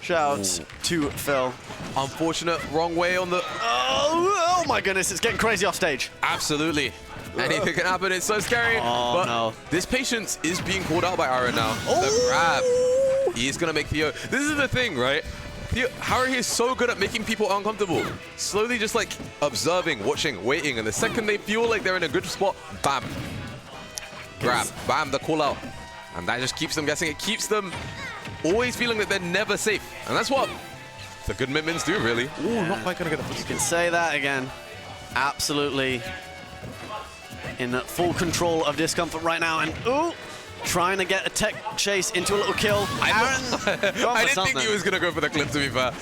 Shout to Phil. Unfortunate, wrong way on the... Oh my goodness, it's getting crazy off stage. Absolutely. Anything can happen, it's so scary. Oh, but no. This patience is being called out by Aaron now. Oh. The grab. He's going to make Theo... This is the thing, right? Theo, Haruhi is so good at making people uncomfortable. Slowly just like observing, watching, waiting, and the second they feel like they're in a good spot, bam. Grab, bam, the call out. And that just keeps them guessing. It keeps them always feeling that they're never safe. And that's what the good Min-Mins do, really. Ooh, not quite going to get the... You can say that again. Absolutely in full control of discomfort right now. And ooh, trying to get a tech chase into a little kill. I didn't think he was going to go for the clip, to be fair.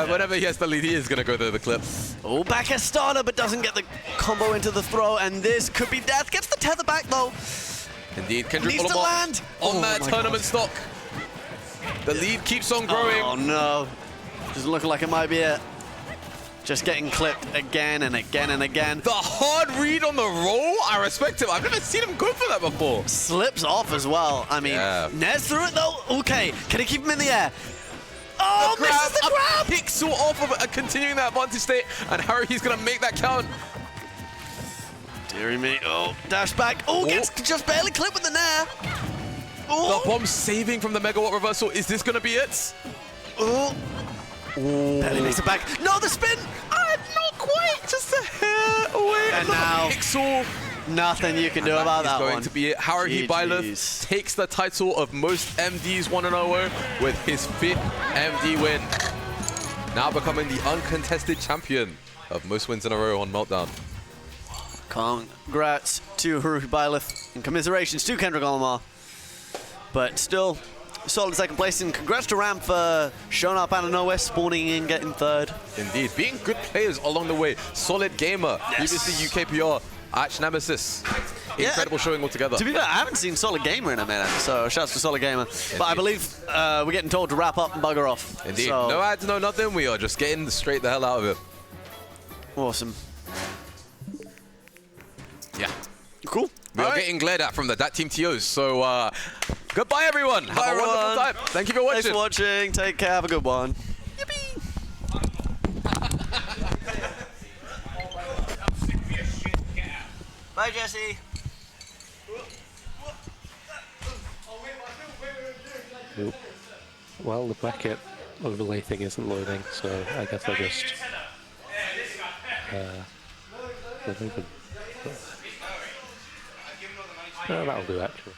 Whenever he has the lead, he is going to go to the clip. Oh, back a starter, but doesn't get the combo into the throw. And this could be death. Gets the tether back, though. Indeed, Kendrick needs to land. On that tournament stock. The lead keeps on growing. Oh, no. Doesn't look like it might be it. Just getting clipped again and again and again. The hard read on the roll, I respect him. I've never seen him go for that before. Slips off as well. I mean, Ned's through it though. Okay, can he keep him in the air? Oh, the grab, misses the grab! Pixel off of continuing that advantage state, and Haruhi's gonna make that count. Deary me. Oh, dash back. Oh, gets just barely clipped with the nair. The bomb saving from the Megawatt reversal. Is this gonna be it? Oh. Barely makes it back. No, the spin! Not quite, just a hair away. And now, Pixel. Nothing you can do about that one. Is going to be it. Haruhi Byleth takes the title of most MDs 1-0 with his 5th MD win. Now becoming the uncontested champion of most wins in a row on Meltdown. Congrats to Haruhi Byleth and commiserations to Kendrick Olimar. But still, solid second place, and congrats to Ram for showing up out of nowhere, spawning in, getting 3rd. Indeed, being good players along the way. Solid gamer, previously UKPR, Arch Nemesis. Incredible showing altogether. To be fair, I haven't seen Solid Gamer in a minute, so shouts to Solid Gamer. Indeed. But I believe we're getting told to wrap up and bugger off. Indeed, so. No ads, no nothing. We are just getting straight the hell out of it. Awesome. Yeah. Cool. We are getting glared at from the DAT Team TOs, so goodbye everyone. Bye, have a wonderful time. Thank you for watching. Thanks for watching. Take care. Have a good one. Bye, Jesse. Nope. Well, the bracket overlay thing isn't loading, so I guess I'll just... that'll do, actually.